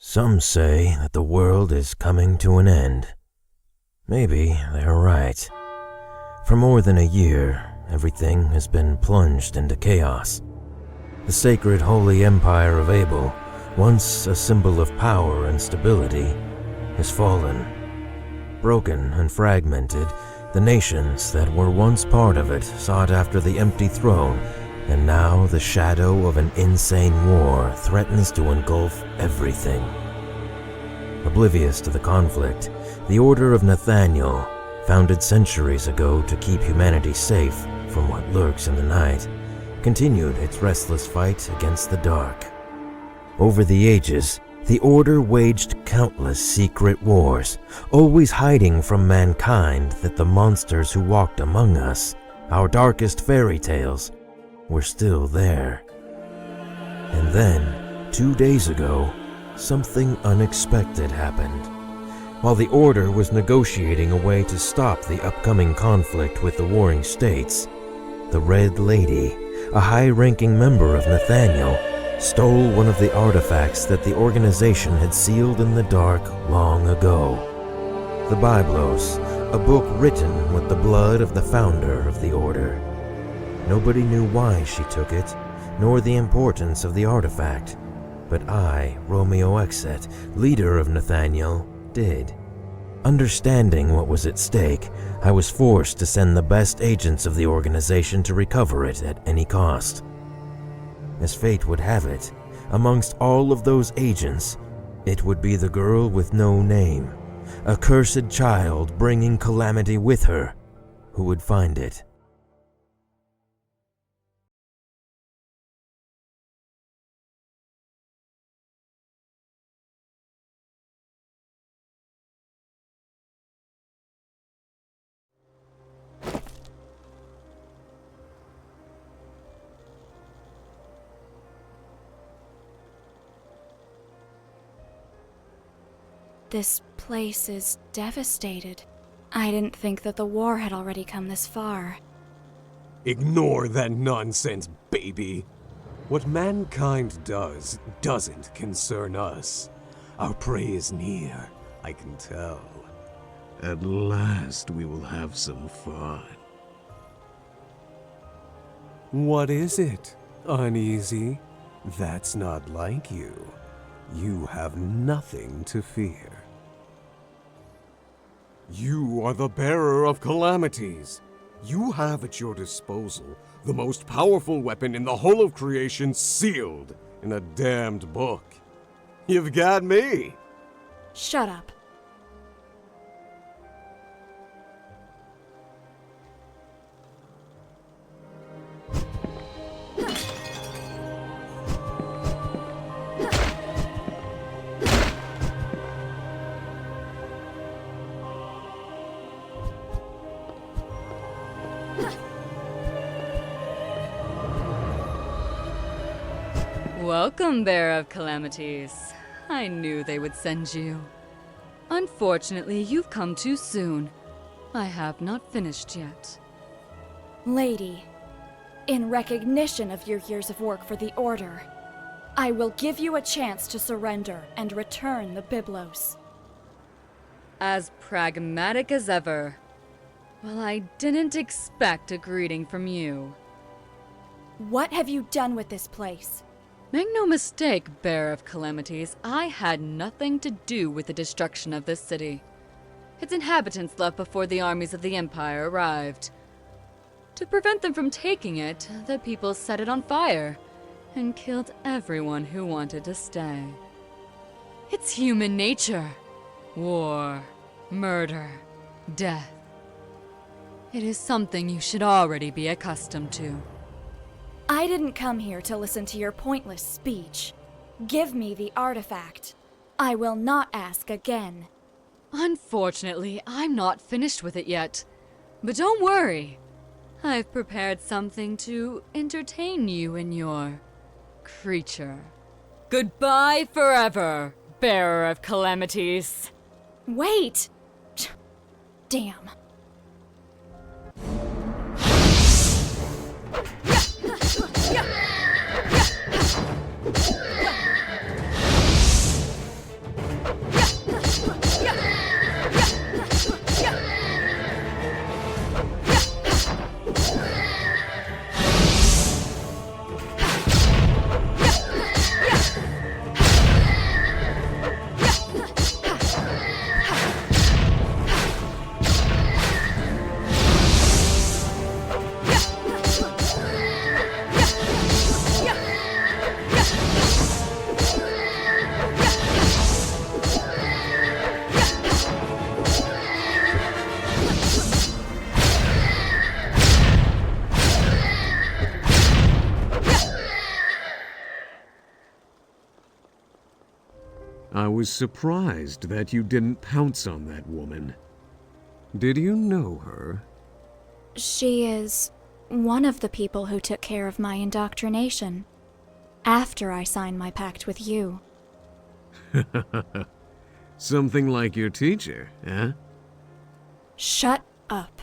Some say that the world is coming to an end. Maybe they're right. For more than a year, everything has been plunged into chaos. The sacred holy empire of Abel, once a symbol of power and stability, has fallen. Broken and fragmented, the nations that were once part of it sought after the empty throne, and now the shadow of an insane war threatens to engulf everything. Oblivious to the conflict, the Order of Nathaniel, founded centuries ago to keep humanity safe from what lurks in the night, continued its restless fight against the dark. Over the ages, the Order waged countless secret wars, always hiding from mankind that the monsters who walked among us, our darkest fairy tales, were still there. And then, 2 days ago, something unexpected happened. While the Order was negotiating a way to stop the upcoming conflict with the warring states, the Red Lady, a high-ranking member of Nathaniel, stole one of the artifacts that the organization had sealed in the dark long ago. The Biblos, a book written with the blood of the founder of the Order. Nobody knew why she took it, nor the importance of the artifact, but I, Romeo Exxet, leader of Nathaniel, did. Understanding what was at stake, I was forced to send the best agents of the organization to recover it at any cost. As fate would have it, amongst all of those agents, it would be the girl with no name, a cursed child bringing calamity with her, who would find it. This place is devastated. I didn't think that the war had already come this far. Ignore that nonsense, baby. What mankind does doesn't concern us. Our prey is near, I can tell. At last we will have some fun. What is it? Uneasy? That's not like you. You have nothing to fear. You are the bearer of calamities. You have at your disposal the most powerful weapon in the whole of creation sealed in a damned book. You've got me! Shut up. Welcome, Bearer of Calamities. I knew they would send you. Unfortunately, you've come too soon. I have not finished yet. Lady, in recognition of your years of work for the Order, I will give you a chance to surrender and return the Byblos. As pragmatic as ever. Well, I didn't expect a greeting from you. What have you done with this place? Make no mistake, Bearer of Calamities, I had nothing to do with the destruction of this city. Its inhabitants left before the armies of the Empire arrived. To prevent them from taking it, the people set it on fire and killed everyone who wanted to stay. It's human nature. War, murder, death. It is something you should already be accustomed to. I didn't come here to listen to your pointless speech. Give me the artifact. I will not ask again. Unfortunately, I'm not finished with it yet. But don't worry. I've prepared something to entertain you and your creature. Goodbye forever, Bearer of Calamities. Wait! Damn. I was surprised that you didn't pounce on that woman. Did you know her? She is one of the people who took care of my indoctrination. After I signed my pact with you. Something like your teacher, eh? Shut up.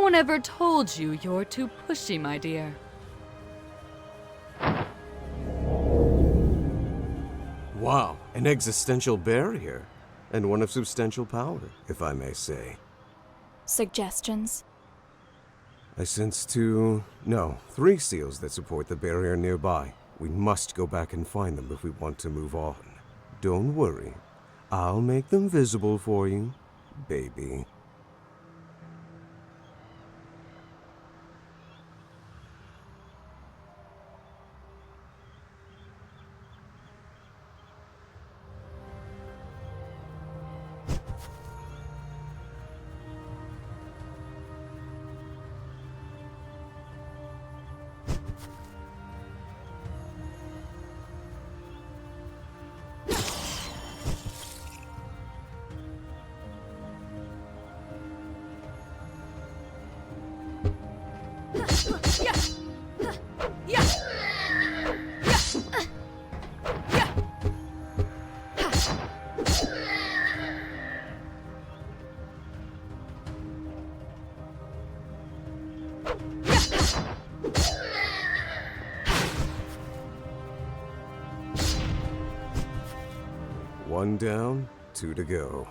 one ever told you you're too pushy, my dear. Wow, an existential barrier. And one of substantial power, if I may say. Suggestions? I sense 3 seals that support the barrier nearby. We must go back and find them if we want to move on. Don't worry. I'll make them visible for you, baby. One down, 2 to go.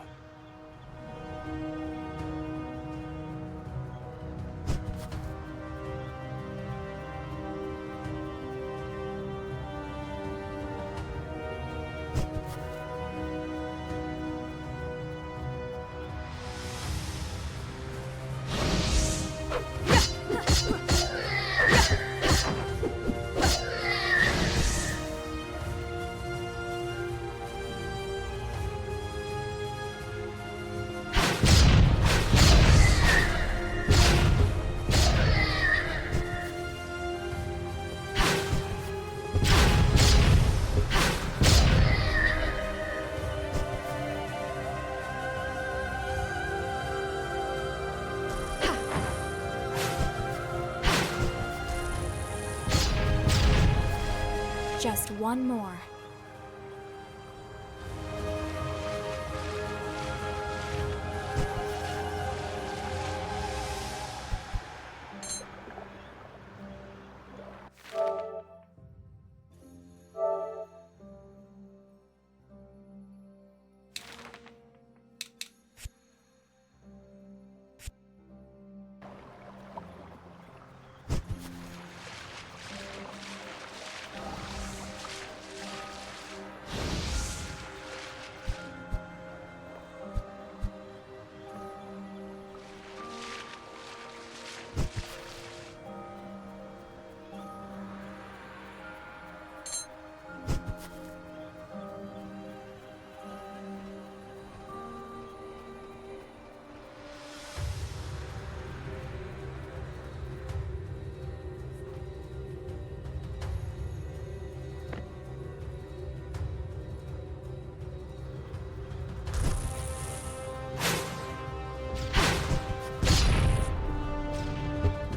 Just one more.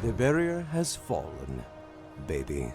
The barrier has fallen, baby.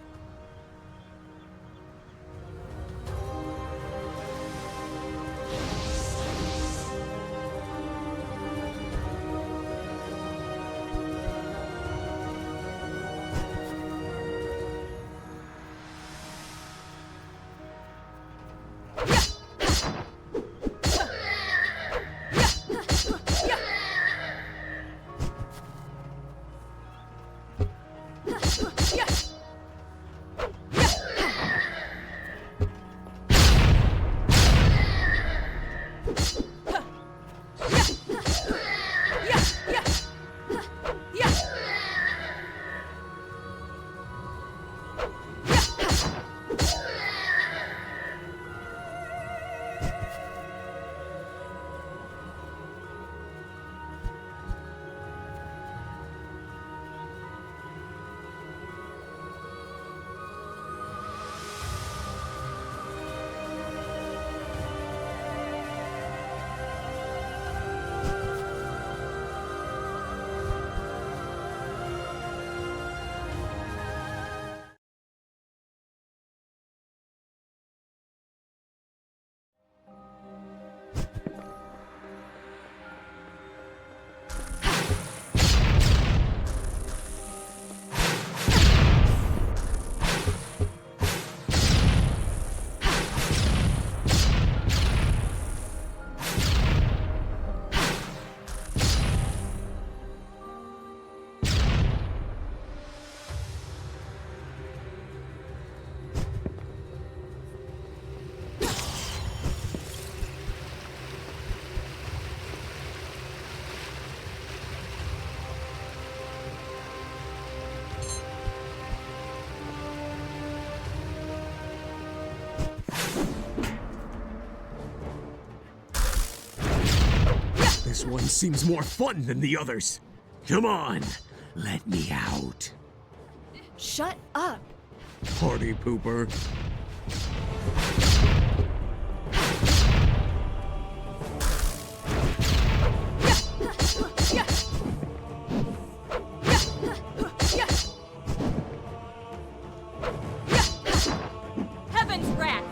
This one seems more fun than the others. Come on, let me out. Shut up! Party pooper. Heaven's wrath!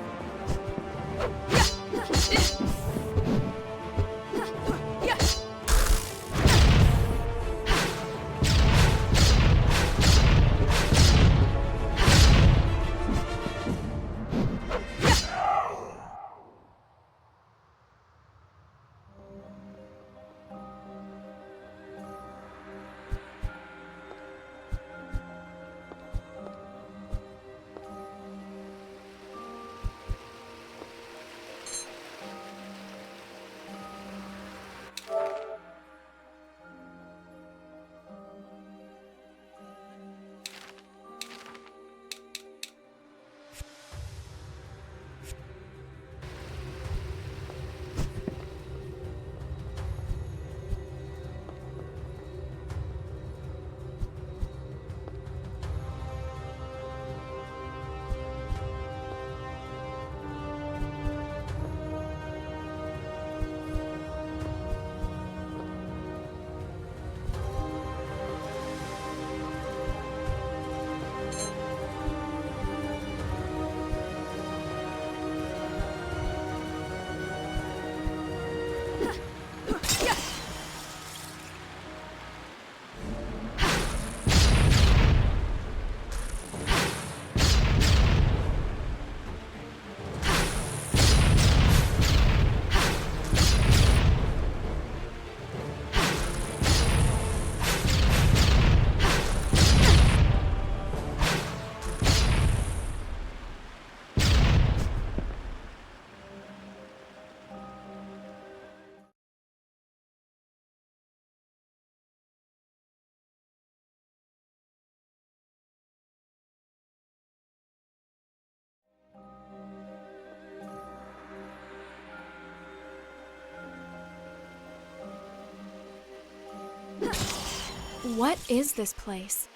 What is this place?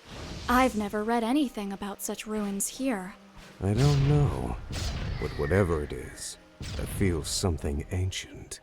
I've never read anything about such ruins here. I don't know, but whatever it is, I feel something ancient.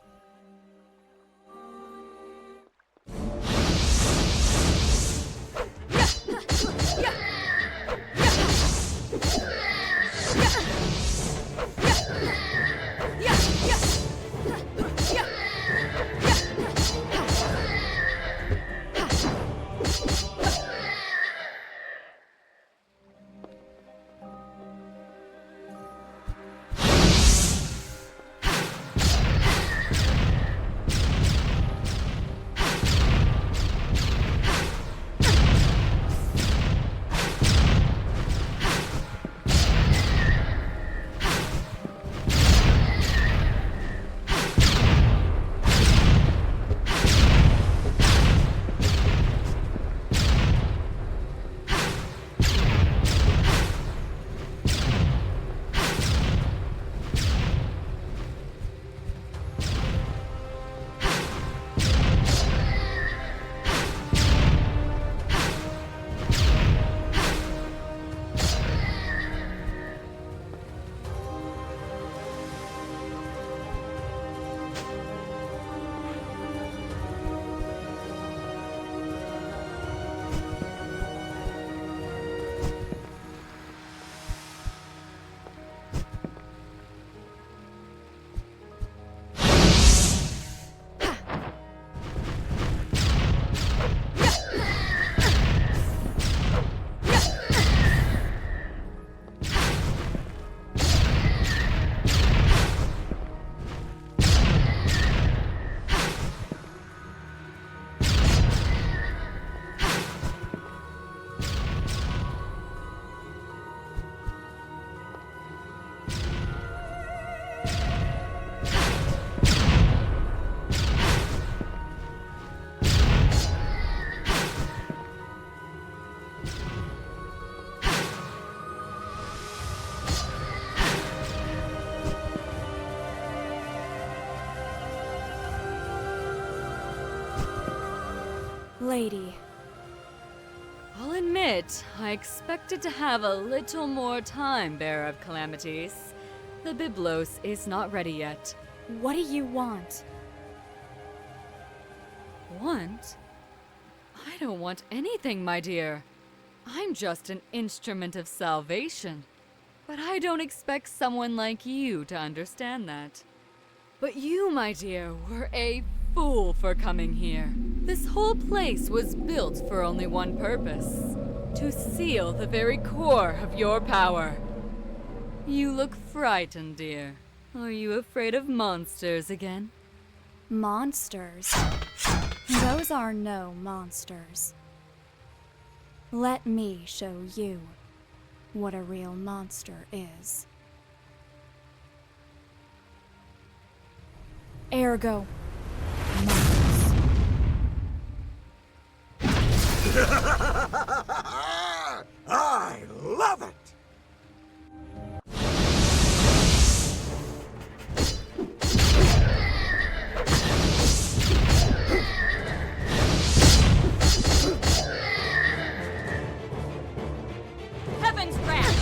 Lady, I'll admit, I expected to have a little more time, Bearer of Calamities. The Byblos is not ready yet. what do you want? Want? I don't want anything, my dear. I'm just an instrument of salvation. But I don't expect someone like you to understand that. But you, my dear, were a fool for coming here. This whole place was built for only one purpose: to seal the very core of your power. You look frightened, dear. Are you afraid of monsters again? Monsters? Those are no monsters. Let me show you what a real monster is. Ergo. Mons. I love it! Heaven's wrath!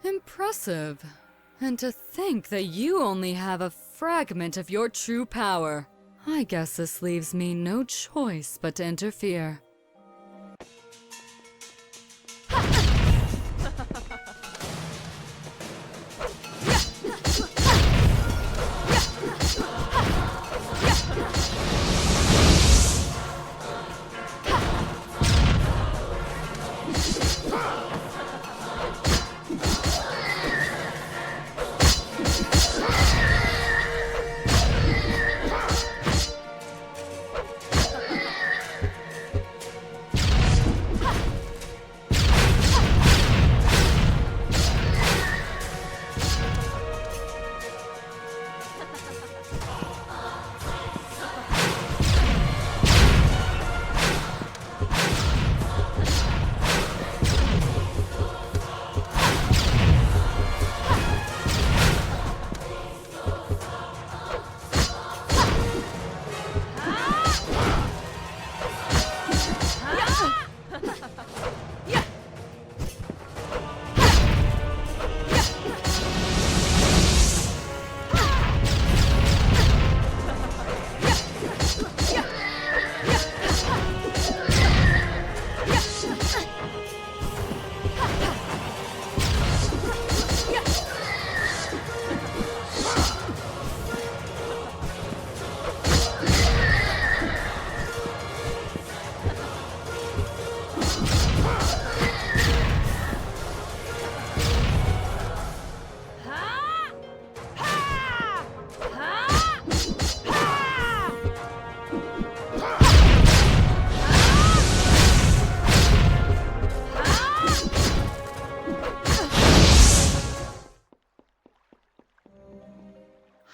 Impressive. And to think that you only have a fragment of your true power. I guess this leaves me no choice but to interfere.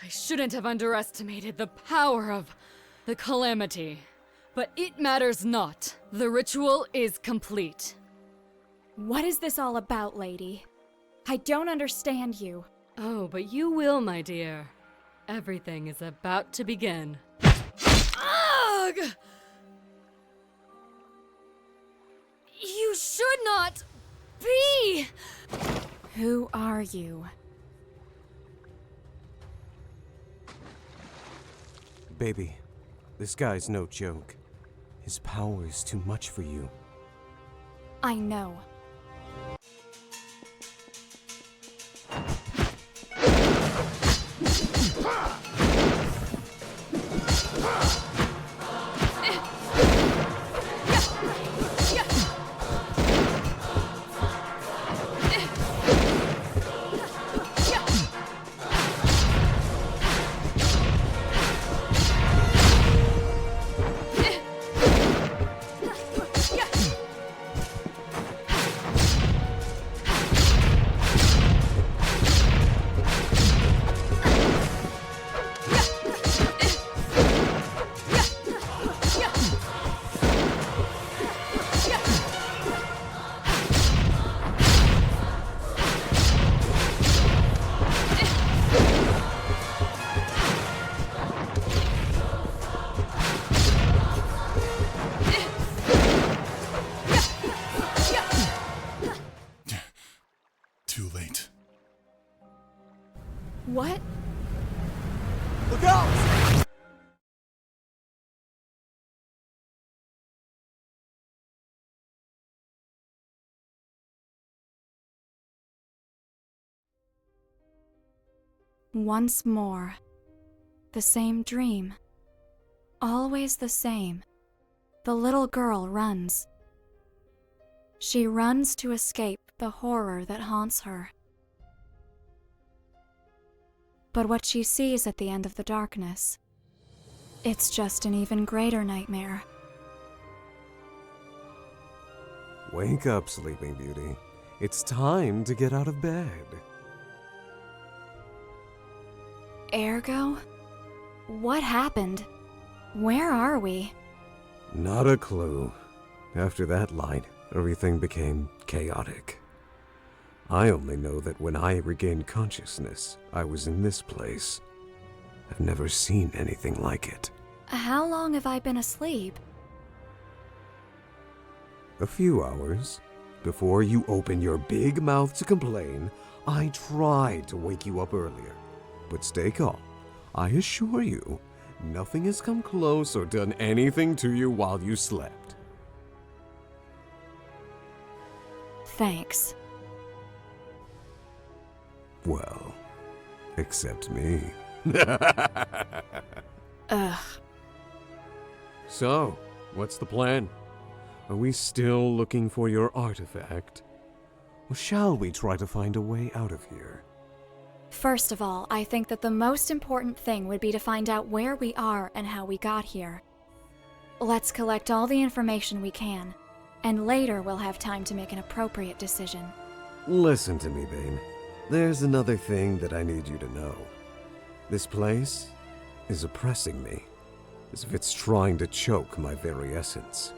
I shouldn't have underestimated the power of the Calamity. But it matters not. The ritual is complete. What is this all about, lady? I don't understand you. Oh, but you will, my dear. Everything is about to begin. Ugh! You should not be! Who are you? Baby, this guy's no joke. His power is too much for you. I know. Too late. What? Look out! Once more. The same dream. Always the same. The little girl runs. She runs to escape the horror that haunts her. But what she sees at the end of the darkness, it's just an even greater nightmare. Wake up, Sleeping Beauty. It's time to get out of bed. Ergo? What happened? Where are we? Not a clue. After that light, everything became chaotic. I only know that when I regained consciousness, I was in this place. I've never seen anything like it. How long have I been asleep? A few hours. Before you open your big mouth to complain, I tried to wake you up earlier. But stay calm. I assure you, nothing has come close or done anything to you while you slept. Thanks. Well, except me. Ugh. So, what's the plan? Are we still looking for your artifact? Or shall we try to find a way out of here? First of all, I think that the most important thing would be to find out where we are and how we got here. Let's collect all the information we can, and later we'll have time to make an appropriate decision. Listen to me, babe. There's another thing that I need you to know. This place is oppressing me, as if it's trying to choke my very essence.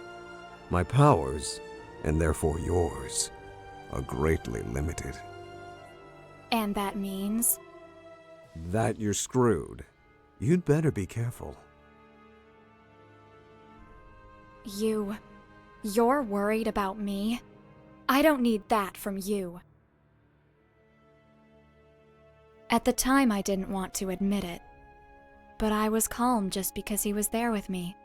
My powers, and therefore yours, are greatly limited. And that means? That you're screwed. You'd better be careful. You're worried about me? I don't need that from you. At the time, I didn't want to admit it, but I was calm just because he was there with me.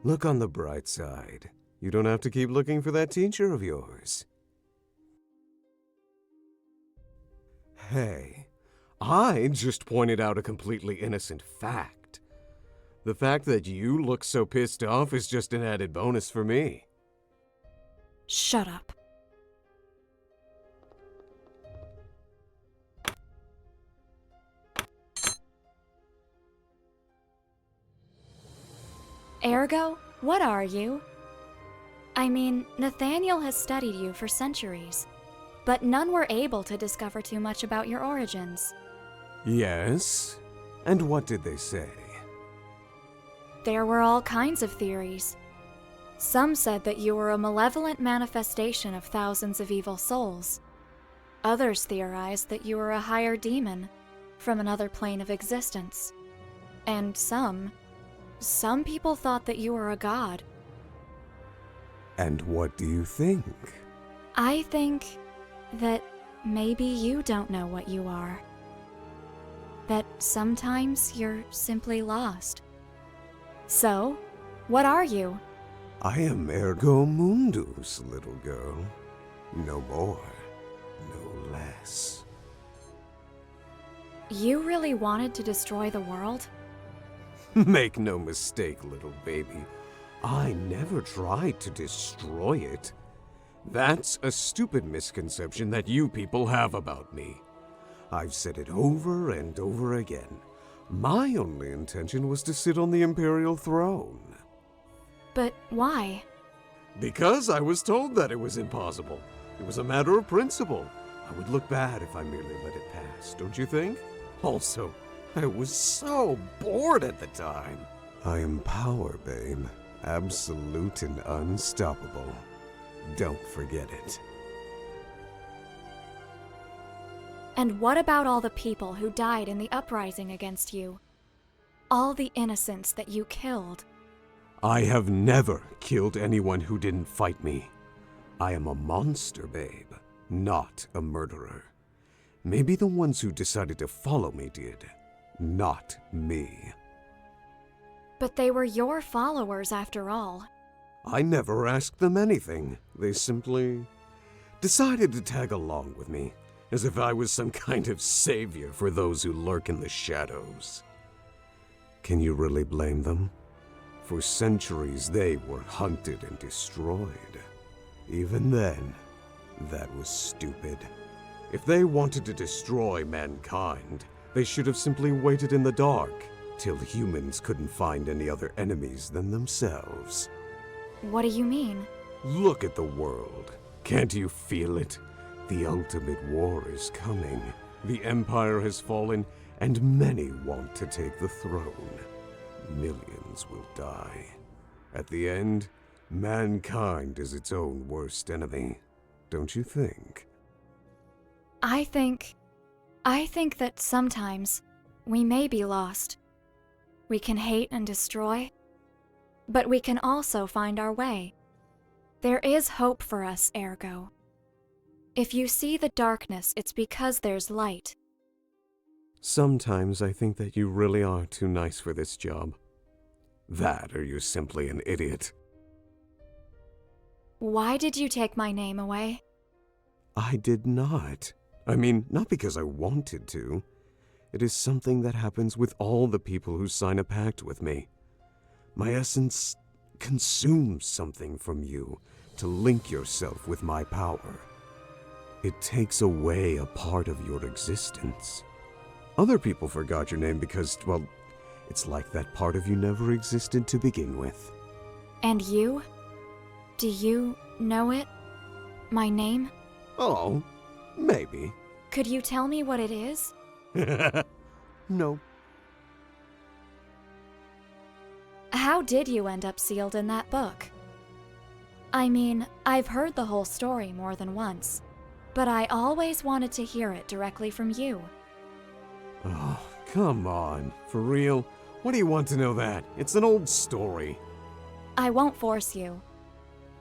Look on the bright side. You don't have to keep looking for that teacher of yours. Hey, I just pointed out a completely innocent fact. The fact that you look so pissed off is just an added bonus for me. Shut up. Ergo, what are you? I mean, Nathaniel has studied you for centuries, but none were able to discover too much about your origins. Yes? And what did they say? There were all kinds of theories. Some said that you were a malevolent manifestation of thousands of evil souls. Others theorized that you were a higher demon from another plane of existence. And some people thought that you were a god. And what do you think? I think that maybe you don't know what you are. That sometimes you're simply lost. So, what are you? I am Ergo Mundus, little girl. No more, no less. You really wanted to destroy the world? Make no mistake, little baby. I never tried to destroy it. That's a stupid misconception that you people have about me. I've said it over and over again. My only intention was to sit on the Imperial throne. But why? Because I was told that it was impossible. It was a matter of principle. I would look bad if I merely let it pass, don't you think? Also, I was so bored at the time. I am power, babe. Absolute and unstoppable. Don't forget it. And what about all the people who died in the uprising against you? All the innocents that you killed? I have never killed anyone who didn't fight me. I am a monster, babe, not a murderer. Maybe the ones who decided to follow me did, not me. But they were your followers after all. I never asked them anything. They simply decided to tag along with me, as if I was some kind of savior for those who lurk in the shadows. Can you really blame them? For centuries they were hunted and destroyed. Even then, that was stupid. If they wanted to destroy mankind, they should have simply waited in the dark till humans couldn't find any other enemies than themselves. What do you mean? Look at the world. Can't you feel it? The ultimate war is coming. The Empire has fallen, and many want to take the throne. Millions will die. At the end, mankind is its own worst enemy. Don't you think? I think that sometimes we may be lost. We can hate and destroy, but we can also find our way. There is hope for us, Ergo. If you see the darkness, it's because there's light. Sometimes I think that you really are too nice for this job. That, or you're simply an idiot. Why did you take my name away? I did not. I mean, not because I wanted to. It is something that happens with all the people who sign a pact with me. My essence consumes something from you to link yourself with my power. It takes away a part of your existence. Other people forgot your name because, well, it's like that part of you never existed to begin with. And you? Do you know it? My name? Oh, maybe. Could you tell me what it is? No. How did you end up sealed in that book? I mean, I've heard the whole story more than once, but I always wanted to hear it directly from you. Oh, come on. For real? What do you want to know that? It's an old story. I won't force you,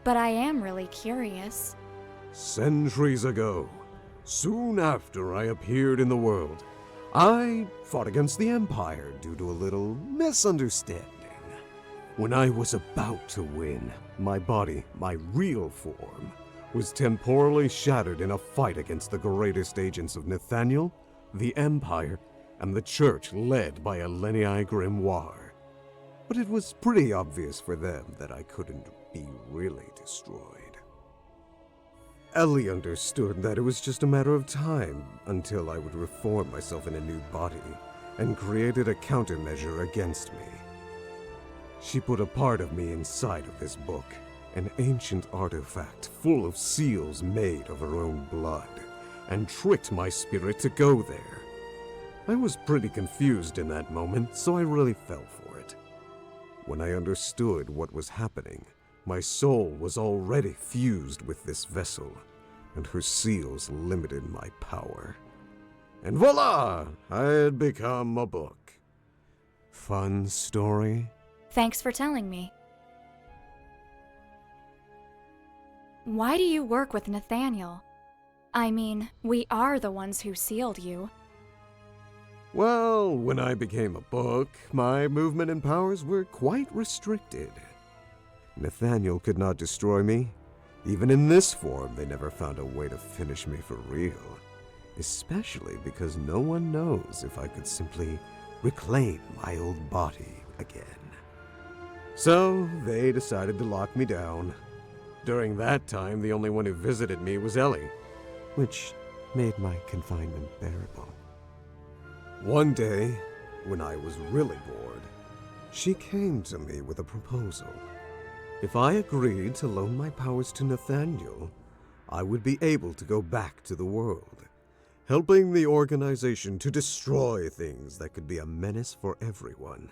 but I am really curious. Centuries ago, soon after I appeared in the world, I fought against the Empire due to a little misunderstanding. When I was about to win, my body, my real form, was temporally shattered in a fight against the greatest agents of Nathaniel, the Empire, and the Church led by Elenii Grimoire. But it was pretty obvious for them that I couldn't be really destroyed. Ellie understood that it was just a matter of time until I would reform myself in a new body, and created a countermeasure against me. She put a part of me inside of this book, an ancient artifact full of seals made of her own blood, and tricked my spirit to go there. I was pretty confused in that moment, so I really fell for it. When I understood what was happening, my soul was already fused with this vessel, and her seals limited my power. And voila! I had become a book. Fun story? Thanks for telling me. Why do you work with Nathaniel? I mean, we are the ones who sealed you. Well, when I became a book, my movement and powers were quite restricted. Nathaniel could not destroy me. Even in this form, they never found a way to finish me for real. Especially because no one knows if I could simply reclaim my old body again. So, they decided to lock me down. During that time, the only one who visited me was Ellie, which made my confinement bearable. One day, when I was really bored, she came to me with a proposal. If I agreed to loan my powers to Nathaniel, I would be able to go back to the world, helping the organization to destroy things that could be a menace for everyone.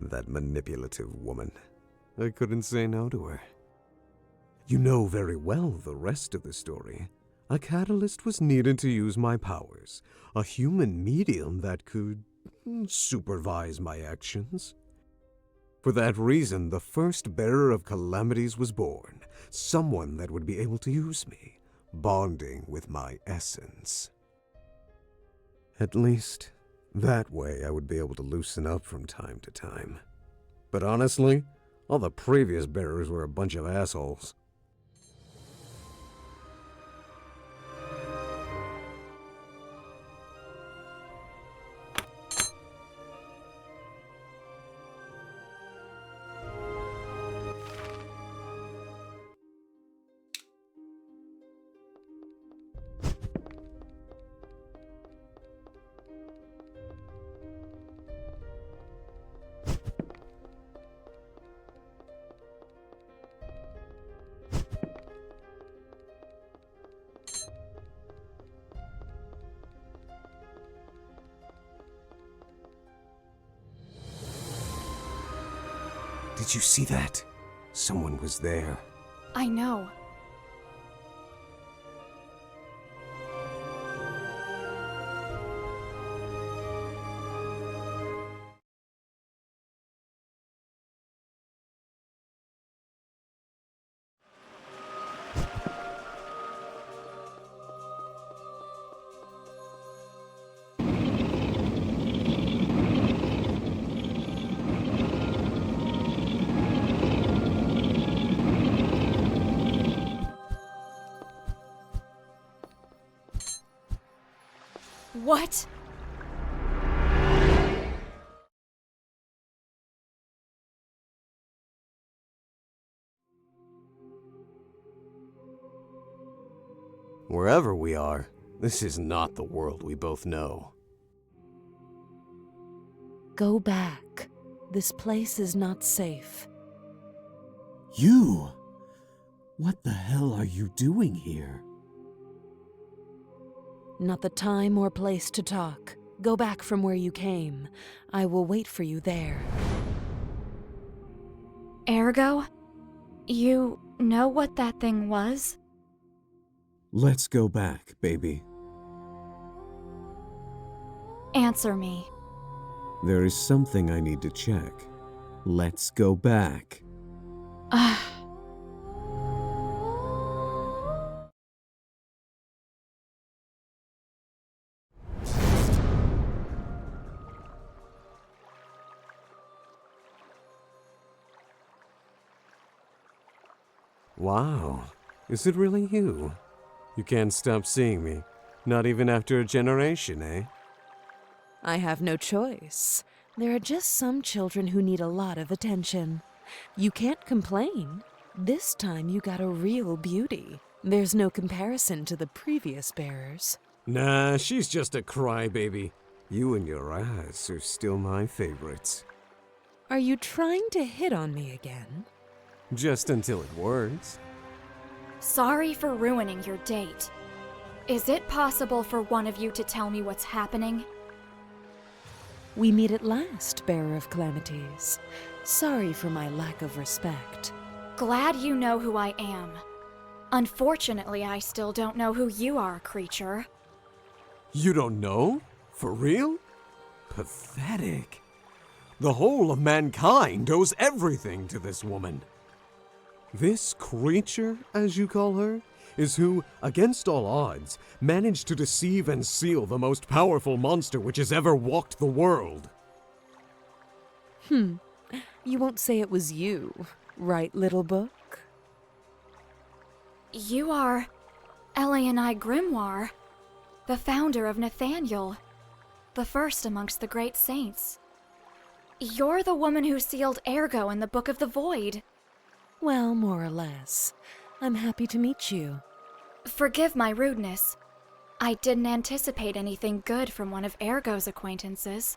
That manipulative woman. I couldn't say no to her. You know very well the rest of the story. A catalyst was needed to use my powers, a human medium that could supervise my actions. For that reason, the first bearer of calamities was born, someone that would be able to use me, bonding with my essence. At least, that way I would be able to loosen up from time to time. But honestly, all the previous bearers were a bunch of assholes. Did you see that? Someone was there. I know. What? Wherever we are, this is not the world we both know. Go back. This place is not safe. You? What the hell are you doing here? Not the time or place to talk. Go back from where you came. I will wait for you there. Ergo? You know what that thing was? Let's go back, baby. Answer me. There is something I need to check. Let's go back. Wow, is it really you? You can't stop seeing me, not even after a generation, eh? I have no choice. There are just some children who need a lot of attention. You can't complain. This time you got a real beauty. There's no comparison to the previous bearers. Nah, she's just a crybaby. You and your ass are still my favorites. Are you trying to hit on me again? Just until it works. Sorry for ruining your date. Is it possible for one of you to tell me what's happening? We meet at last, Bearer of Calamities. Sorry for my lack of respect. Glad you know who I am. Unfortunately, I still don't know who you are, creature. You don't know? For real? Pathetic. The whole of mankind owes everything to this woman. This creature, as you call her, is who, against all odds, managed to deceive and seal the most powerful monster which has ever walked the world. You won't say it was you, right, little book? You are Elianai Grimoire, the founder of Nathaniel, the first amongst the great saints. You're the woman who sealed Ergo in the Book of the Void. Well, more or less. I'm happy to meet you. Forgive my rudeness. I didn't anticipate anything good from one of Ergo's acquaintances.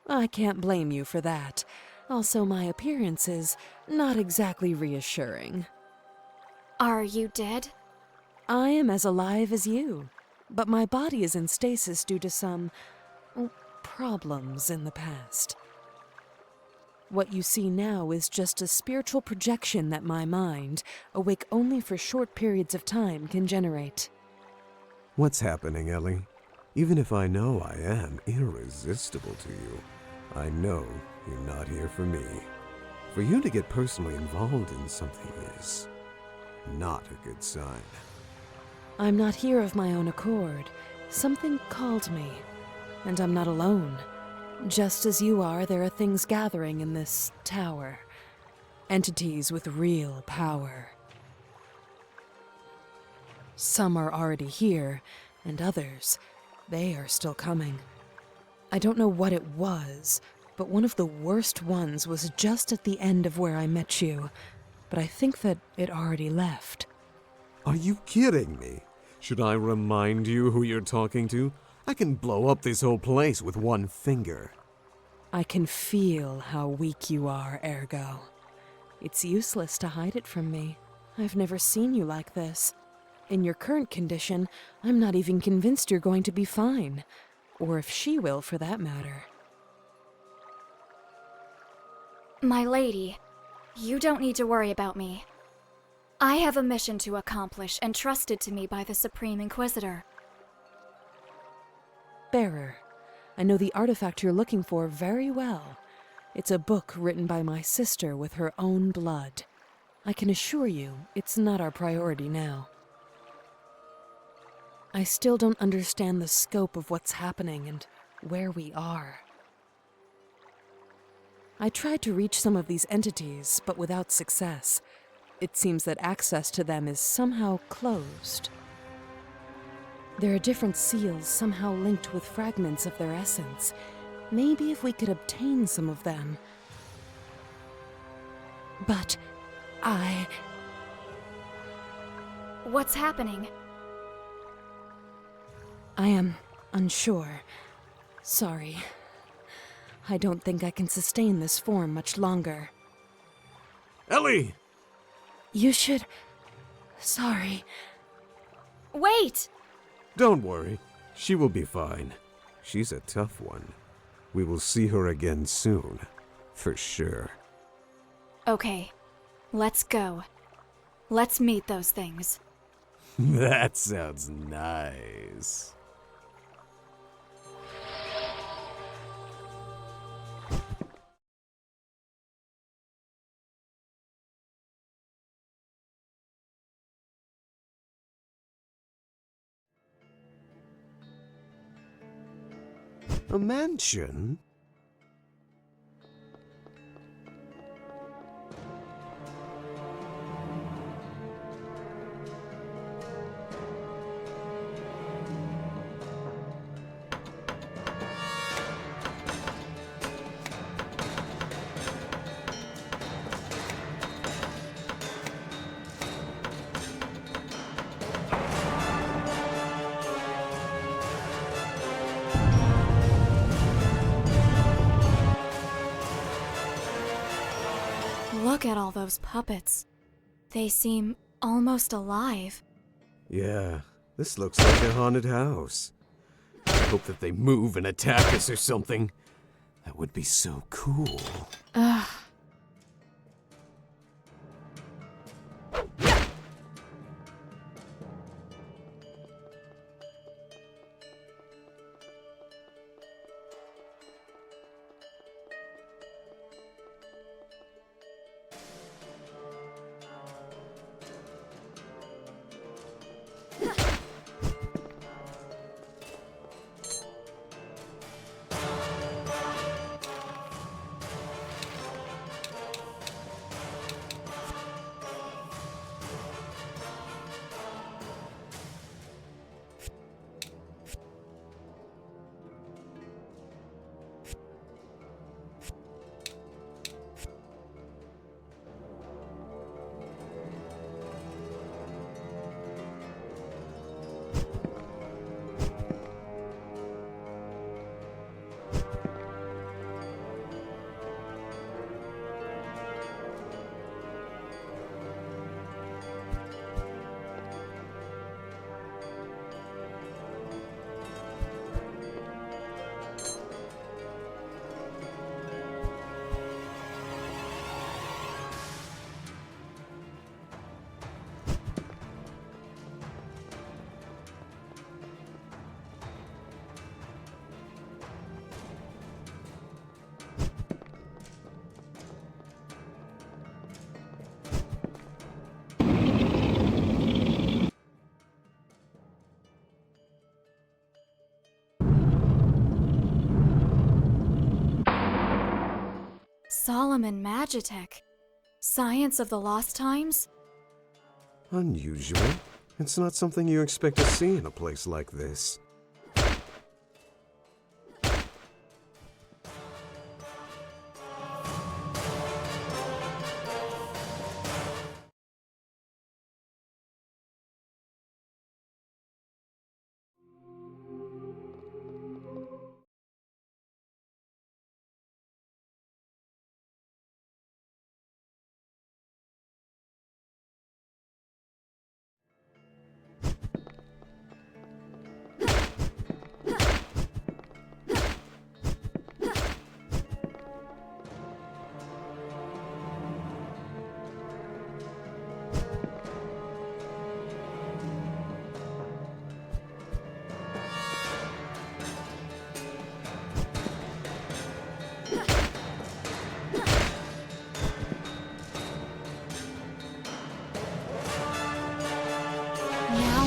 I can't blame you for that. Also, my appearance is not exactly reassuring. Are you dead? I am as alive as you, but my body is in stasis due to some problems in the past. What you see now is just a spiritual projection that my mind, awake only for short periods of time, can generate. What's happening, Ellie? Even if I know I am irresistible to you, I know you're not here for me. For you to get personally involved in something is not a good sign. I'm not here of my own accord. Something called me, and I'm not alone. Just as you are, there are things gathering in this tower. Entities with real power. Some are already here, and others, they are still coming. I don't know what it was, but one of the worst ones was just at the end of where I met you. But I think that it already left. Are you kidding me? Should I remind you who you're talking to? I can blow up this whole place with one finger. I can feel how weak you are, Ergo. It's useless to hide it from me. I've never seen you like this. In your current condition, I'm not even convinced you're going to be fine. Or if she will, for that matter. My lady, you don't need to worry about me. I have a mission to accomplish entrusted to me by the Supreme Inquisitor. Bearer, I know the artifact you're looking for very well. It's a book written by my sister with her own blood. I can assure you, it's not our priority now. I still don't understand the scope of what's happening and where we are. I tried to reach some of these entities, but without success. It seems that access to them is somehow closed. There are different seals somehow linked with fragments of their essence. Maybe if we could obtain some of them. But What's happening? I am unsure. Sorry. I don't think I can sustain this form much longer. Ellie! You should... Sorry. Wait! Don't worry. She will be fine. She's a tough one. We will see her again soon. For sure. Okay, let's go. Let's meet those things. That sounds nice. A mansion? at all those puppets. They seem almost alive. Yeah, this looks like a haunted house. I hope that they move and attack us or something. That would be so cool. Ugh. Solomon Magitech. Science of the Lost Times? Unusual. It's not something you expect to see in a place like this.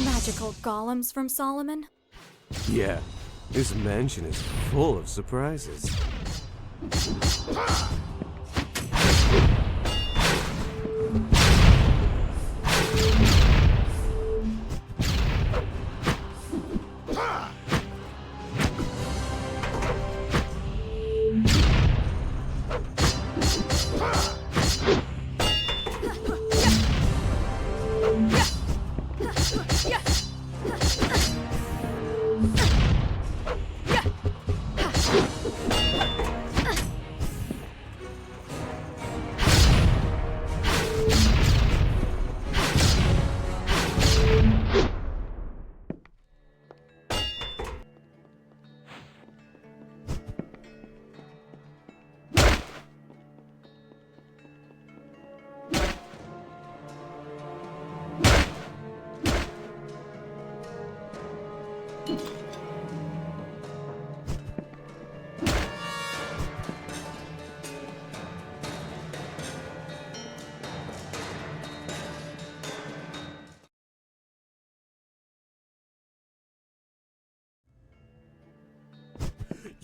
Magical golems from Solomon? Yeah, this mansion is full of surprises.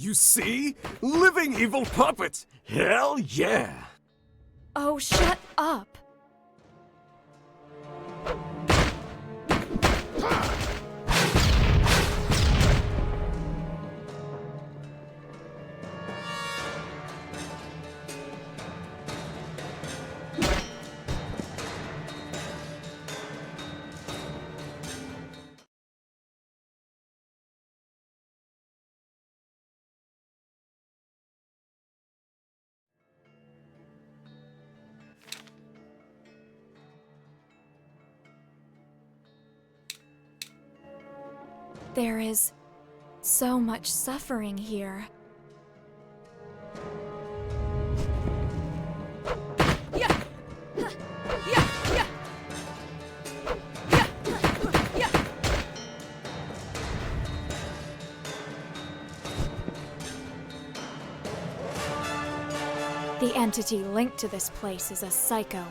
You see? Living evil puppets! Hell yeah! Oh, shut up! There is so much suffering here. The entity linked to this place is a psycho.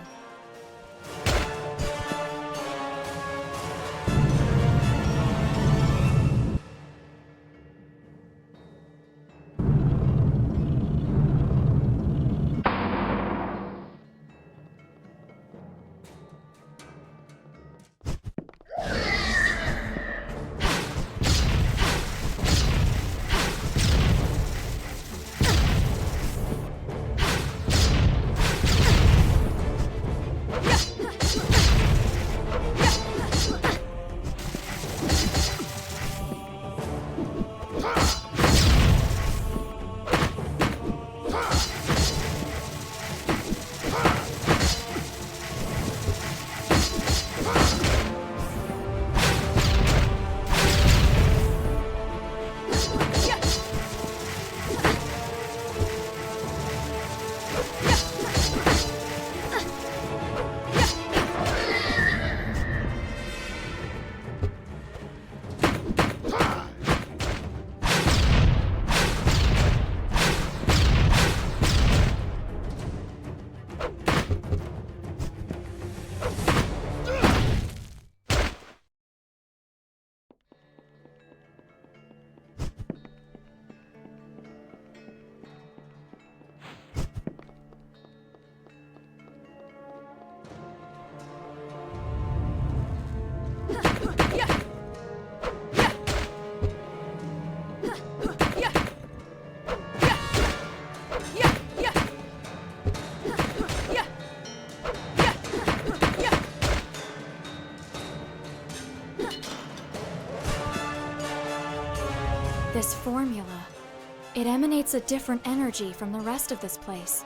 This formula, it emanates a different energy from the rest of this place.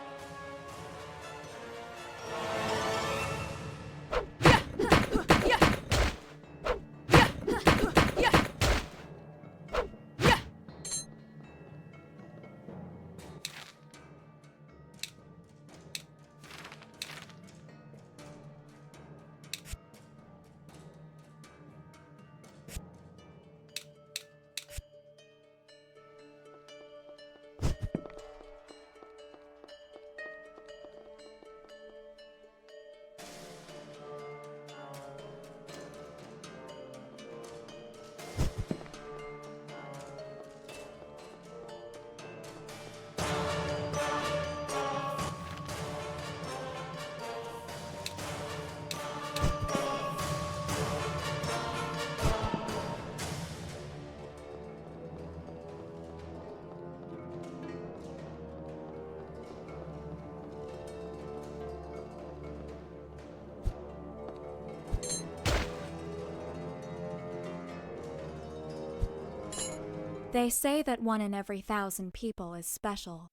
They say that 1 in every 1,000 people is special,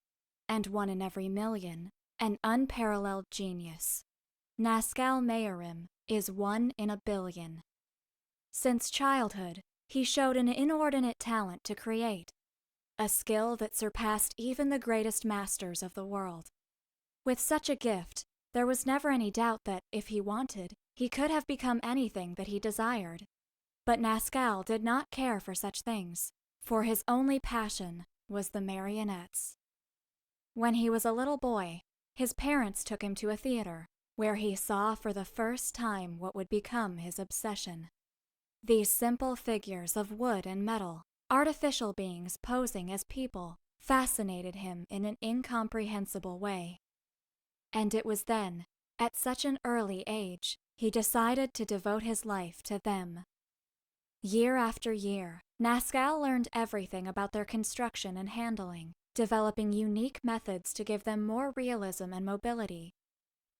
and 1 in every million, an unparalleled genius. Nascal is 1 in a billion. Since childhood, he showed an inordinate talent to create, a skill that surpassed even the greatest masters of the world. With such a gift, there was never any doubt that, if he wanted, he could have become anything that he desired. But Nascal did not care for such things, for his only passion was the marionettes. When he was a little boy, his parents took him to a theater, where he saw for the first time what would become his obsession. These simple figures of wood and metal, artificial beings posing as people, fascinated him in an incomprehensible way. And it was then, at such an early age, he decided to devote his life to them. Year after year, Nascal learned everything about their construction and handling, developing unique methods to give them more realism and mobility.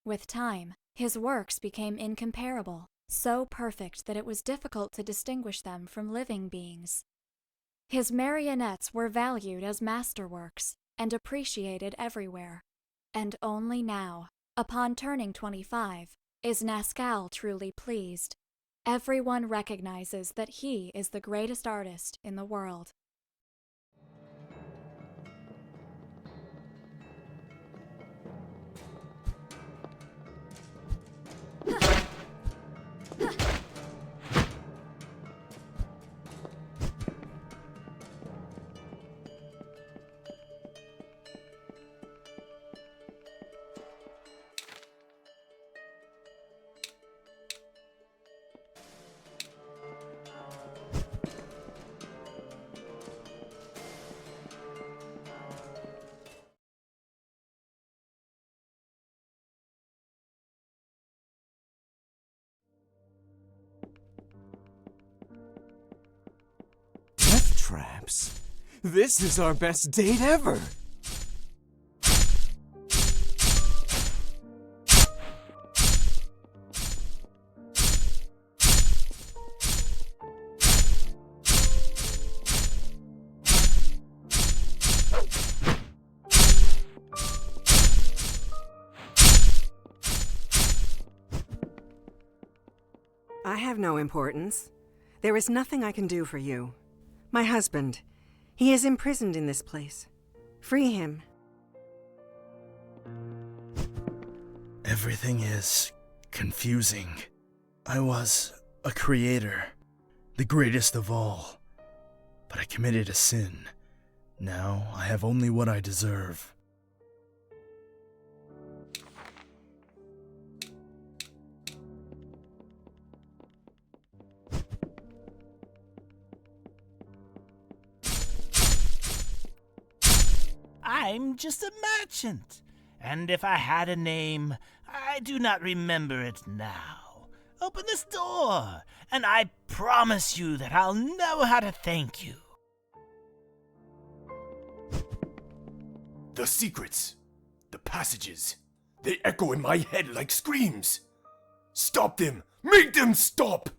With time, his works became incomparable, so perfect that it was difficult to distinguish them from living beings. His marionettes were valued as masterworks and appreciated everywhere. And only now, upon turning 25, is Nascal truly pleased. everyone recognizes that he is the greatest artist in the world. Death traps? This is our best date ever! I have no importance. There is nothing I can do for you. My husband, he is imprisoned in this place. Free him. Everything is confusing. I was a creator, the greatest of all. But I committed a sin. Now I have only what I deserve. I'm just a merchant, and if I had a name, I do not remember it now. Open this door, and I promise you that I'll know how to thank you. The secrets, the passages, they echo in my head like screams. Stop them! Make them stop!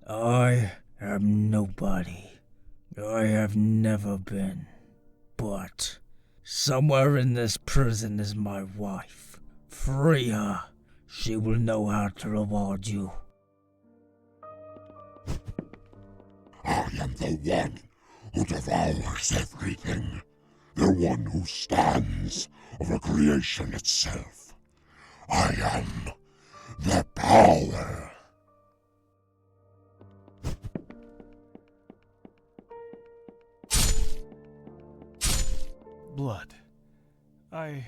I am nobody. I have never been. But somewhere in this prison is my wife. Free her. She will know how to reward you. I am the one who devours everything. The one who stands over creation itself. I am the power. Blood. I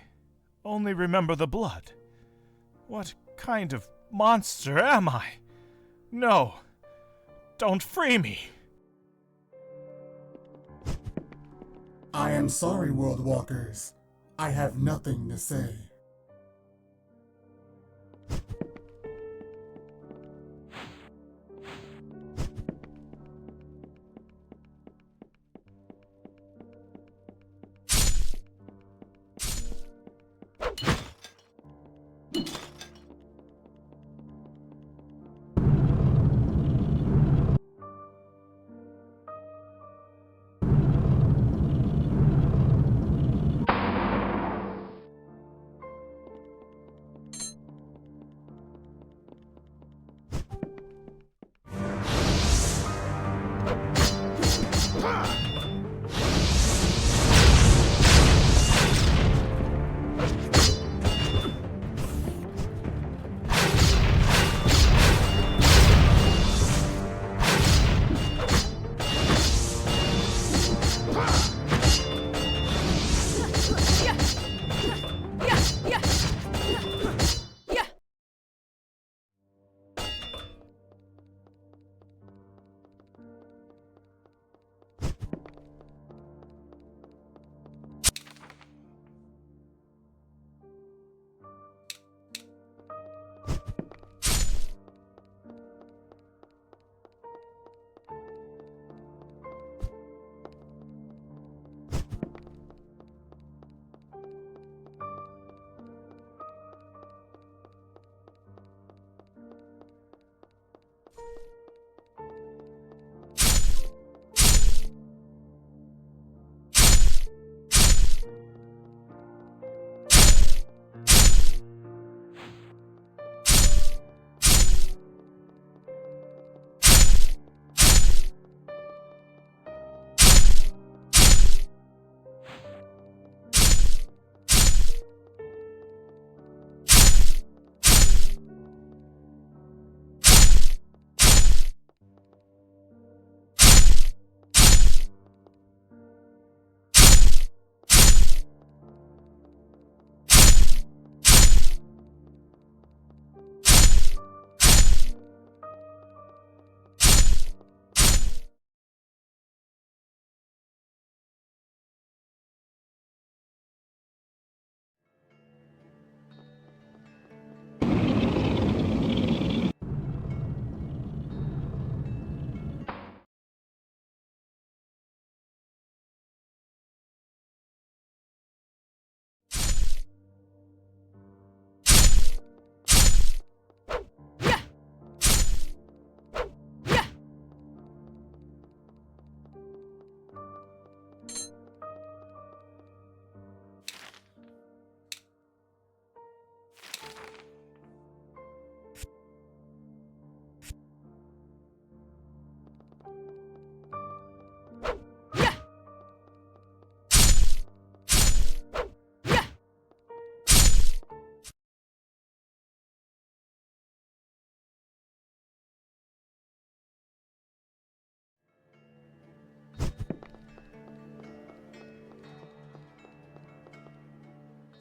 only remember the blood. What kind of monster am I? No. Don't free me. I am sorry, World Walkers. I have nothing to say.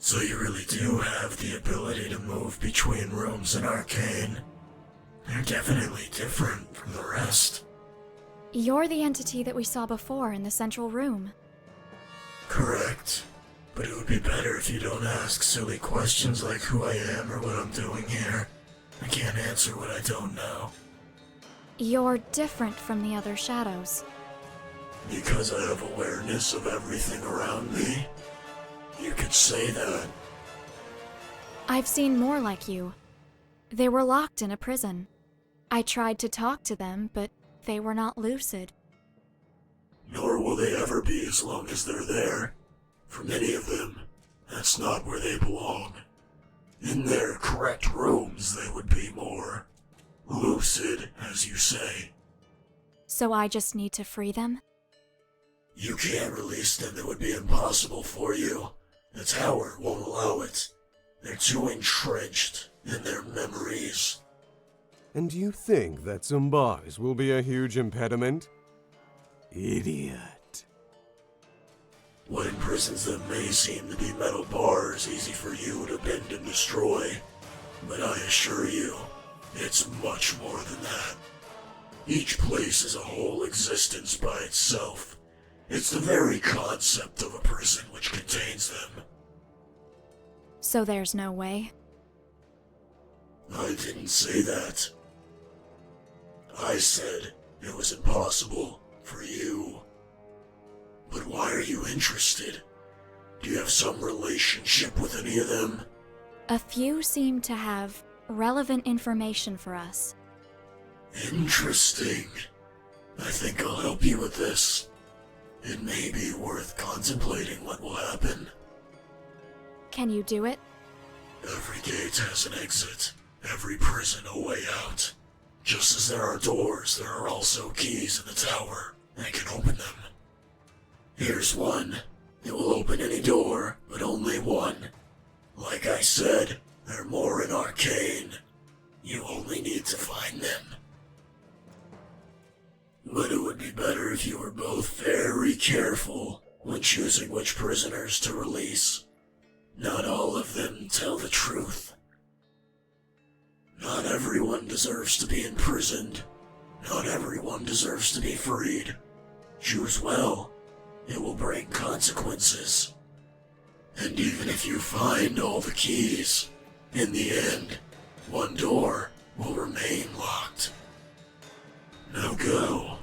So you really do have the ability to move between rooms in Arcane. They're definitely different from the rest. You're the entity that we saw before in the central room. Correct. But it would be better if you don't ask silly questions like who I am or what I'm doing here. I can't answer what I don't know. You're different from the other shadows. Because I have awareness of everything around me? You could say that. I've seen more like you. They were locked in a prison. I tried to talk to them, but they were not lucid. Nor will they ever be as long as they're there. For many of them, that's not where they belong. In their correct rooms, they would be more lucid, as you say. So I just need to free them? You can't release them. It would be impossible for you. The tower won't allow it. They're too entrenched in their memories. And you think that some bars will be a huge impediment? Idiot. What imprisons them may seem to be metal bars easy for you to bend and destroy, but I assure you, it's much more than that. Each place is a whole existence by itself. It's the very concept of a prison which contains them. So there's no way? I didn't say that. I said it was impossible for you. But why are you interested? Do you have some relationship with any of them? A few seem to have relevant information for us. Interesting. I think I'll help you with this. It may be worth contemplating what will happen. Can you do it? Every gate has an exit. Every prison a way out. Just as there are doors, there are also keys in the tower. I can open them. Here's one. It will open any door, but only one. Like I said, there are more in Arcane. You only need to find them. But it would be better if you were both very careful when choosing which prisoners to release. Not all of them tell the truth. Not everyone deserves to be imprisoned. Not everyone deserves to be freed. Choose well. It will bring consequences. And even if you find all the keys, in the end, one door will remain locked. Now go.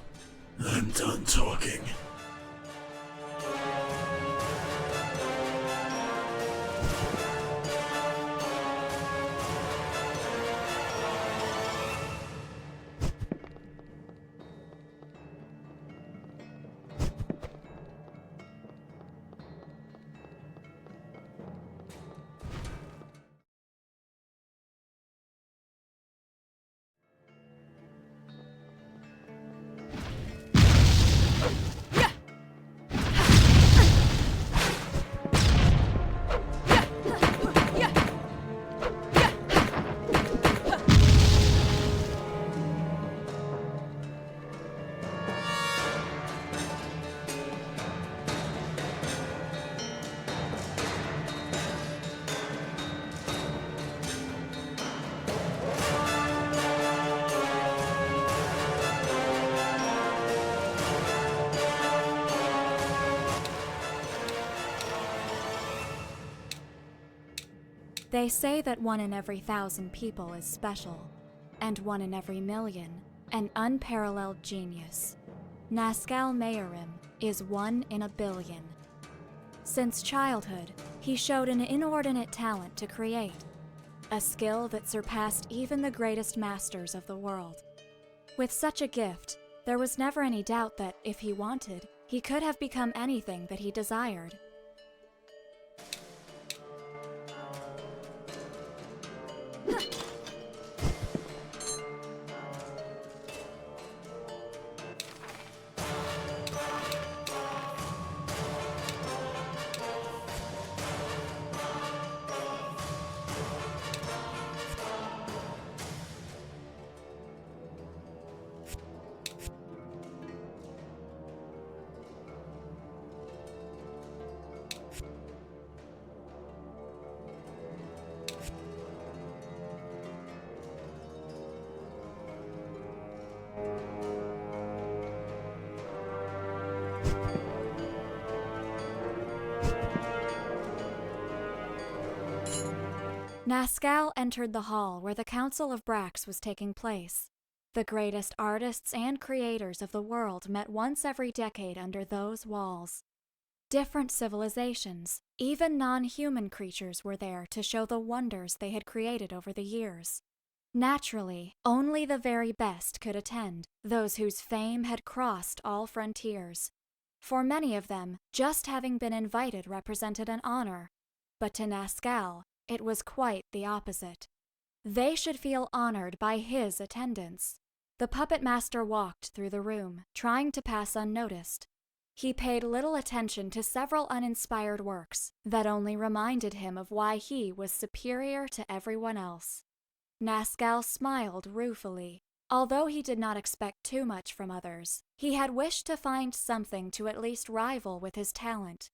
I'm done talking. They say that 1 in every 1,000 people is special, and 1 in every million, an unparalleled genius. Nascal Mayorim is 1 in a billion. Since childhood, he showed an inordinate talent to create, a skill that surpassed even the greatest masters of the world. With such a gift, there was never any doubt that, if he wanted, he could have become anything that he desired. Nascal entered the hall where the Council of Brax was taking place. The greatest artists and creators of the world met once every decade under those walls. Different civilizations, even non-human creatures, were there to show the wonders they had created over the years. Naturally, only the very best could attend, those whose fame had crossed all frontiers. For many of them, just having been invited represented an honor, but to Nascal, it was quite the opposite. They should feel honored by his attendance. The Puppetmaster walked through the room, trying to pass unnoticed. He paid little attention to several uninspired works that only reminded him of why he was superior to everyone else. Nascal smiled ruefully. Although he did not expect too much from others, he had wished to find something to at least rival with his talent.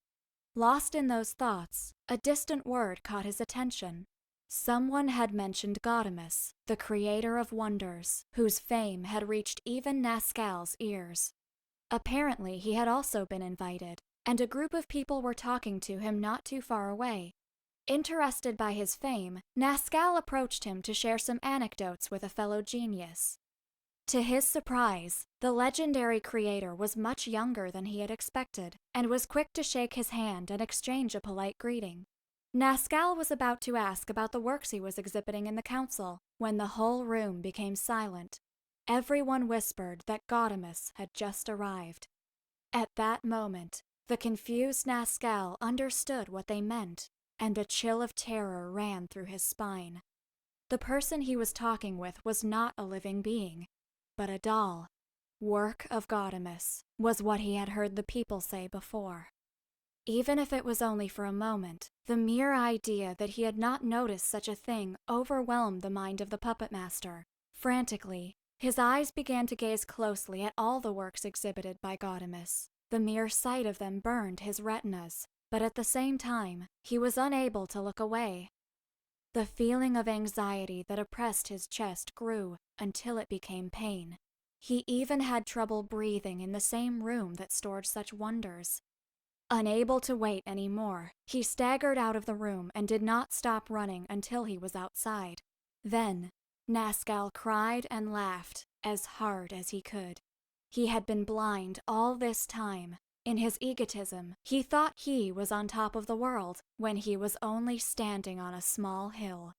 Lost in those thoughts, a distant word caught his attention. Someone had mentioned Gaudemus, the creator of wonders, whose fame had reached even Nascal's ears. Apparently, he had also been invited, and a group of people were talking to him not too far away. Interested by his fame, Nascal approached him to share some anecdotes with a fellow genius. To his surprise, the legendary creator was much younger than he had expected, and was quick to shake his hand and exchange a polite greeting. Nascal was about to ask about the works he was exhibiting in the council, when the whole room became silent. Everyone whispered that Gaudemus had just arrived. At that moment, the confused Nascal understood what they meant, and a chill of terror ran through his spine. The person he was talking with was not a living being, but a doll. Work of Gaudemus was what he had heard the people say before. Even if it was only for a moment, the mere idea that he had not noticed such a thing overwhelmed the mind of the Puppetmaster. Frantically, his eyes began to gaze closely at all the works exhibited by Gaudemus. The mere sight of them burned his retinas, but at the same time, he was unable to look away. The feeling of anxiety that oppressed his chest grew until it became pain. He even had trouble breathing in the same room that stored such wonders. Unable to wait any more, he staggered out of the room and did not stop running until he was outside. Then, Nascal cried and laughed as hard as he could. He had been blind all this time. In his egotism, he thought he was on top of the world when he was only standing on a small hill.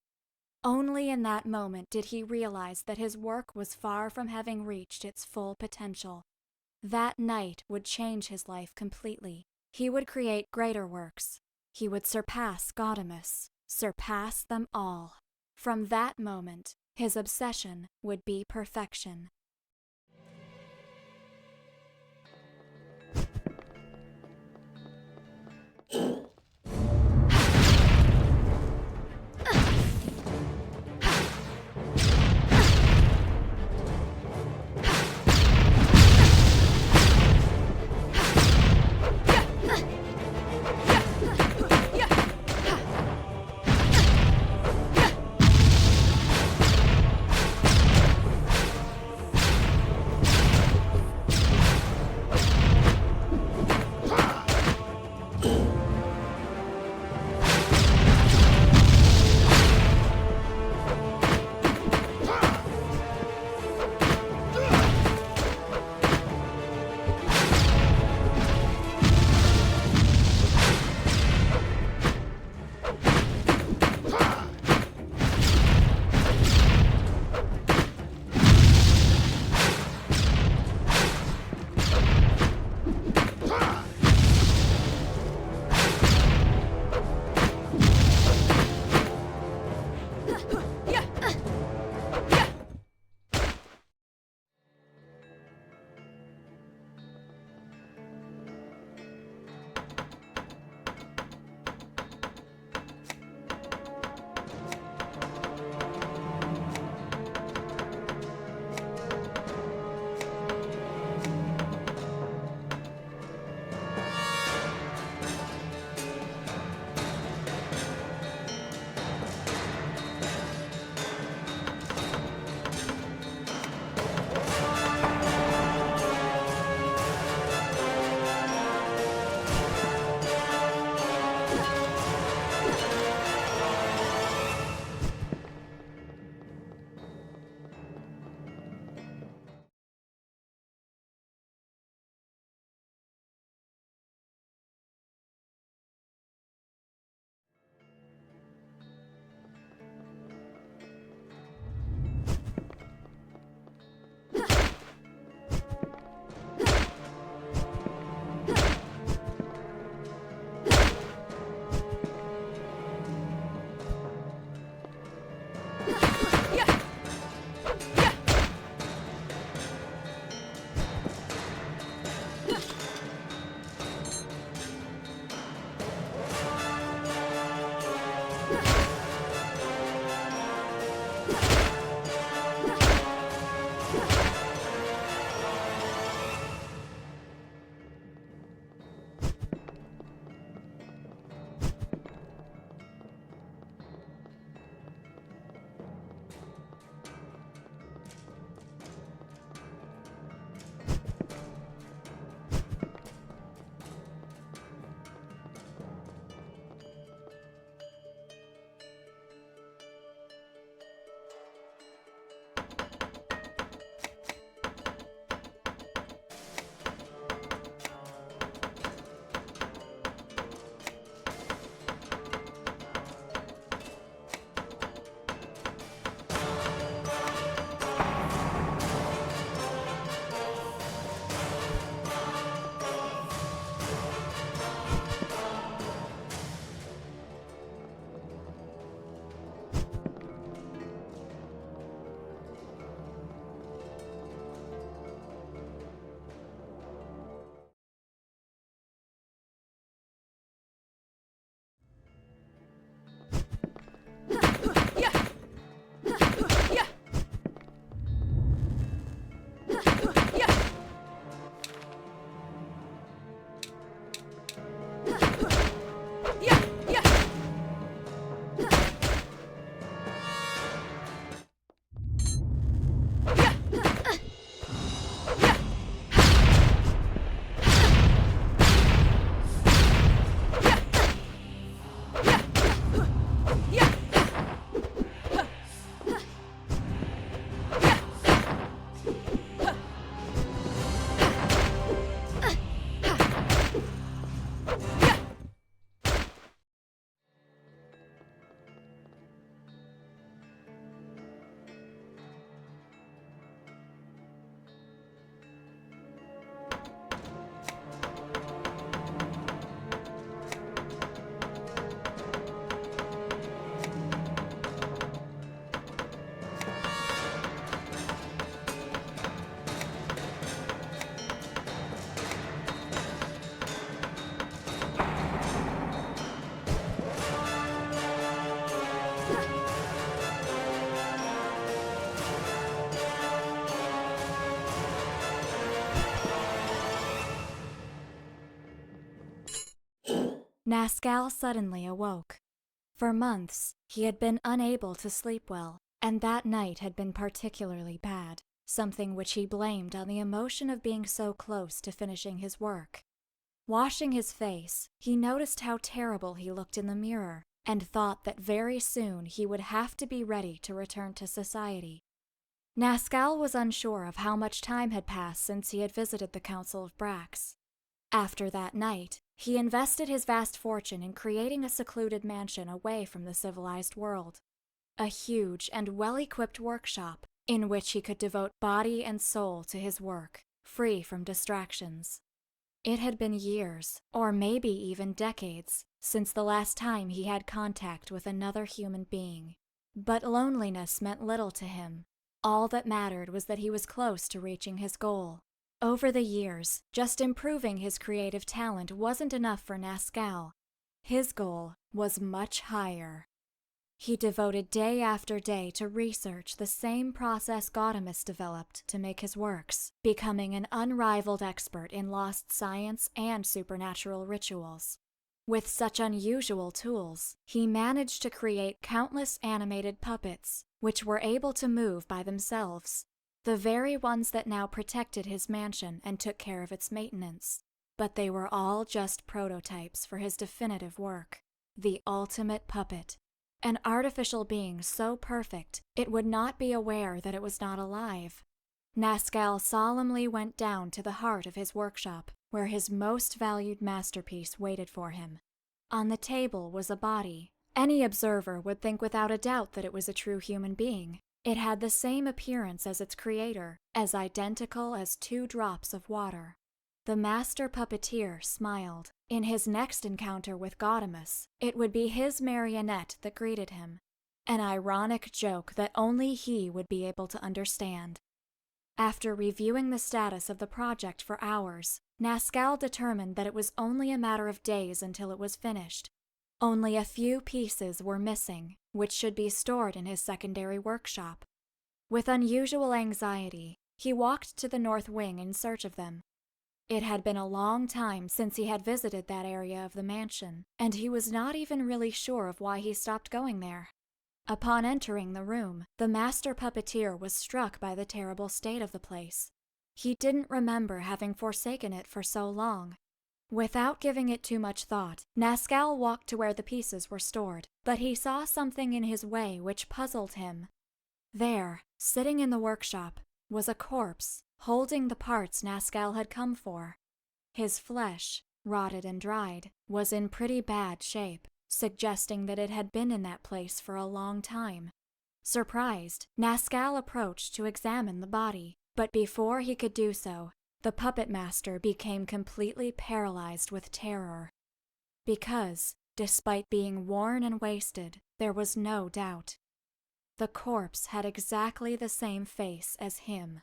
Only in that moment did he realize that his work was far from having reached its full potential. That night would change his life completely. He would create greater works. He would surpass Gaudemus, surpass them all. From that moment, his obsession would be perfection. Nascal suddenly awoke. For months, he had been unable to sleep well, and that night had been particularly bad, something which he blamed on the emotion of being so close to finishing his work. Washing his face, he noticed how terrible he looked in the mirror, and thought that very soon he would have to be ready to return to society. Nascal was unsure of how much time had passed since he had visited the Council of Brax. After that night, he invested his vast fortune in creating a secluded mansion away from the civilized world. A huge and well-equipped workshop in which he could devote body and soul to his work, free from distractions. It had been years, or maybe even decades, since the last time he had contact with another human being. But loneliness meant little to him. All that mattered was that he was close to reaching his goal. Over the years, just improving his creative talent wasn't enough for Nascal. His goal was much higher. He devoted day after day to research the same process Gaudemus developed to make his works, becoming an unrivaled expert in lost science and supernatural rituals. With such unusual tools, he managed to create countless animated puppets, which were able to move by themselves, the very ones that now protected his mansion and took care of its maintenance. But they were all just prototypes for his definitive work, the ultimate puppet. An artificial being so perfect, it would not be aware that it was not alive. Nascal solemnly went down to the heart of his workshop, where his most valued masterpiece waited for him. On the table was a body. Any observer would think without a doubt that it was a true human being. It had the same appearance as its creator, as identical as 2 drops of water. The master puppeteer smiled. In his next encounter with Gaudemus, it would be his marionette that greeted him. An ironic joke that only he would be able to understand. After reviewing the status of the project for hours, Nascal determined that it was only a matter of days until it was finished. Only a few pieces were missing, which should be stored in his secondary workshop. With unusual anxiety, he walked to the north wing in search of them. It had been a long time since he had visited that area of the mansion, and he was not even really sure of why he stopped going there. Upon entering the room, the master puppeteer was struck by the terrible state of the place. He didn't remember having forsaken it for so long. Without giving it too much thought, Nascal walked to where the pieces were stored, but he saw something in his way which puzzled him. There, sitting in the workshop, was a corpse, holding the parts Nascal had come for. His flesh, rotted and dried, was in pretty bad shape, suggesting that it had been in that place for a long time. Surprised, Nascal approached to examine the body, but before he could do so, the Puppetmaster became completely paralyzed with terror. Because, despite being worn and wasted, there was no doubt. The corpse had exactly the same face as him.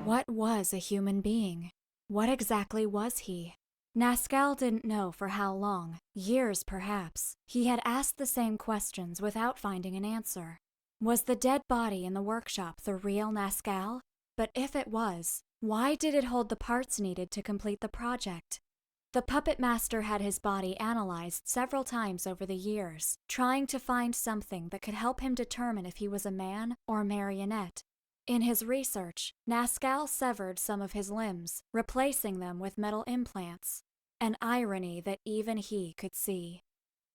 What was a human being? What exactly was he? Nascal didn't know for how long, years perhaps. He had asked the same questions without finding an answer. Was the dead body in the workshop the real Nascal? But if it was, why did it hold the parts needed to complete the project? The Puppetmaster had his body analyzed several times over the years, trying to find something that could help him determine if he was a man or marionette. In his research, Nascal severed some of his limbs, replacing them with metal implants, an irony that even he could see.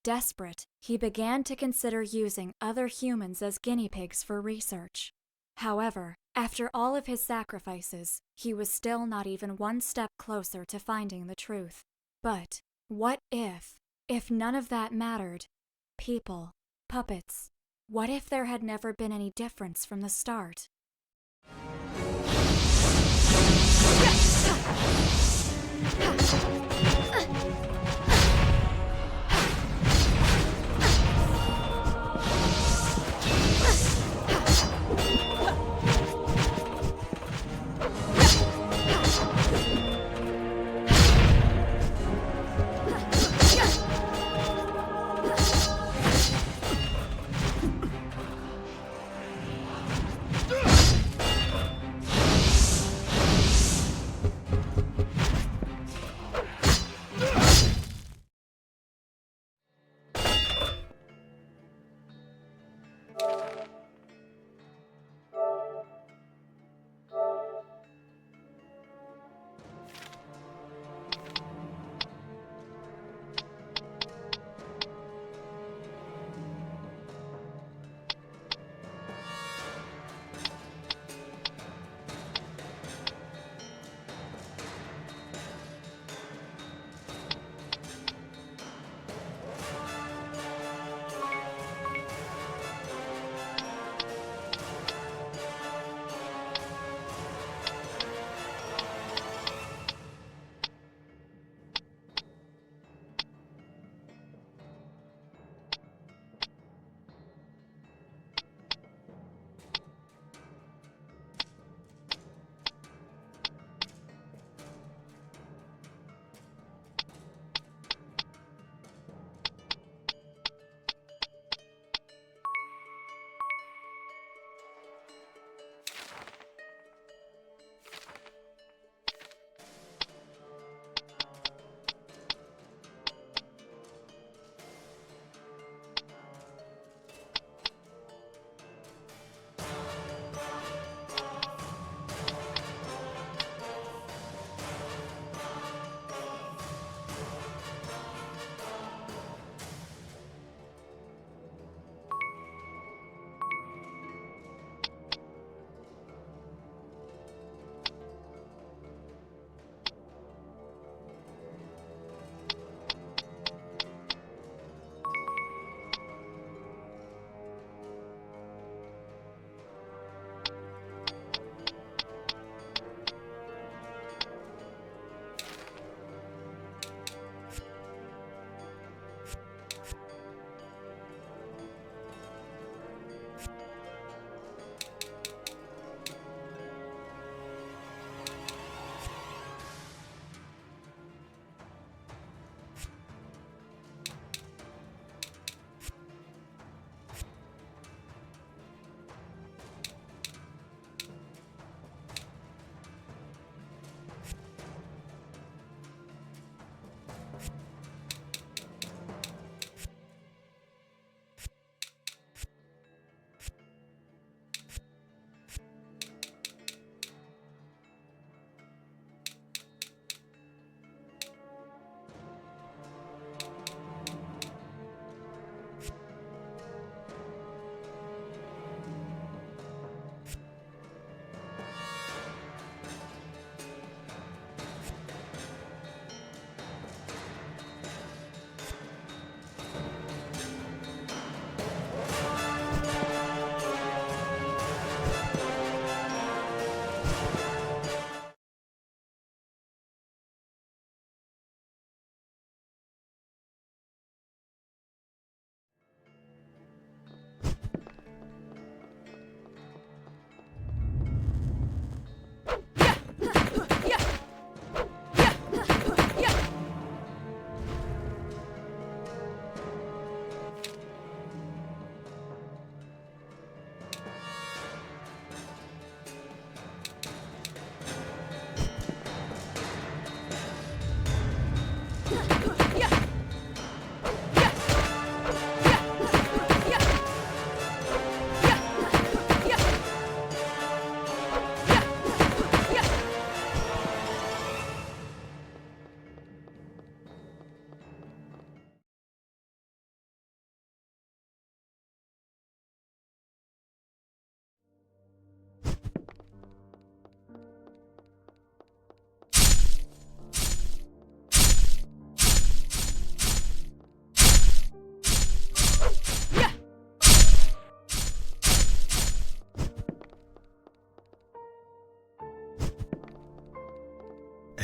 Desperate, he began to consider using other humans as guinea pigs for research. However, after all of his sacrifices, he was still not even one step closer to finding the truth. But what if none of that mattered? People, puppets, what if there had never been any difference from the start?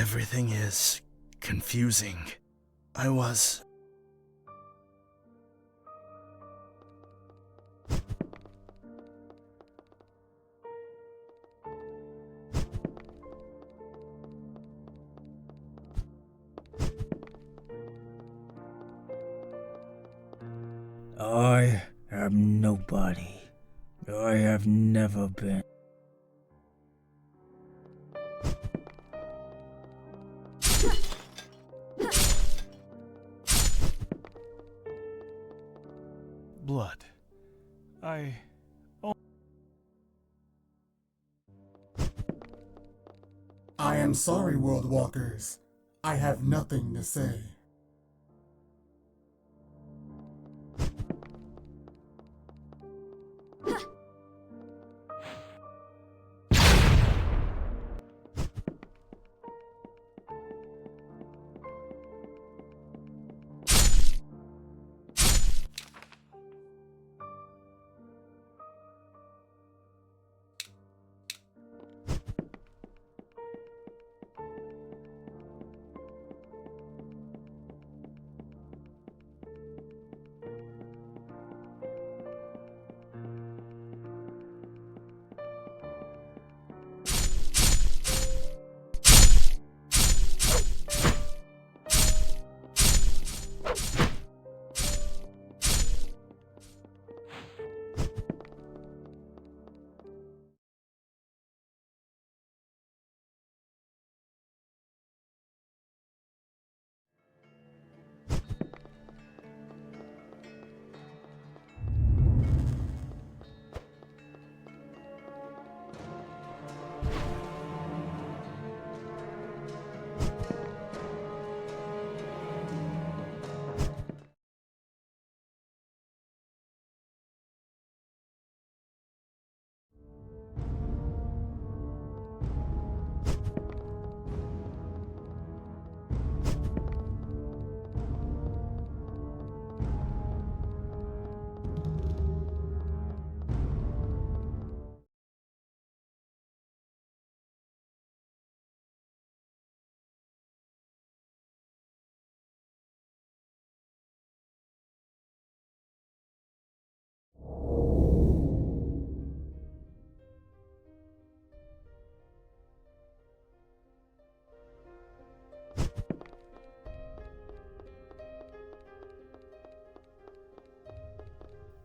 Everything is confusing. I was... I am nobody. I have never been. Blood. I am sorry, World Walkers. I have nothing to say.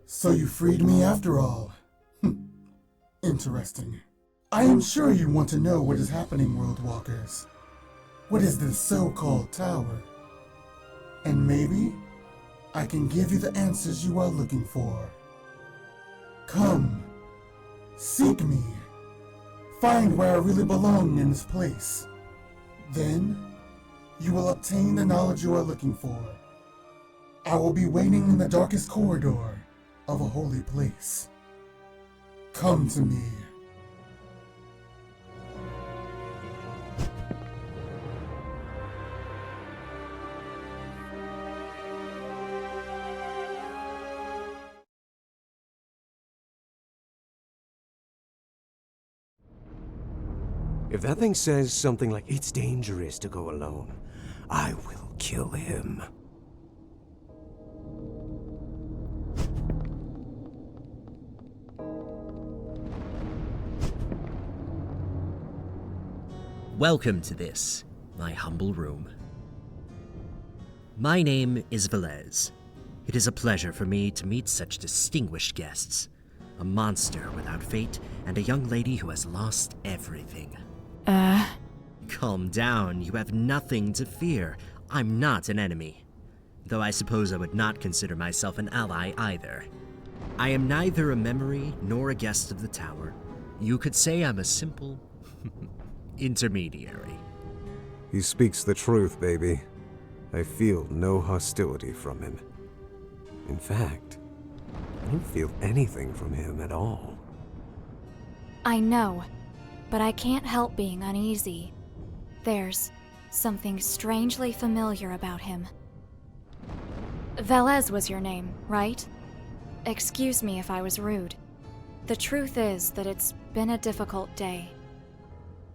So you freed me after all. Interesting. I am sure you want to know what is happening, World Walkers. What is this so-called tower? And maybe I can give you the answers you are looking for. Come, seek me. Find where I really belong in this place. Then, you will obtain the knowledge you are looking for. I will be waiting in the darkest corridor of a holy place. Come to me. If that thing says something like, "It's dangerous to go alone," I will kill him. Welcome to this, my humble room. My name is Velez. It is a pleasure for me to meet such distinguished guests. A monster without fate and a young lady who has lost everything. Calm down, you have nothing to fear. I'm not an enemy. Though I suppose I would not consider myself an ally either. I am neither a memory nor a guest of the tower. You could say I'm a simple intermediary. He speaks the truth, baby. I feel no hostility from him. In fact, I don't feel anything from him at all. I know, but I can't help being uneasy. There's something strangely familiar about him. Velez was your name, right? Excuse me if I was rude. The truth is that it's been a difficult day.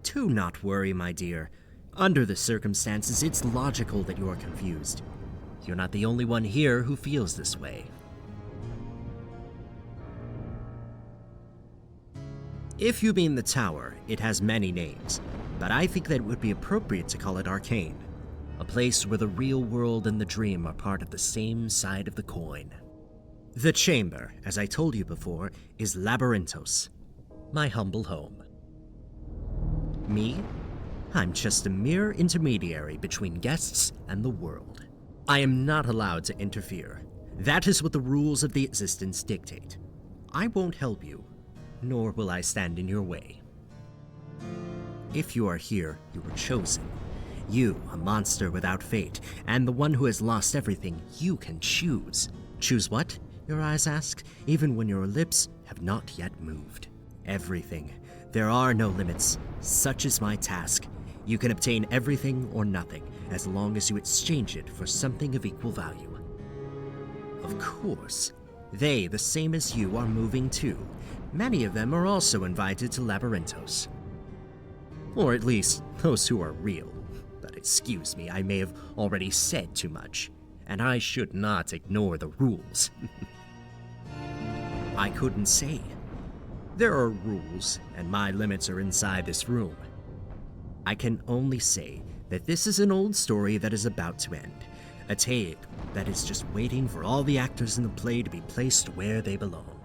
Do not worry, my dear. Under the circumstances, it's logical that you are confused. You're not the only one here who feels this way. If you mean the tower, it has many names, but I think that it would be appropriate to call it Arcane, a place where the real world and the dream are part of the same side of the coin. The chamber, as I told you before, is Labyrinthos, my humble home. Me? I'm just a mere intermediary between guests and the world. I am not allowed to interfere. That is what the rules of the existence dictate. I won't help you, nor will I stand in your way. If you are here, you were chosen. You, a monster without fate, and the one who has lost everything, you can choose. Choose what? Your eyes ask, even when your lips have not yet moved. Everything. There are no limits. Such is my task. You can obtain everything or nothing, as long as you exchange it for something of equal value. Of course, they, the same as you, are moving too. Many of them are also invited to Labyrinthos. Or at least, those who are real. But excuse me, I may have already said too much, and I should not ignore the rules. I couldn't say. There are rules, and my limits are inside this room. I can only say that this is an old story that is about to end, a tale that is just waiting for all the actors in the play to be placed where they belong.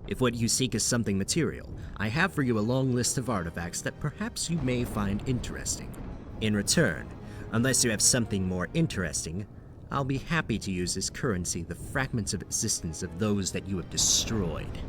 If what you seek is something material, I have for you a long list of artifacts that perhaps you may find interesting. In return, unless you have something more interesting, I'll be happy to use as currency the fragments of existence of those that you have destroyed.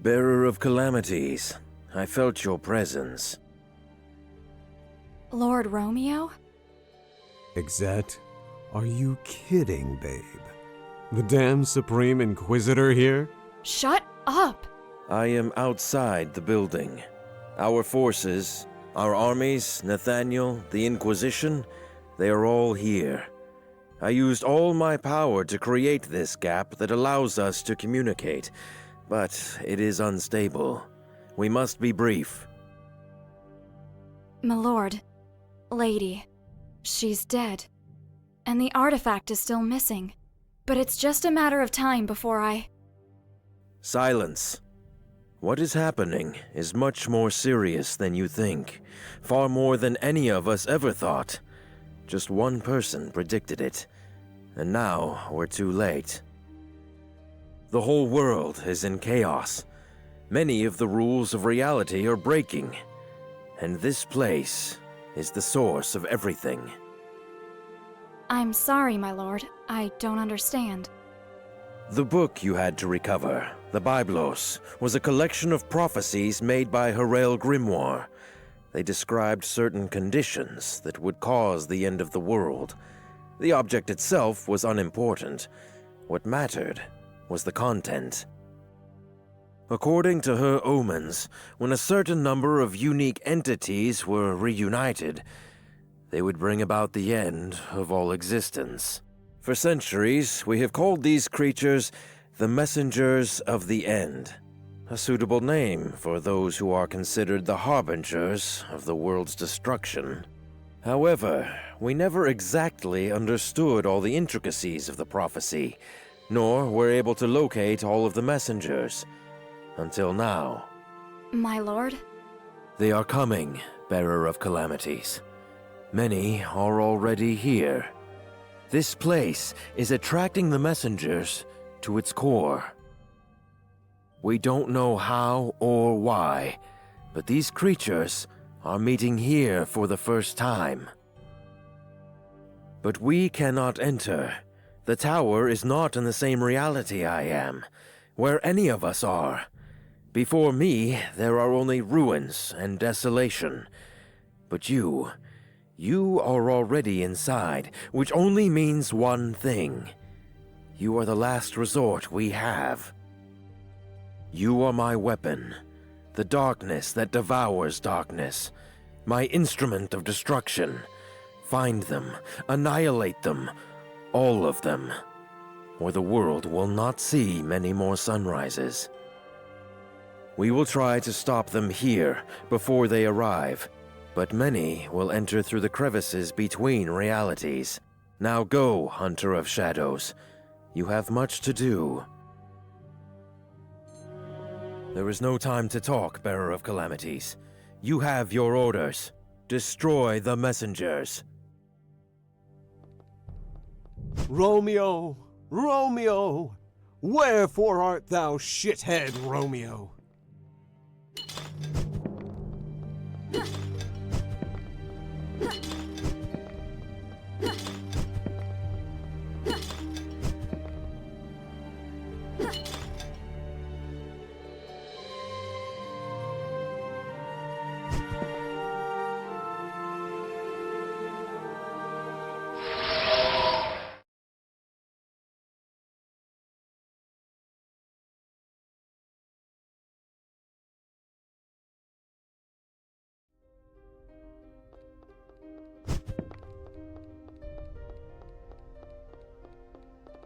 Bearer of calamities, I felt your presence. Lord Romeo? Exxet, are you kidding, babe? The damn Supreme Inquisitor here? Shut up! I am outside the building. Our forces, our armies, Nathaniel, the Inquisition, they are all here. I used all my power to create this gap that allows us to communicate, but it is unstable. We must be brief. My lord, lady, she's dead. And the artifact is still missing. But it's just a matter of time before I... Silence. What is happening is much more serious than you think. Far more than any of us ever thought. Just one person predicted it. And now we're too late. The whole world is in chaos. Many of the rules of reality are breaking. And this place is the source of everything. I'm sorry, my lord. I don't understand. The book you had to recover, the Biblos, was a collection of prophecies made by Harel Grimoire. They described certain conditions that would cause the end of the world. The object itself was unimportant. What mattered was the content. According to her omens, when a certain number of unique entities were reunited, they would bring about the end of all existence. For centuries, we have called these creatures the Messengers of the End, a suitable name for those who are considered the harbingers of the world's destruction. However, we never exactly understood all the intricacies of the prophecy, nor were able to locate all of the messengers. Until now. My lord? They are coming, bearer of calamities. Many are already here. This place is attracting the messengers to its core. We don't know how or why, but these creatures are meeting here for the first time. But we cannot enter. The tower is not in the same reality I am, where any of us are. Before me, there are only ruins and desolation. But you are already inside, which only means one thing. You are the last resort we have. You are my weapon, the darkness that devours darkness, my instrument of destruction. Find them, annihilate them, all of them, or the world will not see many more sunrises. We will try to stop them here before they arrive, but many will enter through the crevices between realities. Now go, Hunter of Shadows. You have much to do. There is no time to talk, Bearer of Calamities. You have your orders. Destroy the messengers. Romeo! Romeo! Wherefore art thou, shithead Romeo?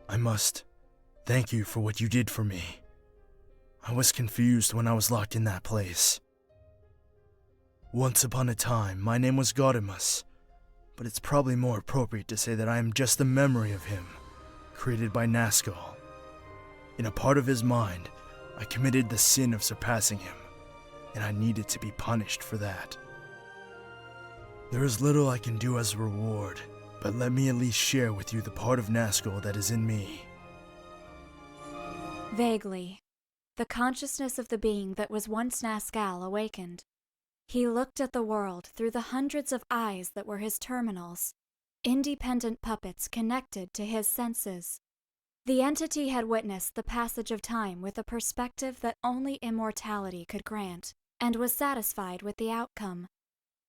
I must thank you for what you did for me. I was confused when I was locked in that place. Once upon a time, my name was Gaudemus, but it's probably more appropriate to say that I am just the memory of him, created by Nascal. In a part of his mind, I committed the sin of surpassing him, and I needed to be punished for that. There is little I can do as a reward, but let me at least share with you the part of Nascal that is in me. Vaguely, the consciousness of the being that was once Nascal awakened. He looked at the world through the hundreds of eyes that were his terminals, independent puppets connected to his senses. The entity had witnessed the passage of time with a perspective that only immortality could grant, and was satisfied with the outcome.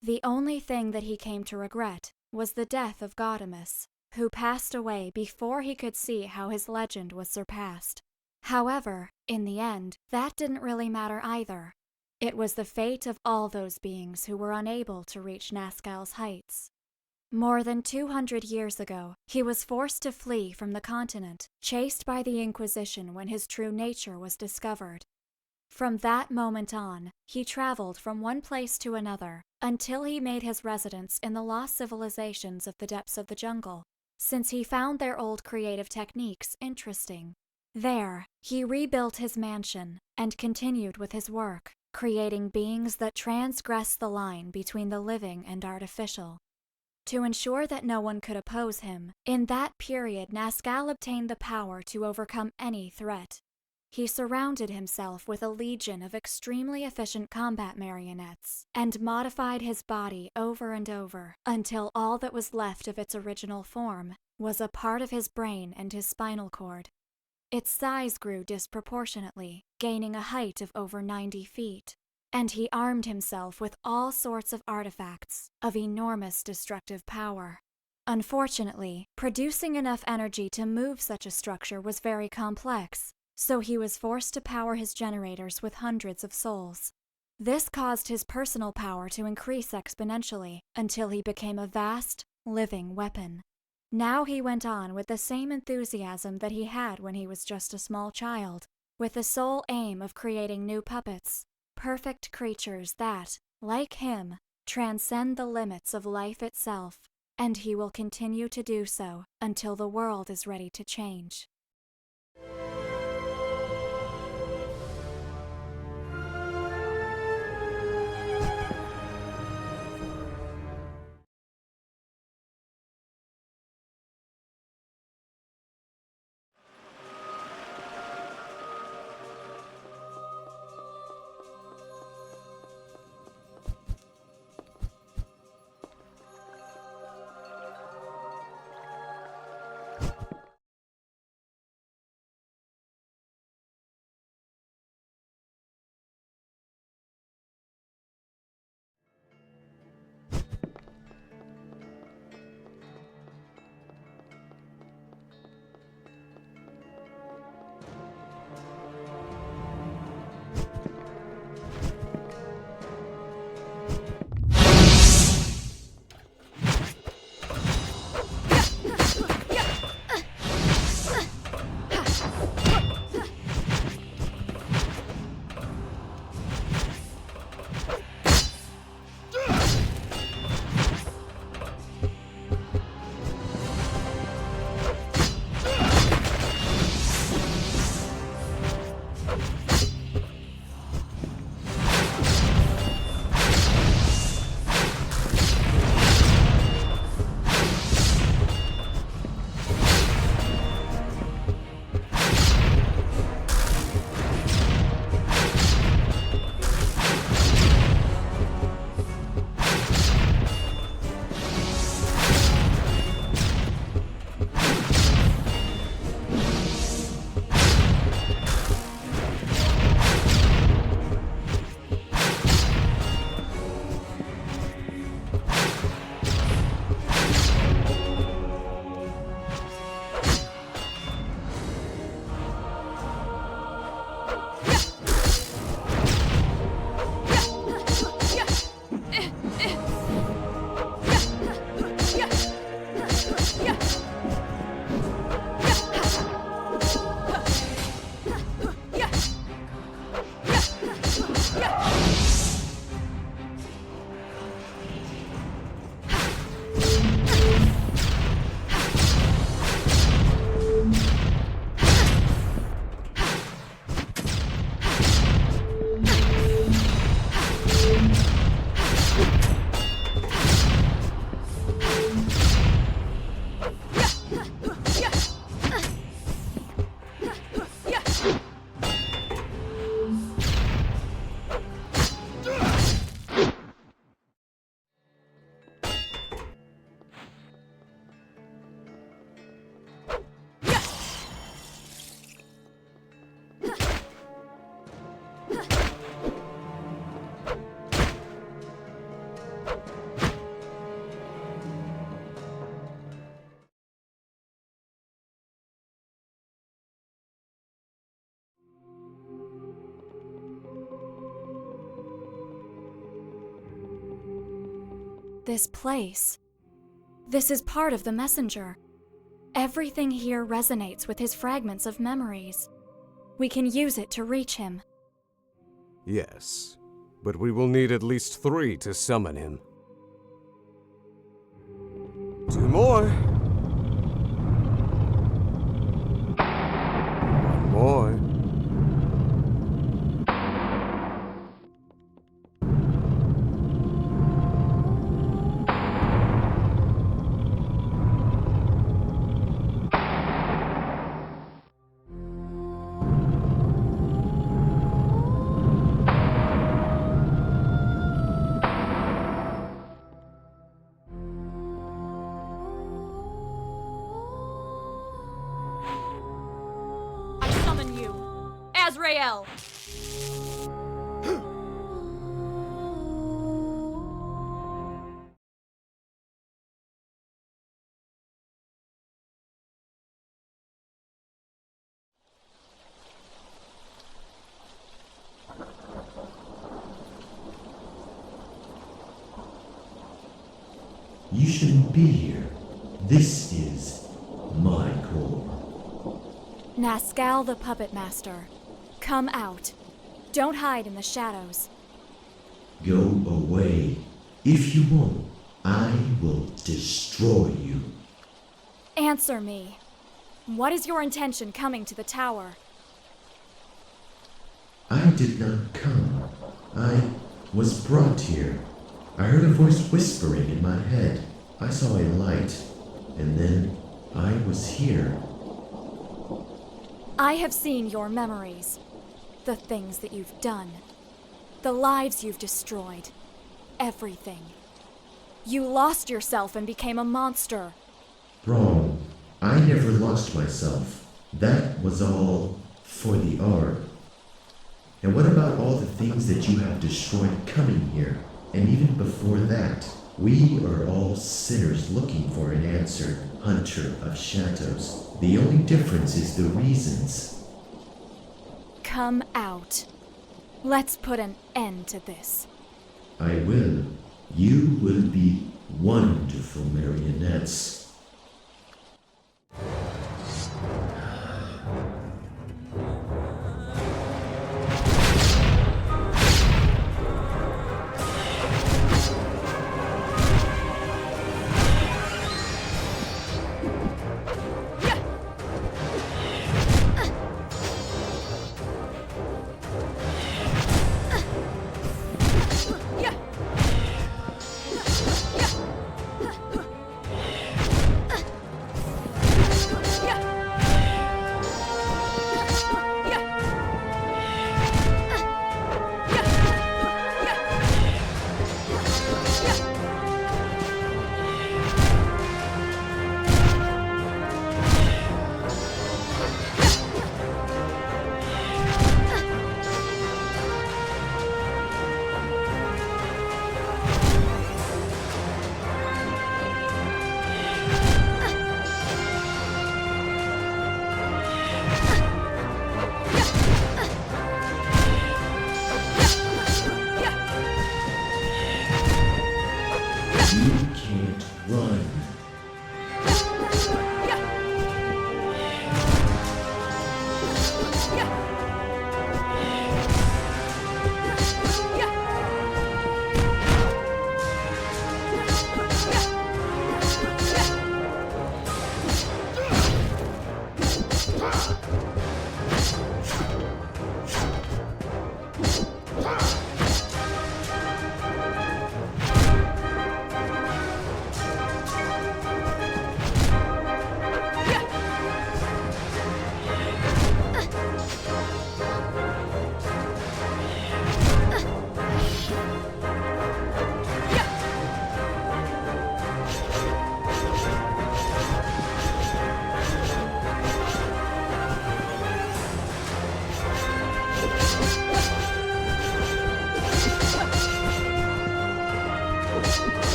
The only thing that he came to regret was the death of Gaudemus, who passed away before he could see how his legend was surpassed. However, in the end, that didn't really matter either. It was the fate of all those beings who were unable to reach Nascal's heights. More than 200 years ago, he was forced to flee from the continent, chased by the Inquisition when his true nature was discovered. From that moment on, he traveled from one place to another until he made his residence in the lost civilizations of the depths of the jungle, since he found their old creative techniques interesting. There, he rebuilt his mansion and continued with his work, creating beings that transgress the line between the living and artificial. To ensure that no one could oppose him, in that period Nascal obtained the power to overcome any threat. He surrounded himself with a legion of extremely efficient combat marionettes, and modified his body over and over, until all that was left of its original form was a part of his brain and his spinal cord. Its size grew disproportionately, gaining a height of over 90 feet, and he armed himself with all sorts of artifacts of enormous destructive power. Unfortunately, producing enough energy to move such a structure was very complex, so he was forced to power his generators with hundreds of souls. This caused his personal power to increase exponentially until he became a vast, living weapon. Now he went on with the same enthusiasm that he had when he was just a small child, with the sole aim of creating new puppets, perfect creatures that, like him, transcend the limits of life itself, and he will continue to do so until the world is ready to change. This place. This is part of the messenger. Everything here resonates with his fragments of memories. We can use it to reach him. Yes, but we will need at least 3 to summon him. 2 more. 1 more. Azrael! You shouldn't be here. This is my core. Nascal the Puppetmaster, come out. Don't hide in the shadows. Go away. If you won't, I will destroy you. Answer me. What is your intention coming to the tower? I did not come. I was brought here. I heard a voice whispering in my head. I saw a light, and then I was here. I have seen your memories. The things that you've done. The lives you've destroyed. Everything. You lost yourself and became a monster. Wrong. I never lost myself. That was all for the art. And what about all the things that you have destroyed coming here? And even before that, we are all sinners looking for an answer, Hunter of Shadows. The only difference is the reasons. Come out. Let's put an end to this. I will. You will be wonderful marionettes.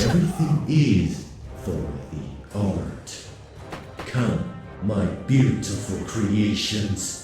Everything is for the art. Come, my beautiful creations.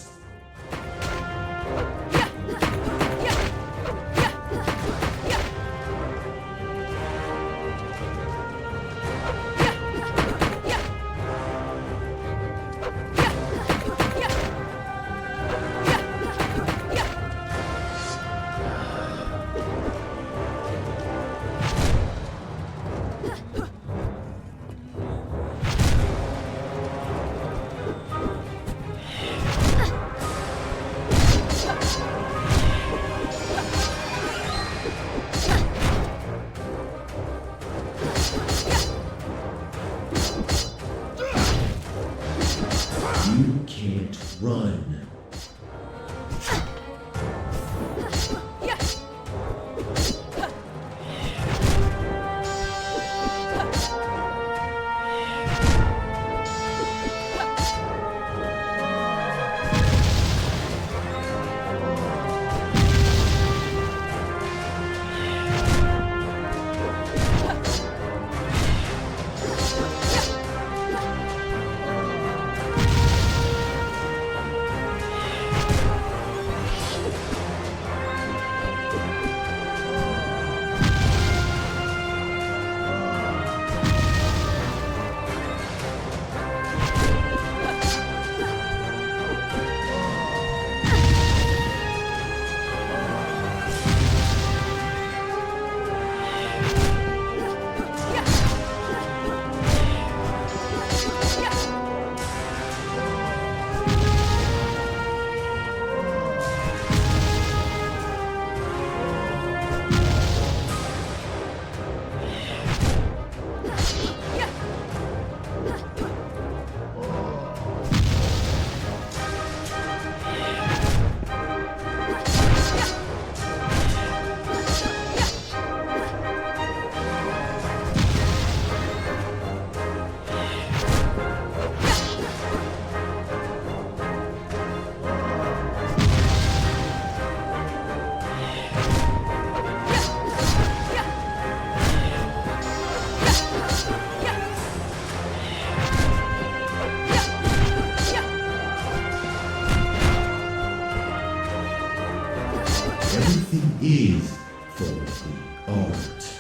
Everything is for the art.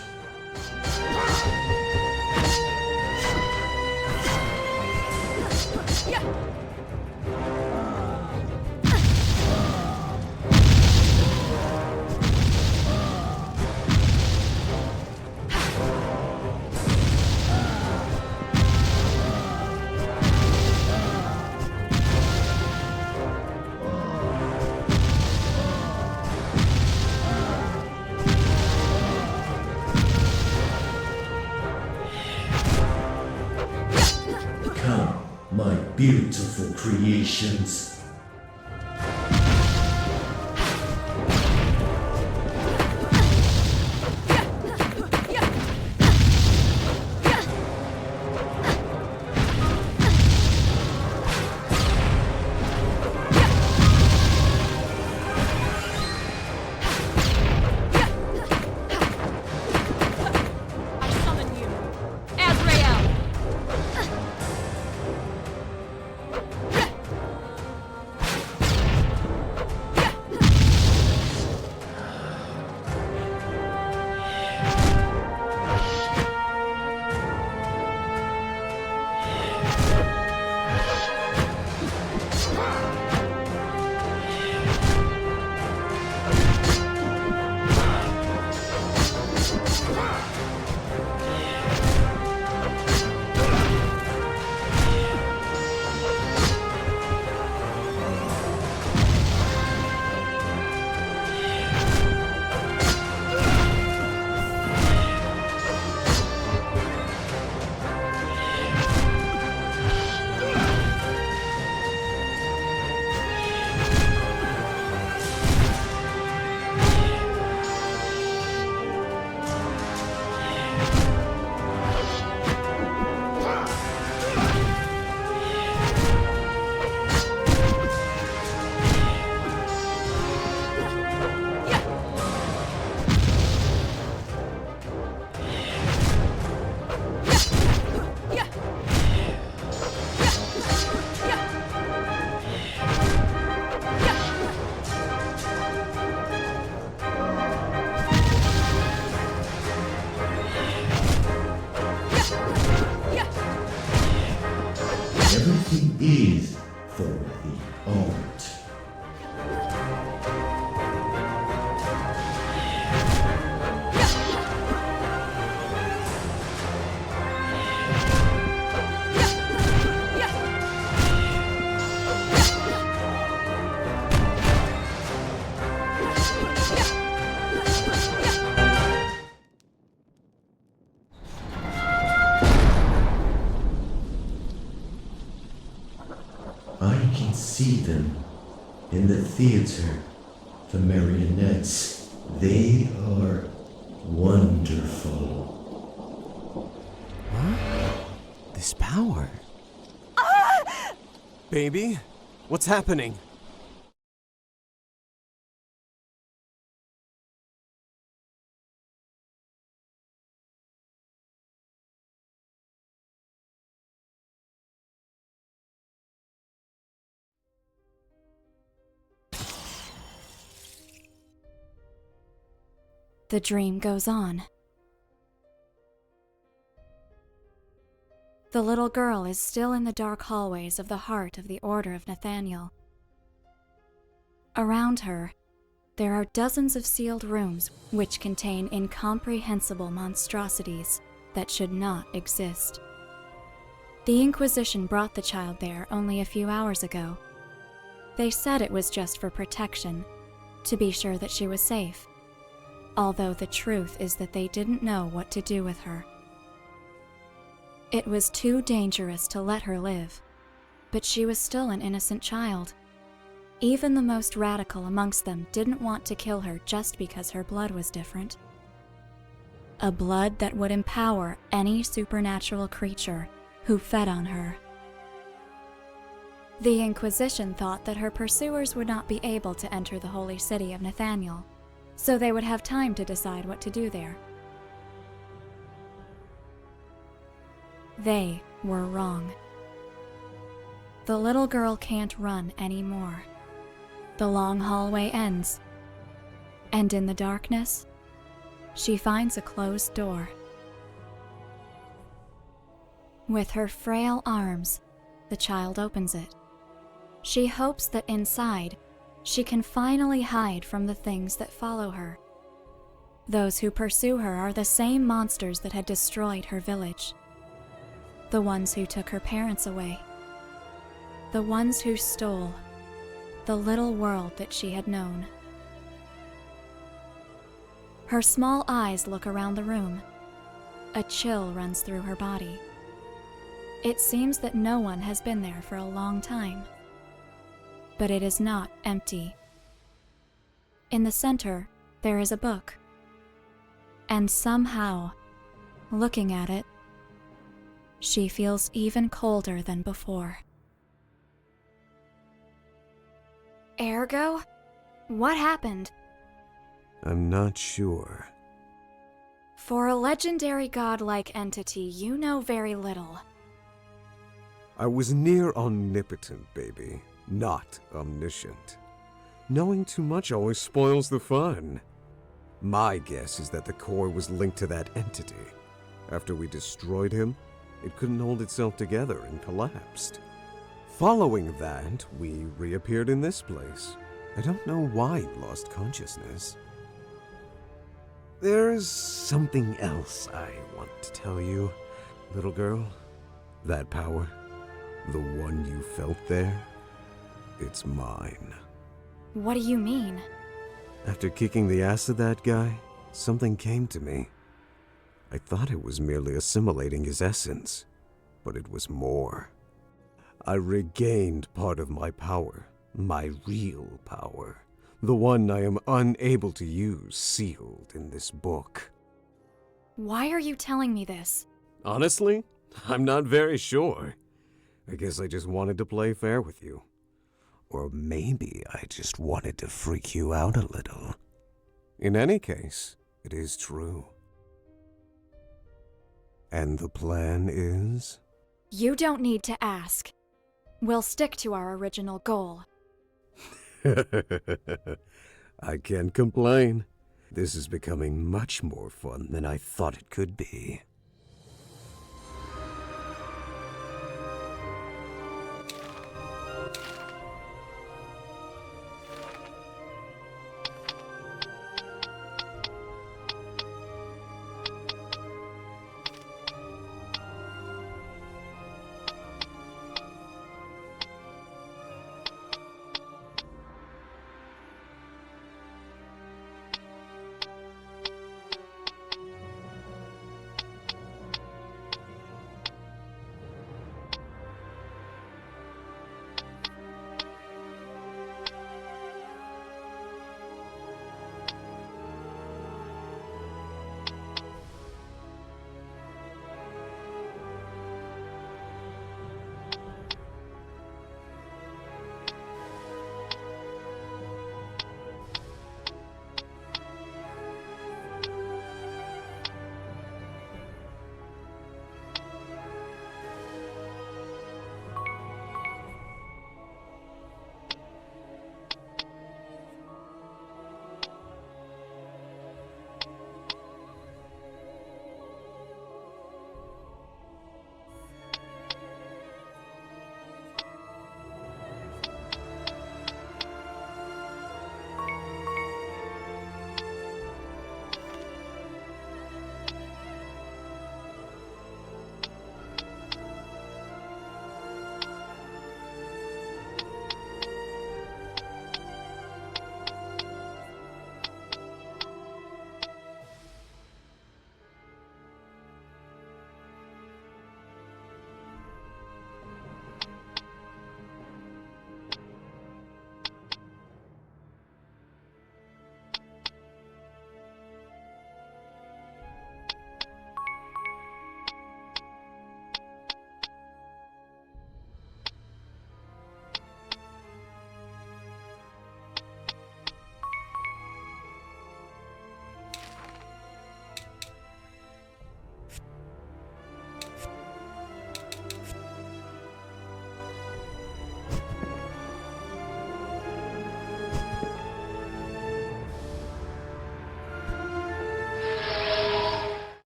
My beautiful creations. Everything is for the art. I can see them in the theater, the marionettes. They are wonderful. Huh? This power? Baby, what's happening? The dream goes on. The little girl is still in the dark hallways of the heart of the Order of Nathaniel. Around her, there are dozens of sealed rooms which contain incomprehensible monstrosities that should not exist. The Inquisition brought the child there only a few hours ago. They said it was just for protection, to be sure that she was safe. Although the truth is that they didn't know what to do with her. It was too dangerous to let her live, but she was still an innocent child. Even the most radical amongst them didn't want to kill her just because her blood was different. A blood that would empower any supernatural creature who fed on her. The Inquisition thought that her pursuers would not be able to enter the holy city of Nathaniel, so they would have time to decide what to do there. They were wrong. The little girl can't run anymore. The long hallway ends. And in the darkness, she finds a closed door. With her frail arms, the child opens it. She hopes that inside, she can finally hide from the things that follow her. Those who pursue her are the same monsters that had destroyed her village. The ones who took her parents away. The ones who stole the little world that she had known. Her small eyes look around the room. A chill runs through her body. It seems that no one has been there for a long time. But it is not empty. In the center, there is a book. And somehow, looking at it, she feels even colder than before. Ergo? What happened? I'm not sure. For a legendary godlike entity, you know very little. I was near omnipotent, baby, not omniscient. Knowing too much always spoils the fun. My guess is that the core was linked to that entity. After we destroyed him, it couldn't hold itself together and collapsed. Following that, we reappeared in this place. I don't know why it lost consciousness. There's something else I want to tell you, little girl. That power, the one you felt there, it's mine. What do you mean? After kicking the ass of that guy, something came to me. I thought it was merely assimilating his essence, but it was more. I regained part of my power, my real power, the one I am unable to use, sealed in this book. Why are you telling me this? Honestly, I'm not very sure. I guess I just wanted to play fair with you. Or maybe I just wanted to freak you out a little. In any case, it is true. And the plan is? You don't need to ask. We'll stick to our original goal. I can't complain. This is becoming much more fun than I thought it could be.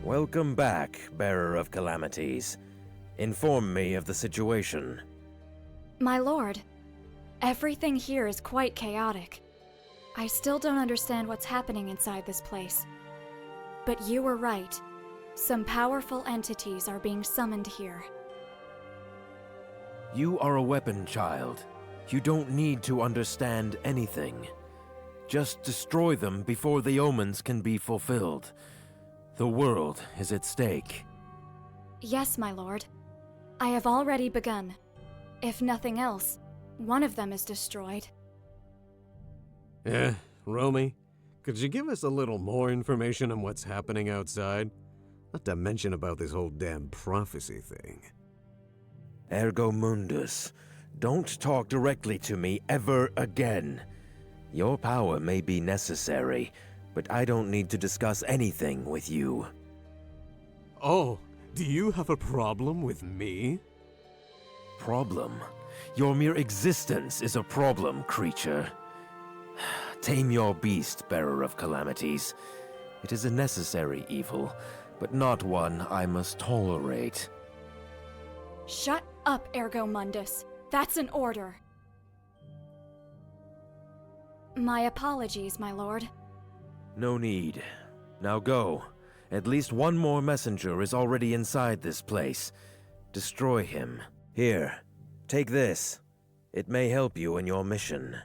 Welcome back, Bearer of Calamities. Inform me of the situation. My lord, everything here is quite chaotic. I still don't understand what's happening inside this place. But you were right. Some powerful entities are being summoned here. You are a weapon child. You don't need to understand anything. Just destroy them before the omens can be fulfilled. The world is at stake. Yes, my lord. I have already begun. If nothing else, one of them is destroyed. Romy, could you give us a little more information on what's happening outside? Not to mention about this whole damn prophecy thing. Ergo Mundus, don't talk directly to me ever again. Your power may be necessary, but I don't need to discuss anything with you. Oh, do you have a problem with me? Problem? Your mere existence is a problem, creature. Tame your beast, Bearer of Calamities. It is a necessary evil, but not one I must tolerate. Shut up, Ergo Mundus. That's an order. My apologies, my lord. No need. Now go. At least one more messenger is already inside this place. Destroy him. Here, take this. It may help you in your mission.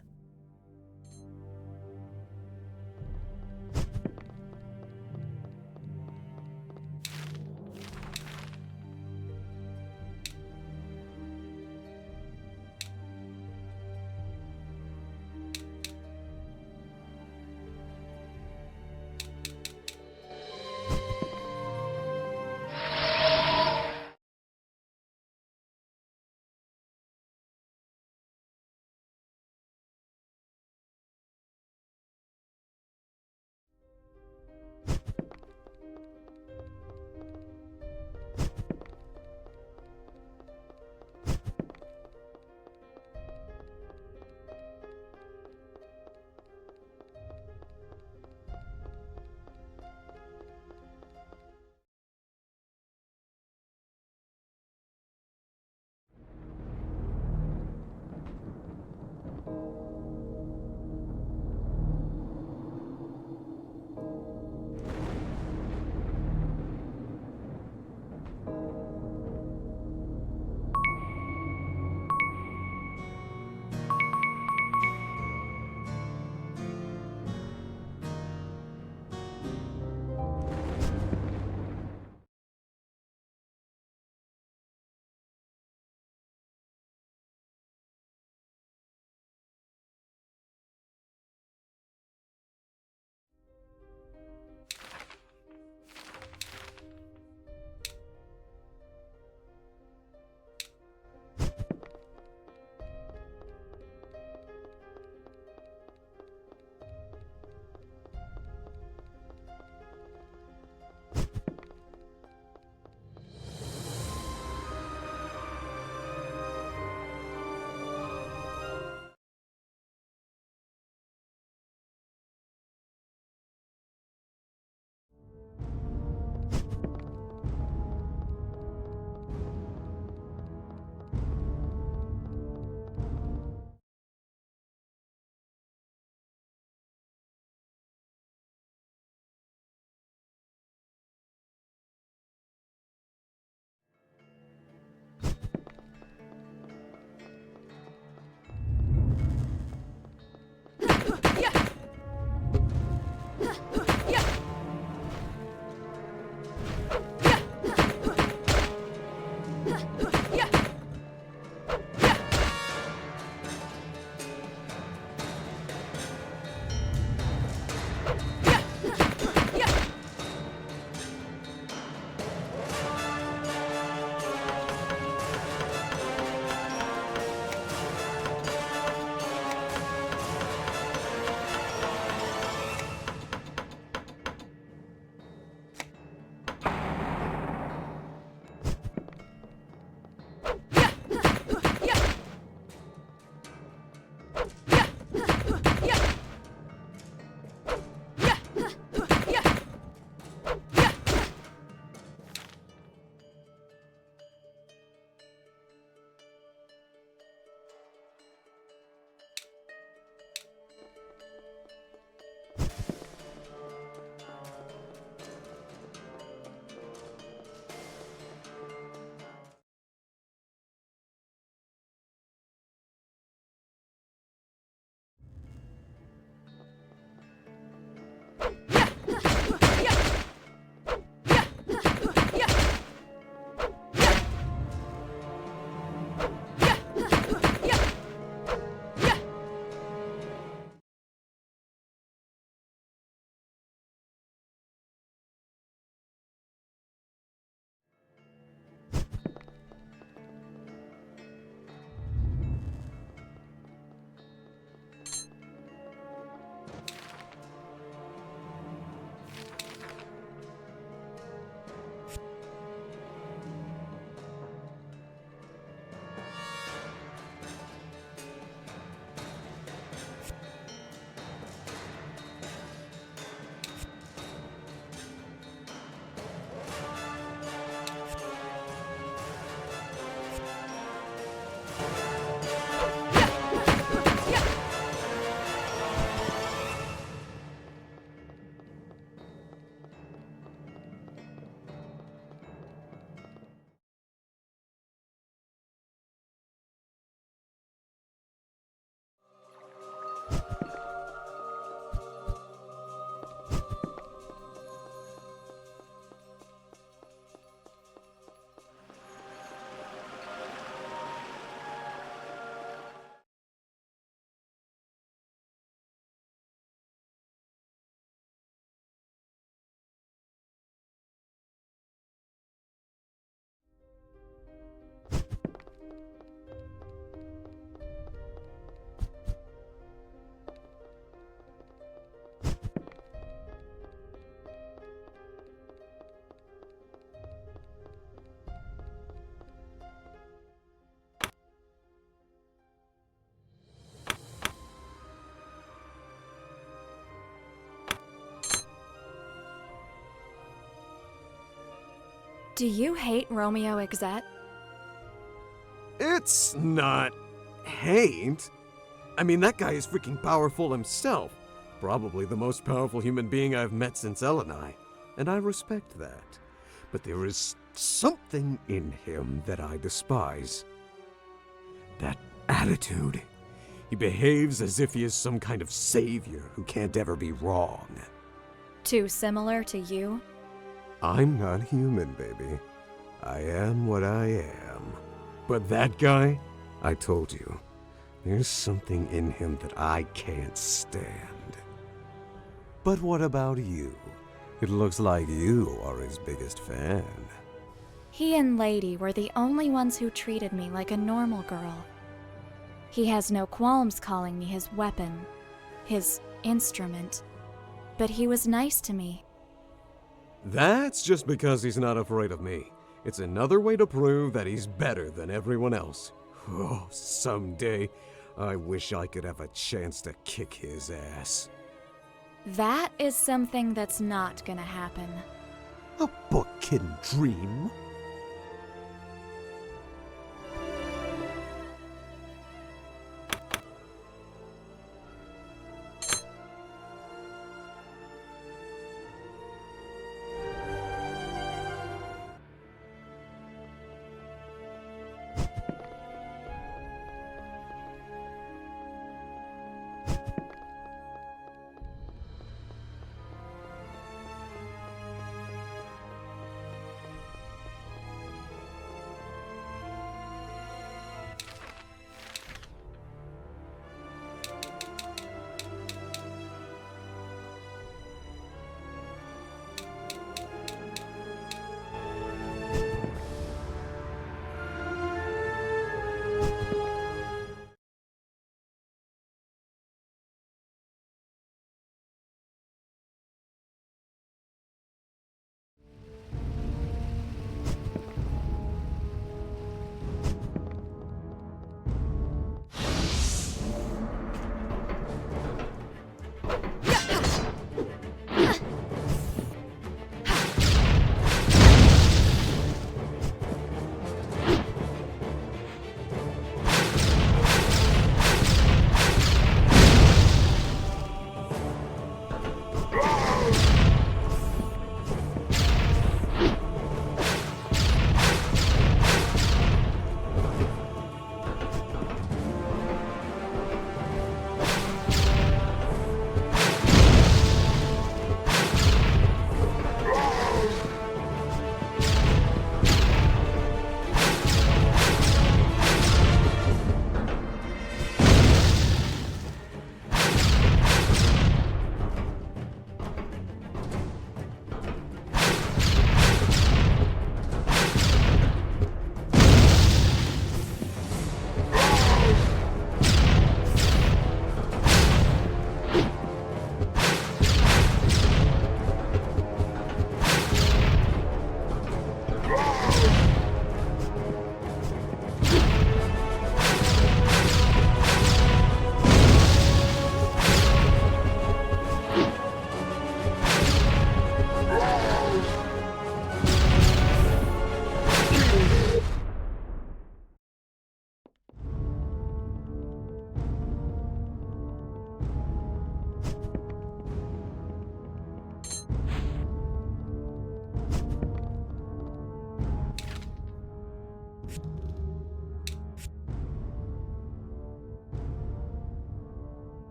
Do you hate Romeo Exxet? It's not hate. I mean, that guy is freaking powerful himself. Probably the most powerful human being I've met since Elenai, and I respect that. But there is something in him that I despise. That attitude. He behaves as if he is some kind of savior who can't ever be wrong. Too similar to you? I'm not human, baby. I am what I am. But that guy, I told you, there's something in him that I can't stand. But what about you? It looks like you are his biggest fan. He and Lady were the only ones who treated me like a normal girl. He has no qualms calling me his weapon, his instrument, but he was nice to me. That's just because he's not afraid of me. It's another way to prove that he's better than everyone else. Oh, someday, I wish I could have a chance to kick his ass. That is something that's not gonna happen. A book can dream.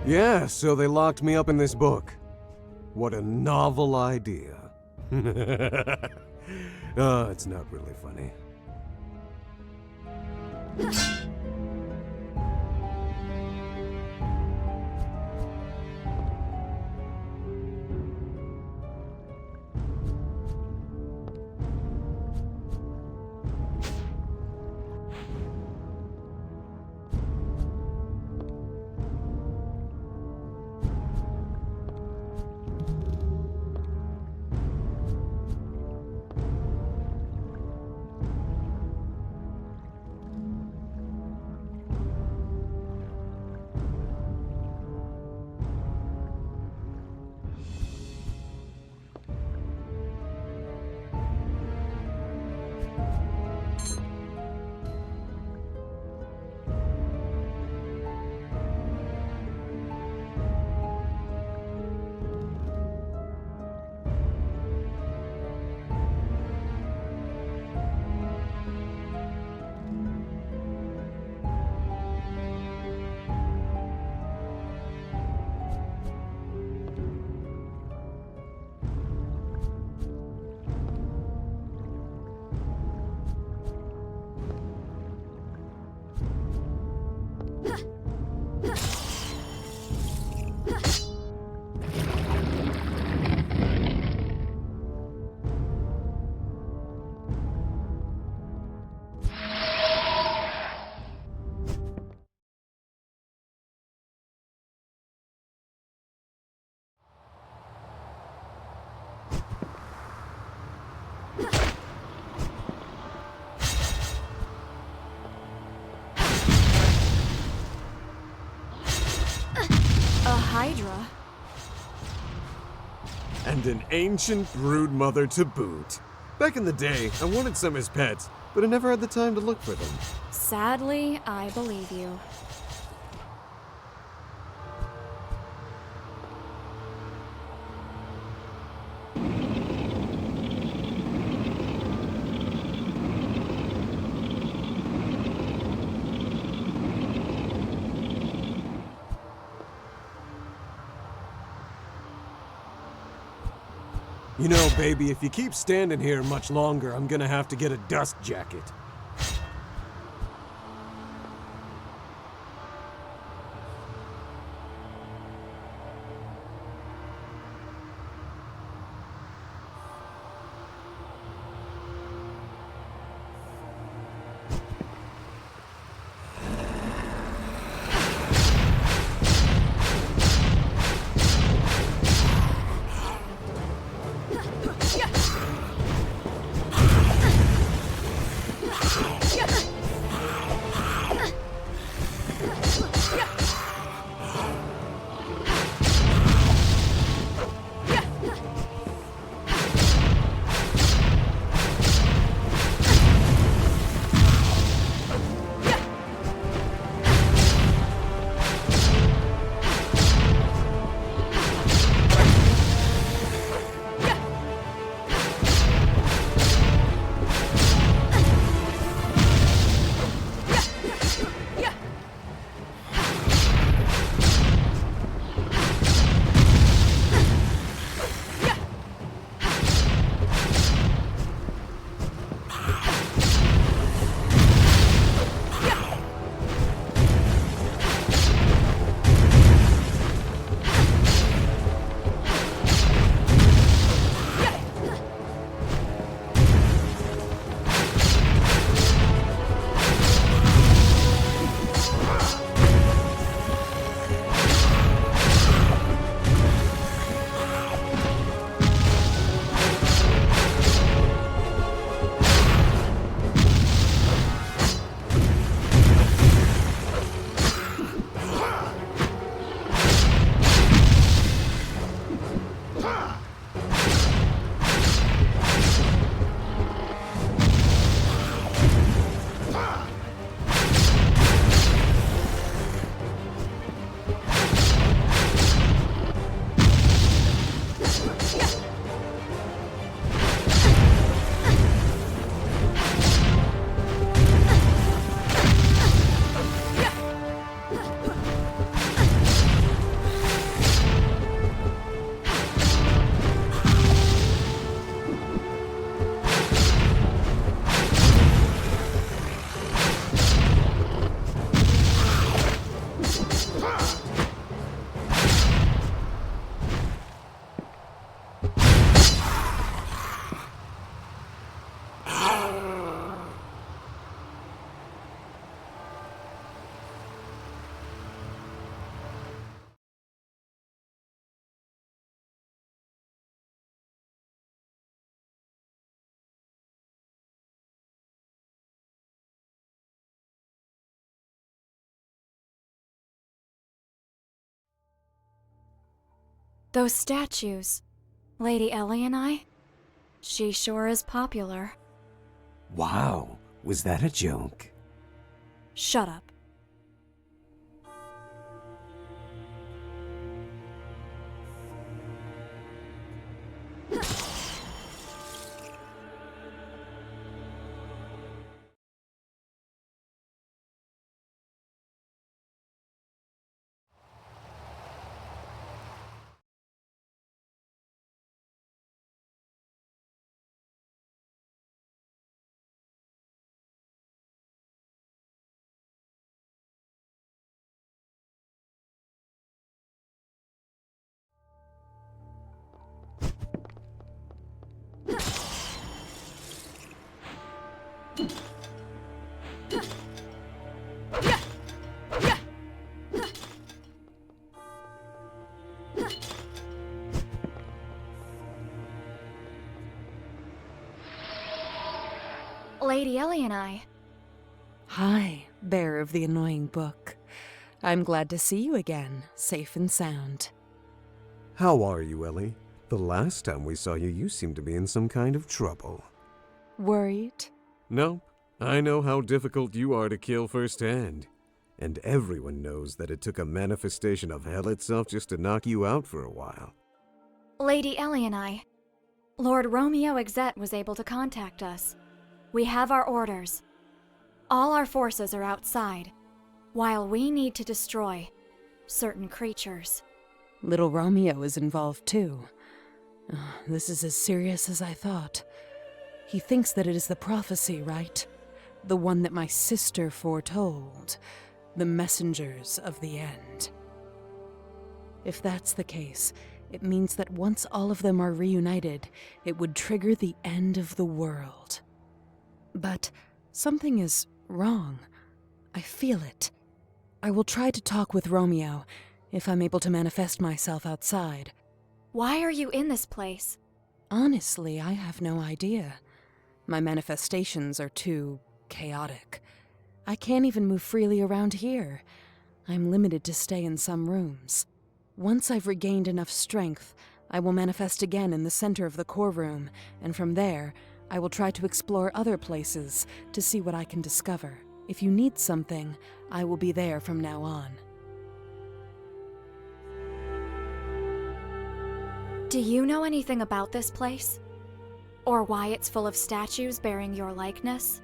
Yeah, so they locked me up in this book. What a novel idea. Oh, it's not really funny. And an ancient brood mother to boot. Back in the day, I wanted some as pets, but I never had the time to look for them. Sadly, I believe you. You know, baby, if you keep standing here much longer, I'm gonna have to get a dust jacket. Those statues. Lady Ellie and I? She sure is popular. Wow, was that a joke? Shut up. Lady Ellie and I. Hi, bearer of the annoying book. I'm glad to see you again, safe and sound. How are you, Ellie? The last time we saw you, you seemed to be in some kind of trouble. Worried? Nope. I know how difficult you are to kill firsthand. And everyone knows that it took a manifestation of hell itself just to knock you out for a while. Lady Ellie and I. Lord Romeo Exxet was able to contact us. We have our orders. All our forces are outside, while we need to destroy certain creatures. Little Romeo is involved too. This is as serious as I thought. He thinks that it is the prophecy, right? The one that my sister foretold. The messengers of the end. If that's the case, it means that once all of them are reunited, it would trigger the end of the world. But something is wrong. I feel it. I will try to talk with Romeo, if I'm able to manifest myself outside. Why are you in this place? Honestly, I have no idea. My manifestations are too chaotic. I can't even move freely around here. I'm limited to stay in some rooms. Once I've regained enough strength, I will manifest again in the center of the core room, and from there, I will try to explore other places to see what I can discover. If you need something, I will be there from now on. Do you know anything about this place? Or why it's full of statues bearing your likeness?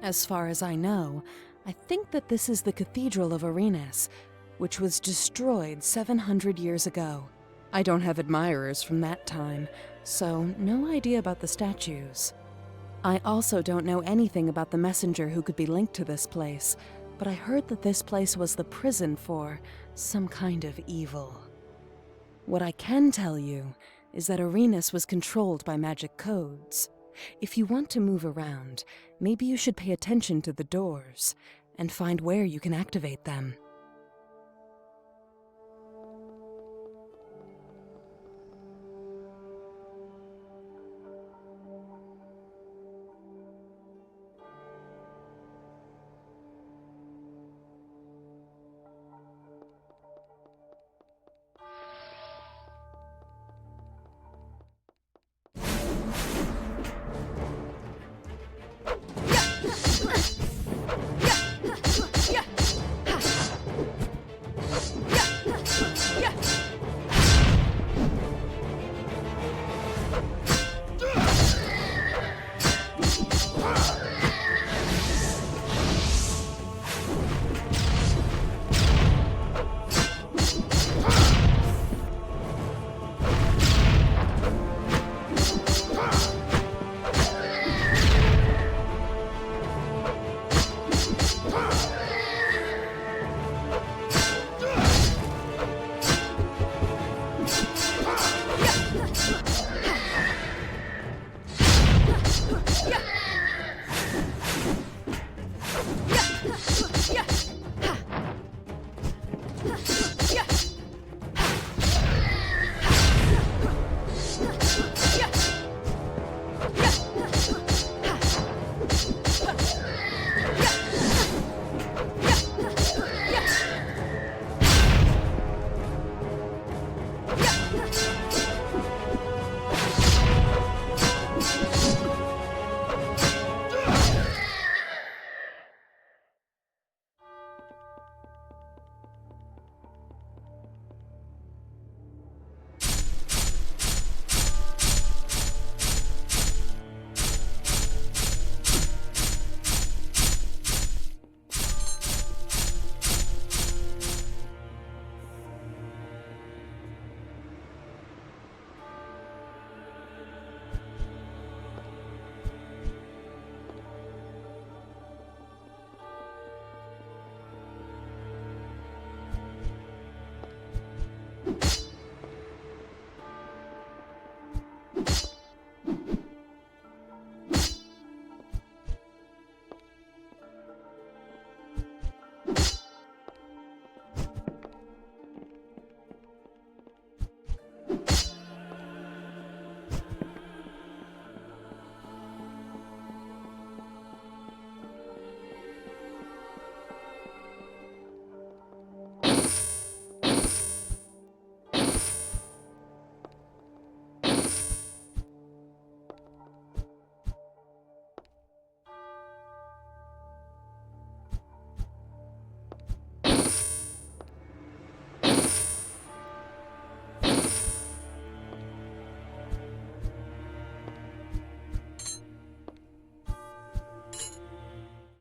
As far as I know, I think that this is the Cathedral of Erynnes, which was destroyed 700 years ago. I don't have admirers from that time, so no idea about the statues. I also don't know anything about the messenger who could be linked to this place, but I heard that this place was the prison for some kind of evil. What I can tell you is that Erynnes was controlled by magic codes. If you want to move around, maybe you should pay attention to the doors and find where you can activate them.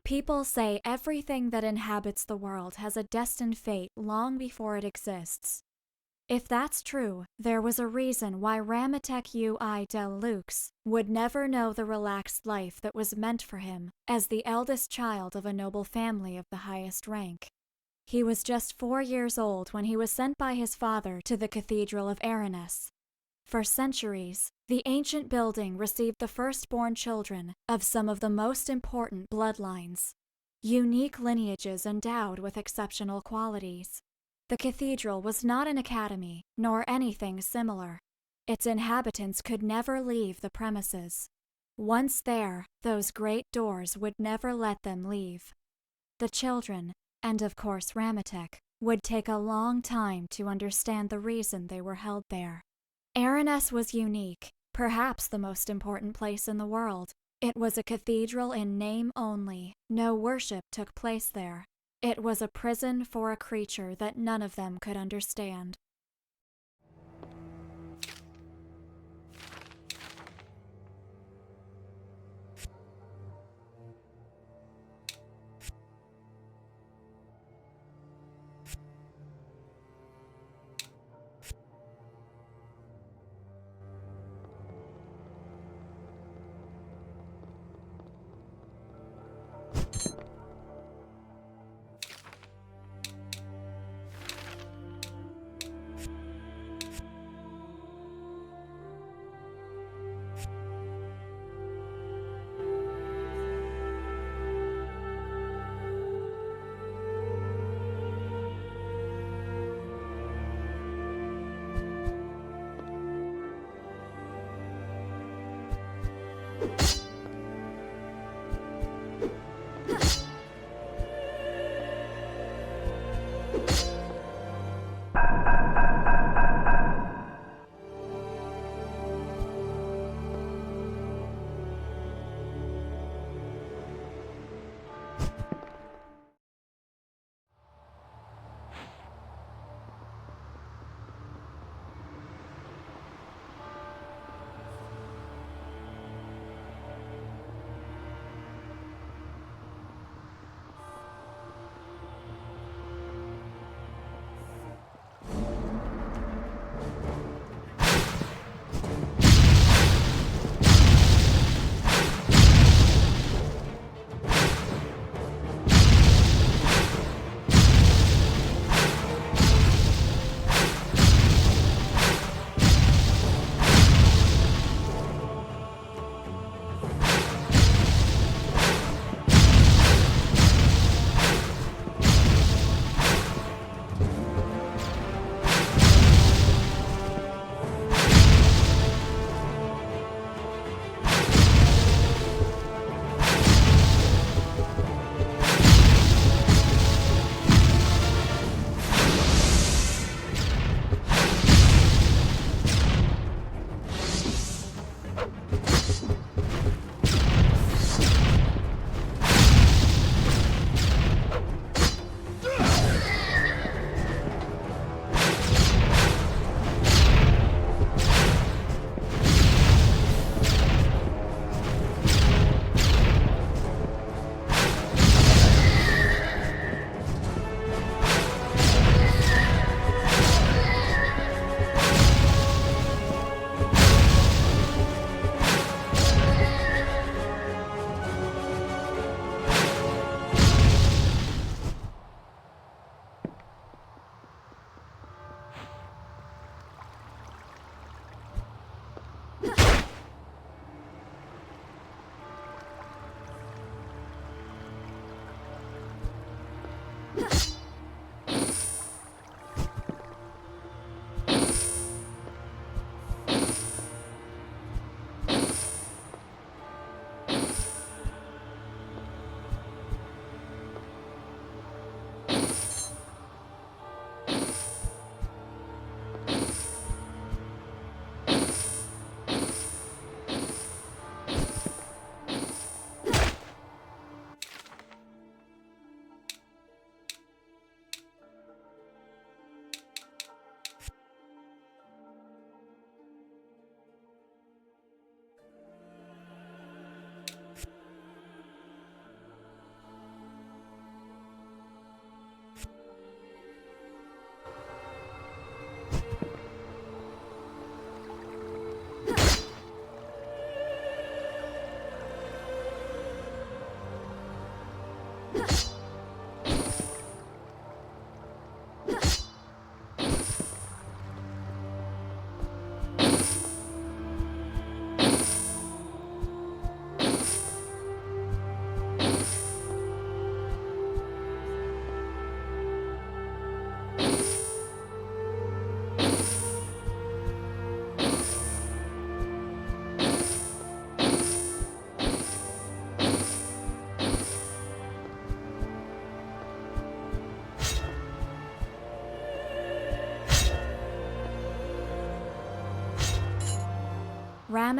People say everything that inhabits the world has a destined fate long before it exists. If that's true, there was a reason why Ramatech UI Del Lux would never know the relaxed life that was meant for him as the eldest child of a noble family of the highest rank. He was just 4 years old when he was sent by his father to the Cathedral of Erynnes. For centuries, the ancient building received the firstborn children of some of the most important bloodlines, unique lineages endowed with exceptional qualities. The cathedral was not an academy, nor anything similar. Its inhabitants could never leave the premises. Once there, those great doors would never let them leave. The children, and of course Ramatech, would take a long time to understand the reason they were held there. Erynnes was unique, perhaps the most important place in the world. It was a cathedral in name only. No worship took place there. It was a prison for a creature that none of them could understand.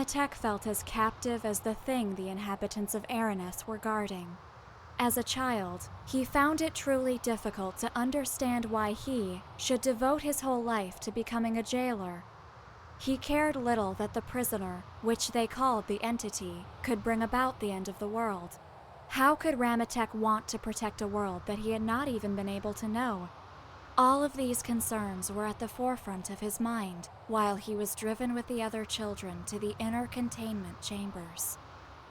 Magitech felt as captive as the thing the inhabitants of Erynnes were guarding. As a child, he found it truly difficult to understand why he should devote his whole life to becoming a jailer. He cared little that the prisoner, which they called the Entity, could bring about the end of the world. How could Magitech want to protect a world that he had not even been able to know? All of these concerns were at the forefront of his mind while he was driven with the other children to the inner containment chambers.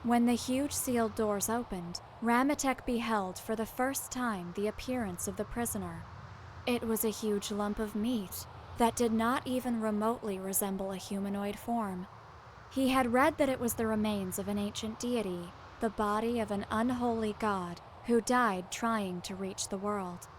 When the huge sealed doors opened, Magitech beheld for the first time the appearance of the prisoner. It was a huge lump of meat that did not even remotely resemble a humanoid form. He had read that it was the remains of an ancient deity, the body of an unholy god who died trying to reach the world.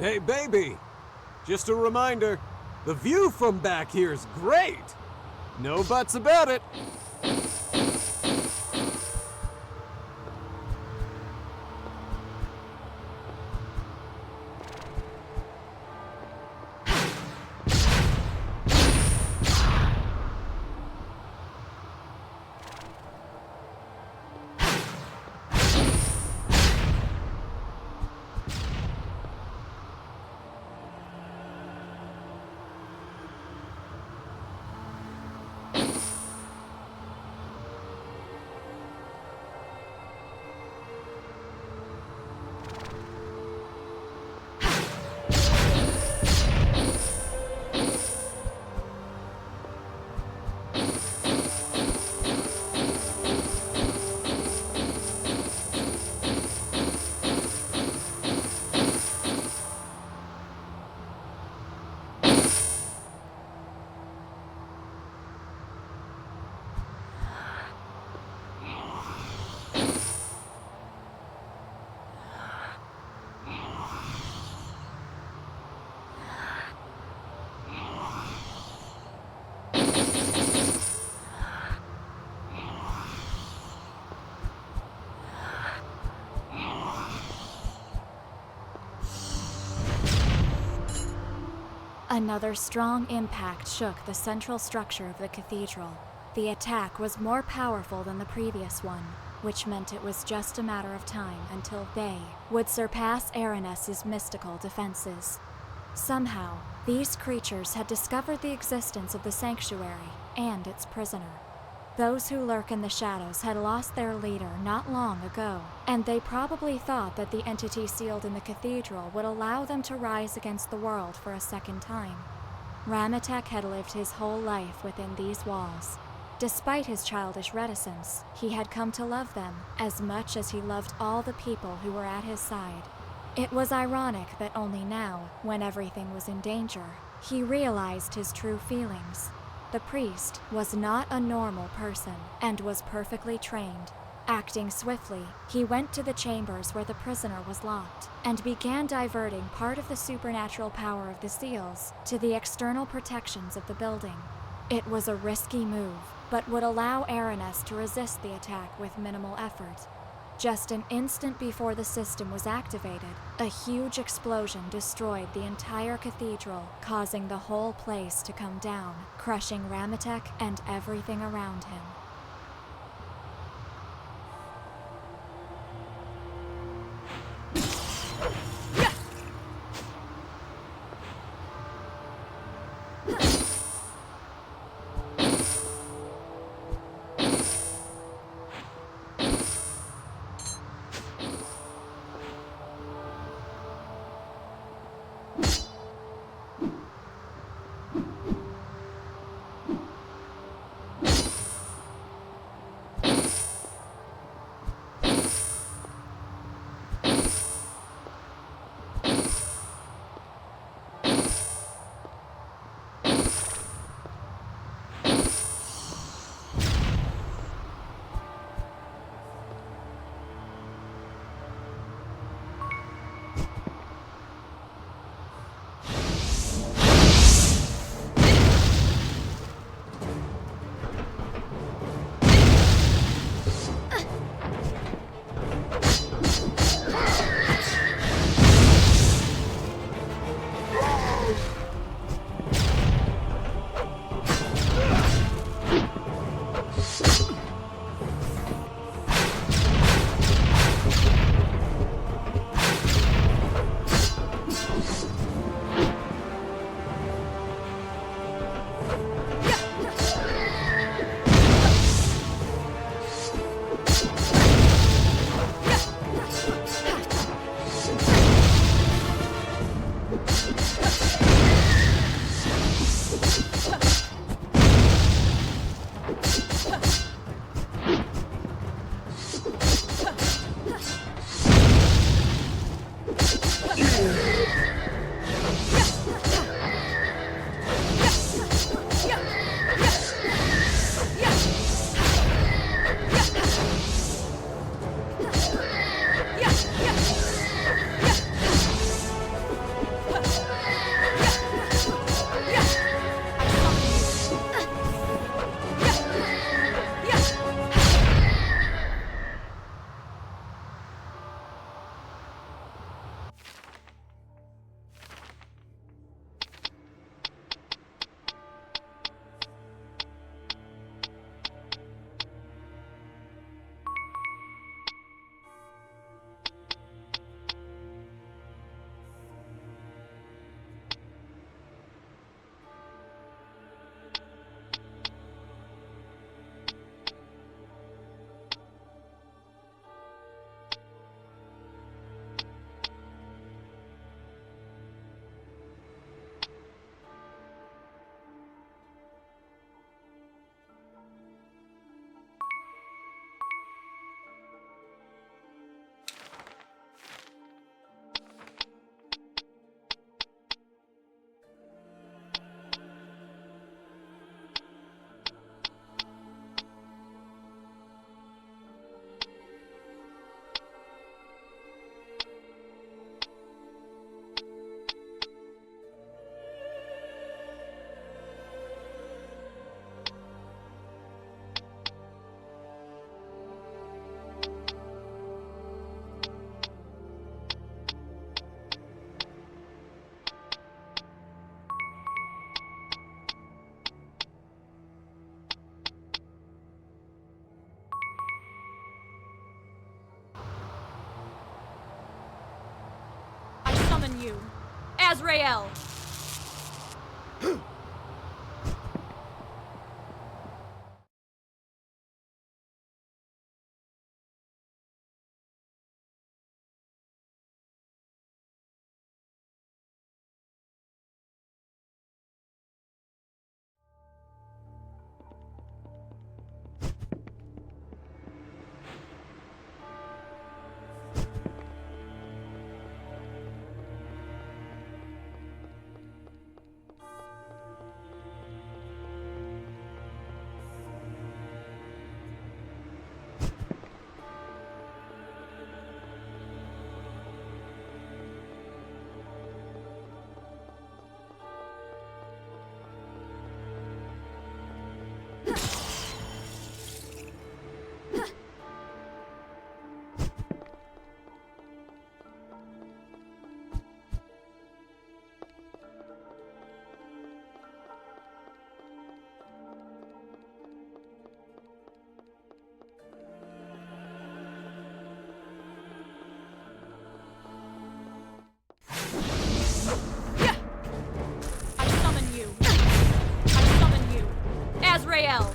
Hey, baby! Just a reminder, the view from back here's great! No buts about it! Another strong impact shook the central structure of the cathedral. The attack was more powerful than the previous one, which meant it was just a matter of time until they would surpass Erynnes' mystical defenses. Somehow, these creatures had discovered the existence of the sanctuary and its prisoner. Those who lurk in the shadows had lost their leader not long ago, and they probably thought that the entity sealed in the cathedral would allow them to rise against the world for a second time. Magitech had lived his whole life within these walls. Despite his childish reticence, he had come to love them as much as he loved all the people who were at his side. It was ironic that only now, when everything was in danger, he realized his true feelings. The priest was not a normal person and was perfectly trained. Acting swiftly, he went to the chambers where the prisoner was locked and began diverting part of the supernatural power of the seals to the external protections of the building. It was a risky move, but would allow Erynnes to resist the attack with minimal effort. Just an instant before the system was activated, a huge explosion destroyed the entire cathedral, causing the whole place to come down, crushing Magitech and everything around him. summon you, Azrael! Azrael!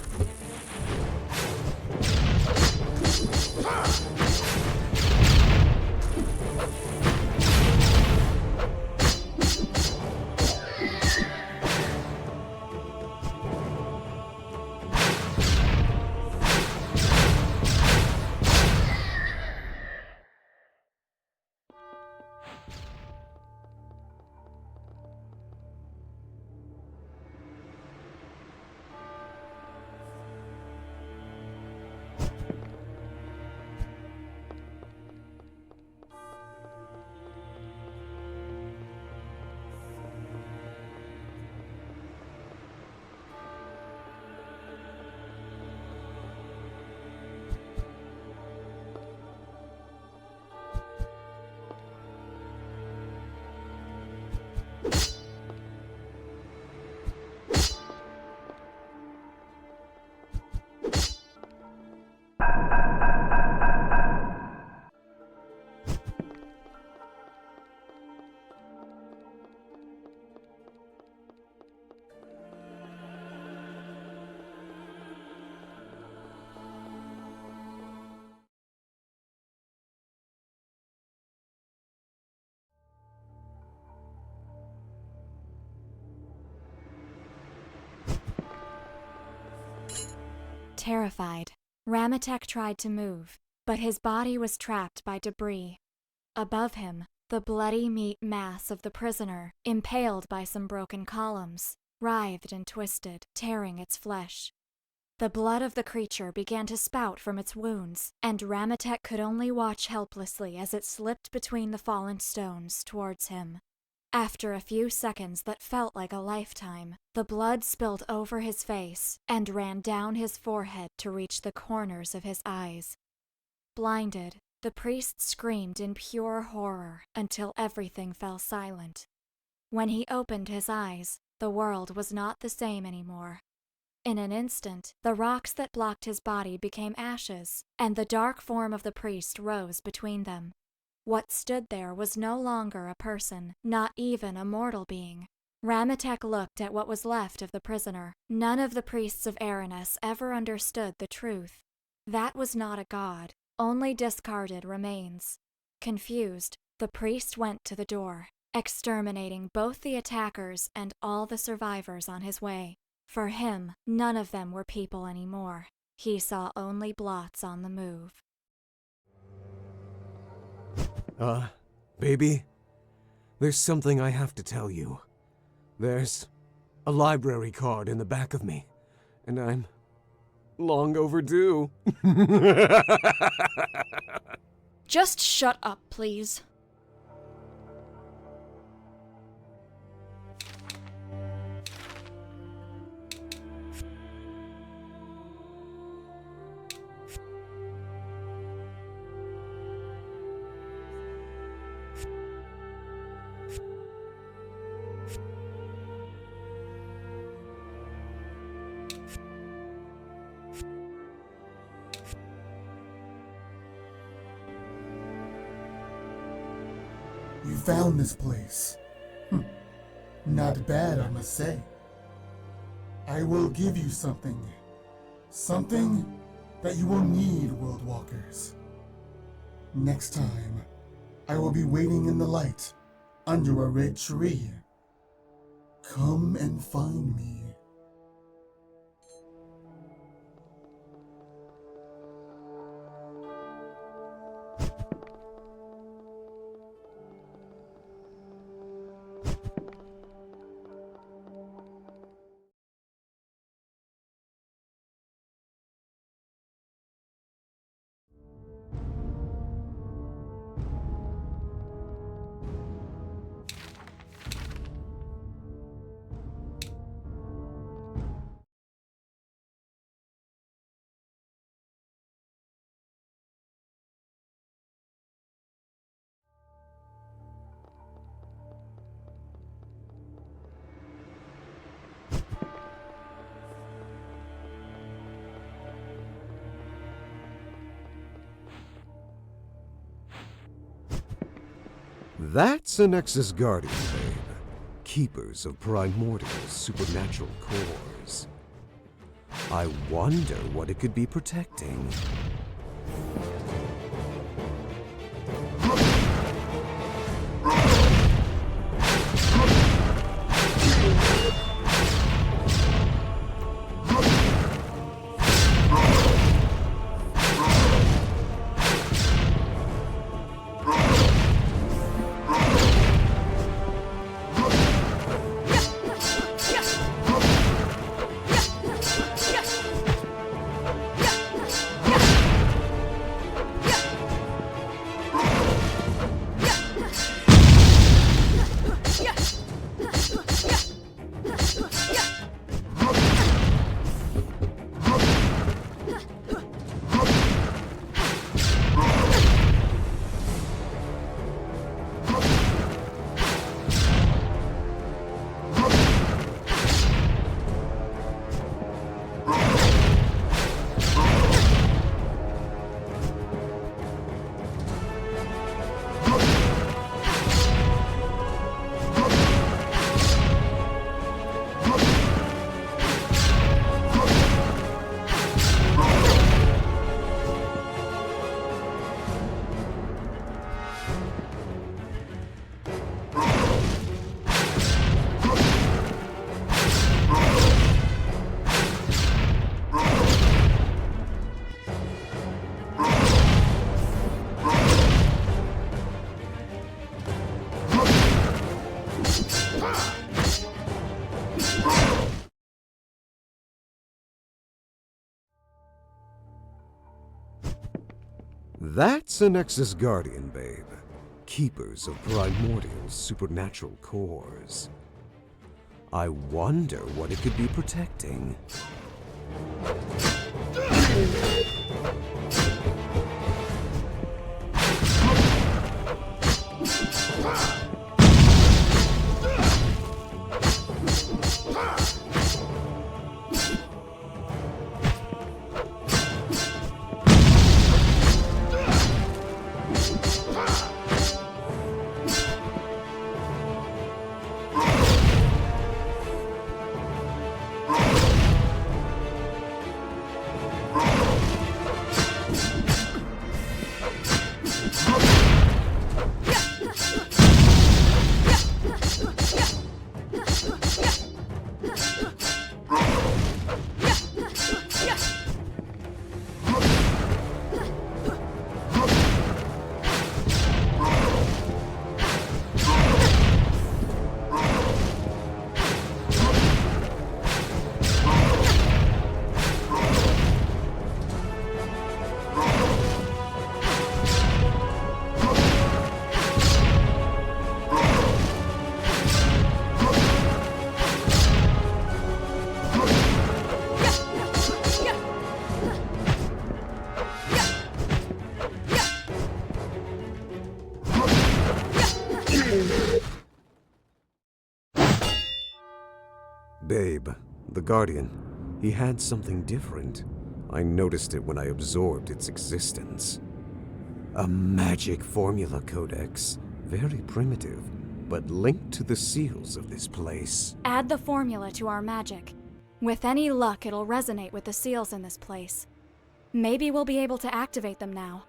Terrified, Magitech tried to move, but his body was trapped by debris. Above him, the bloody meat mass of the prisoner, impaled by some broken columns, writhed and twisted, tearing its flesh. The blood of the creature began to spout from its wounds, and Magitech could only watch helplessly as it slipped between the fallen stones towards him. After a few seconds that felt like a lifetime, the blood spilled over his face and ran down his forehead to reach the corners of his eyes. Blinded, the priest screamed in pure horror until everything fell silent. When he opened his eyes, the world was not the same anymore. In an instant, the rocks that blocked his body became ashes, and the dark form of the priest rose between them. What stood there was no longer a person, not even a mortal being. Magitech looked at what was left of the prisoner. None of the priests of Erynnes ever understood the truth. That was not a god, only discarded remains. Confused, the priest went to the door, exterminating both the attackers and all the survivors on his way. For him, none of them were people anymore. He saw only blots on the move. Baby? There's something I have to tell you. There's a library card in the back of me, and I'm long overdue. Just shut up, please. found this place. Not bad, I must say. I will give you something. Something that you will need, World Walkers. Next time, I will be waiting in the light under a red tree. Come and find me. That's a Nexus Guardian, babe. Keepers of primordial supernatural cores. I wonder what it could be protecting. That's a Nexus Guardian, babe. Keepers of primordial supernatural cores. I wonder what it could be protecting. Babe, the Guardian, he had something different. I noticed it when I absorbed its existence. A magic formula codex. very primitive, but linked to the seals of this place. Add the formula to our magic. With any luck, it'll resonate with the seals in this place. Maybe we'll be able to activate them now.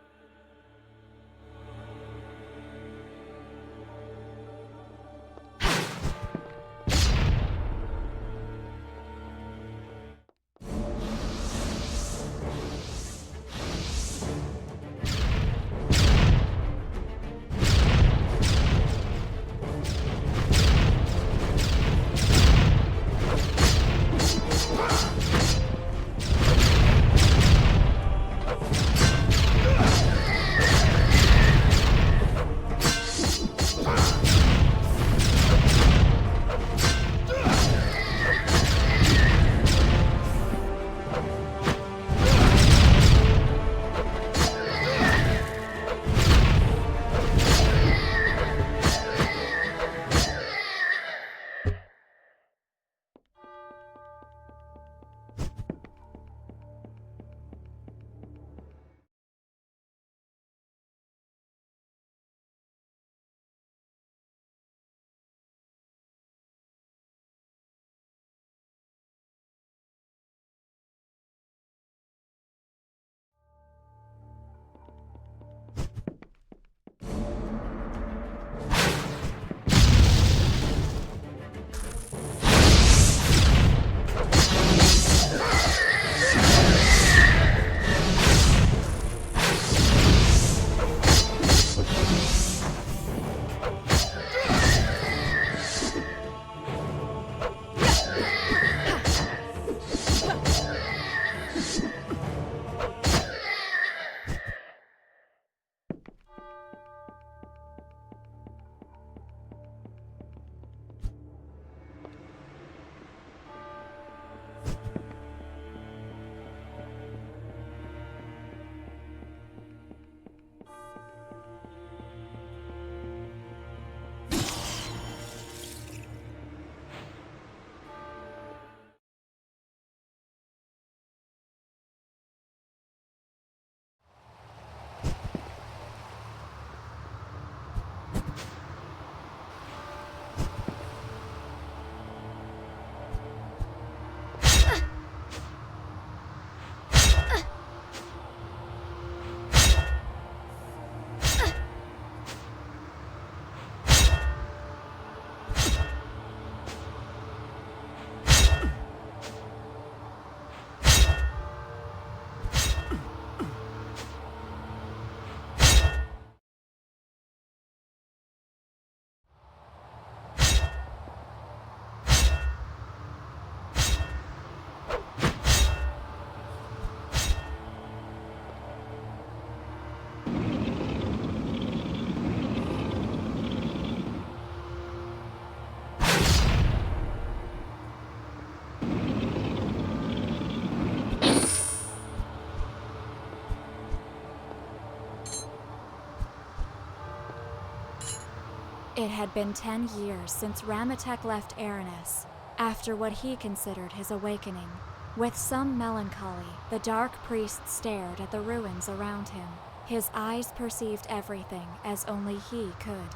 It had been 10 years since Magitech left Erynnes, after what he considered his awakening. With some melancholy, the Dark Priest stared at the ruins around him. His eyes perceived everything as only he could.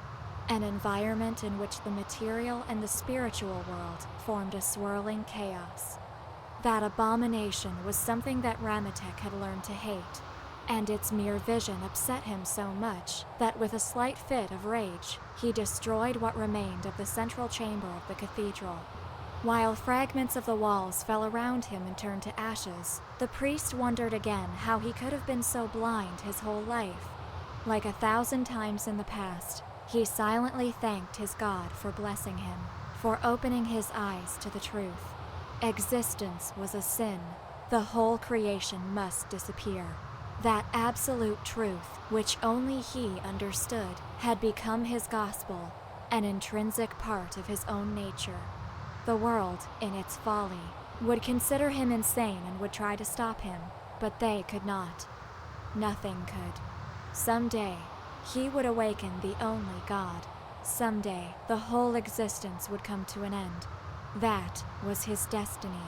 An environment in which the material and the spiritual world formed a swirling chaos. That abomination was something that Magitech had learned to hate, and its mere vision upset him so much that with a slight fit of rage, he destroyed what remained of the central chamber of the cathedral. While fragments of the walls fell around him and turned to ashes, the priest wondered again how he could have been so blind his whole life. Like 1,000 times in the past, he silently thanked his God for blessing him, for opening his eyes to the truth. Existence was a sin. The whole creation must disappear. That absolute truth, which only he understood, had become his gospel, an intrinsic part of his own nature. The world, in its folly, would consider him insane and would try to stop him, but they could not. Nothing could. Someday, he would awaken the only God. Someday, the whole existence would come to an end. That was his destiny.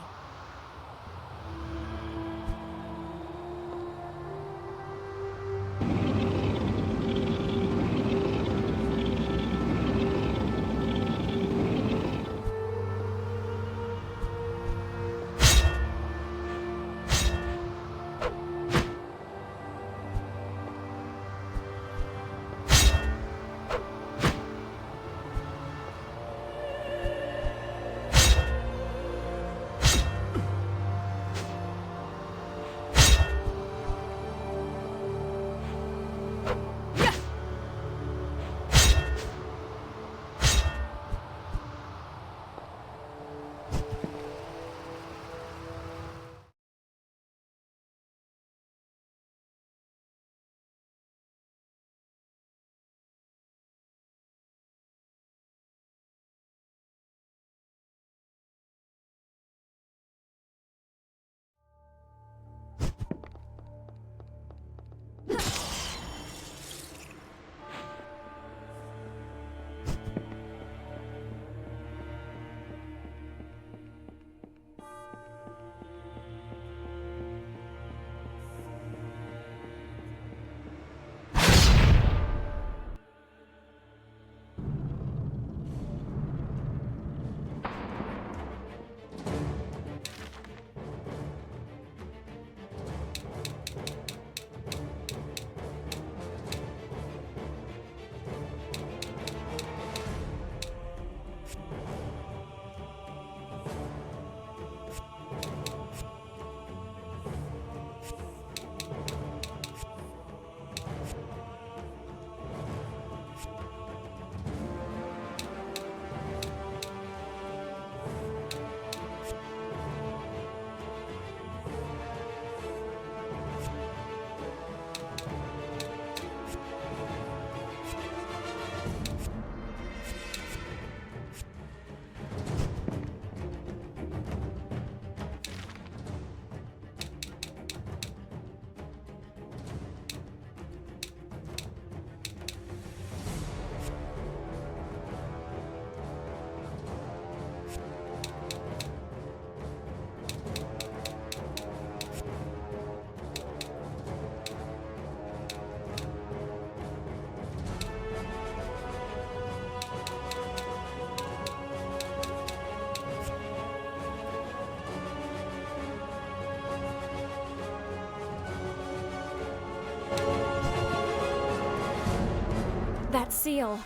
That seal.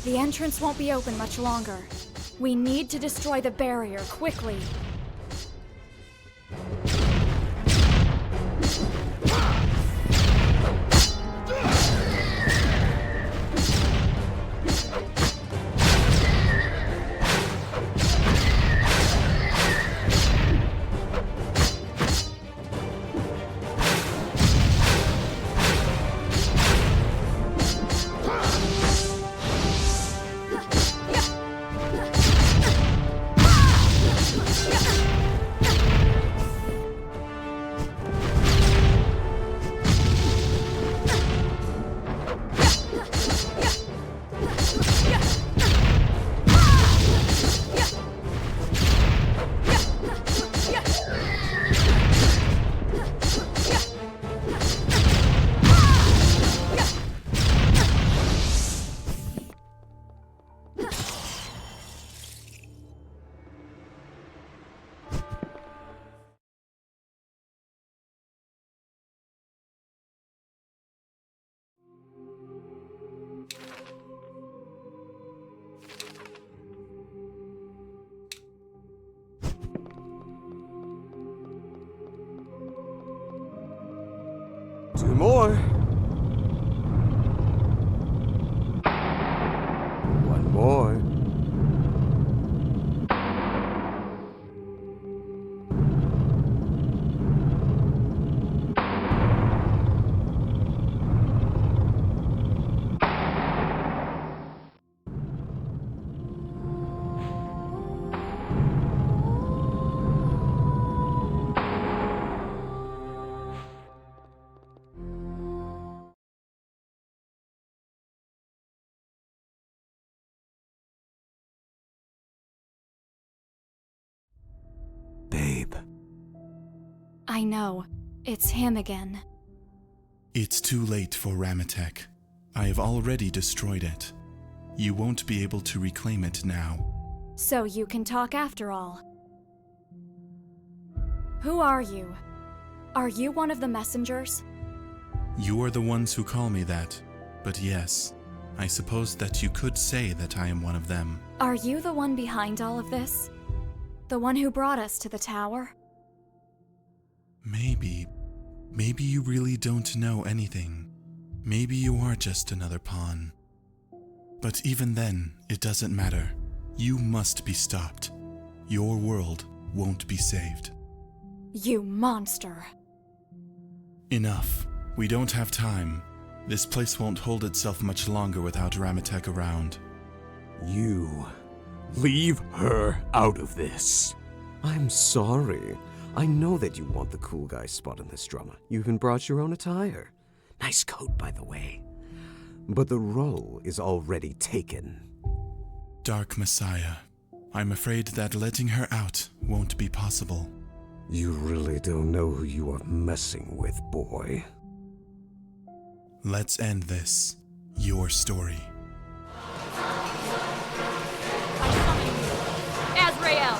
The entrance won't be open much longer. We need to destroy the barrier quickly. Two more. One more. Babe. I know. It's him again. It's too late for Magitech. I have already destroyed it. You won't be able to reclaim it now. So you can talk after all. Who are you? Are you one of the messengers? You are the ones who call me that, but yes, I suppose that you could say that I am one of them. Are you the one behind all of this? The one who brought us to the tower? Maybe you really don't know anything. Maybe you are just another pawn. But even then, it doesn't matter. You must be stopped. Your world won't be saved. You monster. Enough. We don't have time. This place won't hold itself much longer without Ramatech around. You leave her out of this. I'm sorry. I know that you want the cool guy spot in this drama. You even brought your own attire. Nice coat, by the way. But the role is already taken. Dark Messiah, I'm afraid that letting her out won't be possible. You really don't know who you are messing with, boy. Let's end this. Your story. Azrael!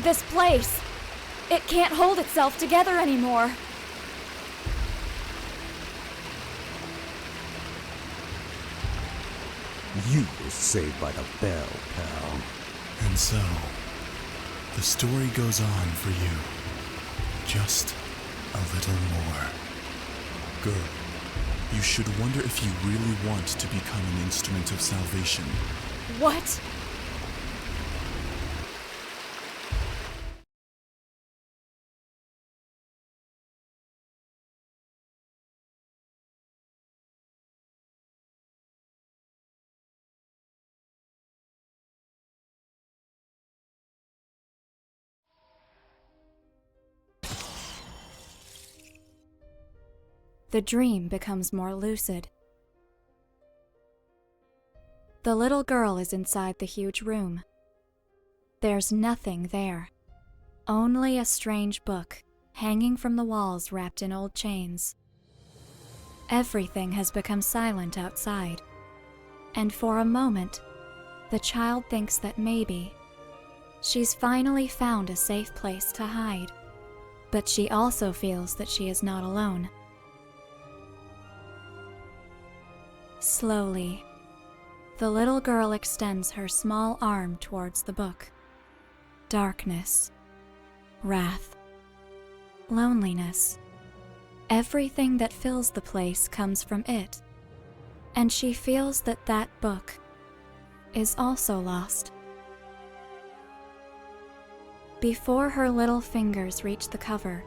This place, it can't hold itself together anymore. You were saved by the bell, pal. And so, the story goes on for you. Just a little more. Girl, you should wonder if you really want to become an instrument of salvation. What? The dream becomes more lucid. The little girl is inside the huge room. There's nothing there. Only a strange book, hanging from the walls wrapped in old chains. Everything has become silent outside. And for a moment, the child thinks that maybe she's finally found a safe place to hide. But she also feels that she is not alone. Slowly, the little girl extends her small arm towards the book. Darkness, wrath, loneliness. Everything that fills the place comes from it, and she feels that that book is also lost. Before her little fingers reach the cover,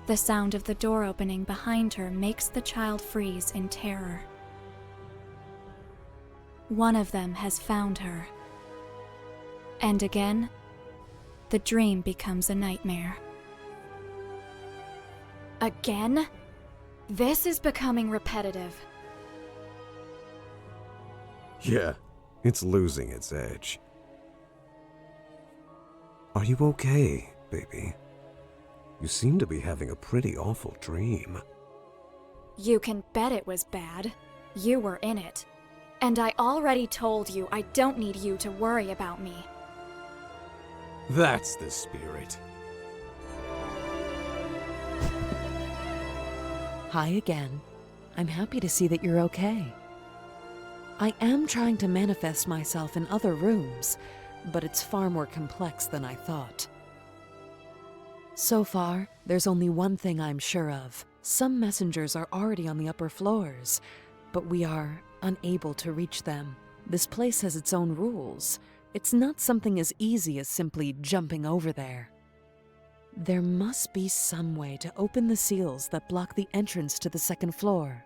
the sound of the door opening behind her makes the child freeze in terror. One of them has found her. And again, the dream becomes a nightmare. Again? This is becoming repetitive. Yeah, it's losing its edge. Are you okay, baby? You seem to be having a pretty awful dream. You can bet it was bad. You were in it. And I already told you I don't need you to worry about me. That's the spirit. Hi again. I'm happy to see that you're okay. I am trying to manifest myself in other rooms, but it's far more complex than I thought. So far, there's only one thing I'm sure of. Some messengers are already on the upper floors, but we are unable to reach them. This place has its own rules. It's not something as easy as simply jumping over there. There must be some way to open the seals that block the entrance to the second floor.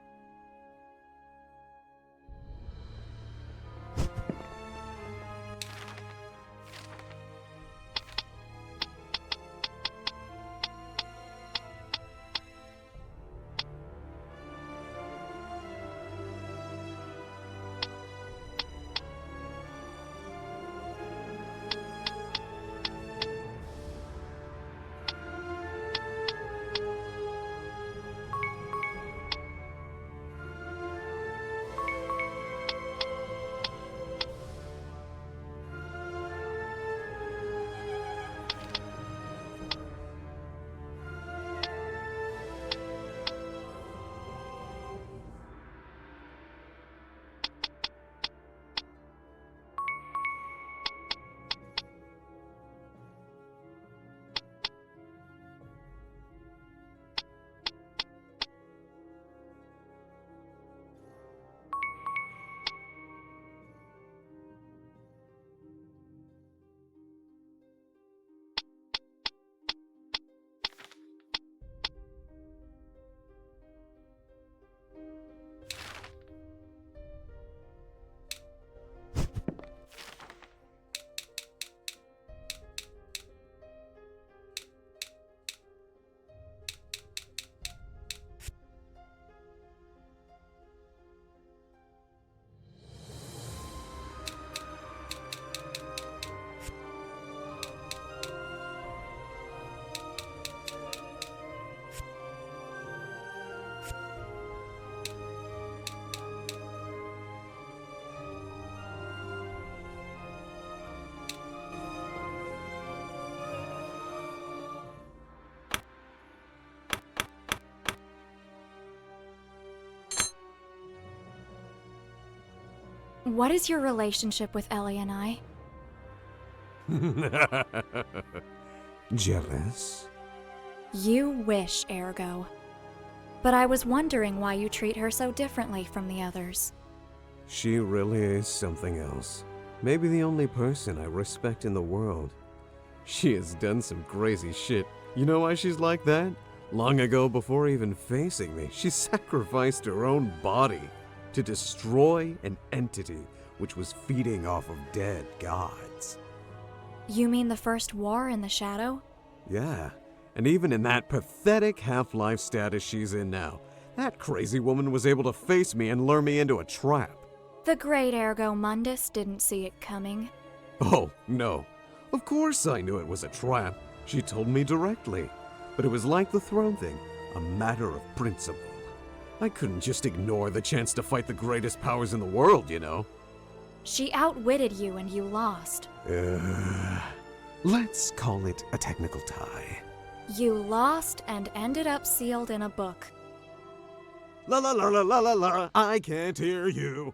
What is your relationship with Ellie and I? Jealous? You wish, Ergo. But I was wondering why you treat her so differently from the others. She really is something else. Maybe the only person I respect in the world. She has done some crazy shit. You know why she's like that? Long ago, before even facing me, she sacrificed her own body to destroy an entity which was feeding off of dead gods. You mean the first war in the Shadow? Yeah, and even in that pathetic half-life status she's in now, that crazy woman was able to face me and lure me into a trap. The great Ergo Mundus didn't see it coming. Oh, no. Of course I knew it was a trap. She told me directly. But it was like the throne thing, a matter of principle. I couldn't just ignore the chance to fight the greatest powers in the world, you know. She outwitted you and you lost. Let's call it a technical tie. You lost and ended up sealed in a book. La la la la la la la, I can't hear you.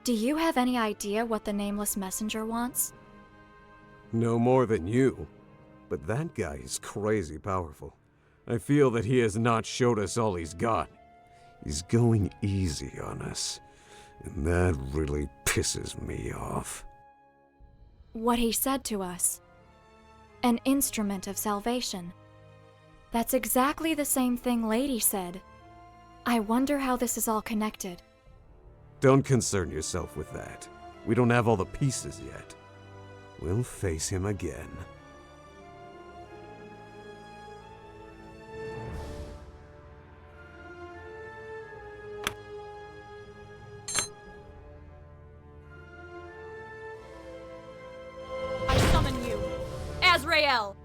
Do you have any idea what the Nameless Messenger wants? No more than you. But that guy is crazy powerful. I feel that he has not showed us all he's got. He's going easy on us. And that really pisses me off. What he said to us. An instrument of salvation. That's exactly the same thing Lady said. I wonder how this is all connected. Don't concern yourself with that. We don't have all the pieces yet. We'll face him again. I summon you, Azrael!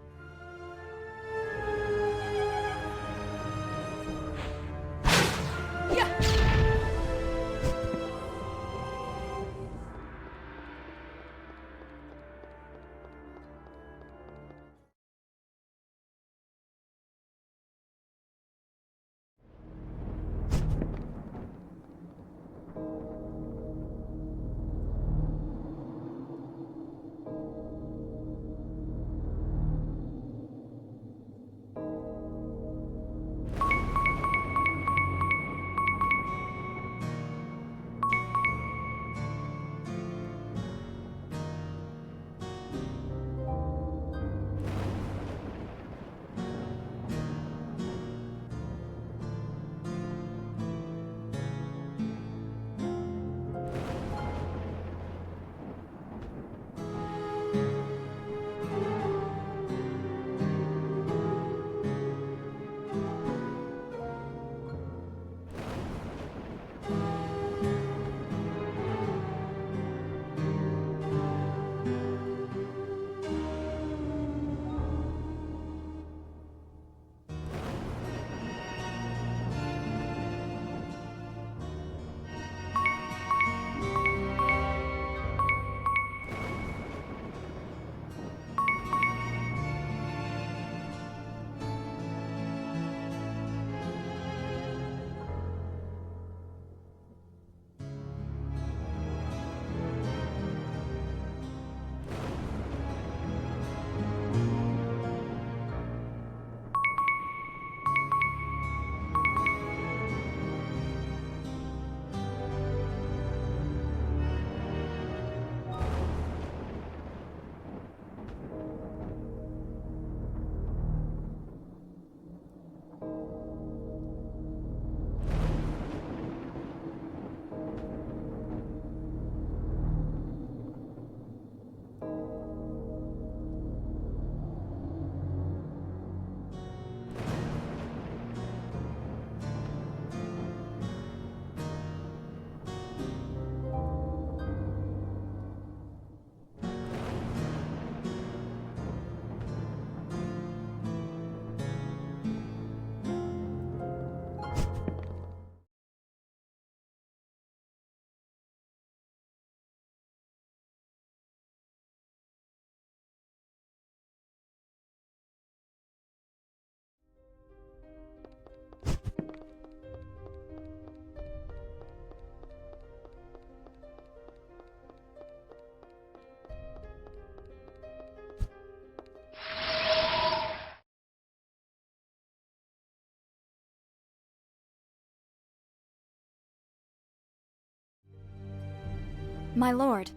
My lord,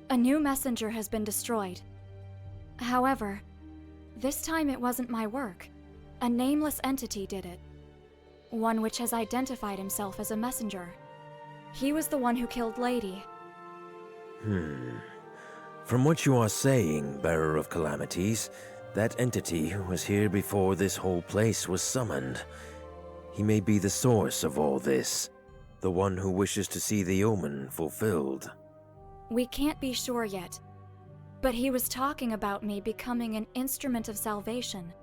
a new messenger has been destroyed. However, this time it wasn't my work. A nameless entity did it. One which has identified himself as a messenger. He was the one who killed Lady. From what you are saying, Bearer of Calamities, that entity was here before this whole place was summoned. He may be the source of all this, the one who wishes to see the omen fulfilled. We can't be sure yet, but he was talking about me becoming an instrument of salvation.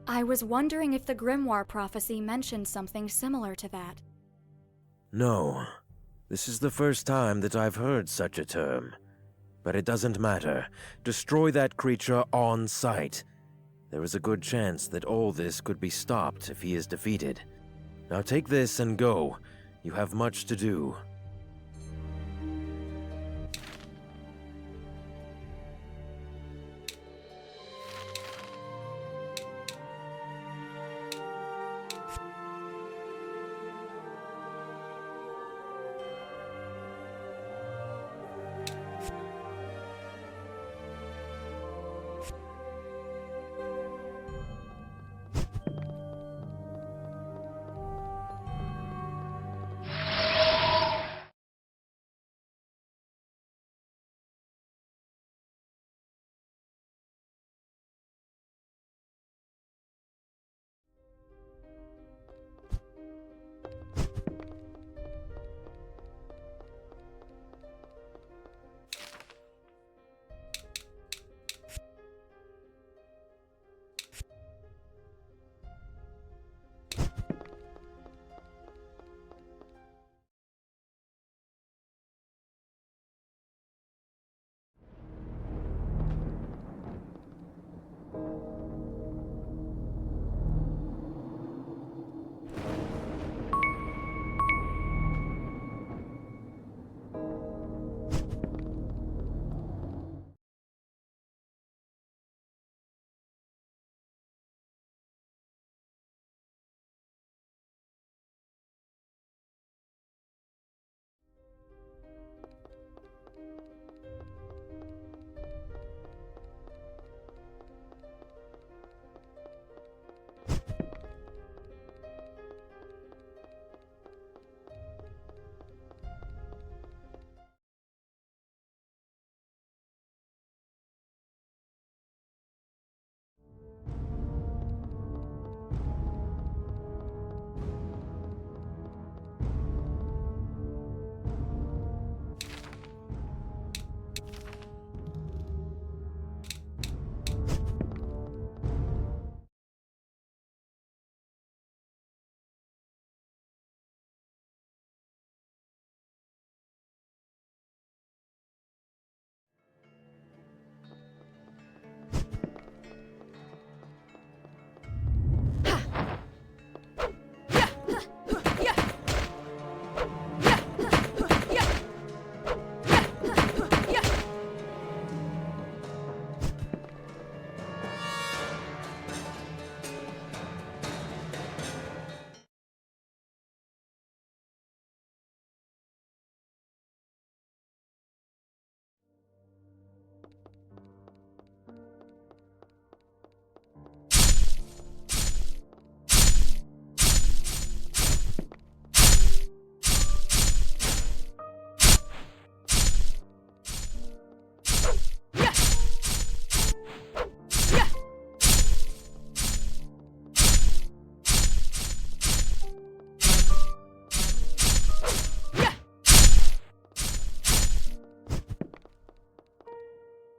I was wondering if the Grimoire prophecy mentioned something similar to that. No, this is the first time that I've heard such a term. But it doesn't matter. Destroy that creature on sight. There is a good chance that all this could be stopped if he is defeated. Now take this and go. You have much to do.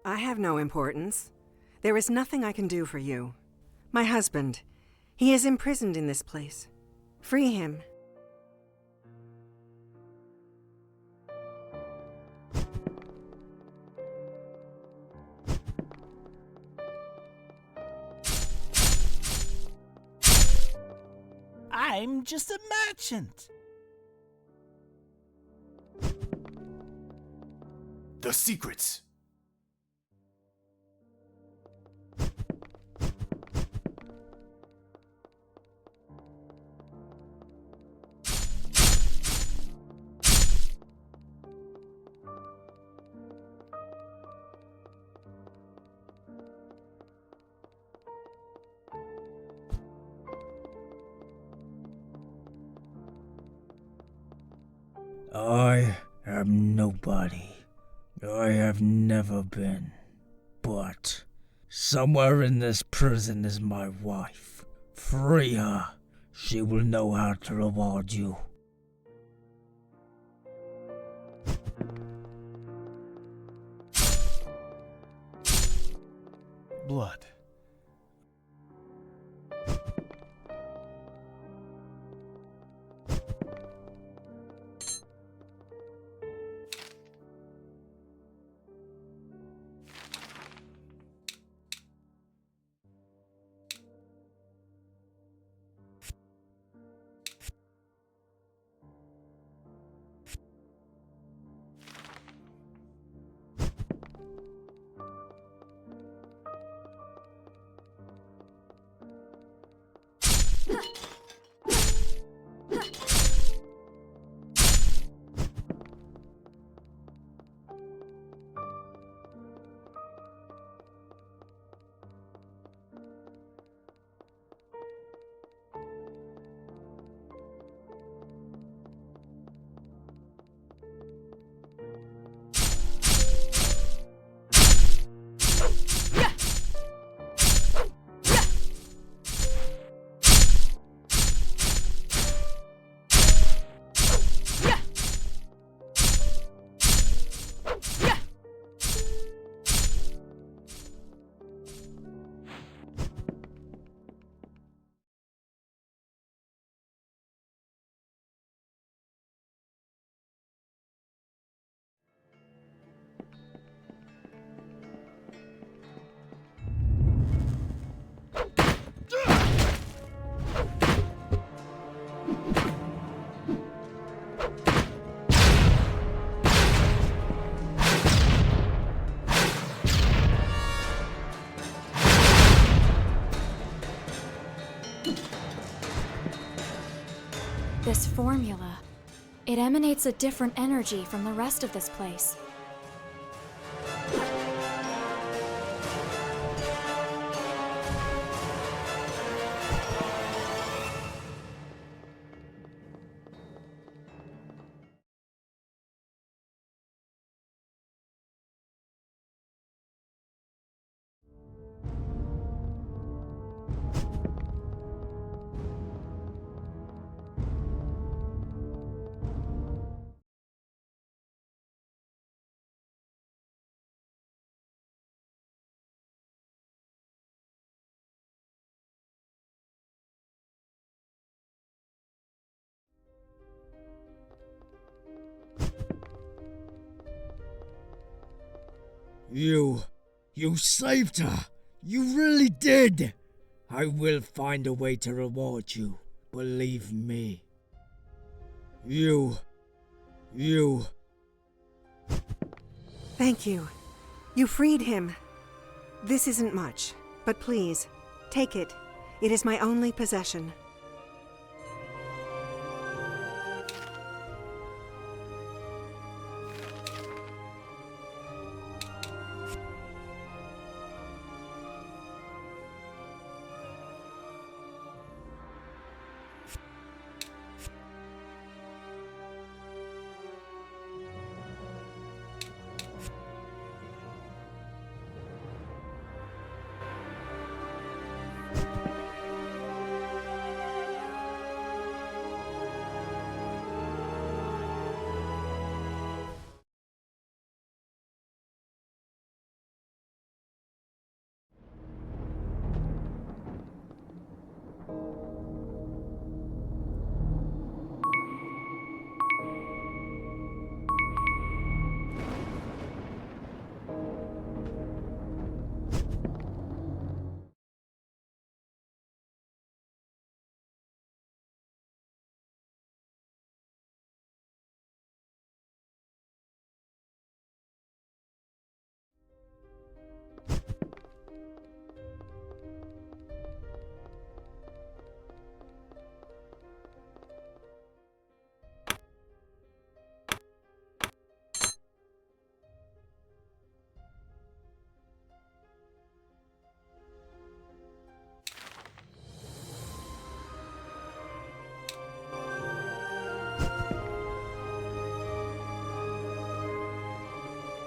I have no importance. There is nothing I can do for you. My husband, he is imprisoned in this place. Free him. I'm just a merchant. The secrets. I am nobody. I have never been. But somewhere in this prison is my wife. Free her. She will know how to reward you. Blood. This formula, it emanates a different energy from the rest of this place. You saved her! You really did! I will find a way to reward you, believe me. You... Thank you. You freed him. This isn't much, but please, take it. It is my only possession.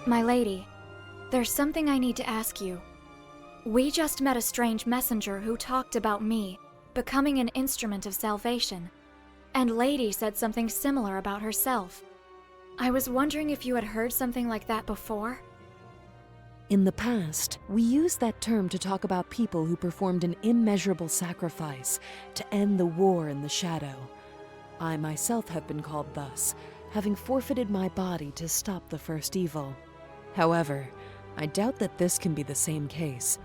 My lady, there's something I need to ask you. We just met a strange messenger who talked about me becoming an instrument of salvation, and Lady said something similar about herself. I was wondering if you had heard something like that before? In the past, we used that term to talk about people who performed an immeasurable sacrifice to end the war in the shadow. I myself have been called thus, having forfeited my body to stop the first evil. However, I doubt that this can be the same case.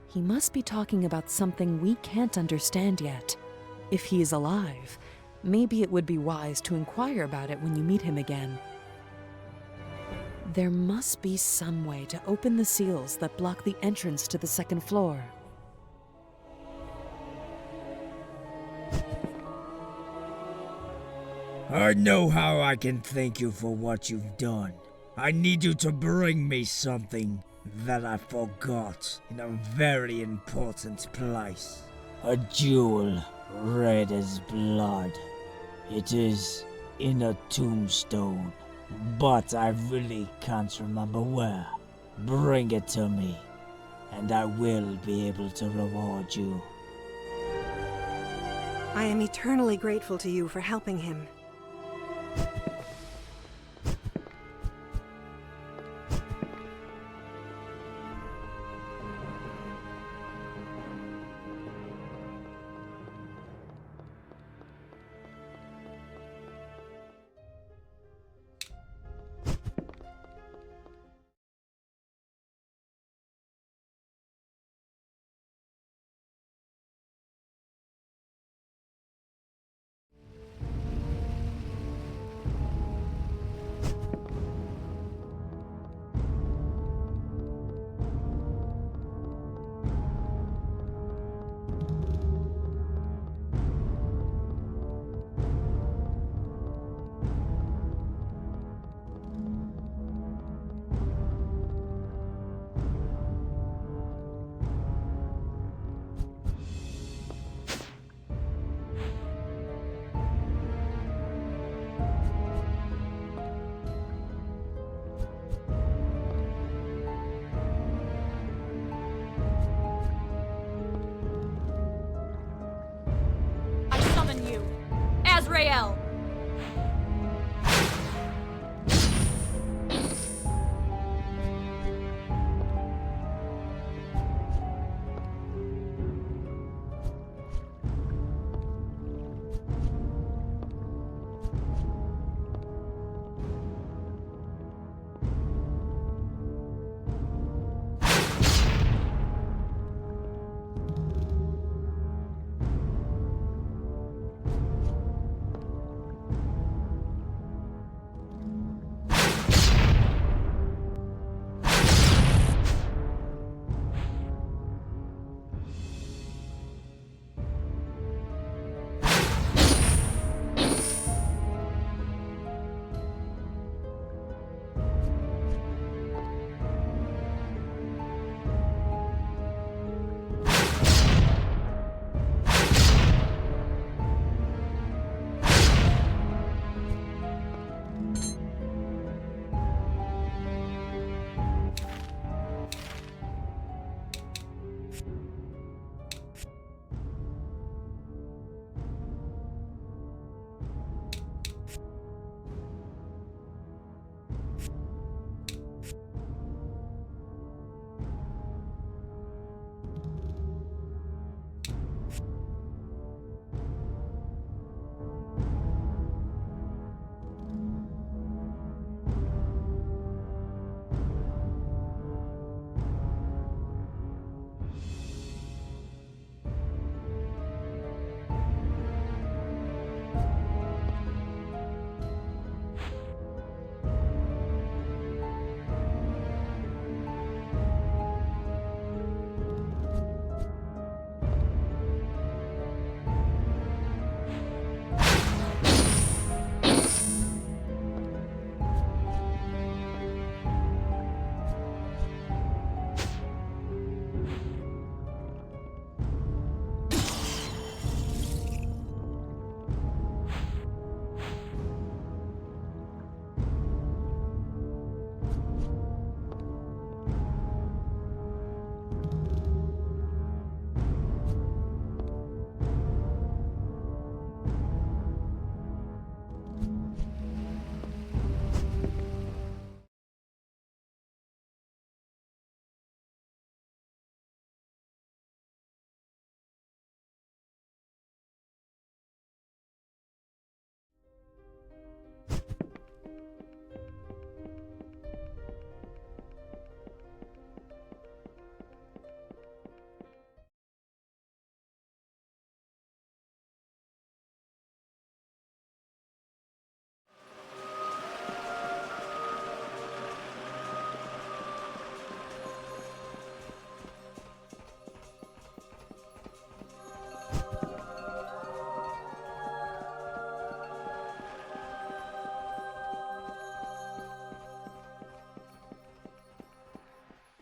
He must be talking about something we can't understand yet. If he is alive, maybe it would be wise to inquire about it when you meet him again. There must be some way to open the seals that block the entrance to the second floor. I know how I can thank you for what you've done. I need you to bring me something that I forgot in a very important place. A jewel red as blood. It is in a tombstone, but I really can't remember where. Bring it to me, and I will be able to reward you. I am eternally grateful to you for helping him. Azrael!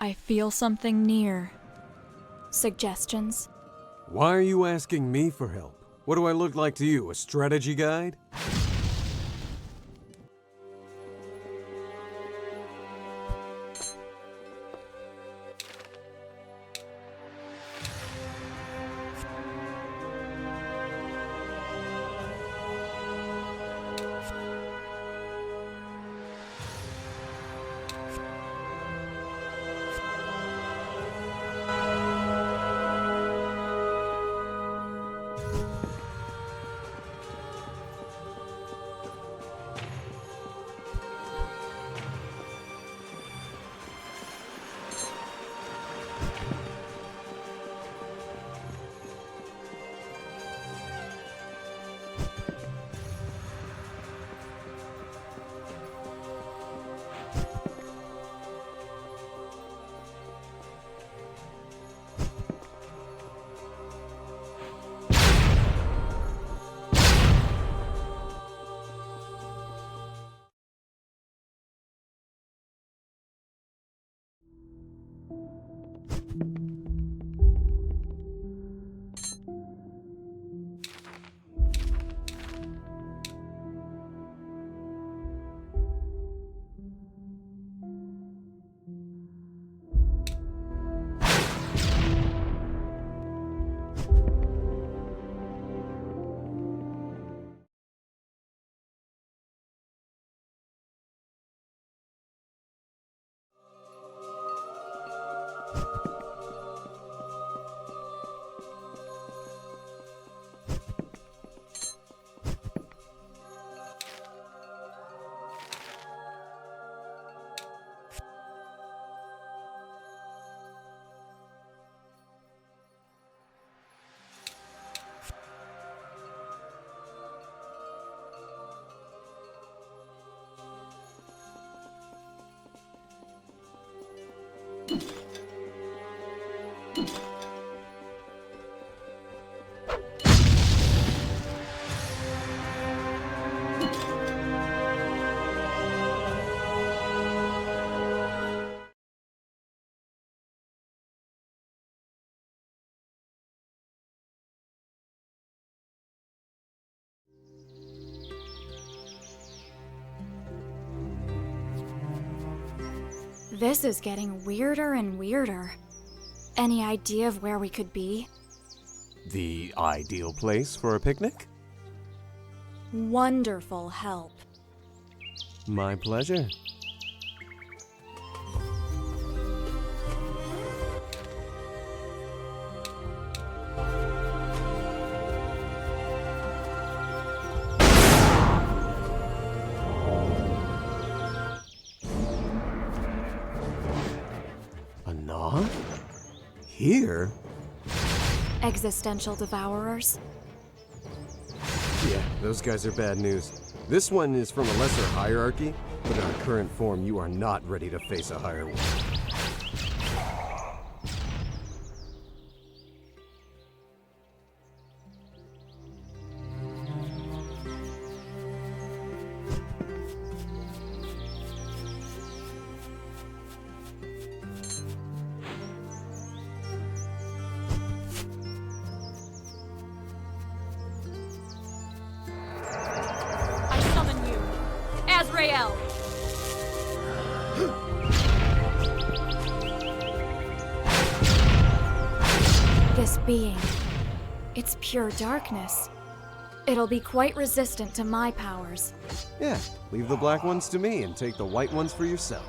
I feel something near. Suggestions? Why are you asking me for help? What do I look like to you, a strategy guide? This is getting weirder and weirder. Any idea of where we could be? The ideal place for a picnic? Wonderful help. My pleasure. Here? Existential devourers? Yeah, those guys are bad news. This one is from a lesser hierarchy, but in our current form, you are not ready to face a higher one. This being, it's pure darkness. It'll be quite resistant to my powers. Yeah, leave the black ones to me and take the white ones for yourself.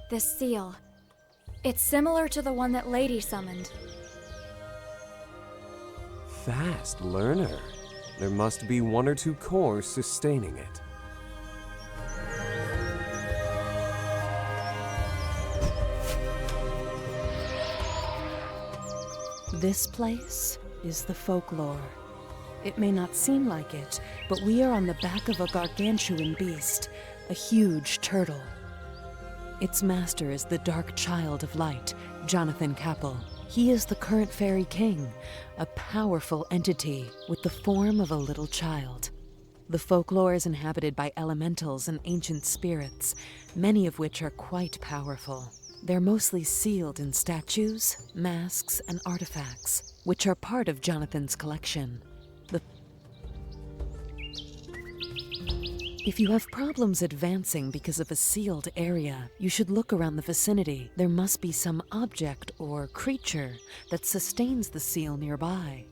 This seal. It's similar to the one that Lady summoned. Fast learner. There must be 1 or 2 cores sustaining it. This place is the Folklore. It may not seem like it, but we are on the back of a gargantuan beast, a huge turtle. Its master is the Dark Child of Light, Jonathan Kappel. He is the current Fairy King, a powerful entity with the form of a little child. The Folklore is inhabited by elementals and ancient spirits, many of which are quite powerful. They're mostly sealed in statues, masks, and artifacts, which are part of Jonathan's collection. If you have problems advancing because of a sealed area, you should look around the vicinity. There must be some object or creature that sustains the seal nearby.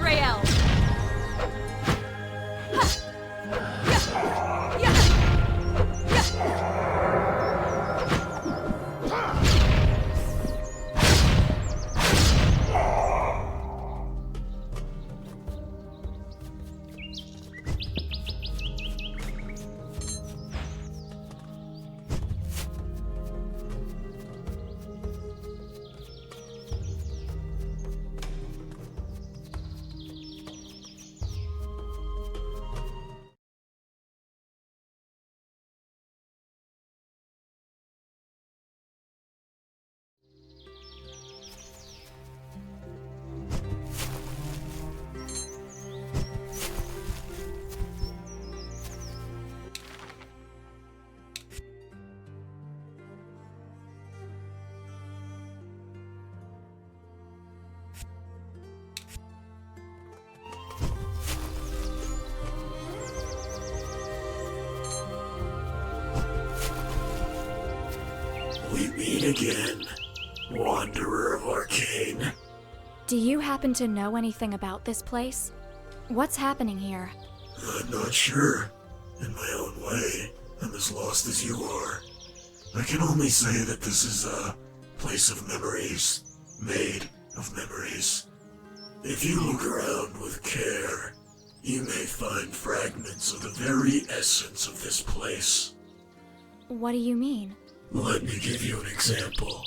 Azrael! We meet again, Wanderer of Arcane. Do you happen to know anything about this place? What's happening here? I'm not sure. In my own way, I'm as lost as you are. I can only say that this is a place of memories, made of memories. If you look around with care, you may find fragments of the very essence of this place. What do you mean? Let me give you an example.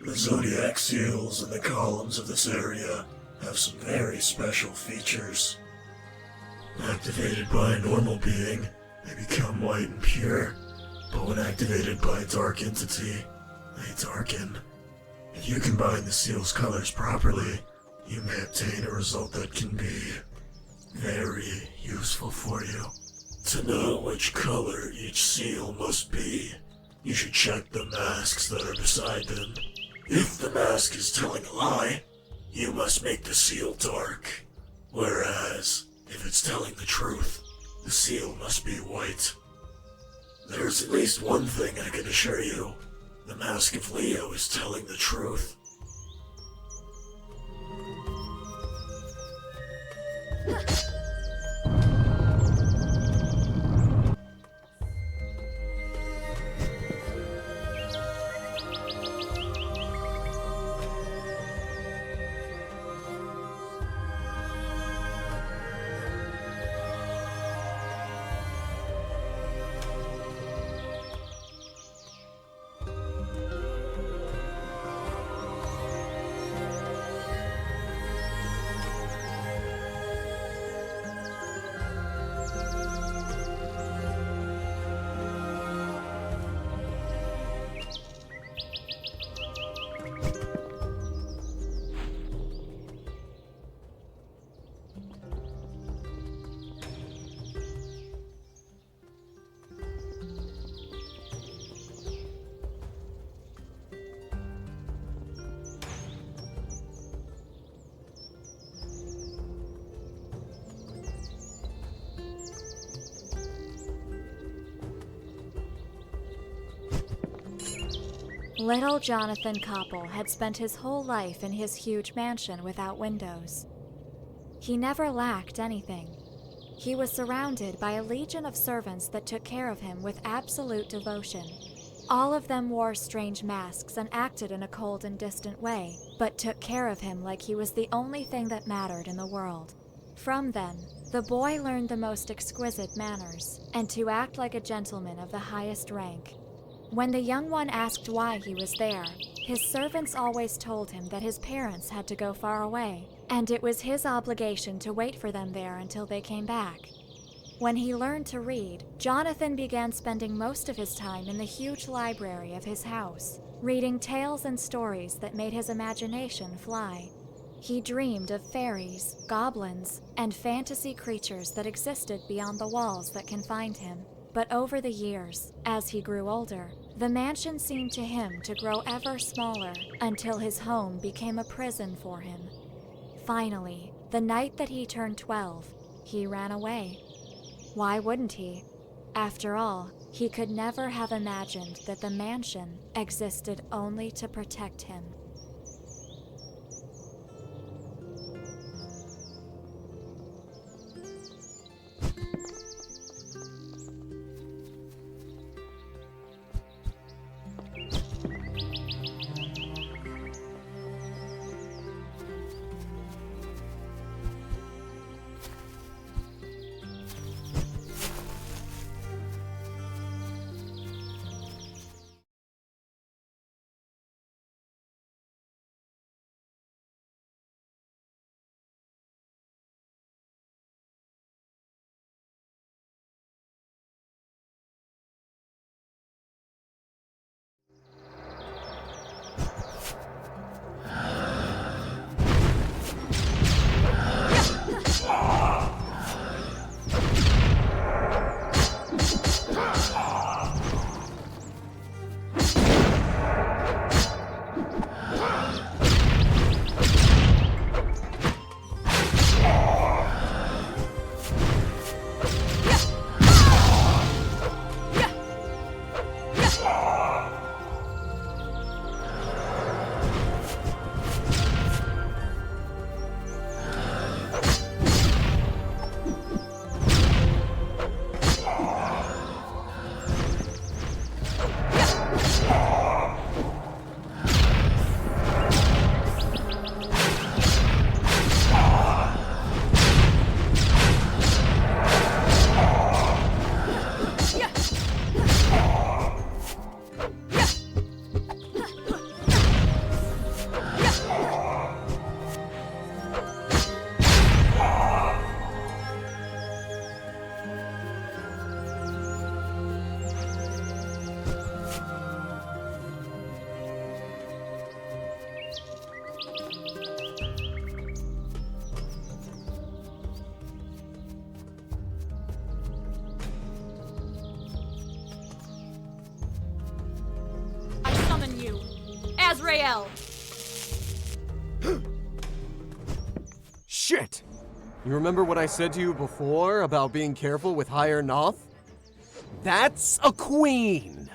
The zodiac seals and the columns of this area have some very special features. Activated by a normal being, they become white and pure, but when activated by a dark entity, they darken. If you combine the seal's colors properly, you may obtain a result that can be very useful for you. To know which color each seal must be, you should check the masks that are beside them. If the mask is telling a lie, you must make the seal dark. Whereas, if it's telling the truth, the seal must be white. There's at least one thing I can assure you. The Mask of Leo is telling the truth. Little Jonathan Kappel had spent his whole life in his huge mansion without windows. He never lacked anything. He was surrounded by a legion of servants that took care of him with absolute devotion. All of them wore strange masks and acted in a cold and distant way, but took care of him like he was the only thing that mattered in the world. From them, the boy learned the most exquisite manners, and to act like a gentleman of the highest rank. When the young one asked why he was there, his servants always told him that his parents had to go far away, and it was his obligation to wait for them there until they came back. When he learned to read, Jonathan began spending most of his time in the huge library of his house, reading tales and stories that made his imagination fly. He dreamed of fairies, goblins, and fantasy creatures that existed beyond the walls that confined him. But over the years, as he grew older, the mansion seemed to him to grow ever smaller until his home became a prison for him. Finally, the night that he turned 12, he ran away. Why wouldn't he? After all, he could never have imagined that the mansion existed only to protect him. Azrael! Shit! You remember what I said to you before about being careful with higher Noth? That's a queen!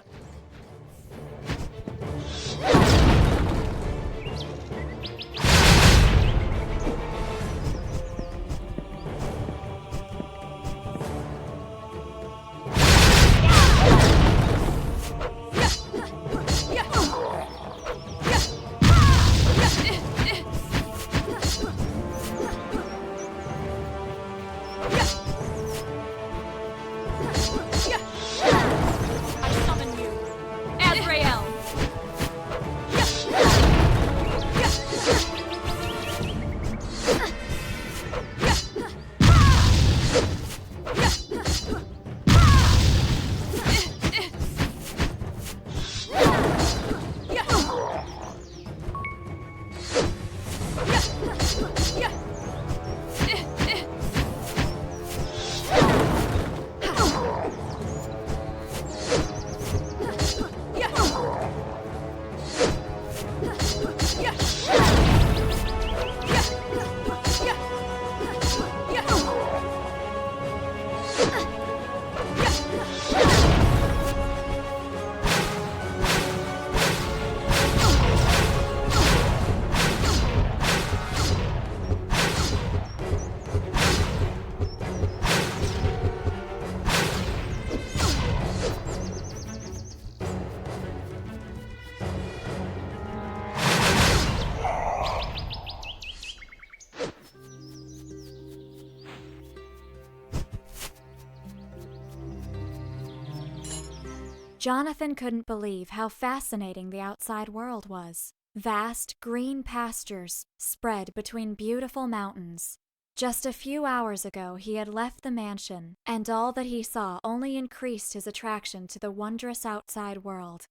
Jonathan couldn't believe how fascinating the outside world was. Vast green pastures spread between beautiful mountains. Just a few hours ago he had left the mansion, and all that he saw only increased his attraction to the wondrous outside world.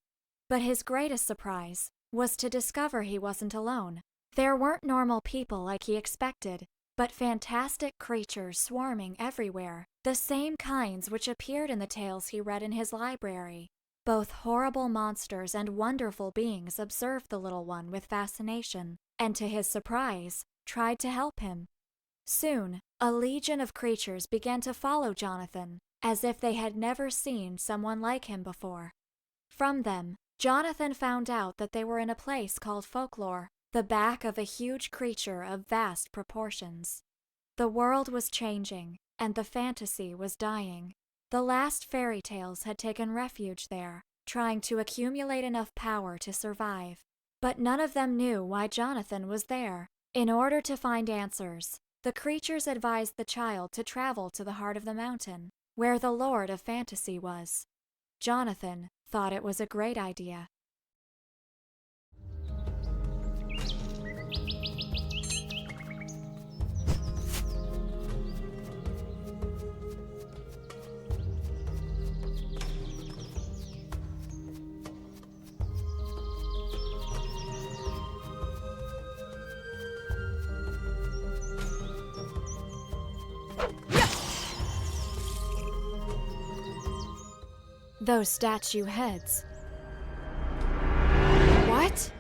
But his greatest surprise was to discover he wasn't alone. There weren't normal people like he expected, but fantastic creatures swarming everywhere, the same kinds which appeared in the tales he read in his library. Both horrible monsters and wonderful beings observed the little one with fascination, and to his surprise, tried to help him. Soon, a legion of creatures began to follow Jonathan, as if they had never seen someone like him before. From them, Jonathan found out that they were in a place called Folklore, the back of a huge creature of vast proportions. The world was changing, and the fantasy was dying. The last fairy tales had taken refuge there, trying to accumulate enough power to survive. But none of them knew why Jonathan was there. In order to find answers, the creatures advised the child to travel to the heart of the mountain, where the Lord of Fantasy was. Jonathan thought it was a great idea. Those statue heads. What?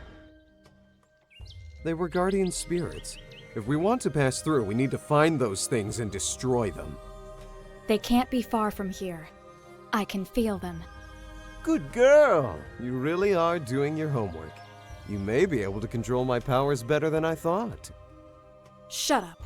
They were guardian spirits. If we want to pass through, we need to find those things and destroy them. They can't be far from here. I can feel them. Good girl! You really are doing your homework. You may be able to control my powers better than I thought. Shut up.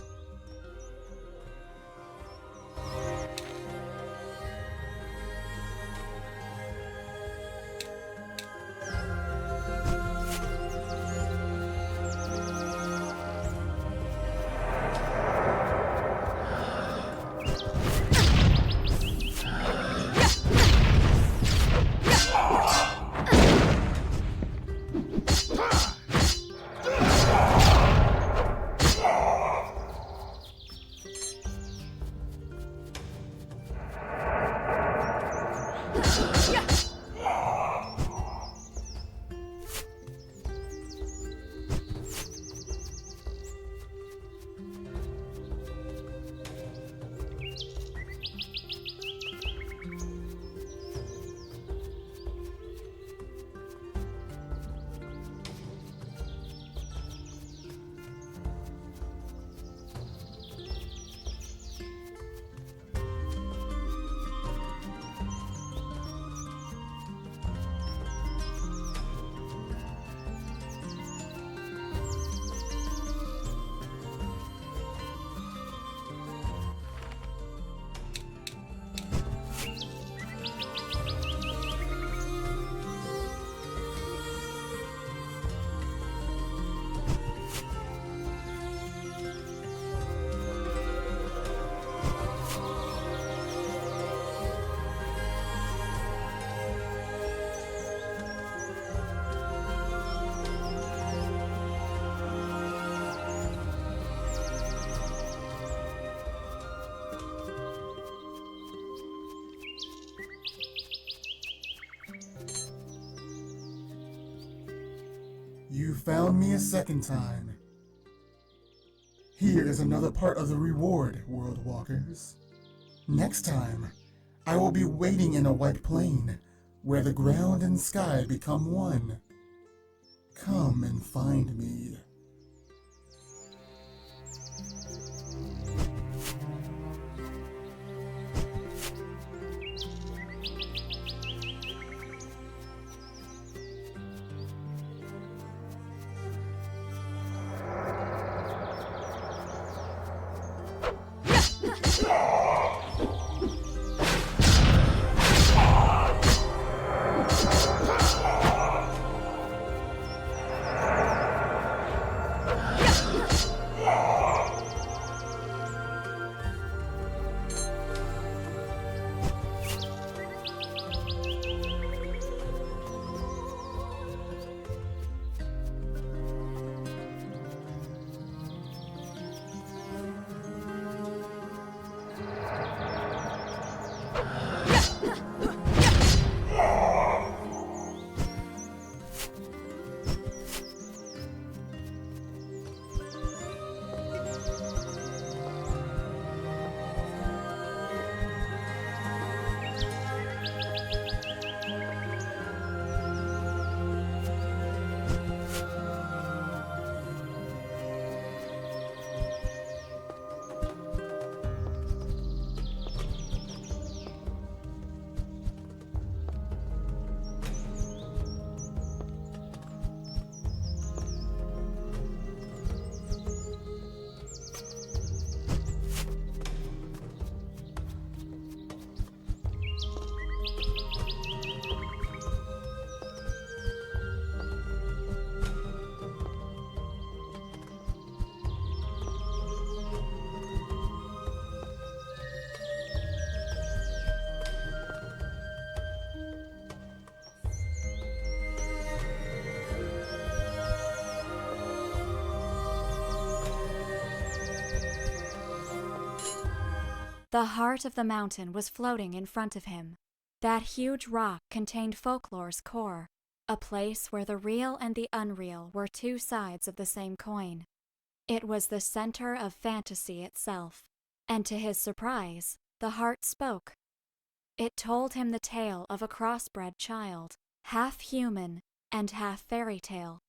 You found me a second time. Here is another part of the reward, World Walkers. Next time, I will be waiting in a white plain, where the ground and sky become one. Come and find me. The heart of the mountain was floating in front of him. That huge rock contained Folklore's core, a place where the real and the unreal were two sides of the same coin. It was the center of fantasy itself, and to his surprise, the heart spoke. It told him the tale of a crossbred child, half human and half fairy tale.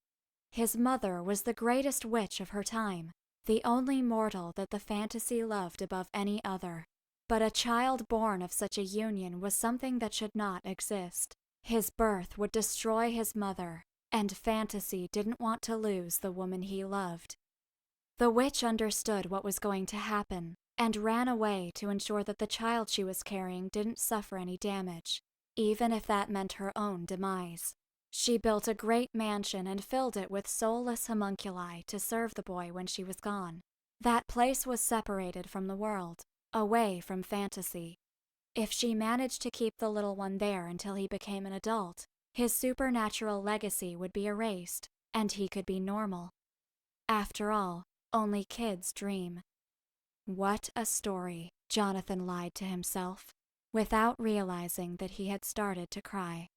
His mother was the greatest witch of her time, the only mortal that the fantasy loved above any other. But a child born of such a union was something that should not exist. His birth would destroy his mother, and fantasy didn't want to lose the woman he loved. The witch understood what was going to happen, and ran away to ensure that the child she was carrying didn't suffer any damage, even if that meant her own demise. She built a great mansion and filled it with soulless homunculi to serve the boy when she was gone. That place was separated from the world, away from fantasy. If she managed to keep the little one there until he became an adult, his supernatural legacy would be erased, and he could be normal. After all, only kids dream. What a story, Jonathan lied to himself, without realizing that he had started to cry.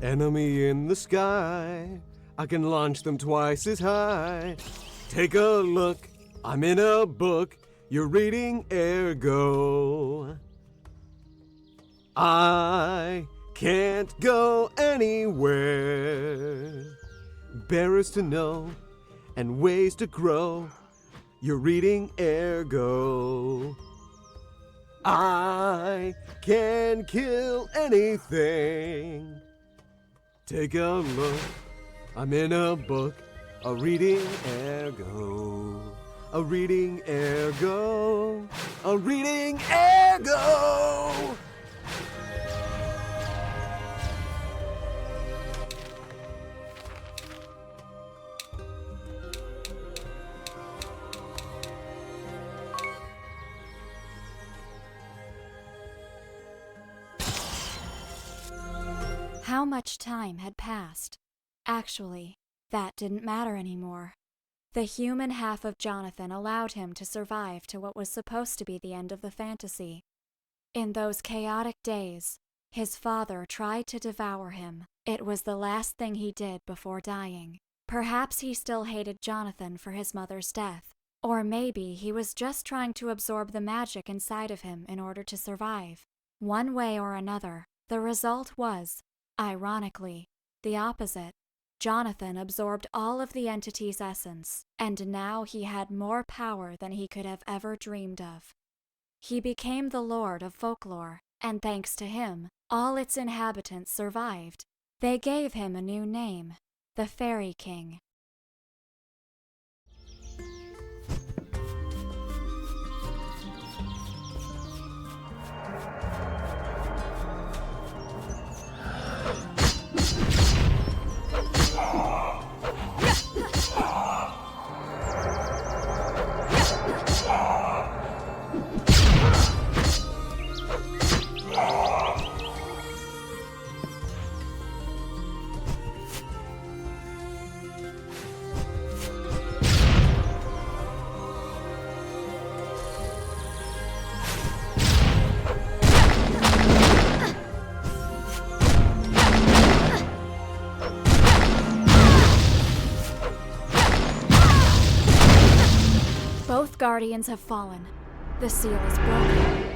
Enemy in the sky, I can launch them twice as high. Take a look, I'm in a book, you're reading Ergo. I can't go anywhere. Bearers to know and ways to grow, you're reading Ergo. I can kill anything. Take a look, I'm in a book, a reading Ergo, a reading Ergo, a reading Ergo! How much time had passed? Actually, that didn't matter anymore. The human half of Jonathan allowed him to survive to what was supposed to be the end of the fantasy. In those chaotic days, His father tried to devour him. It was the last thing he did before dying. Perhaps he still hated Jonathan for his mother's death. Or maybe he was just trying to absorb the magic inside of him in order to survive. One way or another, the result was, ironically, the opposite. Jonathan absorbed all of the entity's essence, and now he had more power than he could have ever dreamed of. He became the Lord of Folklore, and thanks to him, all its inhabitants survived. They gave him a new name, the Fairy King. Both guardians have fallen. The seal is broken.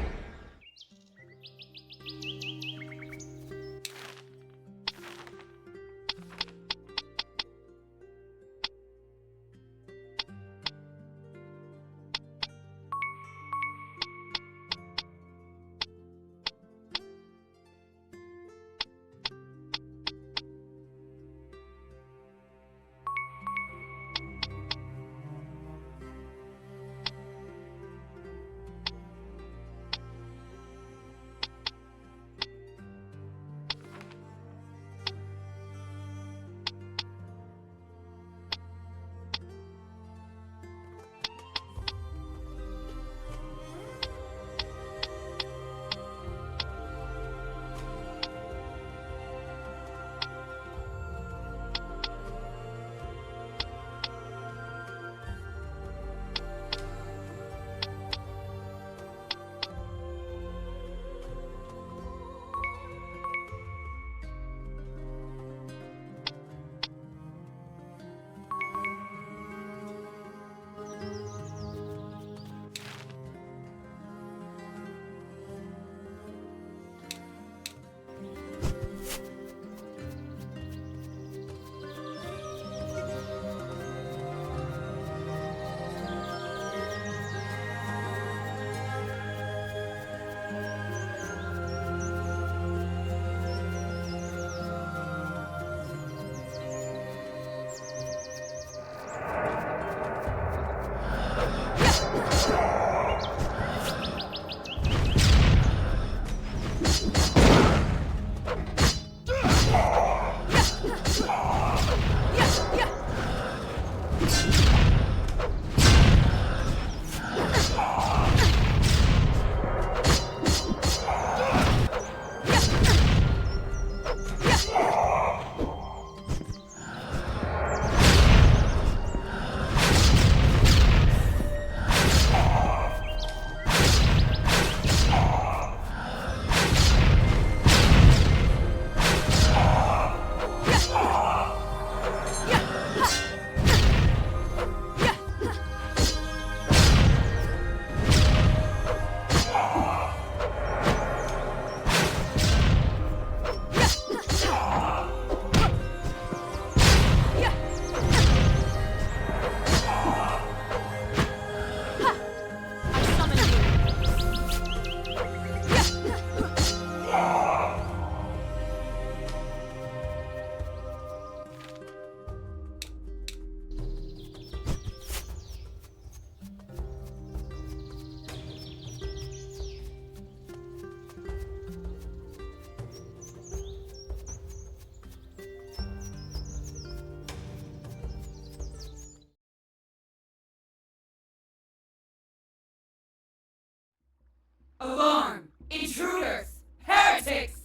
Alarm! Intruders! Heretics!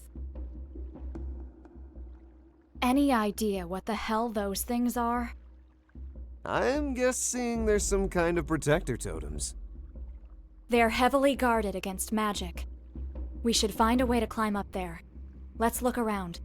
Any idea what the hell those things are? I'm guessing there's some kind of protector totems. They're heavily guarded against magic. We should find a way to climb up there. Let's look around.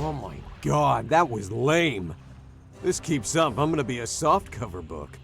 Oh my god, that was lame. This keeps up, I'm gonna be a softcover book.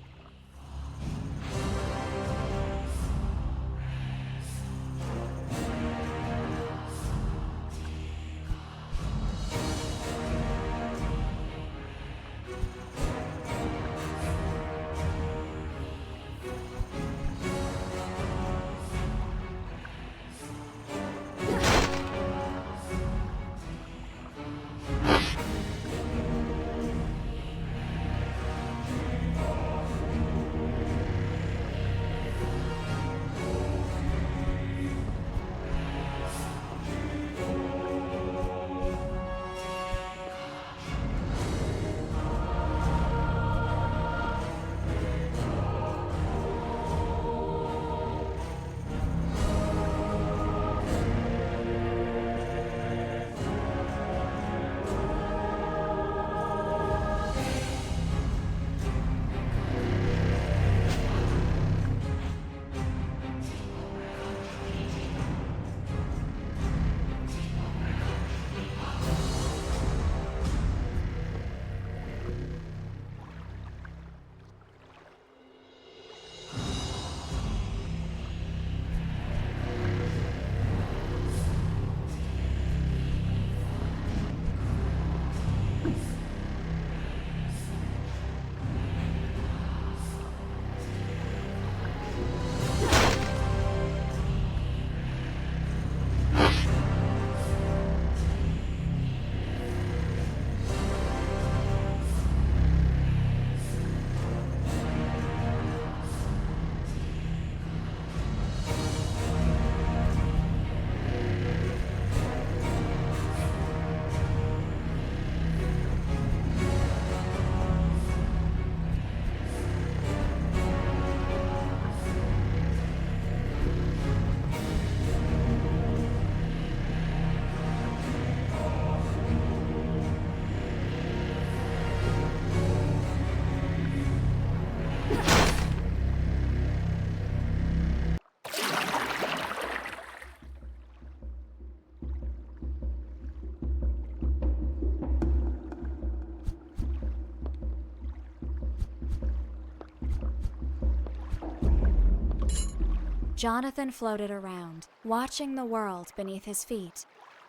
Jonathan floated around, watching the world beneath his feet,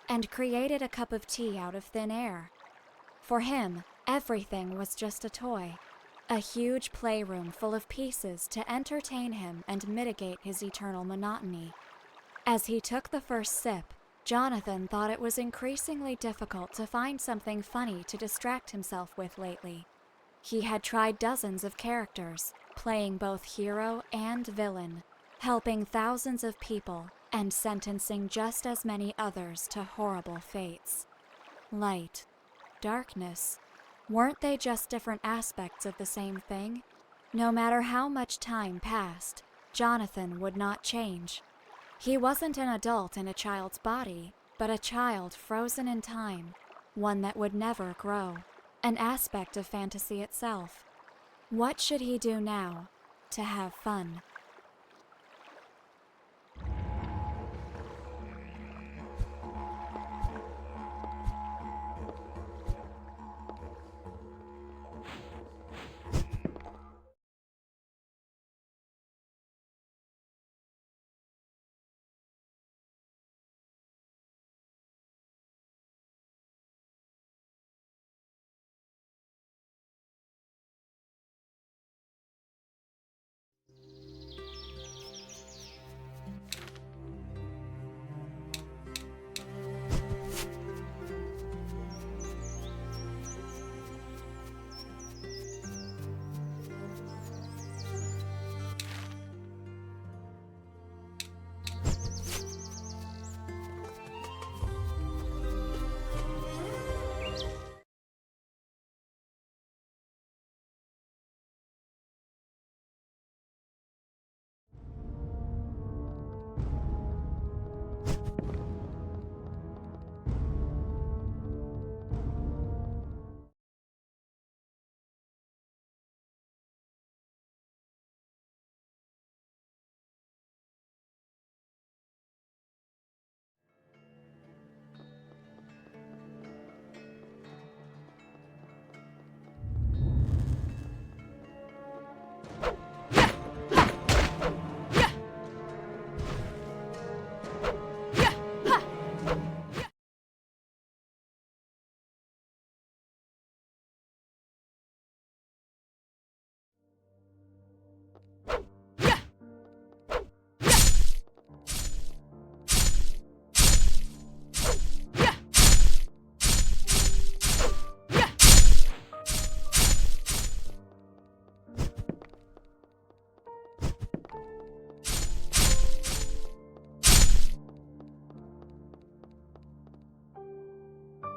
and created a cup of tea out of thin air. For him, everything was just a toy, a huge playroom full of pieces to entertain him and mitigate his eternal monotony. As he took the first sip, Jonathan thought it was increasingly difficult to find something funny to distract himself with lately. He had tried dozens of characters, playing both hero and villain, helping thousands of people and sentencing just as many others to horrible fates. Light, darkness, weren't they just different aspects of the same thing? No matter how much time passed, Jonathan would not change. He wasn't an adult in a child's body, but a child frozen in time, one that would never grow, an aspect of fantasy itself. What should he do now to have fun?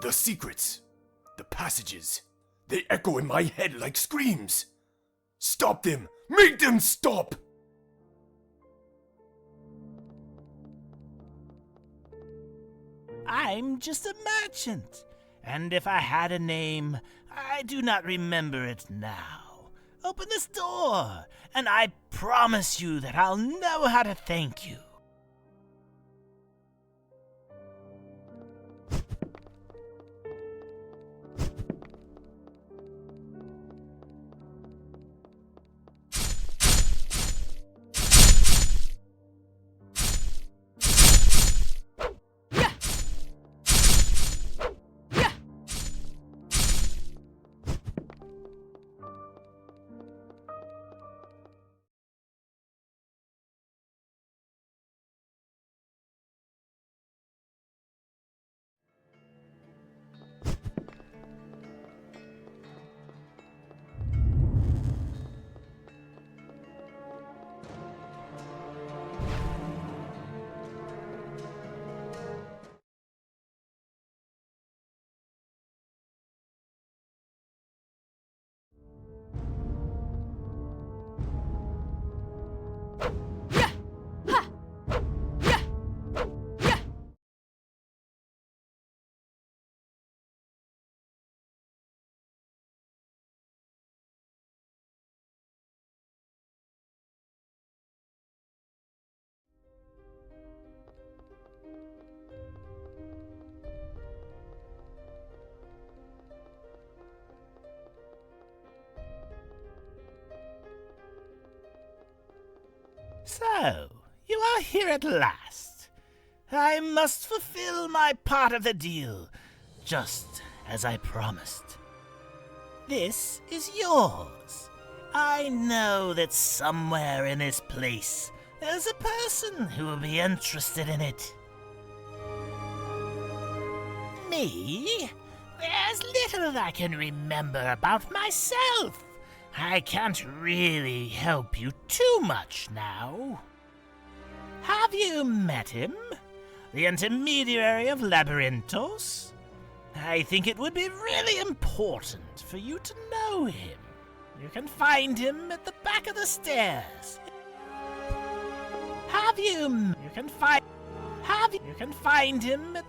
The secrets, the passages, they echo in my head like screams. Stop them! Make them stop! I'm just a merchant, and if I had a name, I do not remember it now. Open this door, and I promise you that I'll know how to thank you. So, you are here at last. I must fulfill my part of the deal, just as I promised. This is yours. I know that somewhere in this place, there's a person who will be interested in it. Me? There's little I can remember about myself. I can't really help you too much now. Have you met him? The intermediary of Labyrinthos? I think it would be really important for you to know him. You can find him at the back of the stairs. You can find him at...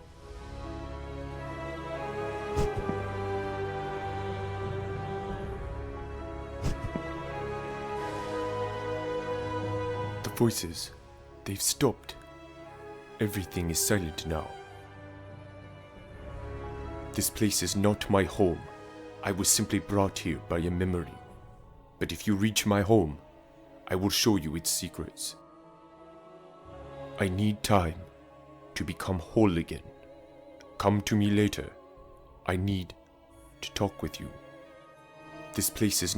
The voices, they've stopped. Everything is silent now. This place is not my home. I was simply brought here by a memory. But if you reach my home, I will show you its secrets. I need time to become whole again. Come to me later. I need to talk with you. This place is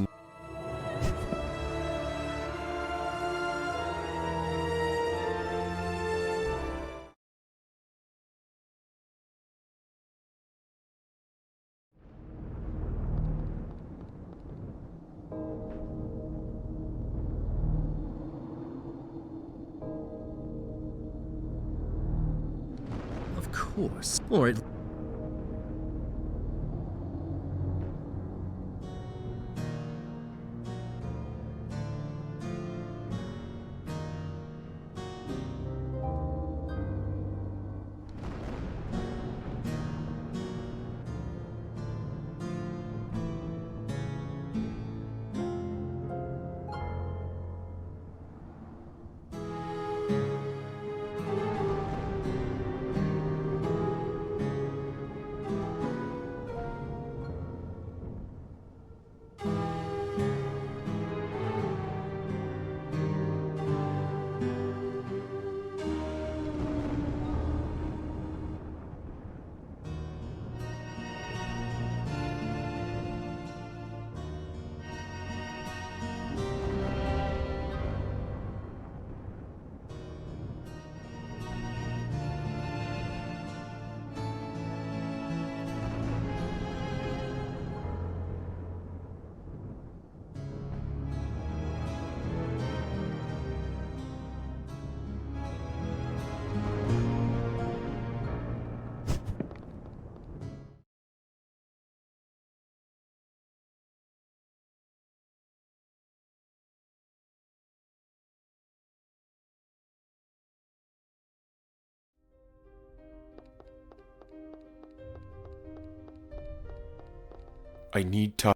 Of course. Or it... I need time.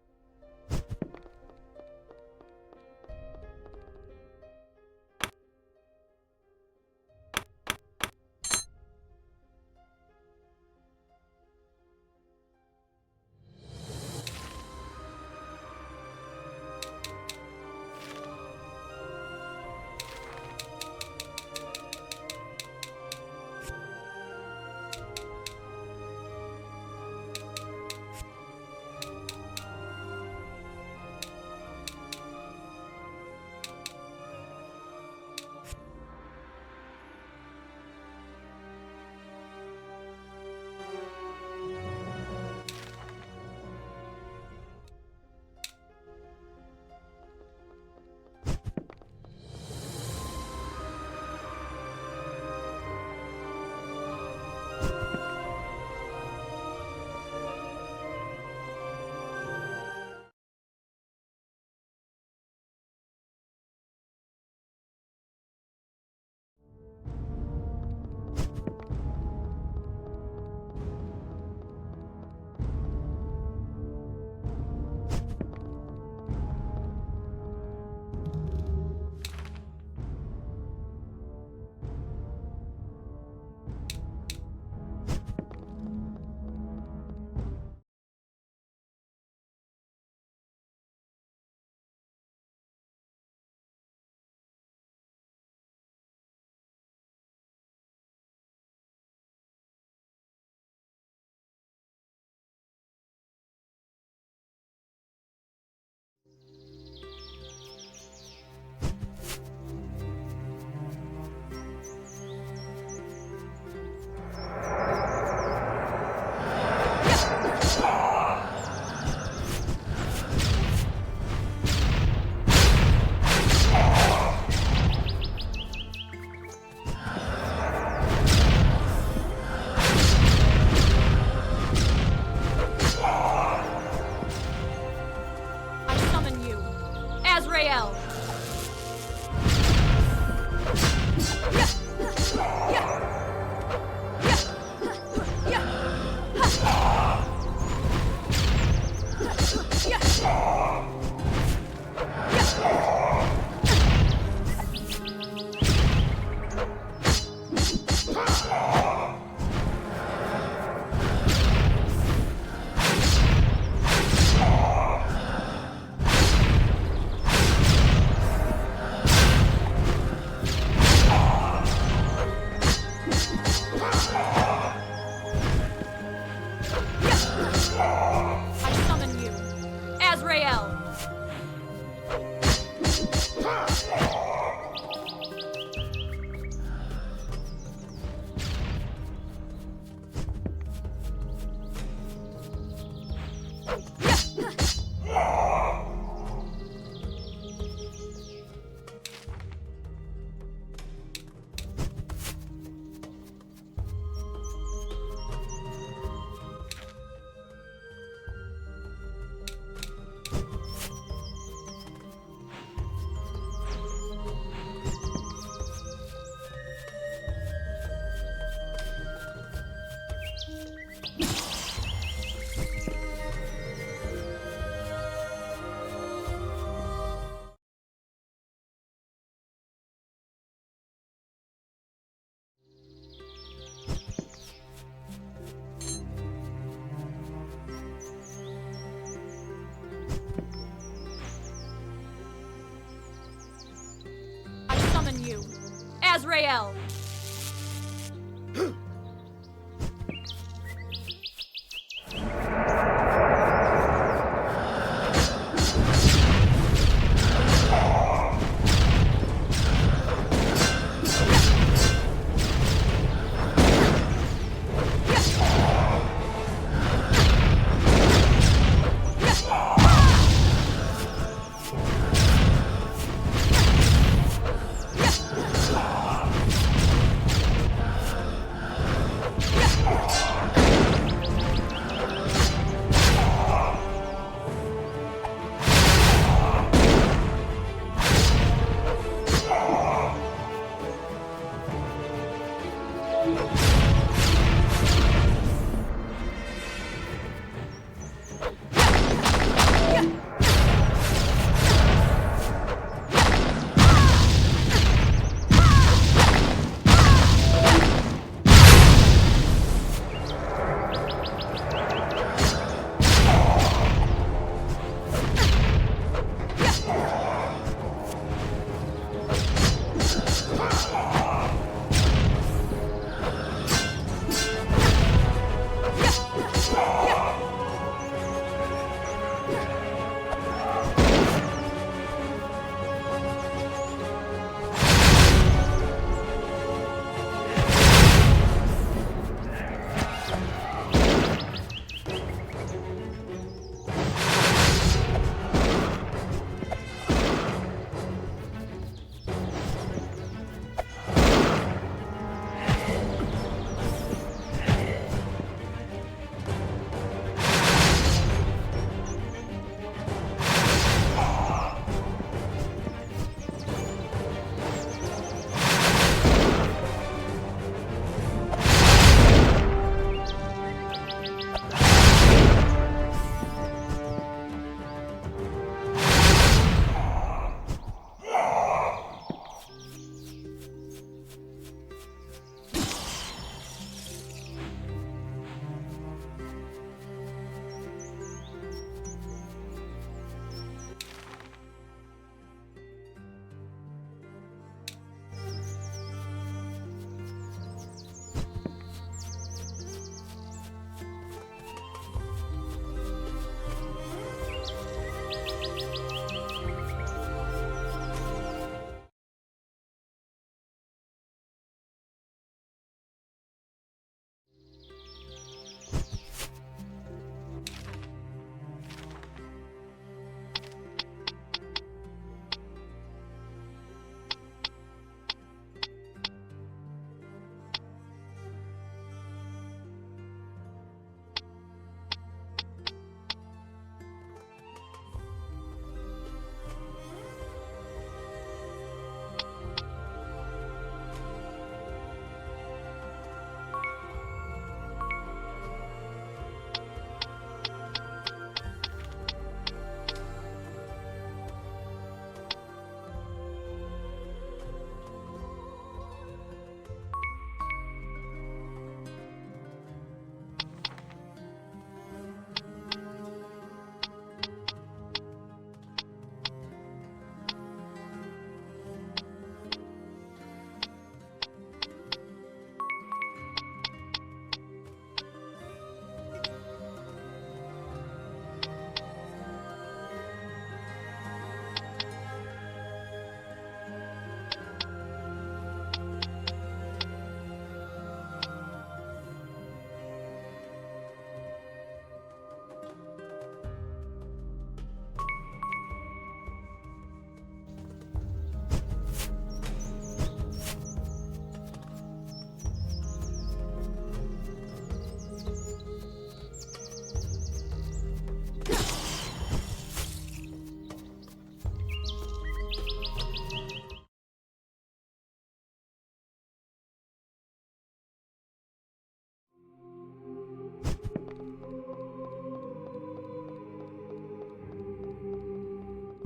Azrael!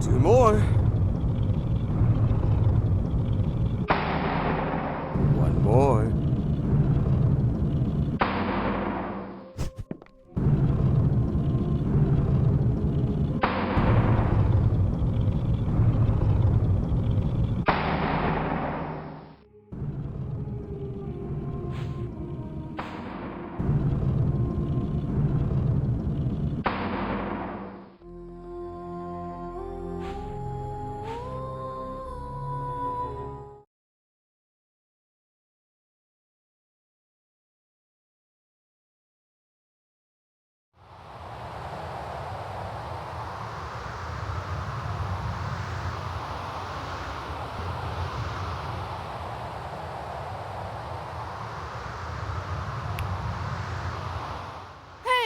2 more. 1 more.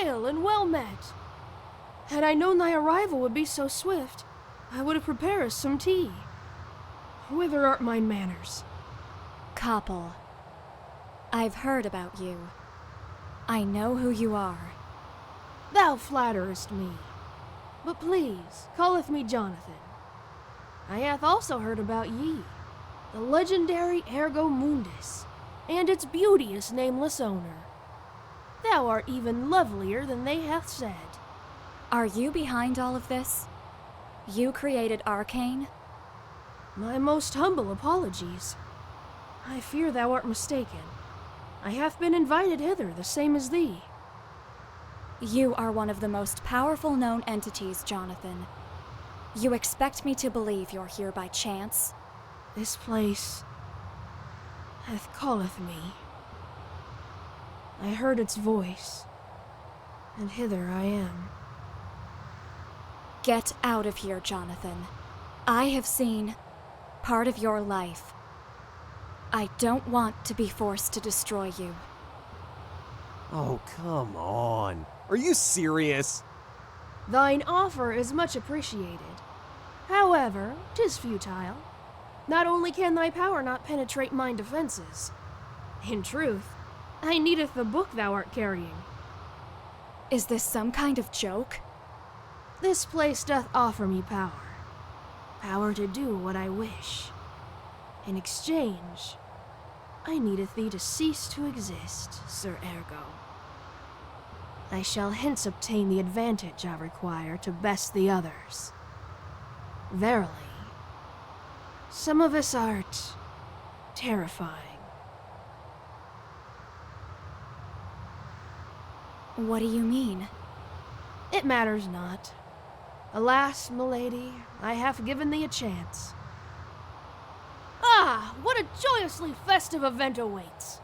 Hail and well met. Had I known thy arrival would be so swift, I would have prepared us some tea. Whither art mine manners? Kappel, I've heard about you. I know who you are. Thou flatterest me. But please, calleth me Jonathan. I hath also heard about ye, the legendary Ergo Mundus, and its beauteous nameless owner. Thou art even lovelier than they hath said. Are you behind all of this? You created Arcane? My most humble apologies. I fear thou art mistaken. I have been invited hither, the same as thee. You are one of the most powerful known entities, Jonathan. You expect me to believe you're here by chance? This place hath calleth me. I heard its voice, and hither I am. Get out of here, Jonathan. I have seen part of your life. I don't want to be forced to destroy you. Oh, come on. Are you serious? Thine offer is much appreciated. However, 'tis futile. Not only can thy power not penetrate mine defenses, in truth, I needeth the book thou art carrying. Is this some kind of joke? This place doth offer me power. Power to do what I wish. In exchange, I needeth thee to cease to exist, Sir Ergo. I shall hence obtain the advantage I require to best the others. Verily, some of us art terrifying. What do you mean? It matters not. Alas, milady, I have given thee a chance. Ah, what a joyously festive event awaits!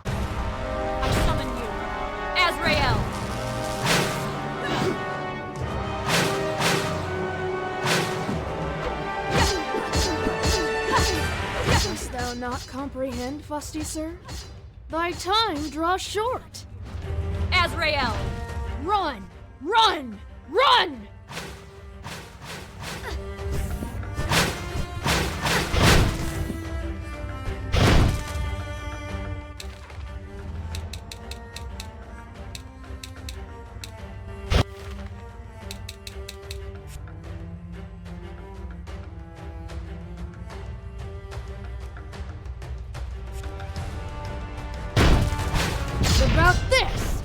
I summon you, Azrael! Dost thou not comprehend, fusty sir? Thy time draws short. Azrael! Run! Run! Run! About this!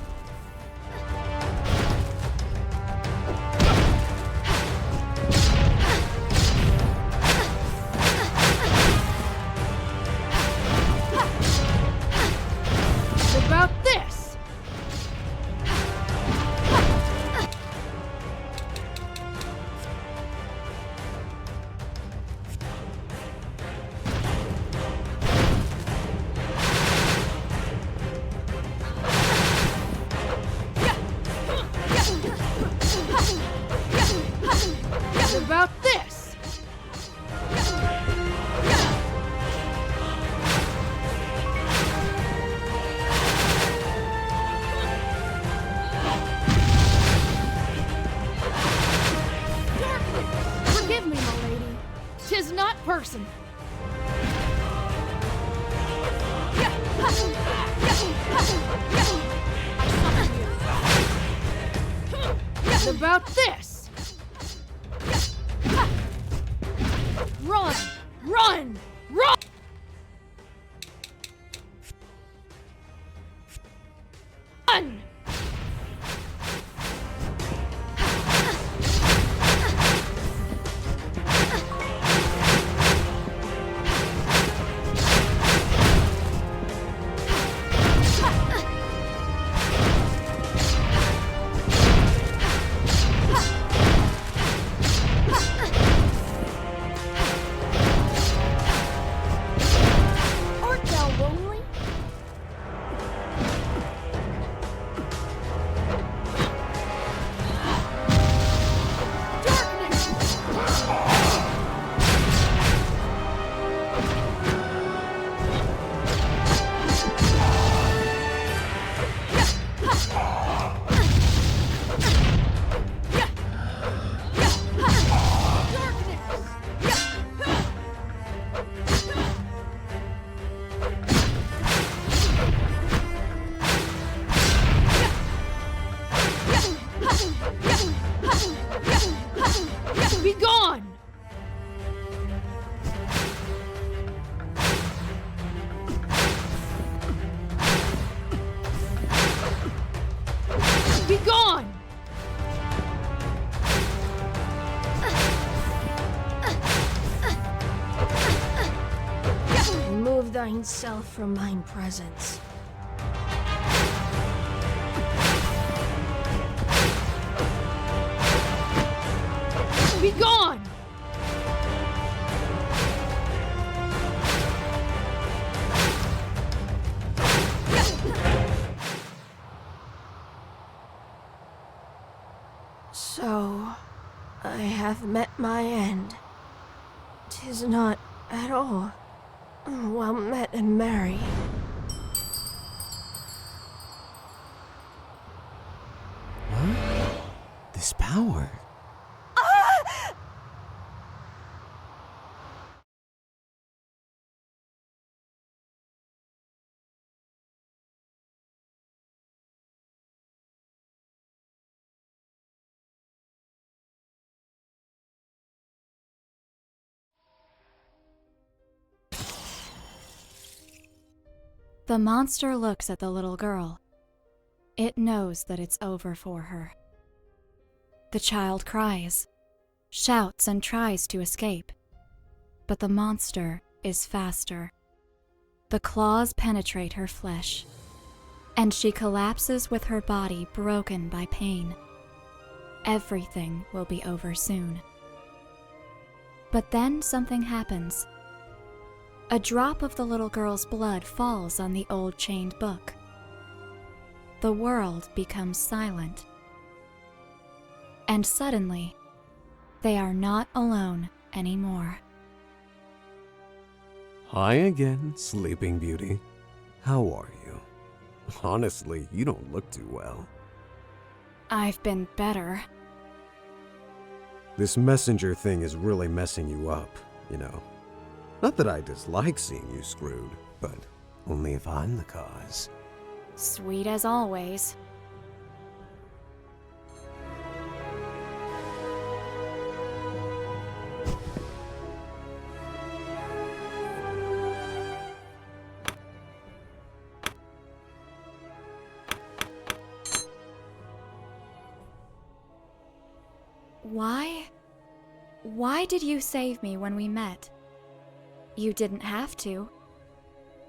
About this! About this! Forgive me, my lady. 'Tis not personal. About this! thyself from mine presence. Be gone! So, I have met my end. 'Tis not at all well met and merry. Huh? This power. The monster looks at the little girl. It knows that it's over for her. The child cries, shouts, and tries to escape. But the monster is faster. The claws penetrate her flesh, and she collapses with her body broken by pain. Everything will be over soon. But then something happens. A drop of the little girl's blood falls on the old chained book. The world becomes silent. And suddenly, they are not alone anymore. Hi again, Sleeping Beauty. How are you? Honestly, you don't look too well. I've been better. This messenger thing is really messing you up, you know. Not that I dislike seeing you screwed, but only if I'm the cause. Sweet as always. Why did you save me when we met? You didn't have to.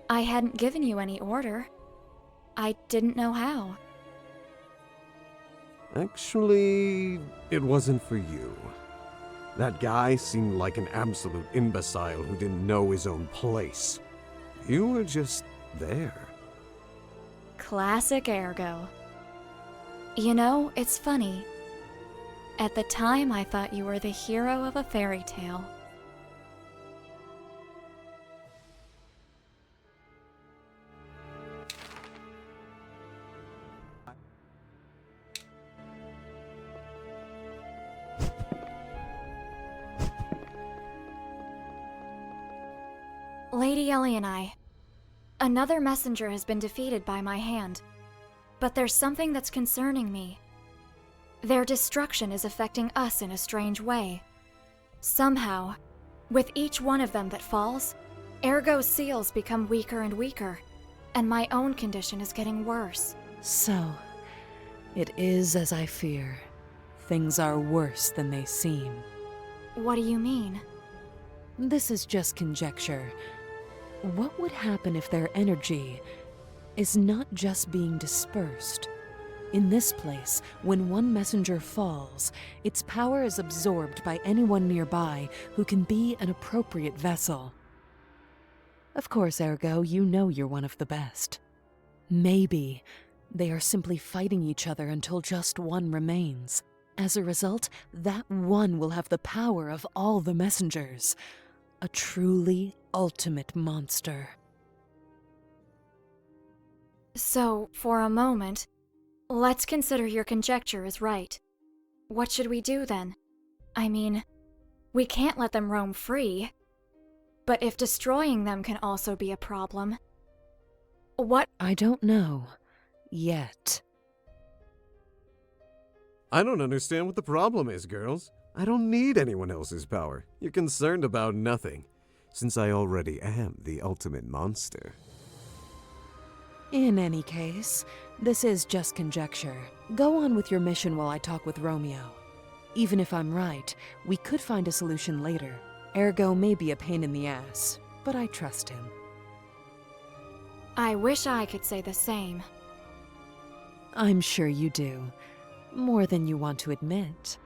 I hadn't given you any order. I didn't know how. Actually, it wasn't for you. That guy seemed like an absolute imbecile who didn't know his own place. You were just there. Classic Ergo. You know, it's funny. At the time, I thought you were the hero of a fairy tale. Lady Ellie and I. Another messenger has been defeated by my hand. But there's something that's concerning me. Their destruction is affecting us in a strange way. Somehow, with each one of them that falls, Ergo's seals become weaker and weaker, and my own condition is getting worse. So, it is as I fear. Things are worse than they seem. What do you mean? This is just conjecture. What would happen if their energy is not just being dispersed? In this place, when one messenger falls, its power is absorbed by anyone nearby who can be an appropriate vessel. Of course, Ergo, you know you're one of the best. Maybe they are simply fighting each other until just one remains. As a result, that one will have the power of all the messengers. A truly ultimate monster. So, for a moment, let's consider your conjecture is right. What should we do then? I mean, we can't let them roam free. But if destroying them can also be a problem, what— I don't know. Yet. I don't understand what the problem is, girls. I don't need anyone else's power. You're concerned about nothing, since I already am the ultimate monster. In any case, this is just conjecture. Go on with your mission while I talk with Romeo. Even if I'm right, we could find a solution later. Ergo may be a pain in the ass, but I trust him. I wish I could say the same. I'm sure you do. More than you want to admit.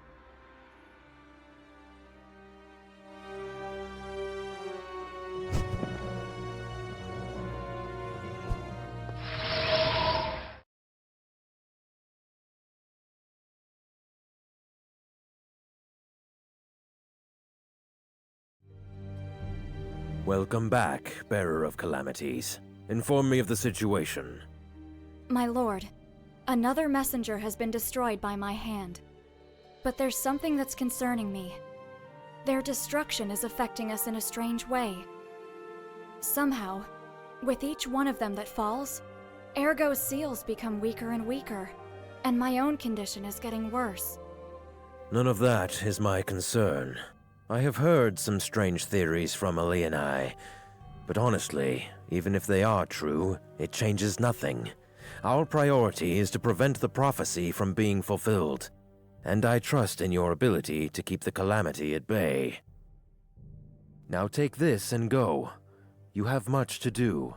Welcome back, Bearer of Calamities. Inform me of the situation. My lord, another messenger has been destroyed by my hand. But there's something that's concerning me. Their destruction is affecting us in a strange way. Somehow, with each one of them that falls, Ergo's seals become weaker and weaker, and my own condition is getting worse. None of that is my concern. I have heard some strange theories from Ali and I, but honestly, even if they are true, it changes nothing. Our priority is to prevent the prophecy from being fulfilled, and I trust in your ability to keep the calamity at bay. Now take this and go. You have much to do.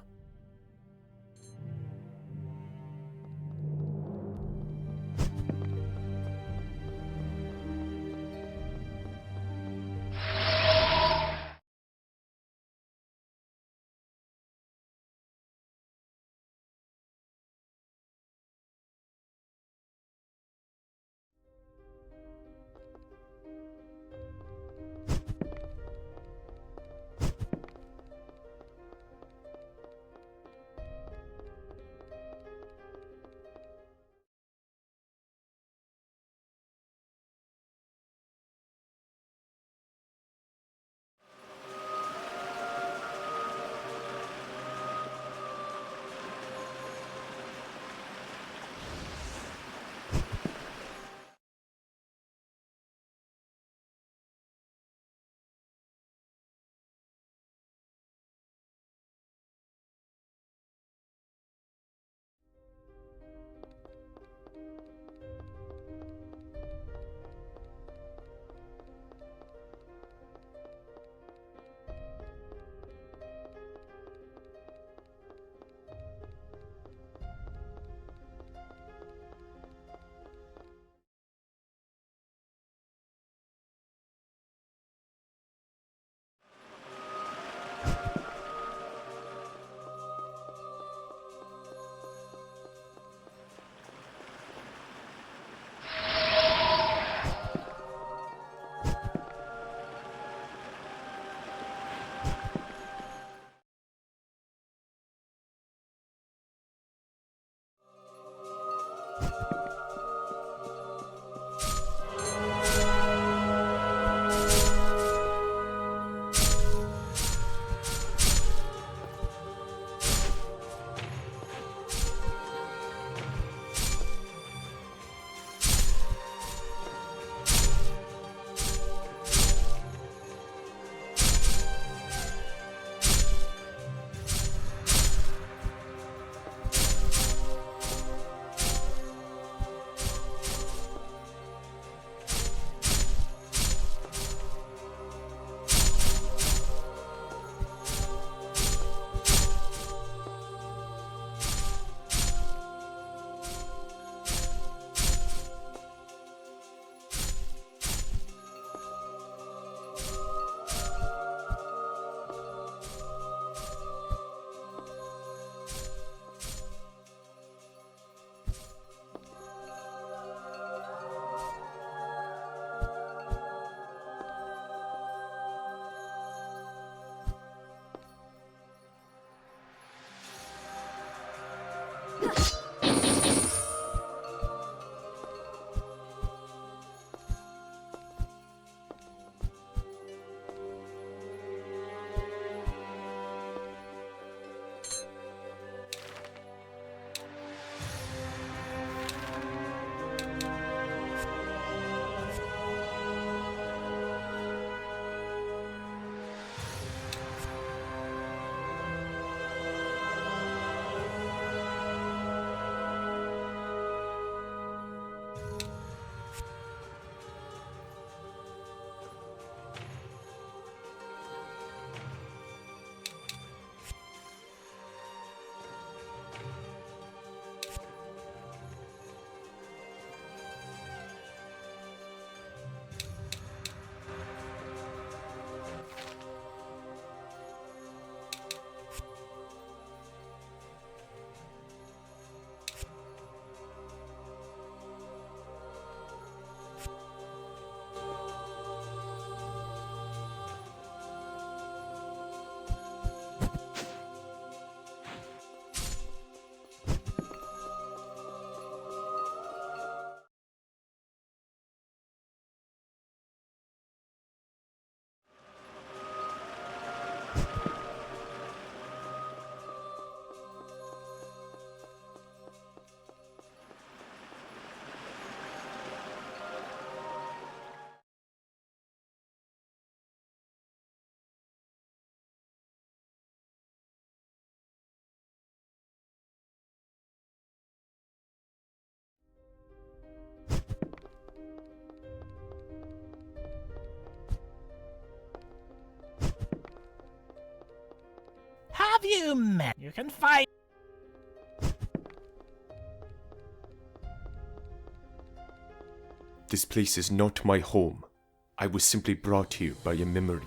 have you met? You can find... This place is not my home. I was simply brought here by a memory.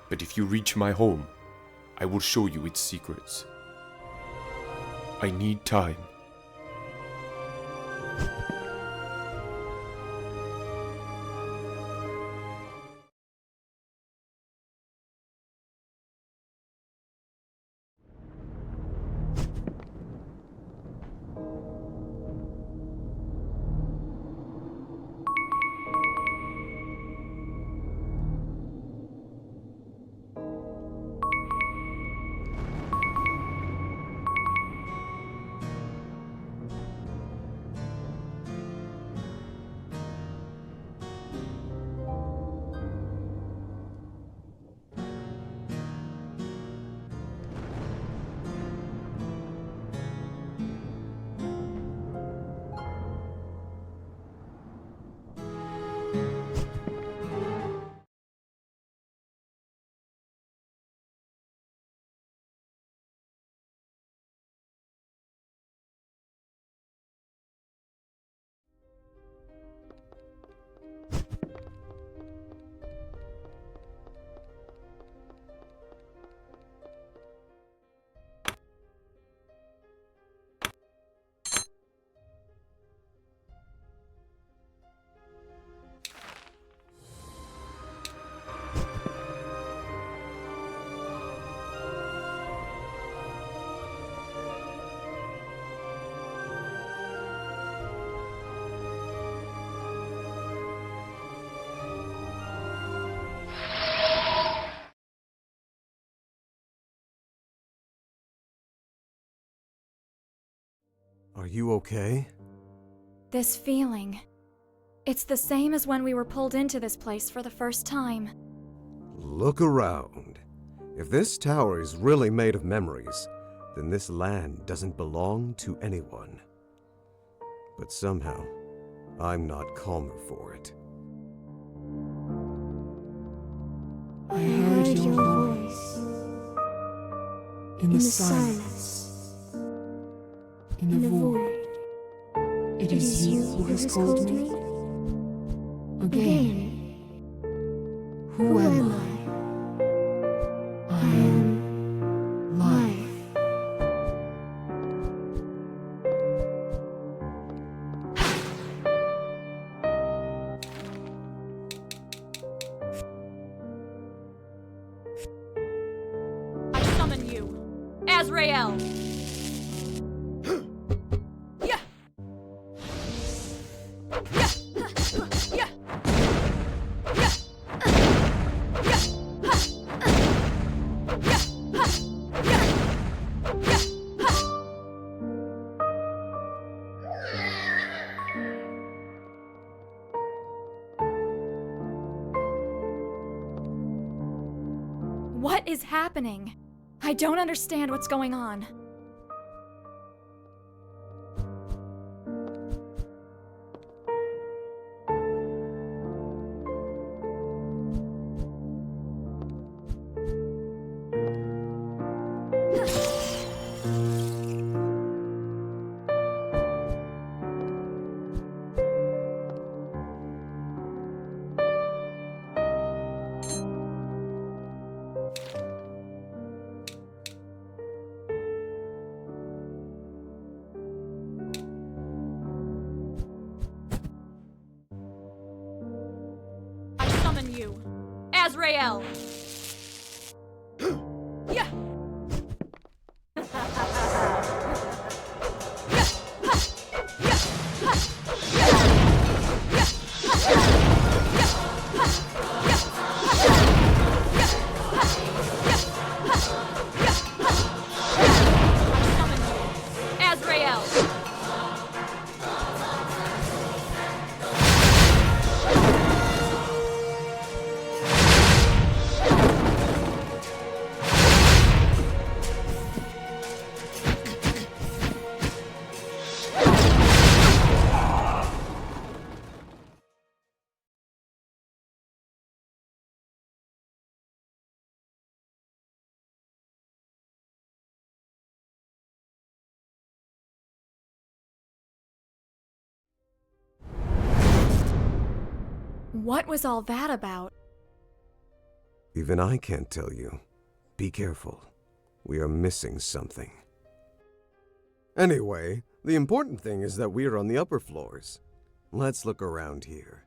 But if you reach my home, I will show you its secrets. I need time. Are you okay? This feeling. It's the same as when we were pulled into this place for the first time. Look around. If this tower is really made of memories, then this land doesn't belong to anyone. But somehow, I'm not calmer for it. I heard your voice in the silence. In the void. It is you who has called me? Again. Who am I? I am life. I summon you, Azrael! What is happening? I don't understand what's going on. Azrael! What was all that about? Even I can't tell you. Be careful. We are missing something. Anyway, the important thing is that we are on the upper floors. Let's look around here.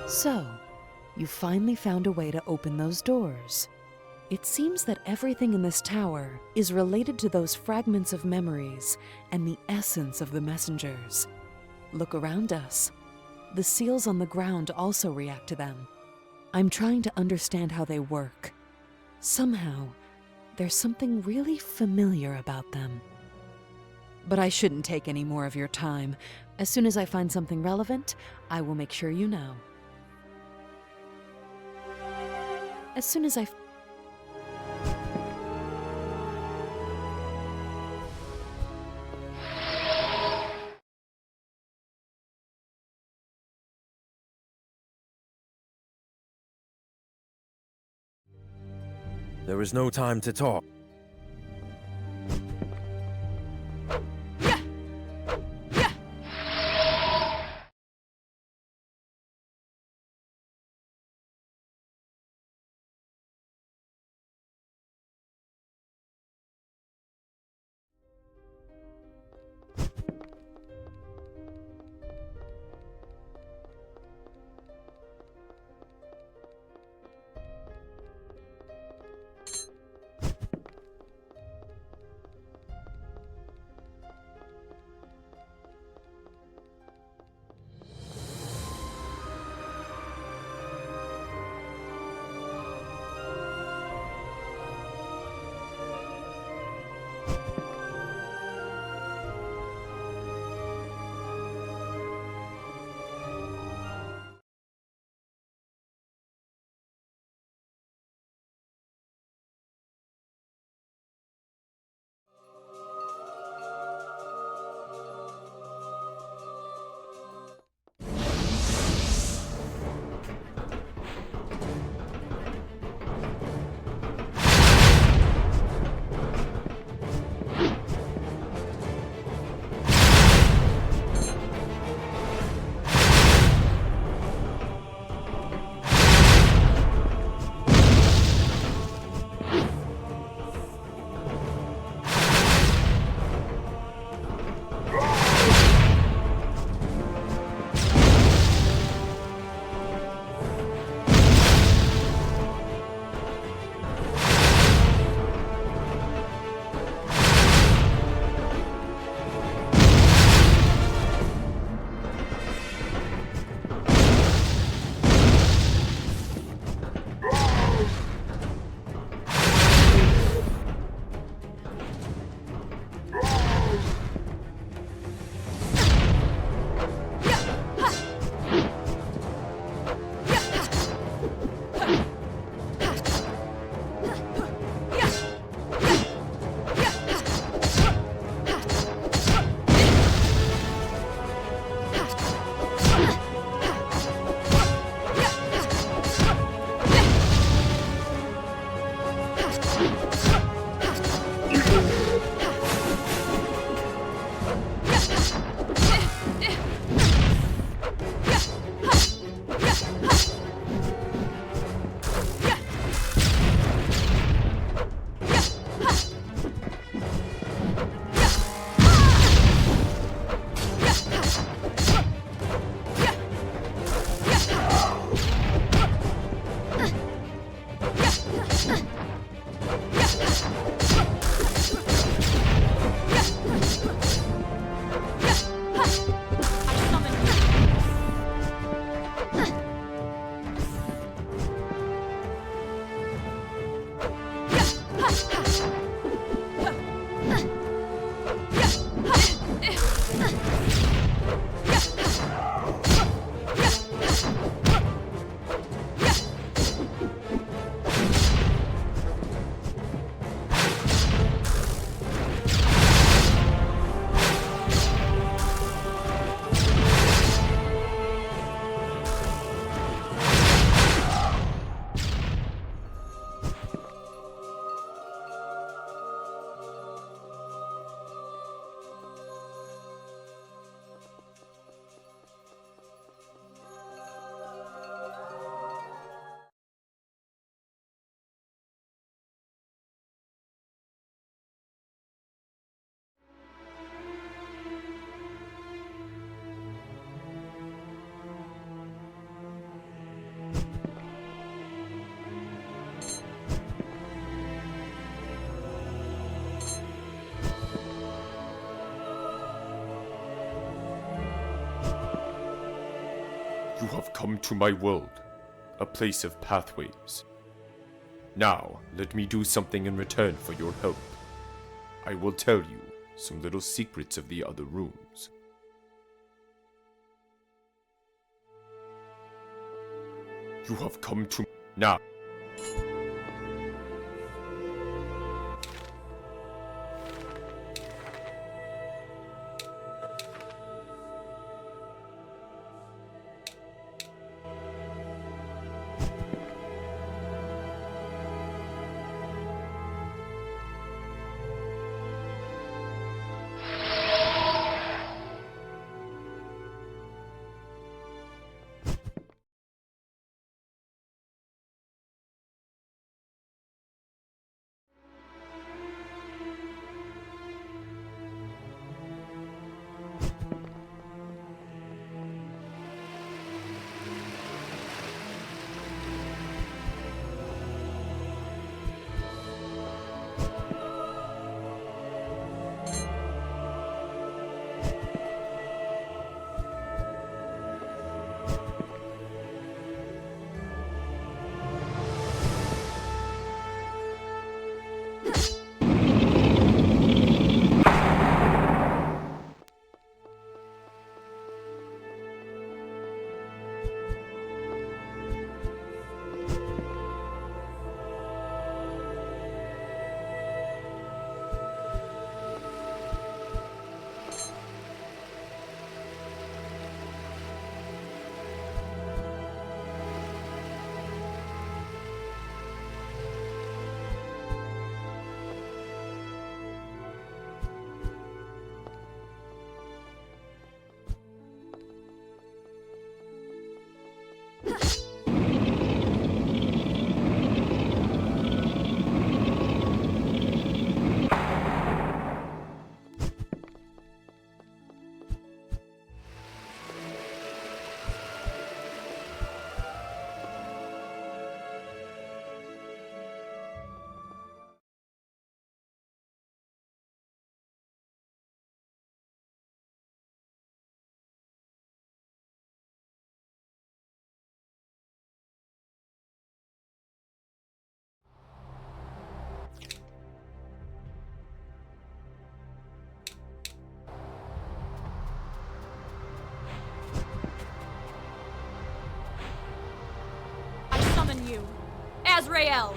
So, you finally found a way to open those doors. It seems that everything in this tower is related to those fragments of memories and the essence of the messengers. Look around us. The seals on the ground also react to them. I'm trying to understand how they work. Somehow, there's something really familiar about them. But I shouldn't take any more of your time. As soon as I find something relevant, I will make sure you know. As soon as I... There is no time to talk. You have come to my world, a place of pathways. Now, let me do something in return for your help. I will tell you some little secrets of the other rooms. You have come to... Now. Azrael!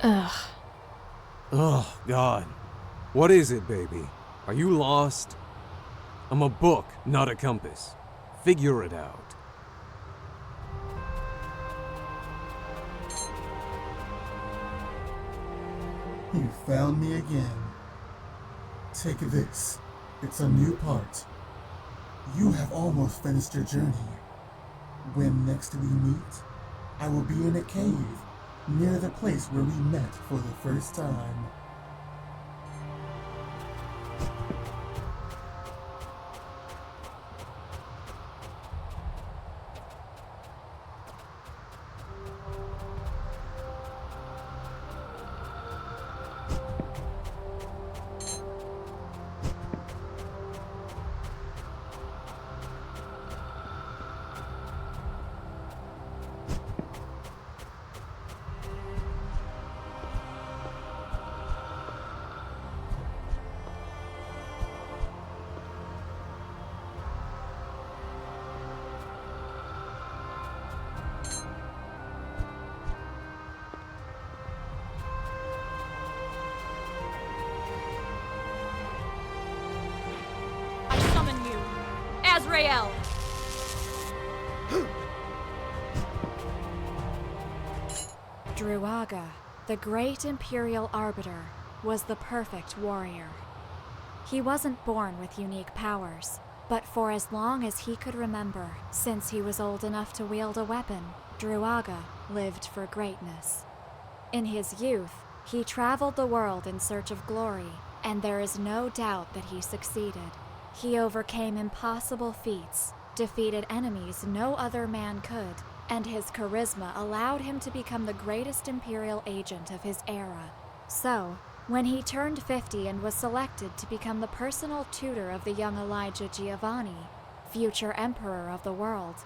Ugh. Oh, God. What is it, baby? Are you lost? I'm a book, not a compass. Figure it out. You found me again. Take this. It's a new part. You have almost finished your journey. When next we meet, I will be in a cave near the place where we met for the first time. Azrael! Druaga, the great Imperial Arbiter, was the perfect warrior. He wasn't born with unique powers, but for as long as he could remember, since he was old enough to wield a weapon, Druaga lived for greatness. In his youth, he traveled the world in search of glory, and there is no doubt that he succeeded. He overcame impossible feats, defeated enemies no other man could, and his charisma allowed him to become the greatest Imperial agent of his era. So, when he turned 50 and was selected to become the personal tutor of the young Elijah Giovanni, future Emperor of the world,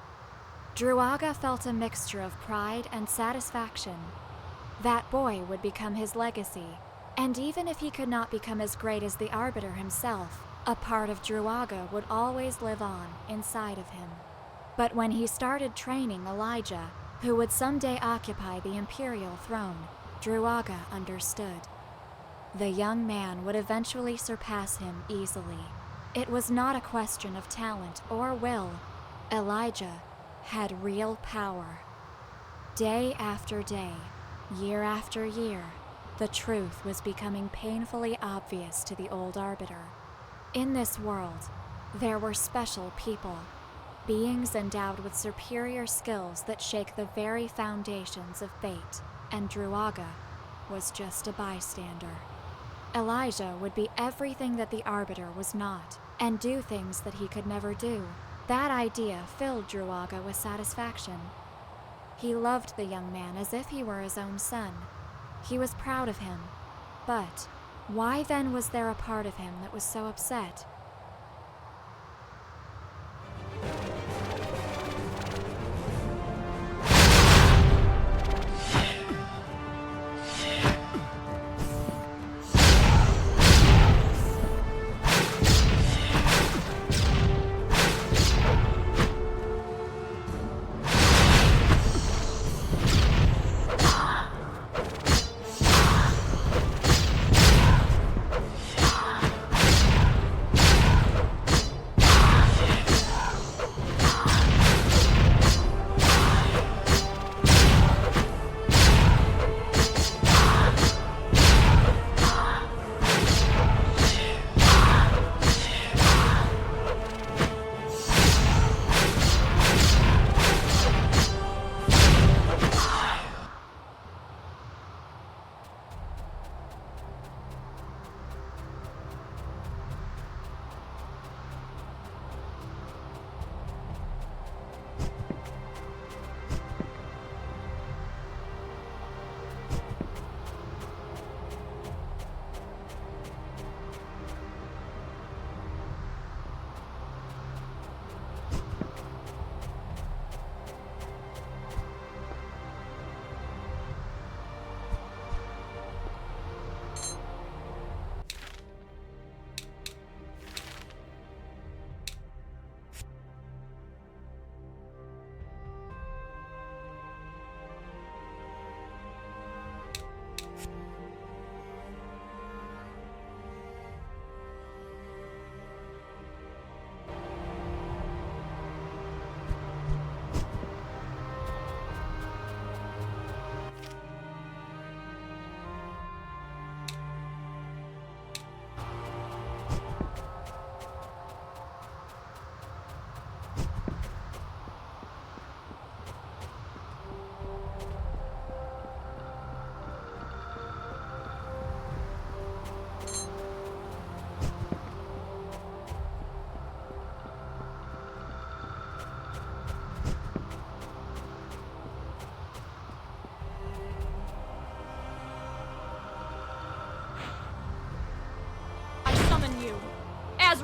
Druaga felt a mixture of pride and satisfaction. That boy would become his legacy, and even if he could not become as great as the Arbiter himself, a part of Druaga would always live on inside of him. But when he started training Elijah, who would someday occupy the Imperial throne, Druaga understood. The young man would eventually surpass him easily. It was not a question of talent or will. Elijah had real power. Day after day, year after year, the truth was becoming painfully obvious to the old Arbiter. In this world, there were special people, beings endowed with superior skills that shake the very foundations of fate, and Druaga was just a bystander. Elijah would be everything that the Arbiter was not, and do things that he could never do. That idea filled Druaga with satisfaction. He loved the young man as if he were his own son. He was proud of him, but why then was there a part of him that was so upset?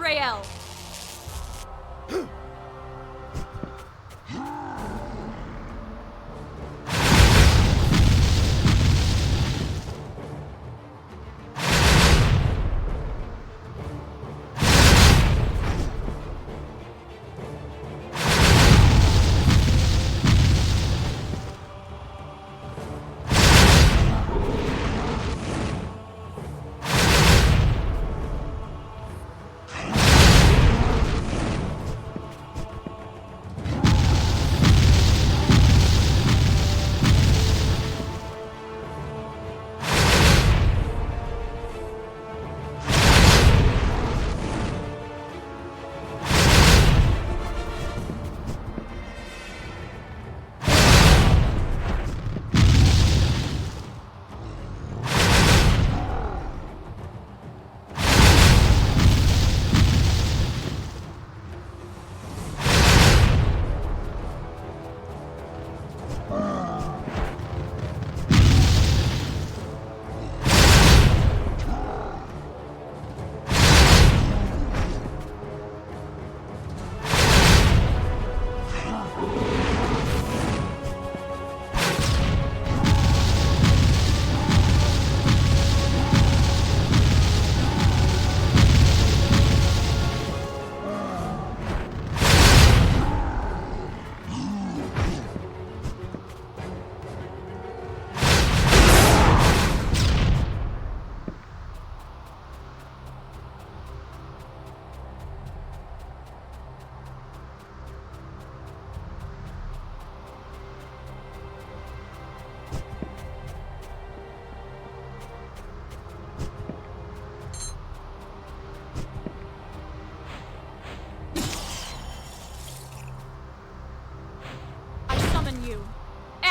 Azrael!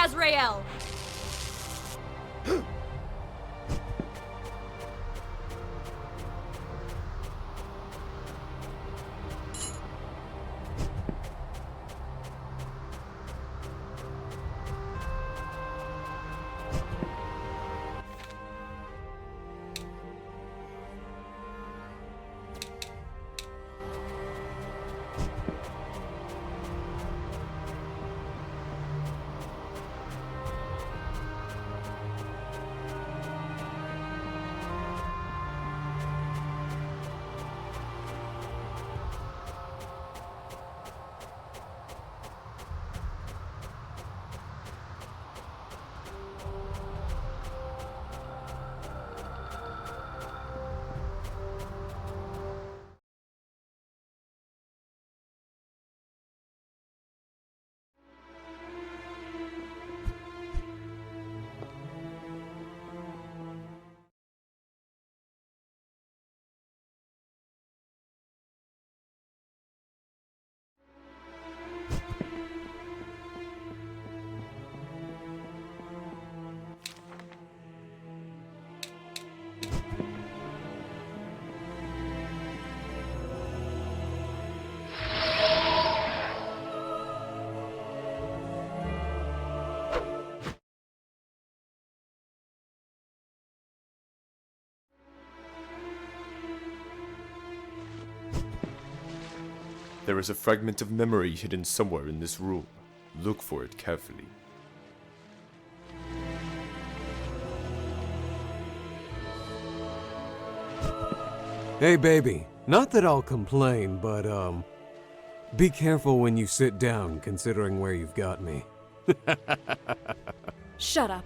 Azrael! There is a fragment of memory hidden somewhere in this room. Look for it carefully. Hey baby, not that I'll complain, but be careful when you sit down considering where you've got me. Shut up.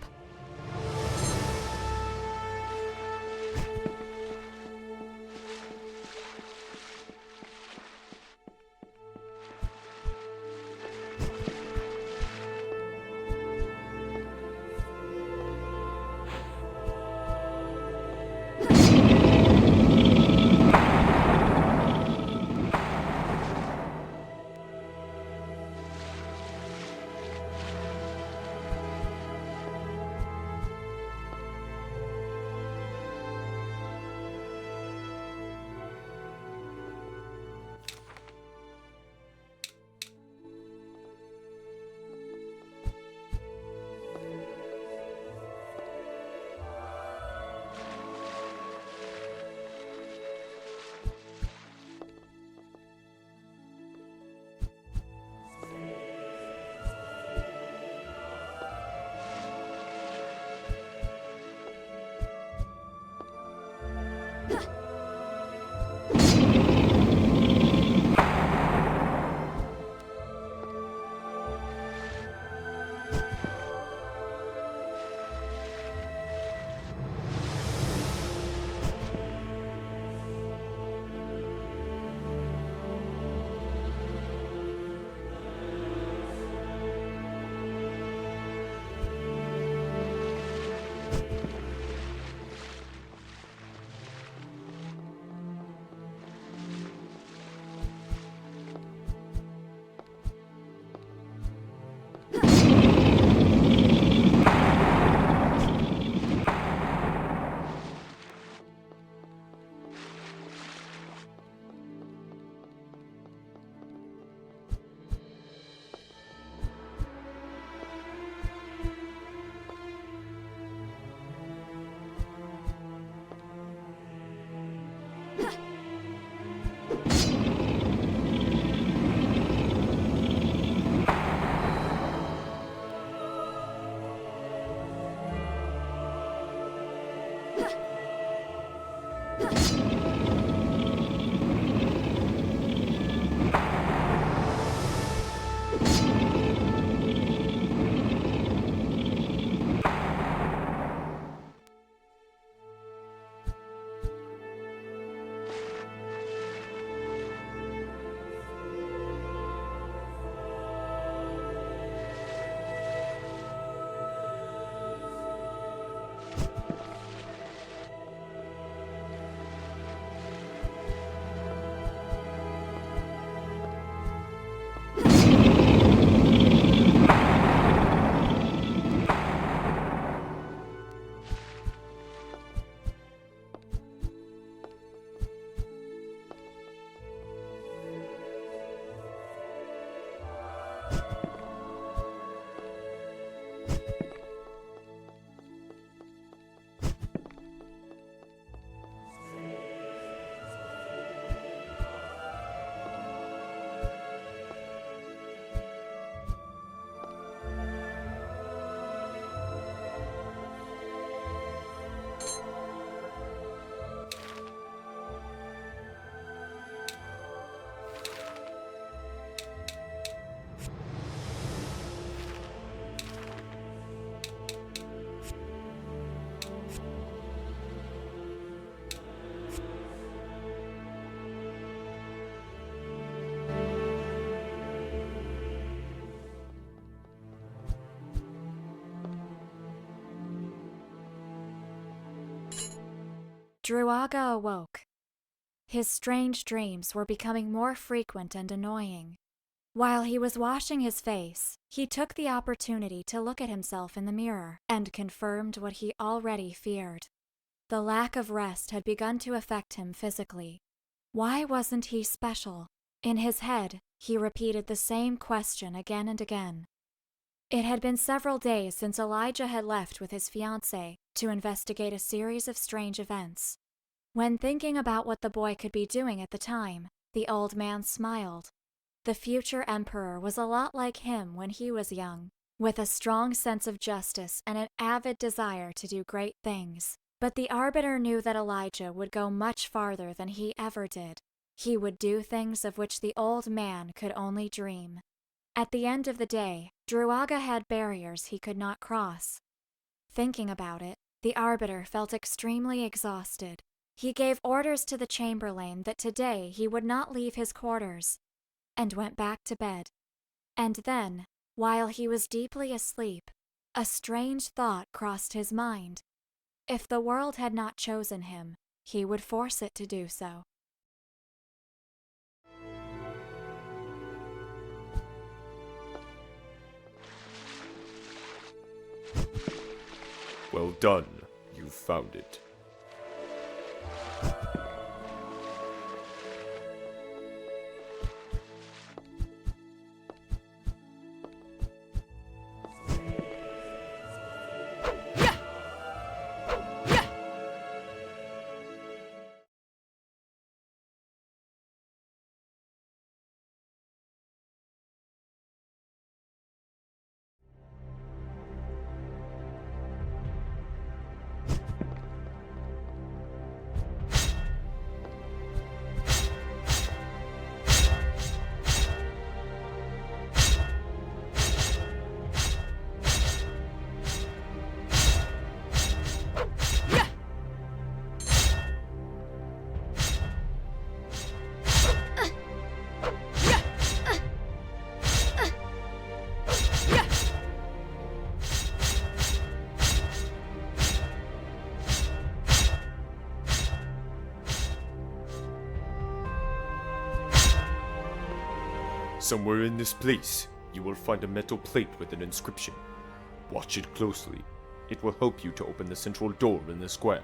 Druaga awoke. His strange dreams were becoming more frequent and annoying. While he was washing his face, he took the opportunity to look at himself in the mirror and confirmed what he already feared. The lack of rest had begun to affect him physically. Why wasn't he special? In his head, he repeated the same question again and again. It had been several days since Elijah had left with his fiancée to investigate a series of strange events. When thinking about what the boy could be doing at the time, the old man smiled. The future emperor was a lot like him when he was young, with a strong sense of justice and an avid desire to do great things. But the Arbiter knew that Elijah would go much farther than he ever did. He would do things of which the old man could only dream. At the end of the day, Druaga had barriers he could not cross. Thinking about it, the Arbiter felt extremely exhausted. He gave orders to the Chamberlain that today he would not leave his quarters, and went back to bed. And then, while he was deeply asleep, a strange thought crossed his mind. If the world had not chosen him, he would force it to do so. Well done, you found it. Somewhere in this place, you will find a metal plate with an inscription. Watch it closely. It will help you to open the central door in the square.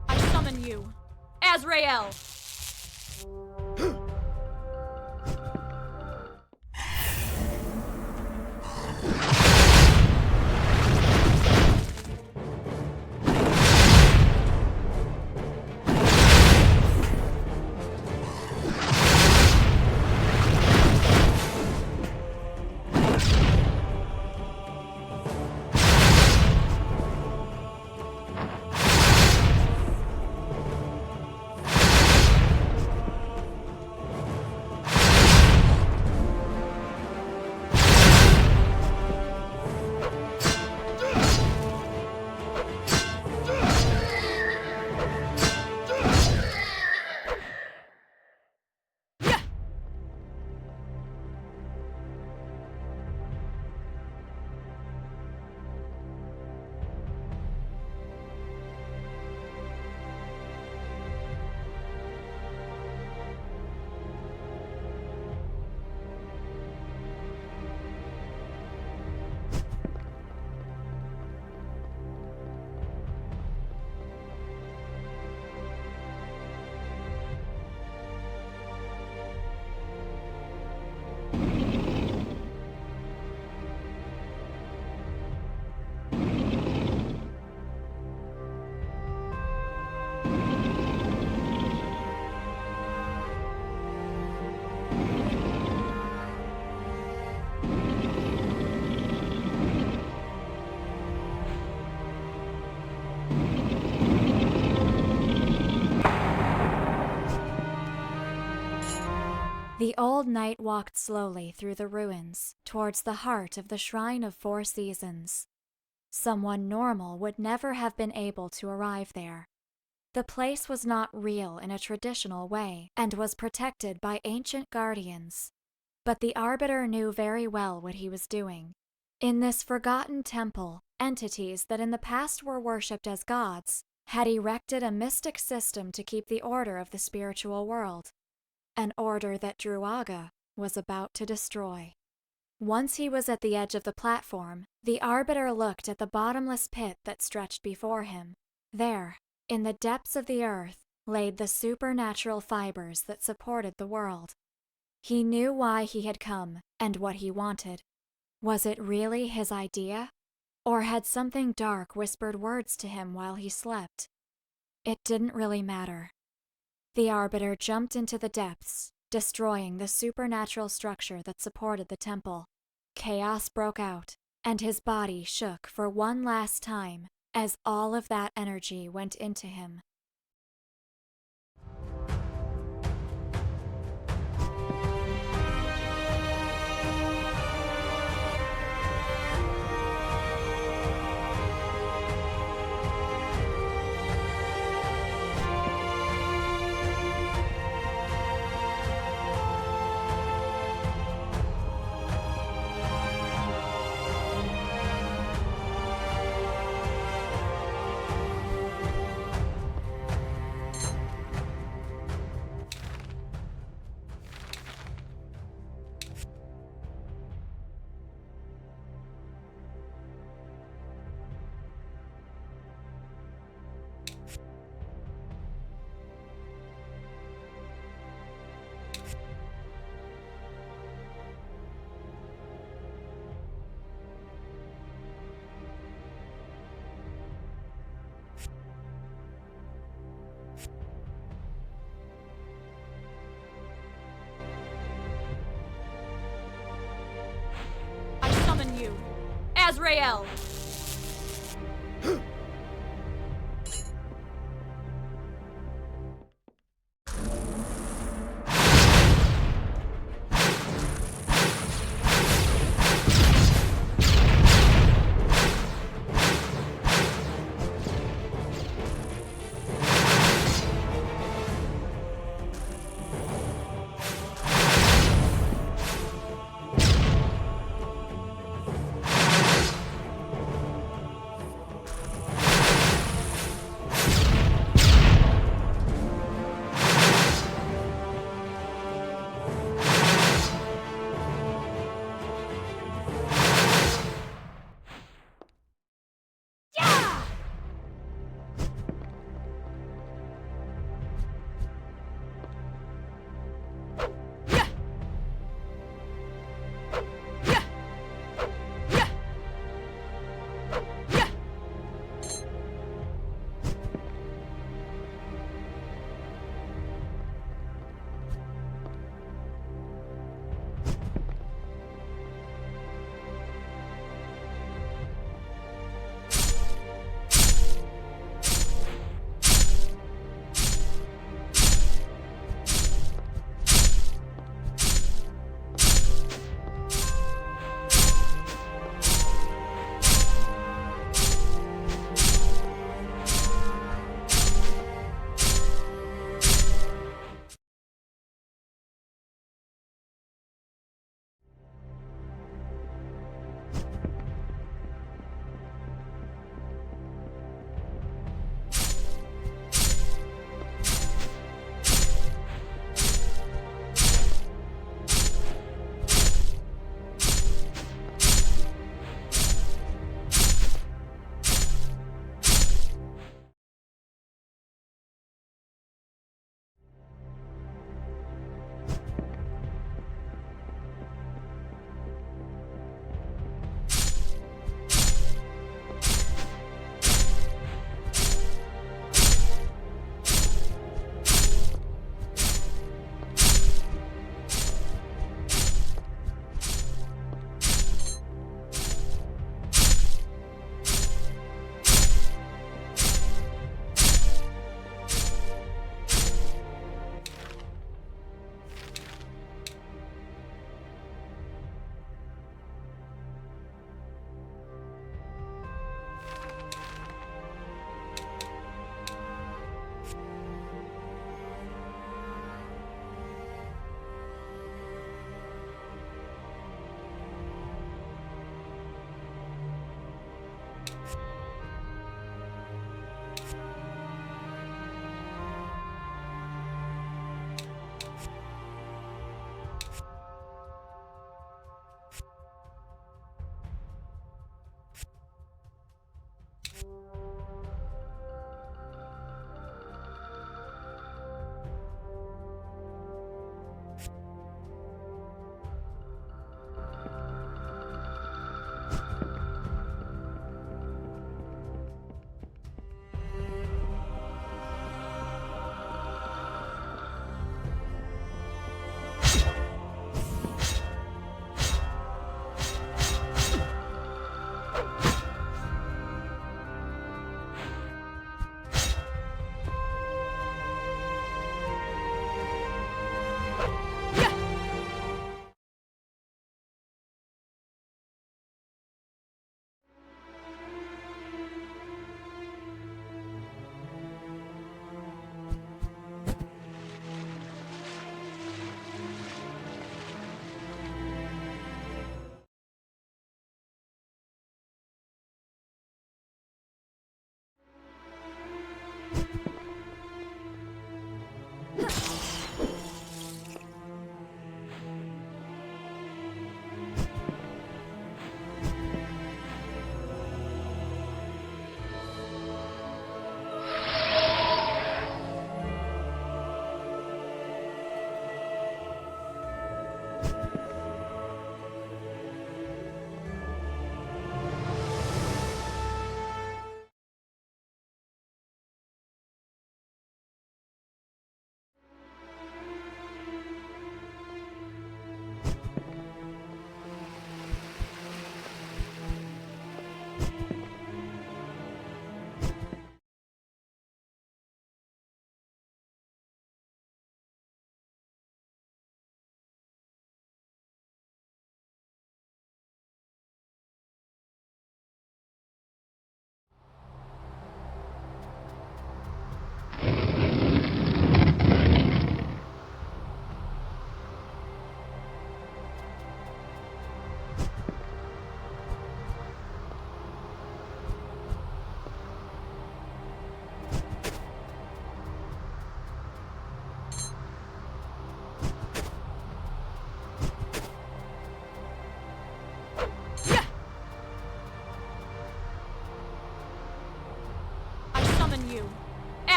I summon you, Azrael! The old knight walked slowly through the ruins, towards the heart of the Shrine of Four Seasons. Someone normal would never have been able to arrive there. The place was not real in a traditional way and was protected by ancient guardians. But the Arbiter knew very well what he was doing. In this forgotten temple, entities that in the past were worshipped as gods had erected a mystic system to keep the order of the spiritual world, an order that Druaga was about to destroy. Once he was at the edge of the platform, the Arbiter looked at the bottomless pit that stretched before him. There, in the depths of the earth, laid the supernatural fibers that supported the world. He knew why he had come and what he wanted. Was it really his idea? Or had something dark whispered words to him while he slept? It didn't really matter. The Arbiter jumped into the depths, destroying the supernatural structure that supported the temple. Chaos broke out, and his body shook for one last time as all of that energy went into him. You, Azrael!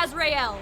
Azrael!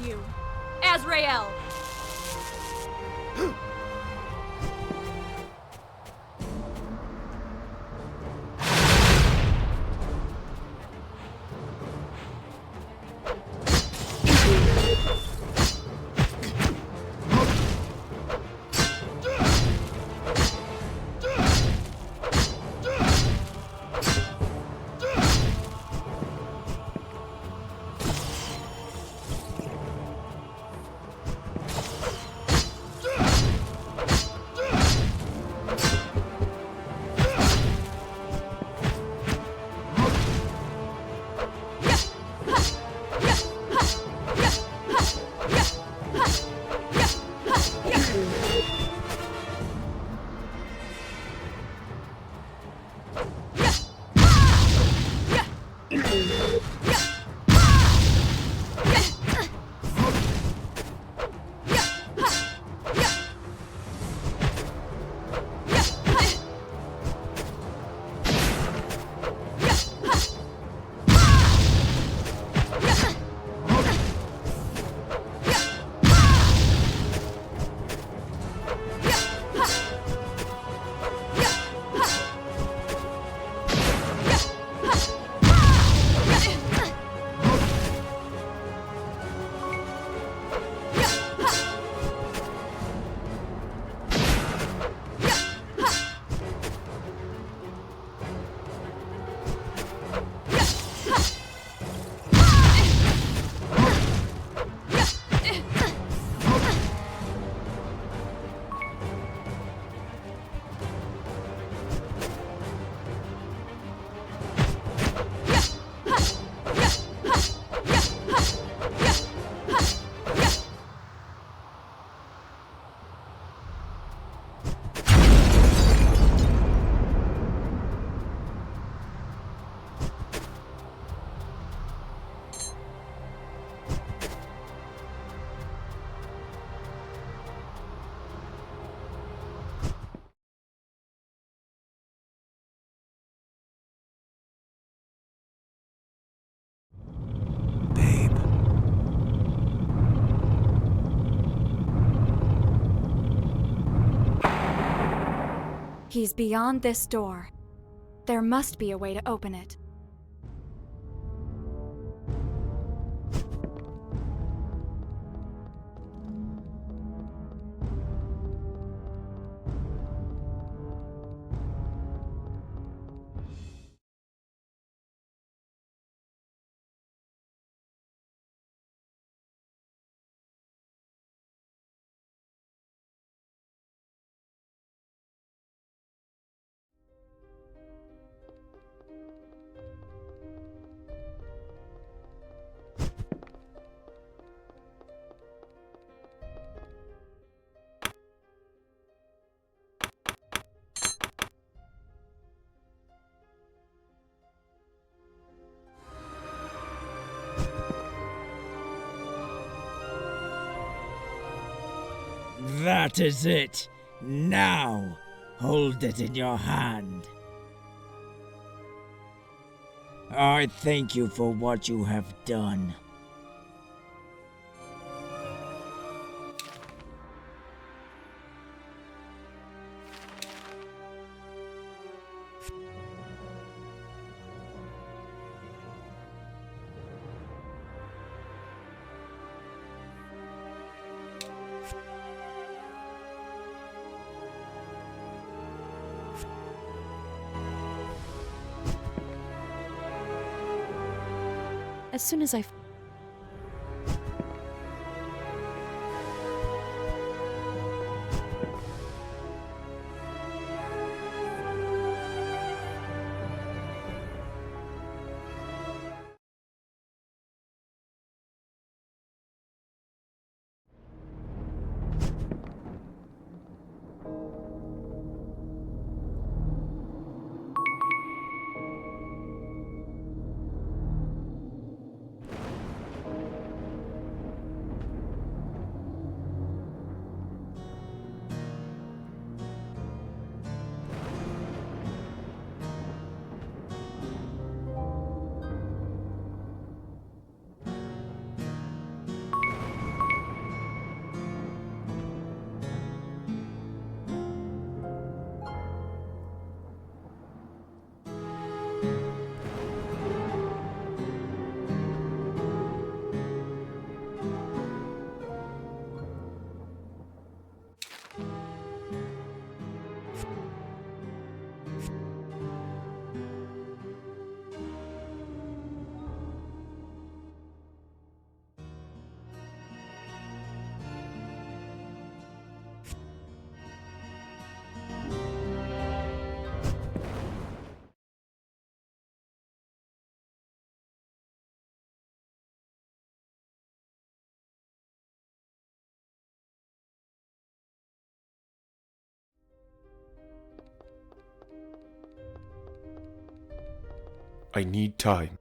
You, Azrael! He's beyond this door. There must be a way to open it. That is it. Now, hold it in your hand. I thank you for what you have done. As soon as I need time.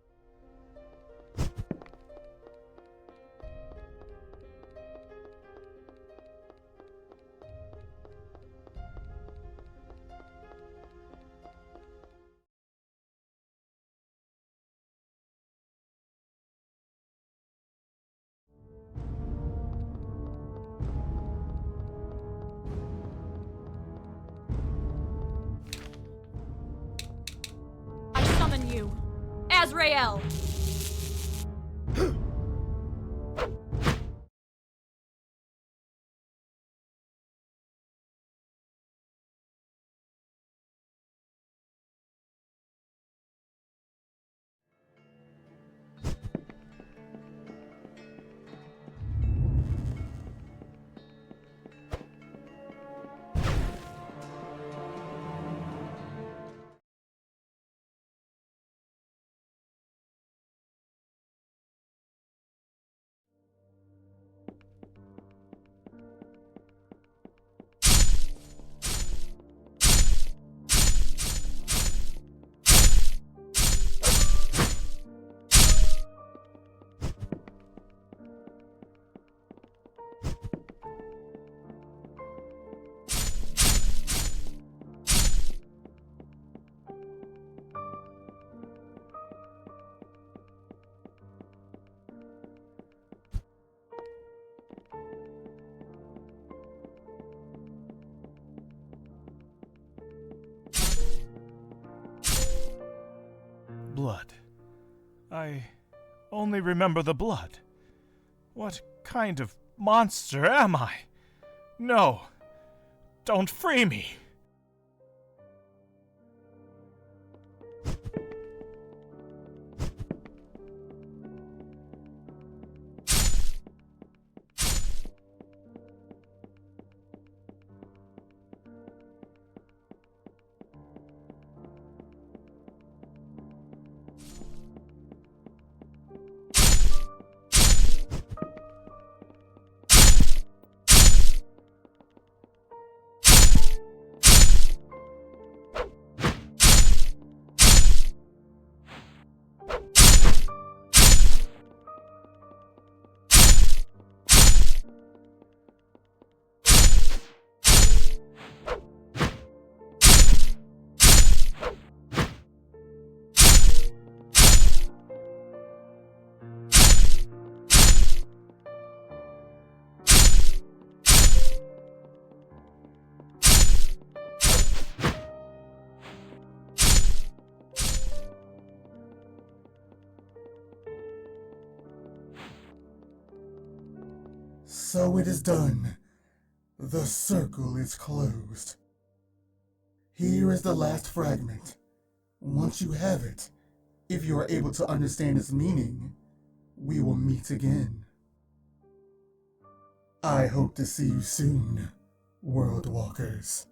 I summon you, Azrael! Blood. I only remember the blood. What kind of monster am I? No! Don't free me! So it is done. The circle is closed. Here is the last fragment. Once you have it, if you are able to understand its meaning, we will meet again. I hope to see you soon, World Walkers.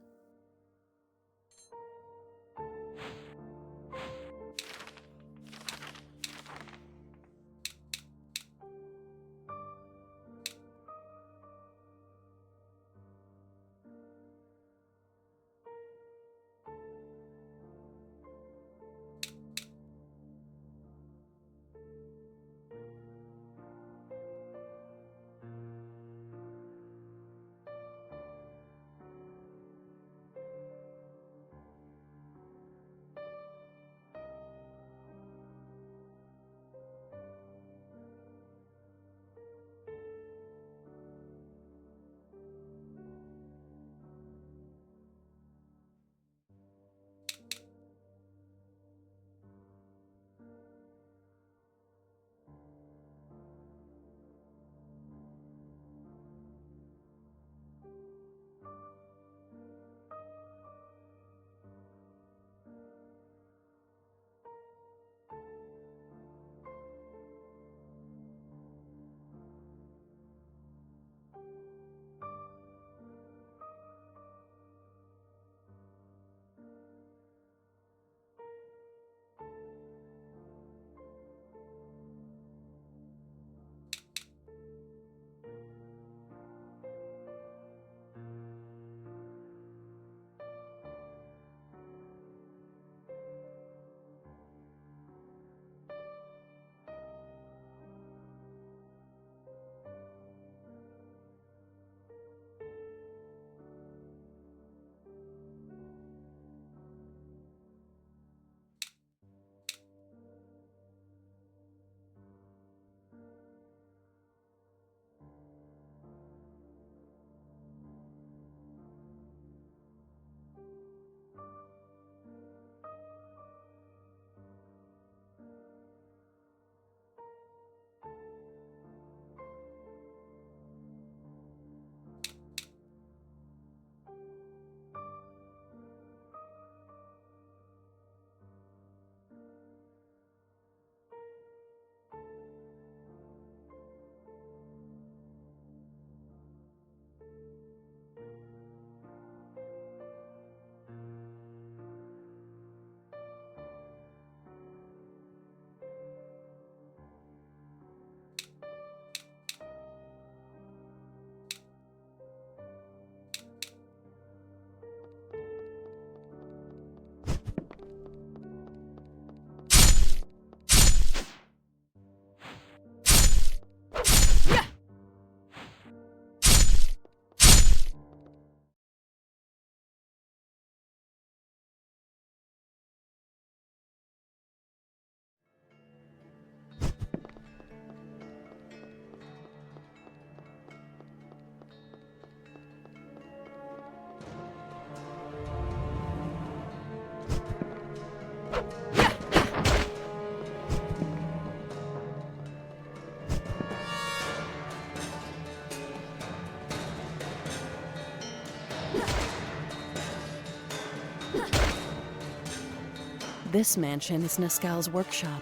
This mansion is Nascal's workshop,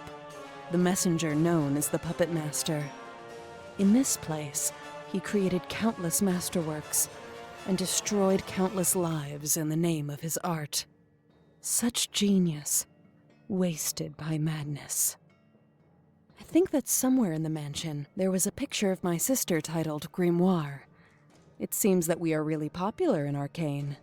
the messenger known as the Puppetmaster. In this place, he created countless masterworks and destroyed countless lives in the name of his art. Such genius, wasted by madness. I think that somewhere in the mansion, there was a picture of my sister titled Grimoire. It seems that we are really popular in Arcane.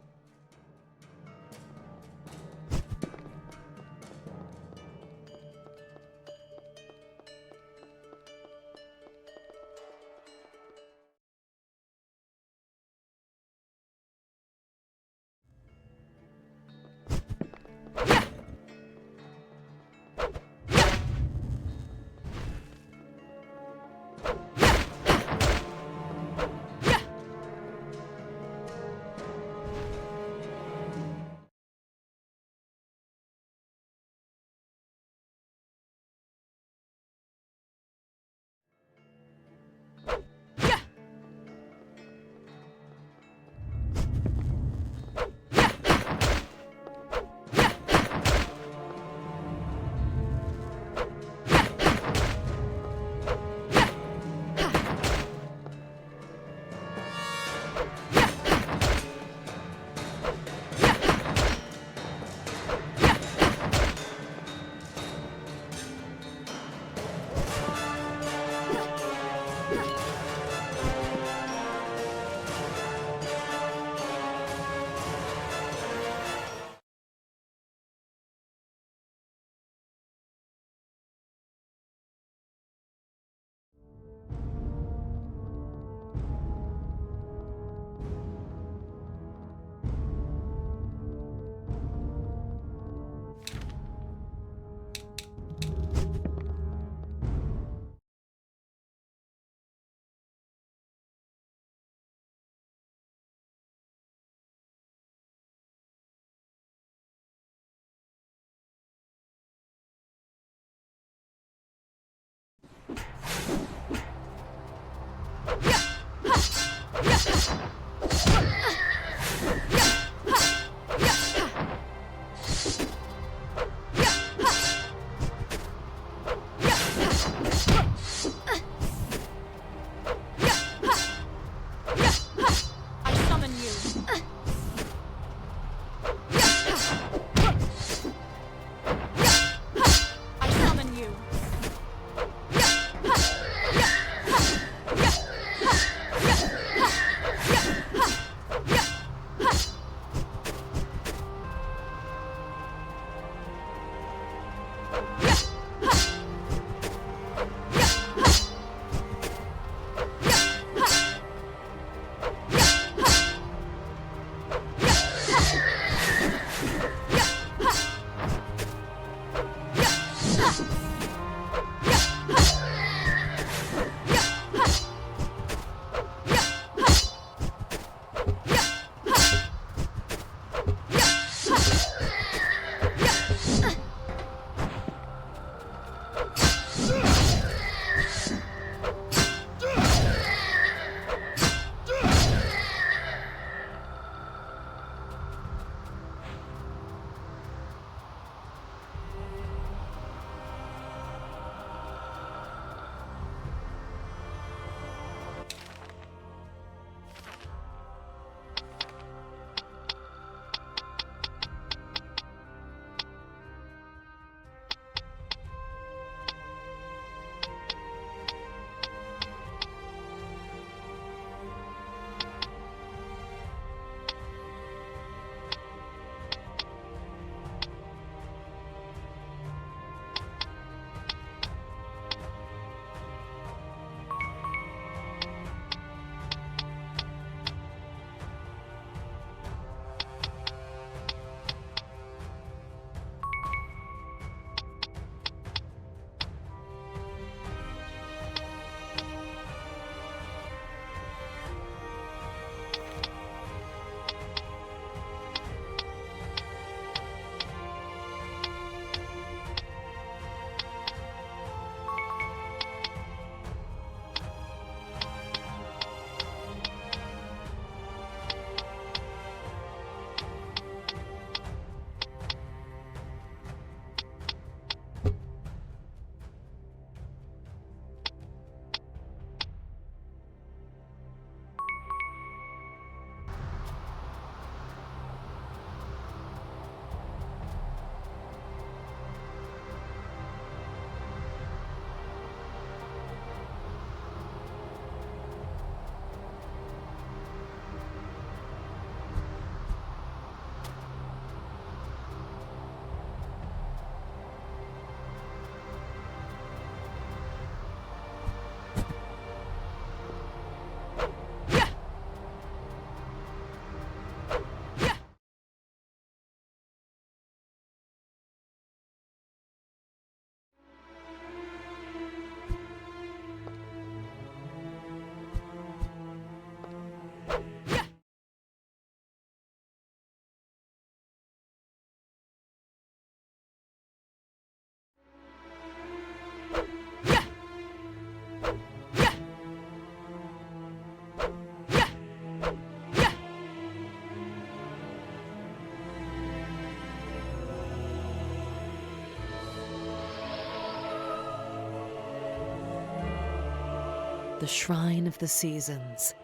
The Shrine of the Seasons.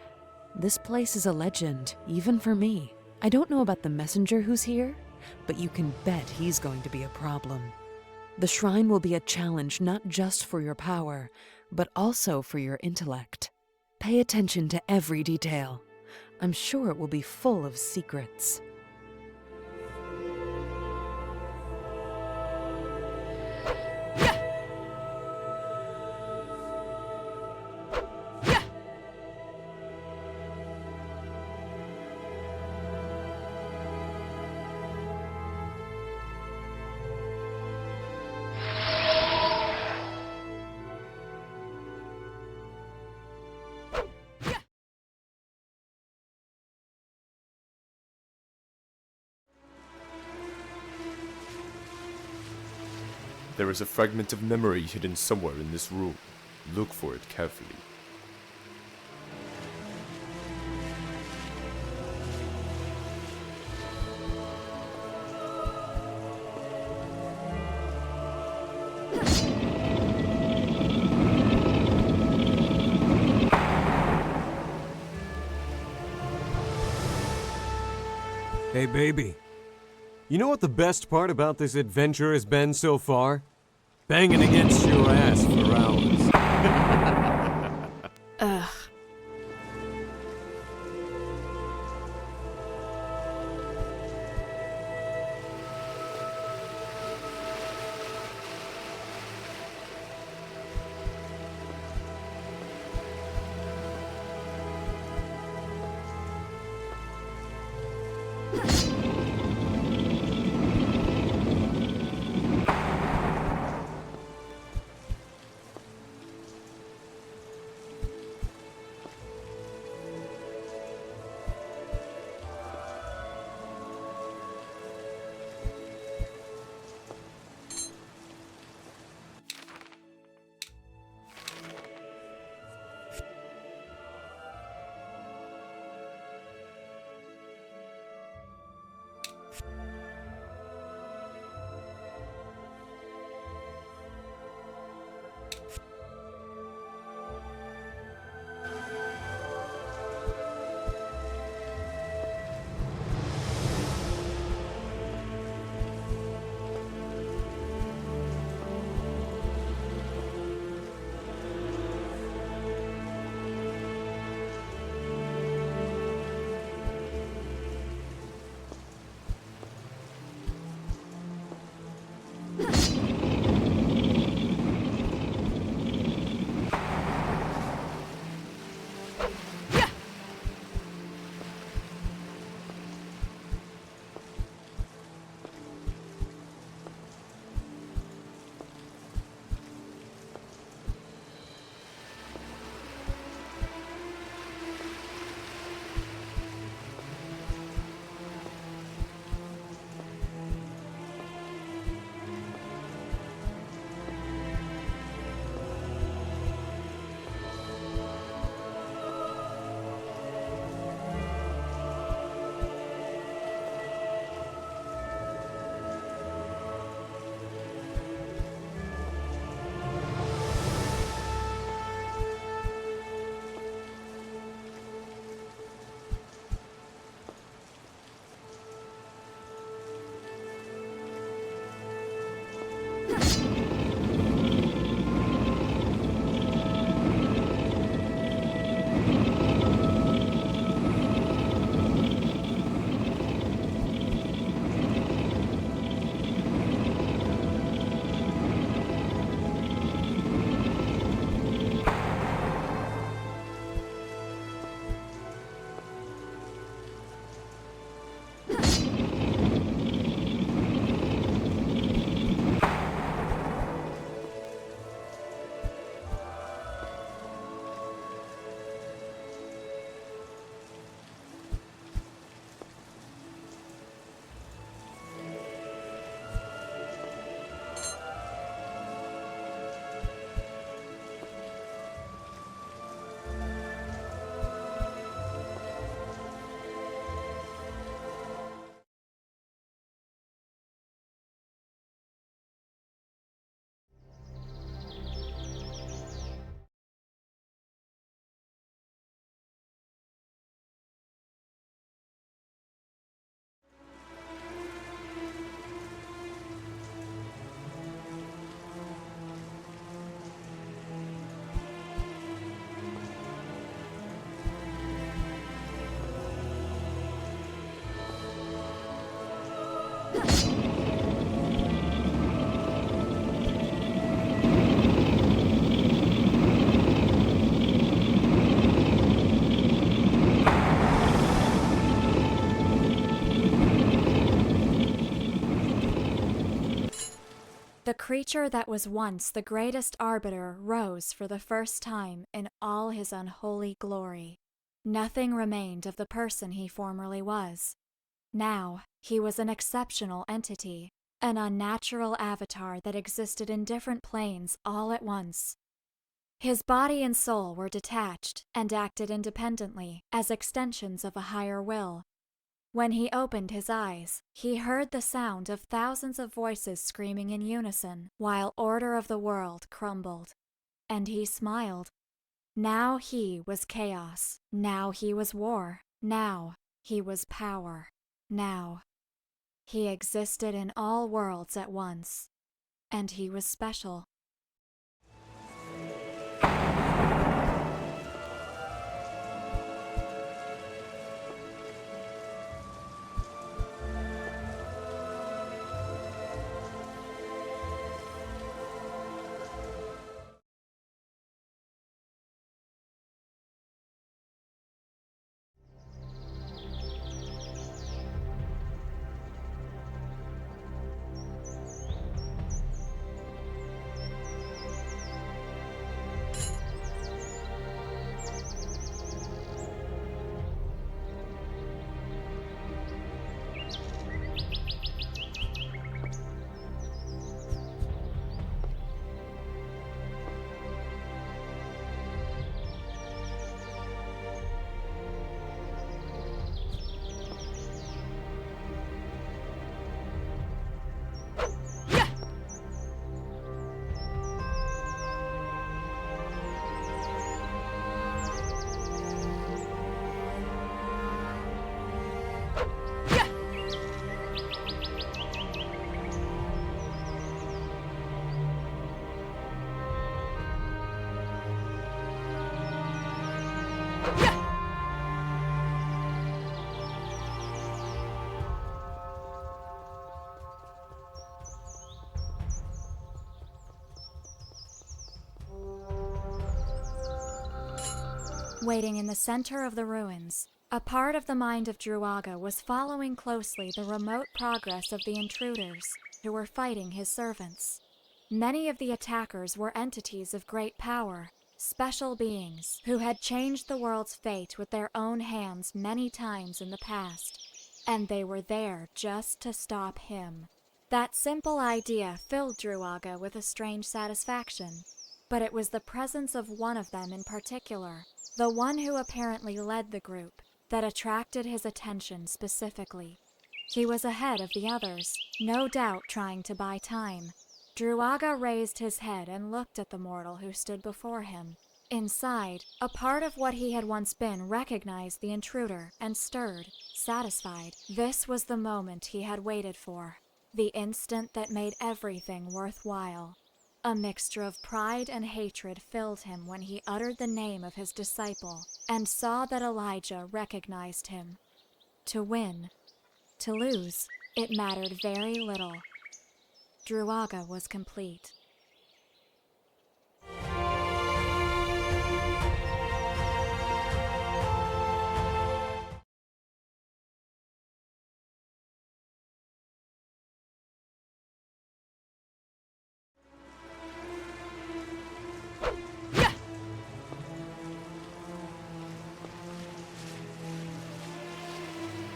This place is a legend, even for me. I don't know about the messenger who's here, but you can bet he's going to be a problem. The shrine will be a challenge not just for your power, but also for your intellect. Pay attention to every detail. I'm sure it will be full of secrets. There is a fragment of memory hidden somewhere in this room. Look for it carefully. Hey, baby. You know what the best part about this adventure has been so far? Banging against your ass for hours. Ugh. creature that was once the greatest arbiter rose for the first time in all his unholy glory. Nothing remained of the person he formerly was. Now, he was an exceptional entity, an unnatural avatar that existed in different planes all at once. His body and soul were detached and acted independently as extensions of a higher will. When he opened his eyes, he heard the sound of thousands of voices screaming in unison while order of the world crumbled. And he smiled. Now he was chaos. Now he was war. Now he was power. Now he existed in all worlds at once. And he was special. Waiting in the center of the ruins, a part of the mind of Druaga was following closely the remote progress of the intruders who were fighting his servants. Many of the attackers were entities of great power, special beings who had changed the world's fate with their own hands many times in the past, and they were there just to stop him. That simple idea filled Druaga with a strange satisfaction, but it was the presence of one of them in particular, the one who apparently led the group, that attracted his attention specifically. He was ahead of the others, no doubt trying to buy time. Druaga raised his head and looked at the mortal who stood before him. Inside, a part of what he had once been recognized the intruder and stirred, satisfied. This was the moment he had waited for, the instant that made everything worthwhile. A mixture of pride and hatred filled him when he uttered the name of his disciple and saw that Elijah recognized him. To win, to lose, it mattered very little. Druaga was complete.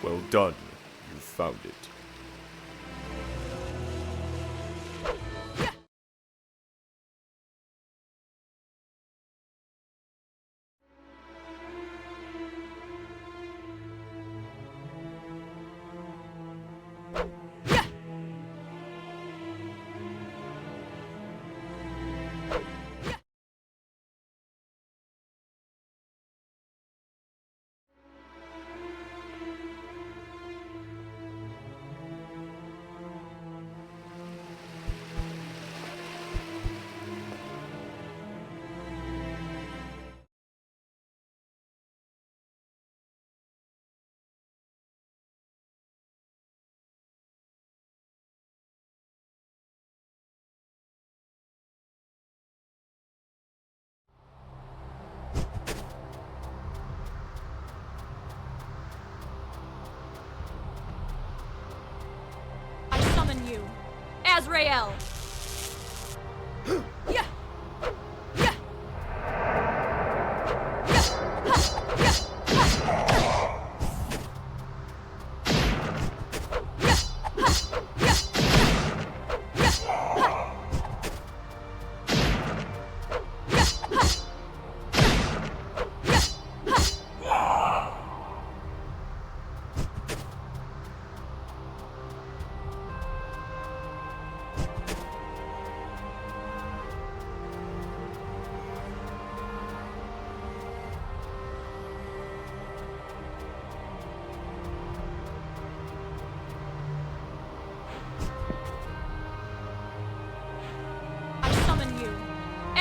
Well done. You found it. Azrael!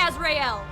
Azrael!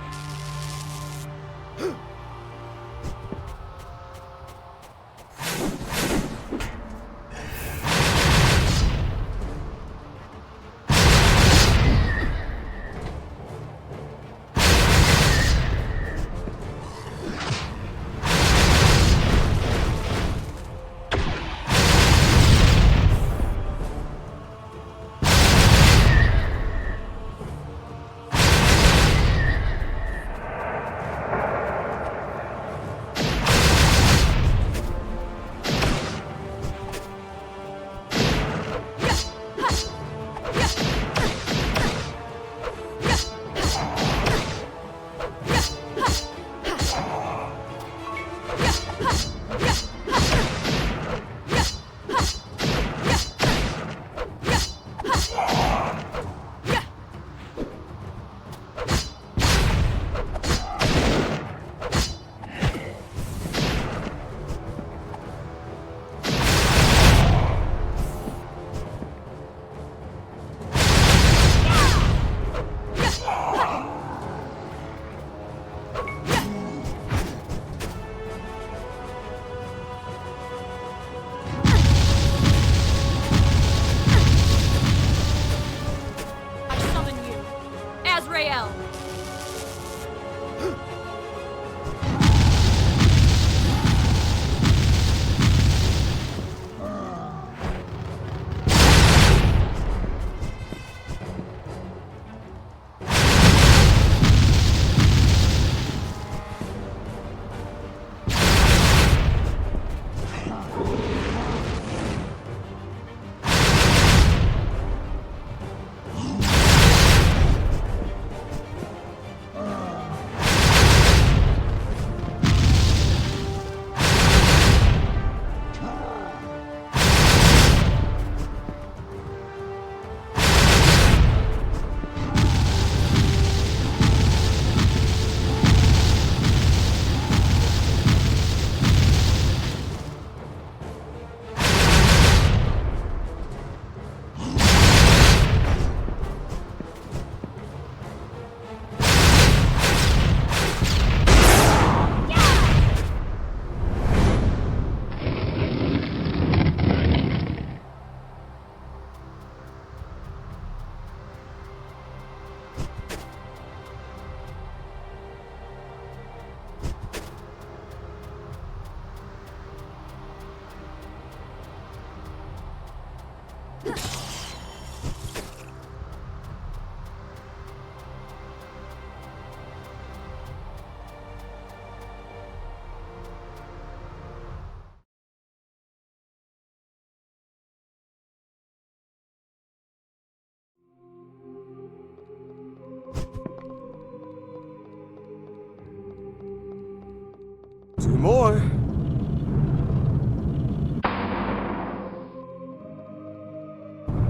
Two more.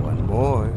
One more.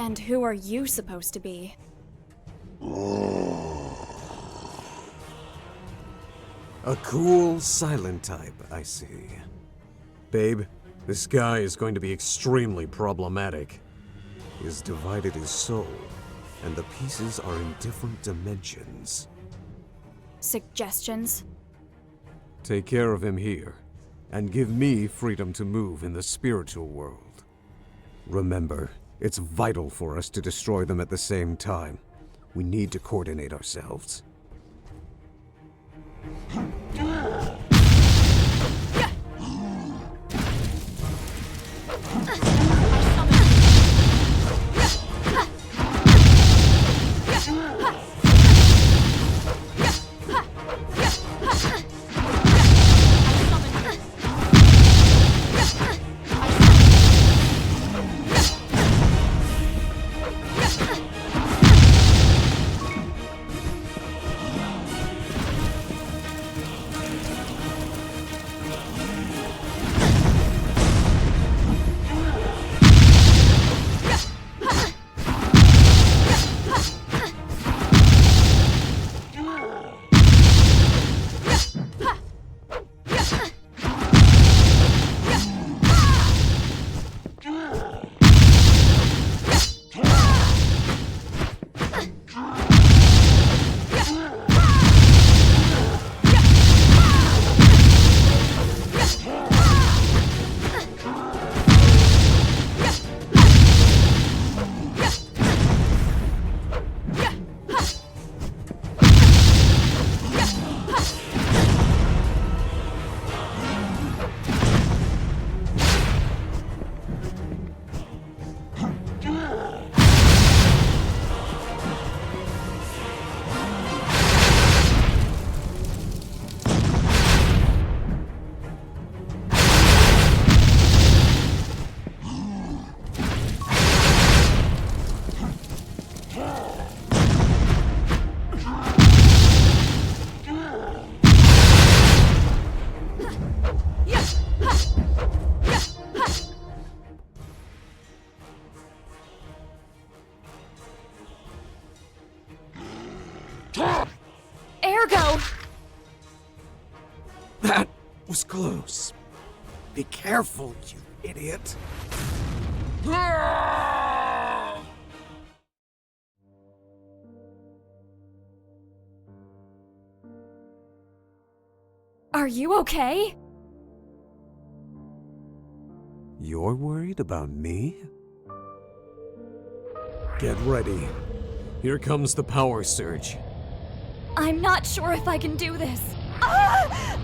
And who are you supposed to be? A cool, silent type, I see. Babe, this guy is going to be extremely problematic. He has divided his soul, and the pieces are in different dimensions. Suggestions? Take care of him here, and give me freedom to move in the spiritual world. Remember, it's vital for us to destroy them at the same time. We need to coordinate ourselves. Ergo! That was close. Be careful, you idiot. Are you okay? You're worried about me? Get ready. Here comes the power surge. I'm not sure if I can do this. Ah!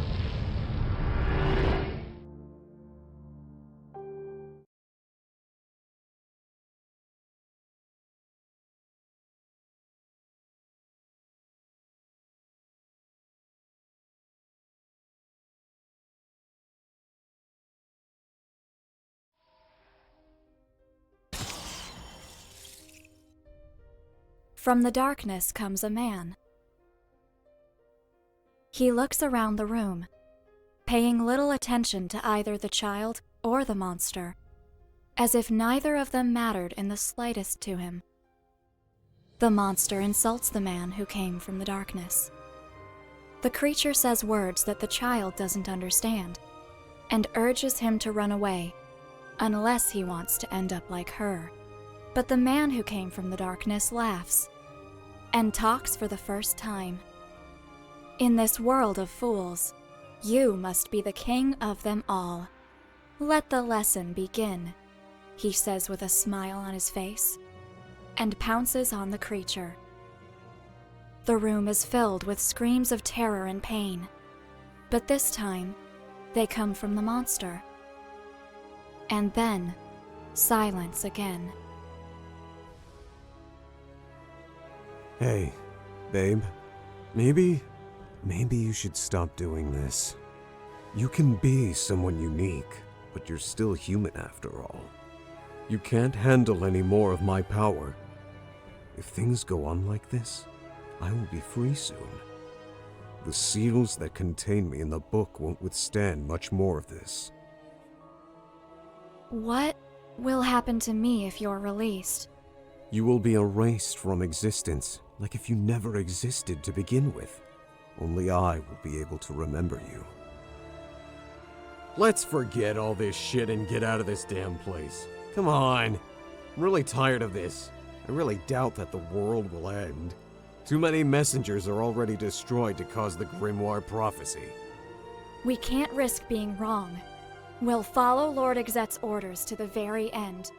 From the darkness comes a man. He looks around the room, paying little attention to either the child or the monster, as if neither of them mattered in the slightest to him. The monster insults the man who came from the darkness. The creature says words that the child doesn't understand, and urges him to run away, unless he wants to end up like her. But the man who came from the darkness laughs, and talks for the first time. In this world of fools, you must be the king of them all. Let the lesson begin, he says with a smile on his face, and pounces on the creature. The room is filled with screams of terror and pain, but this time, they come from the monster. And then, silence again. Hey, babe. Maybe you should stop doing this. You can be someone unique, but you're still human after all. You can't handle any more of my power. If things go on like this, I will be free soon. The seals that contain me in the book won't withstand much more of this. What will happen to me if you're released? You will be erased from existence, like if you never existed to begin with. Only I will be able to remember you. Let's forget all this shit and get out of this damn place. Come on. I'm really tired of this. I really doubt that the world will end. Too many messengers are already destroyed to cause the Grimoire prophecy. We can't risk being wrong. We'll follow Lord Exxet's orders to the very end.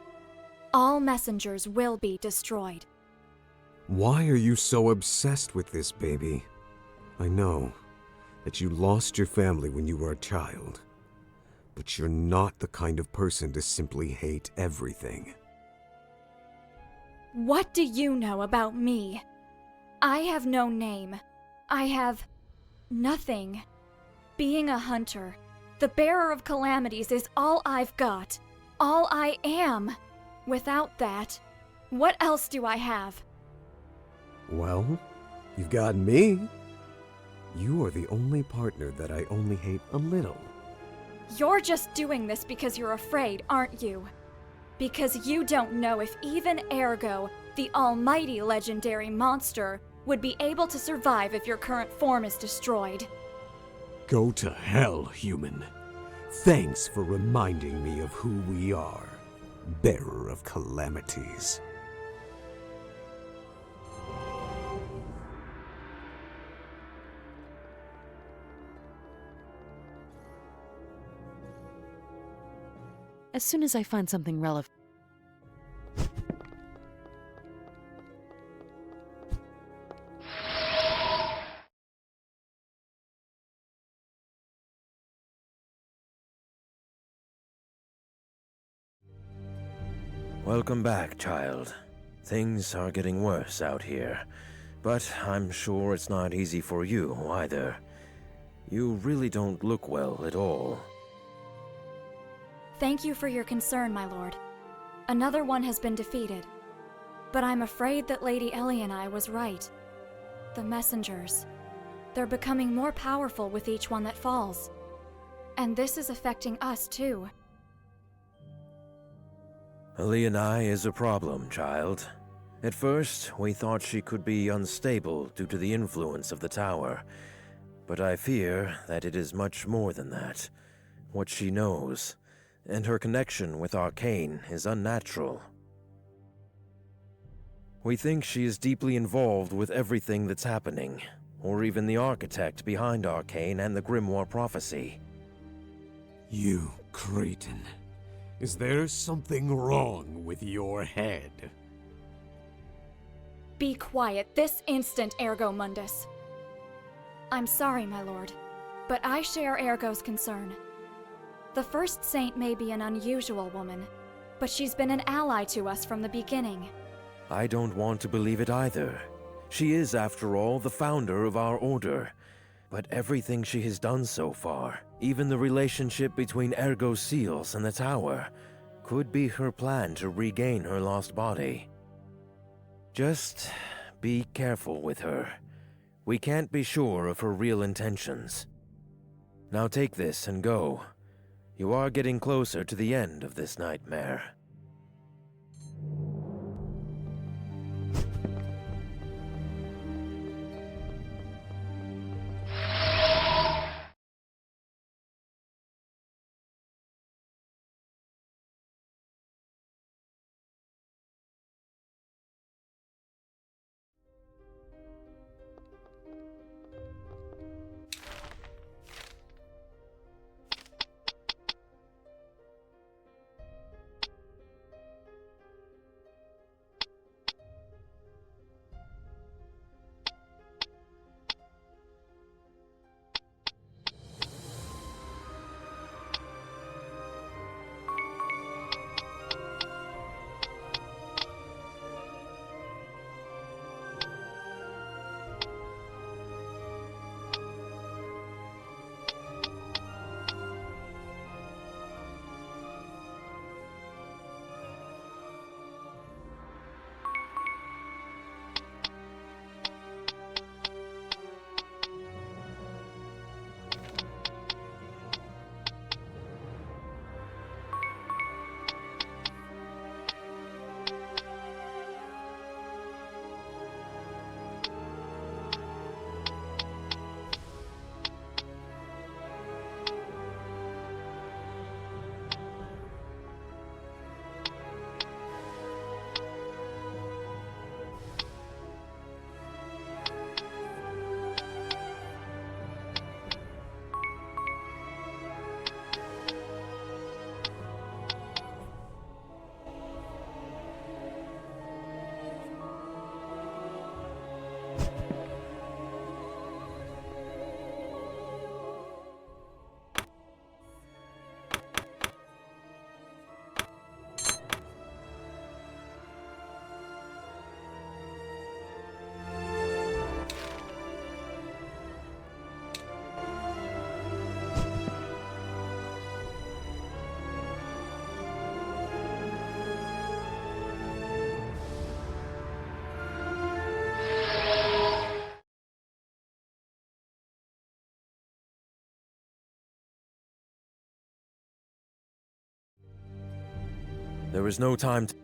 All messengers will be destroyed. Why are you so obsessed with this, baby? I know that you lost your family when you were a child, but you're not the kind of person to simply hate everything. What do you know about me? I have no name. I have nothing. Being a hunter, the bearer of calamities is all I've got. All I am. Without that, what else do I have? Well, you've got me. You are the only partner that I only hate a little. You're just doing this because you're afraid, aren't you? Because you don't know if even Ergo, the almighty legendary monster, would be able to survive if your current form is destroyed. Go to hell, human. Thanks for reminding me of who we are. Bearer of calamities. As soon as I find something relevant. Welcome back, child. Things are getting worse out here, but I'm sure it's not easy for you either. You really don't look well at all. Thank you for your concern, my lord. Another one has been defeated. But I'm afraid that Lady Ellie and I was right. The messengers. They're becoming more powerful with each one that falls. And this is affecting us too. Ellie and I is a problem, child. At first, we thought she could be unstable due to the influence of the tower, but I fear that it is much more than that. What she knows, and her connection with Arcane, is unnatural. We think she is deeply involved with everything that's happening, or even the architect behind Arcane and the Grimoire prophecy. You, Cretan. Is there something wrong with your head? Be quiet this instant, Ergo Mundus. I'm sorry, my lord, but I share Ergo's concern. The First Saint may be an unusual woman, but she's been an ally to us from the beginning. I don't want to believe it either. She is, after all, the founder of our order. But everything she has done so far, even the relationship between Ergo's seals and the tower, could be her plan to regain her lost body. Just be careful with her. We can't be sure of her real intentions. Now take this and go. You are getting closer to the end of this nightmare. There is no time to...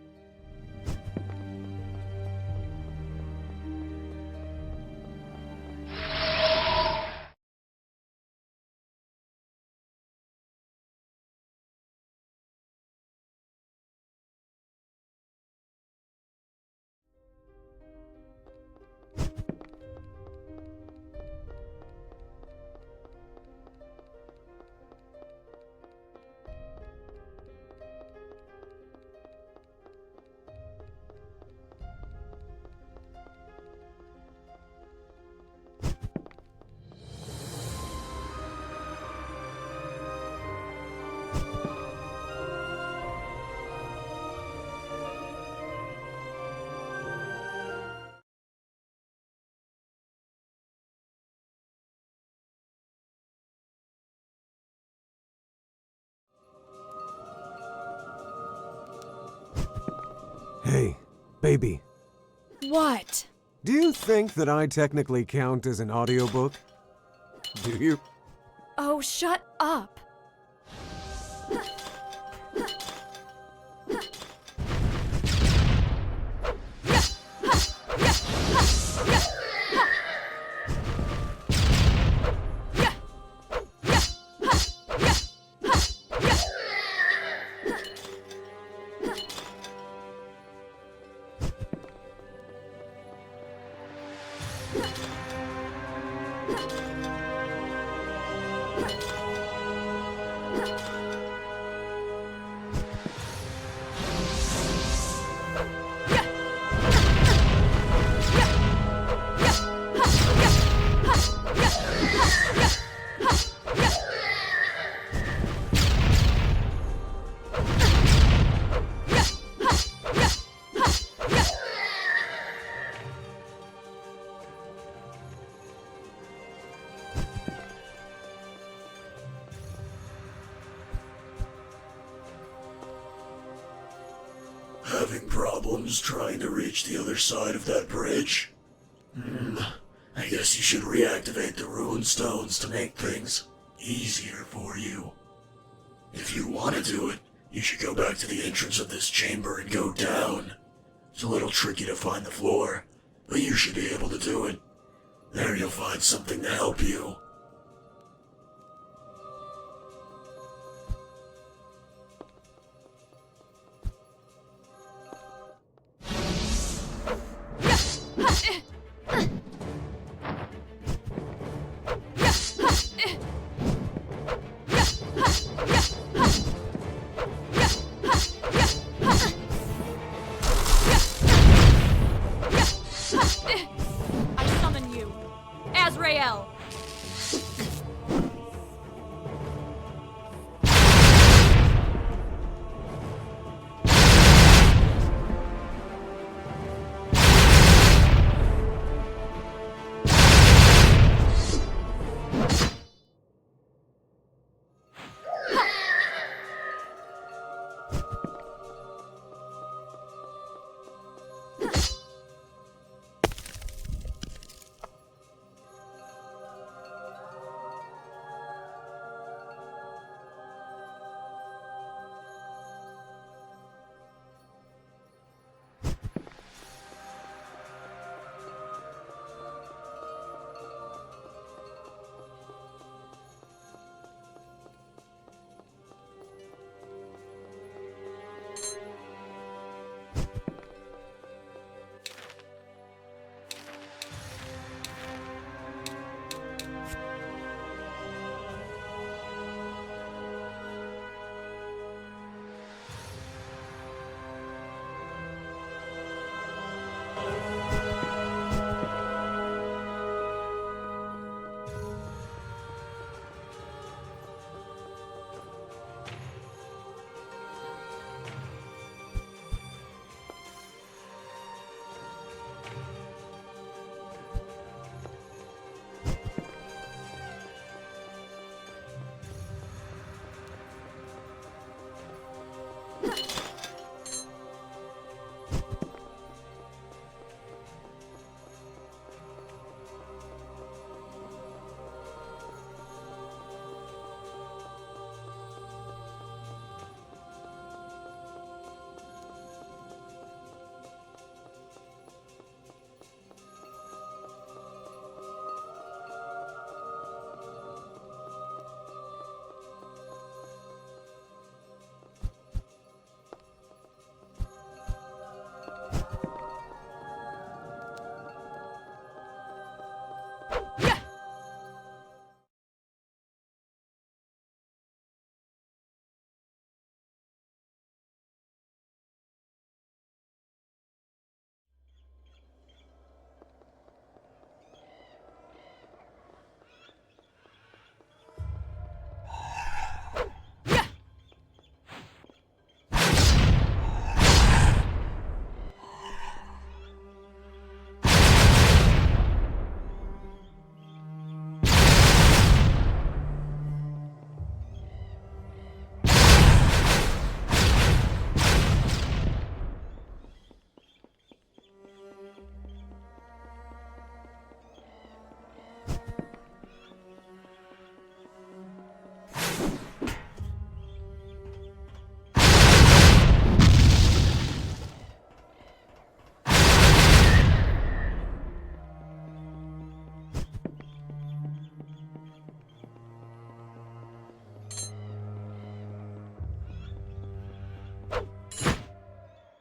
Hey, baby. What? Do you think that I technically count as an audiobook? Do you? Oh, shut up. Having problems trying to reach the other side of that bridge? I guess you should reactivate the ruin stones to make things easier for you. If you want to do it, you should go back to the entrance of this chamber and go down. It's a little tricky to find the floor, but you should be able to do it. There you'll find something to help you.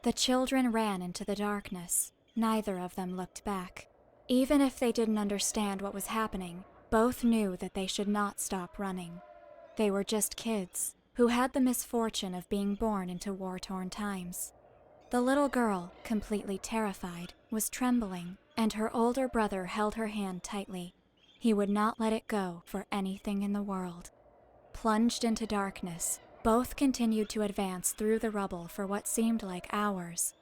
The children ran into the darkness. Neither of them looked back. Even if they didn't understand what was happening, both knew that they should not stop running. They were just kids who had the misfortune of being born into war-torn times. The little girl, completely terrified, was trembling, and her older brother held her hand tightly. He would not let it go for anything in the world. Plunged into darkness, both continued to advance through the rubble for what seemed like hours.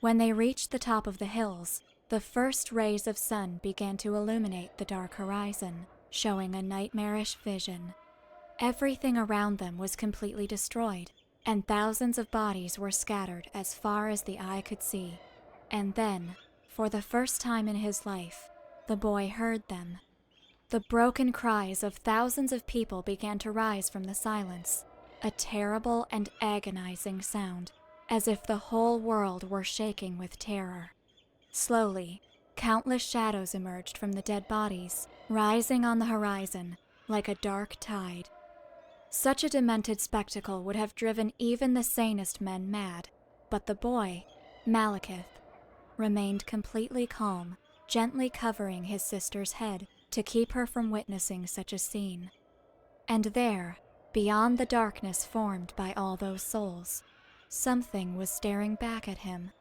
When they reached the top of the hills, the first rays of sun began to illuminate the dark horizon, showing a nightmarish vision. Everything around them was completely destroyed, and thousands of bodies were scattered as far as the eye could see. And then, for the first time in his life, the boy heard them. The broken cries of thousands of people began to rise from the silence, a terrible and agonizing sound, as if the whole world were shaking with terror. Slowly, countless shadows emerged from the dead bodies, rising on the horizon like a dark tide. Such a demented spectacle would have driven even the sanest men mad, but the boy, Malekith, remained completely calm, gently covering his sister's head to keep her from witnessing such a scene. And there, beyond the darkness formed by all those souls, something was staring back at him.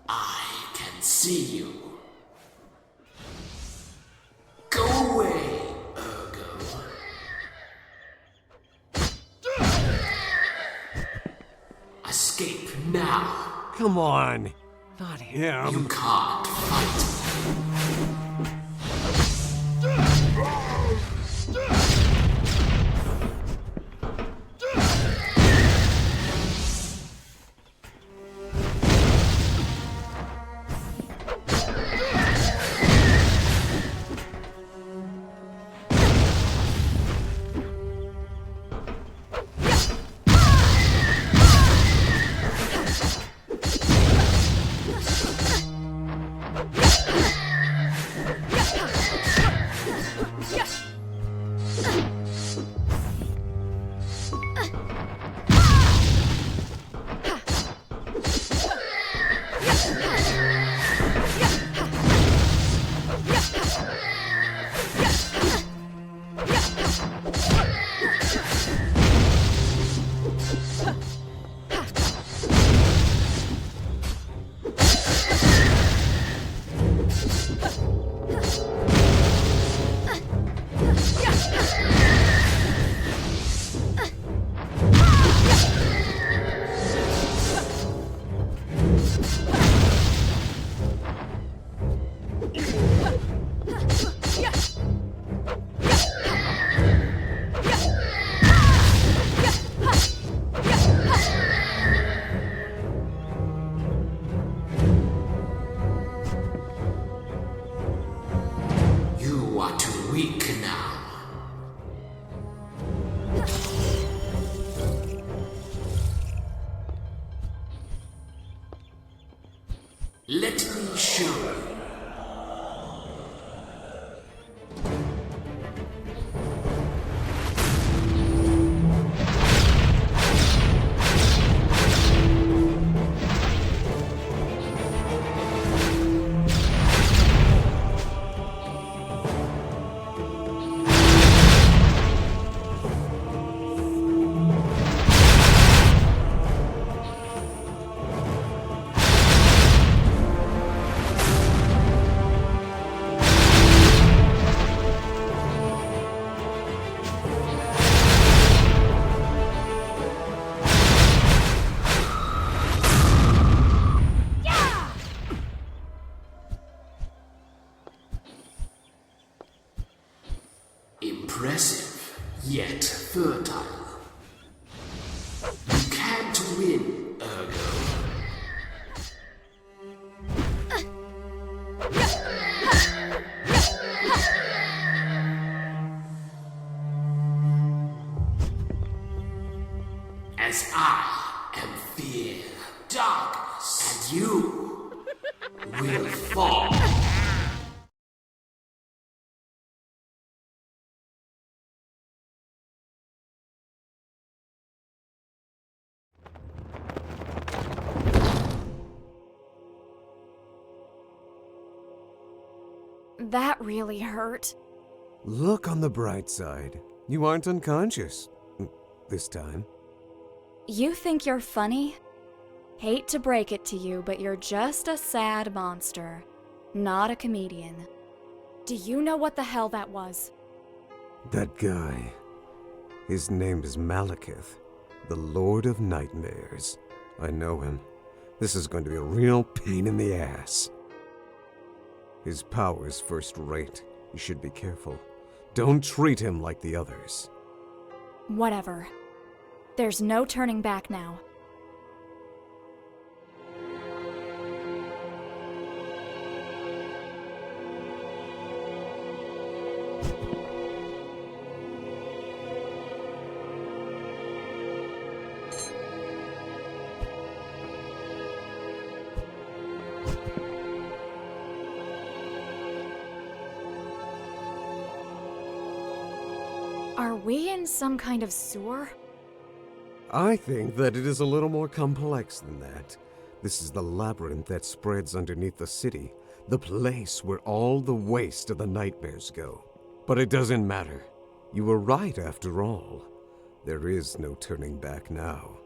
I can see you. Go away, Ergo. Escape now. Come on. Not him. You can't fight. impressive, yet fertile. You can't win, Ergo. As I am fear, darkness, and you will fall. That really hurt. Look on the bright side. You aren't unconscious. This time. You think you're funny? Hate to break it to you, but you're just a sad monster, not a comedian. Do you know what the hell that was? That guy. His name is Malekith, the Lord of Nightmares. I know him. This is going to be a real pain in the ass. His power is first rate. You should be careful. Don't treat him like the others. Whatever. There's no turning back now. Are we in some kind of sewer? I think that it is a little more complex than that. This is the labyrinth that spreads underneath the city, the place where all the waste of the nightmares go. But it doesn't matter. You were right after all. There is no turning back now.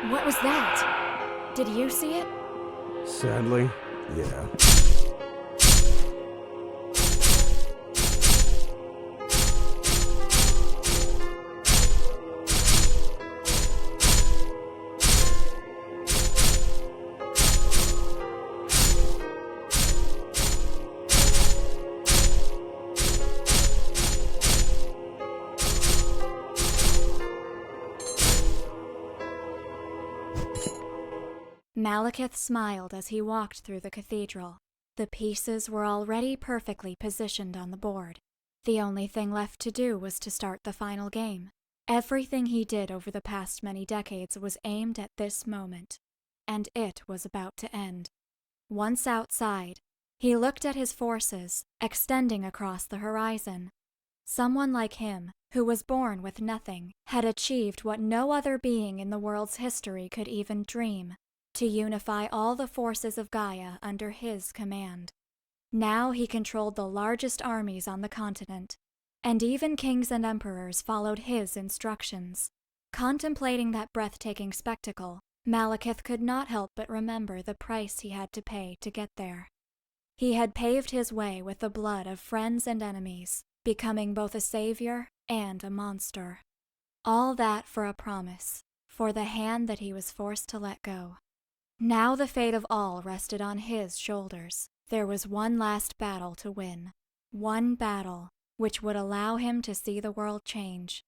What was that? Did you see it? Sadly, yeah. Malekith smiled as he walked through the cathedral. The pieces were already perfectly positioned on the board. The only thing left to do was to start the final game. Everything he did over the past many decades was aimed at this moment, and it was about to end. Once outside, he looked at his forces, extending across the horizon. Someone like him, who was born with nothing, had achieved what no other being in the world's history could even dream: to unify all the forces of Gaia under his command. Now he controlled the largest armies on the continent, and even kings and emperors followed his instructions. Contemplating that breathtaking spectacle, Malekith could not help but remember the price he had to pay to get there. He had paved his way with the blood of friends and enemies, becoming both a savior and a monster. All that for a promise, for the hand that he was forced to let go. Now the fate of all rested on his shoulders. There was one last battle to win. One battle which would allow him to see the world change.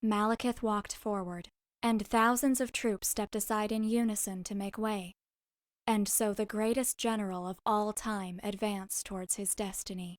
Malekith walked forward, and thousands of troops stepped aside in unison to make way. And so the greatest general of all time advanced towards his destiny.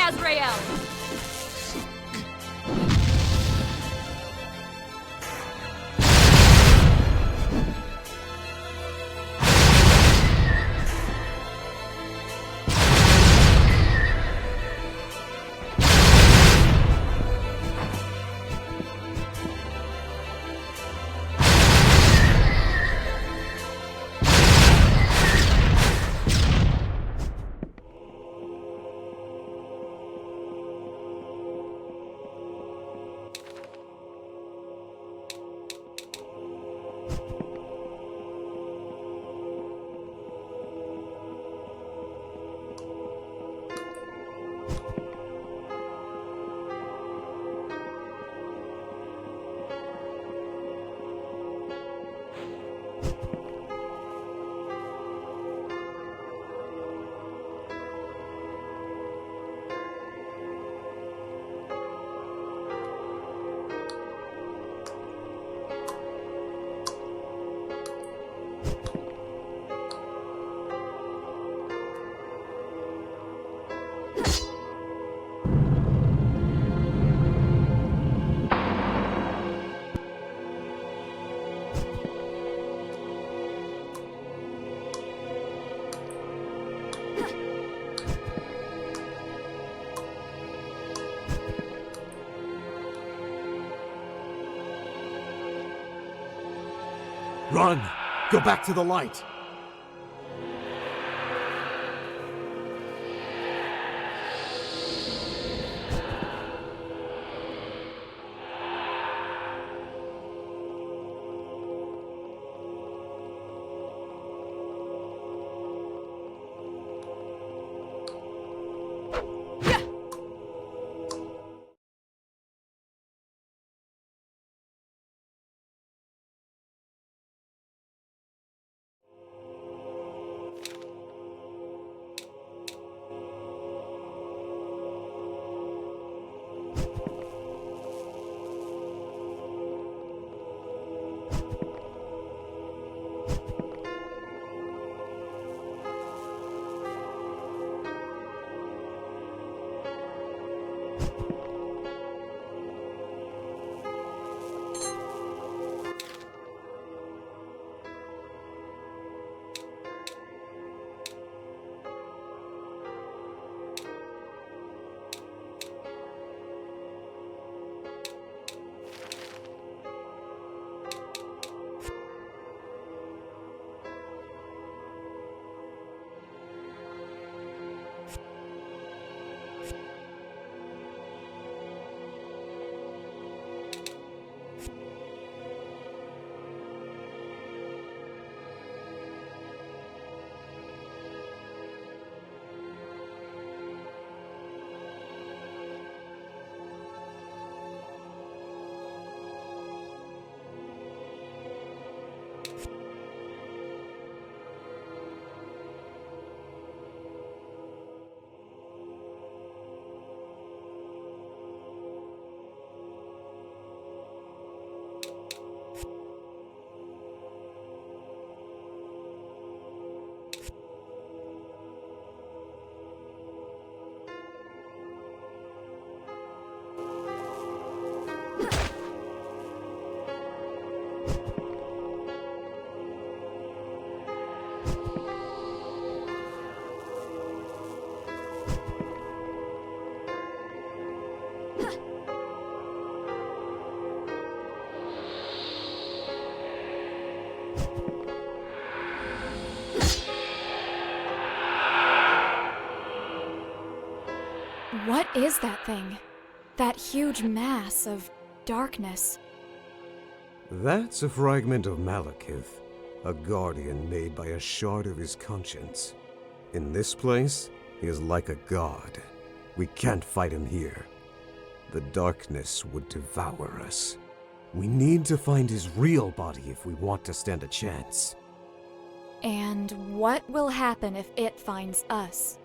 Azrael! Run! Go back to the light! What is that thing? That huge mass of darkness? That's a fragment of Malekith, a guardian made by a shard of his conscience. In this place, he is like a god. We can't fight him here. The darkness would devour us. We need to find his real body if we want to stand a chance. And what will happen if it finds us?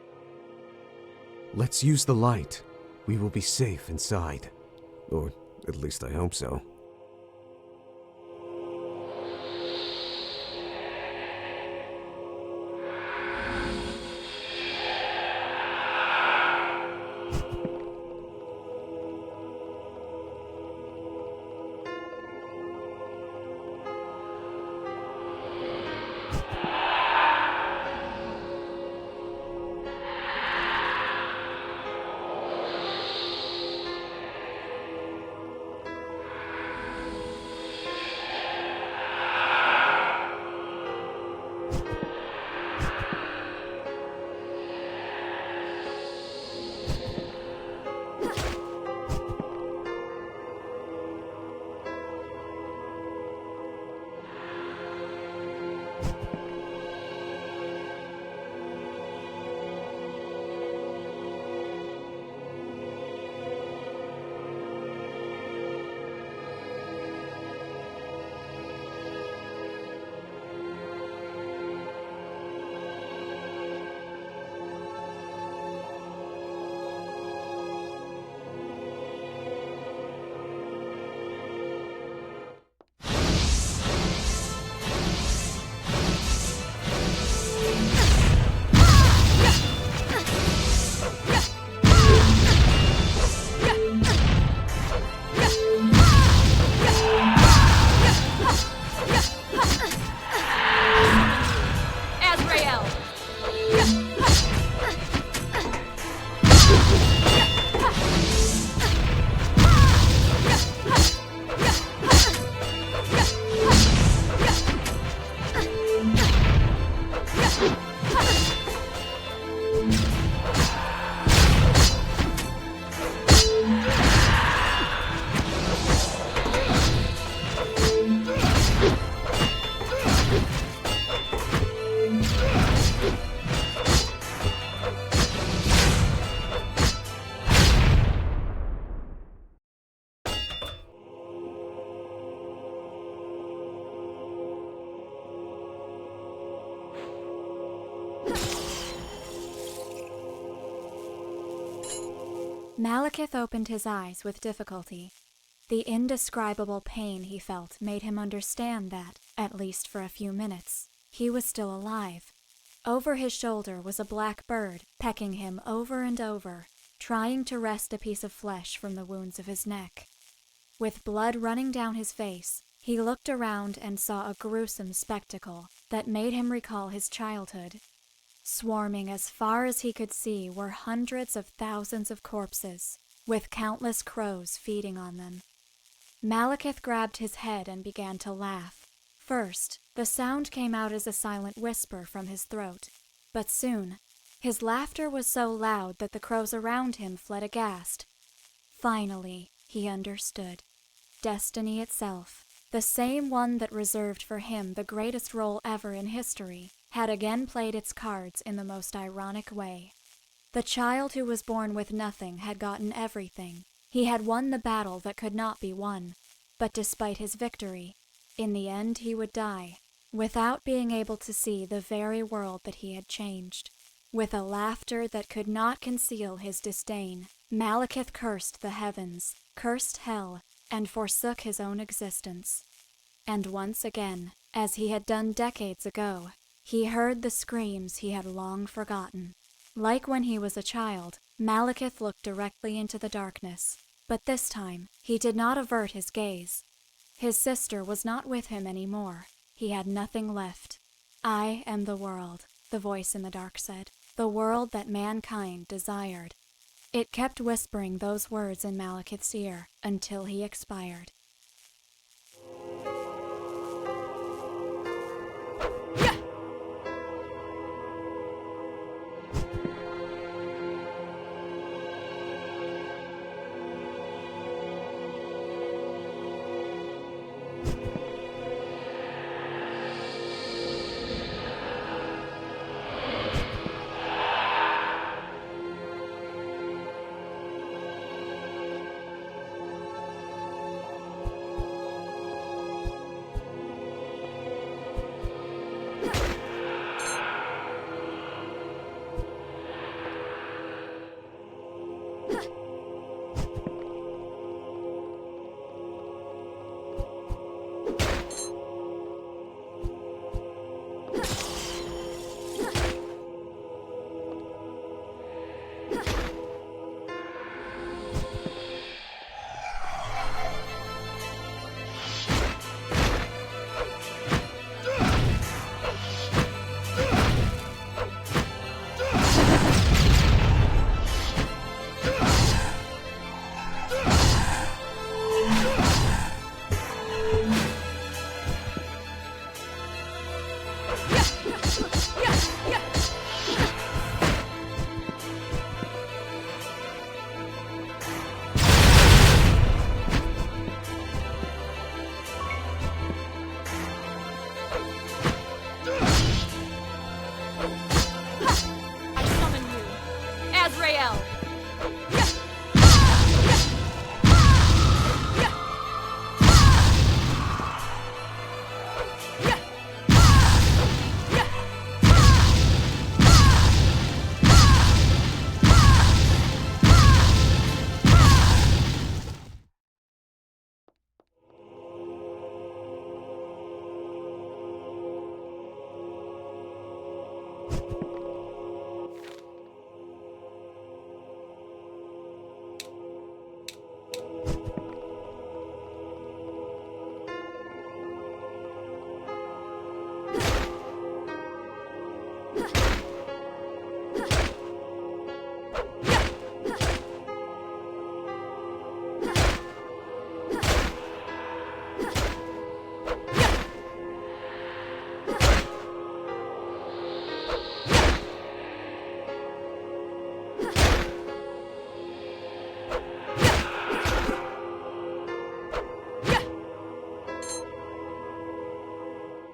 Let's use the light. We will be safe inside. Or at least I hope so. Malekith opened his eyes with difficulty. The indescribable pain he felt made him understand that, at least for a few minutes, he was still alive. Over his shoulder was a black bird, pecking him over and over, trying to wrest a piece of flesh from the wounds of his neck. With blood running down his face, he looked around and saw a gruesome spectacle that made him recall his childhood. Swarming as far as he could see were hundreds of thousands of corpses, with countless crows feeding on them. Malekith grabbed his head and began to laugh. First, the sound came out as a silent whisper from his throat, but soon, his laughter was so loud that the crows around him fled aghast. Finally, he understood. Destiny itself, the same one that reserved for him the greatest role ever in history, had again played its cards in the most ironic way. The child who was born with nothing had gotten everything. He had won the battle that could not be won. But despite his victory, in the end he would die, without being able to see the very world that he had changed. With a laughter that could not conceal his disdain, Malekith cursed the heavens, cursed hell, and forsook his own existence. And once again, as he had done decades ago, he heard the screams he had long forgotten. Like when he was a child, Malekith looked directly into the darkness, but this time he did not avert his gaze. His sister was not with him anymore. He had nothing left. "I am the world," the voice in the dark said, "the world that mankind desired." It kept whispering those words in Malekith's ear until he expired.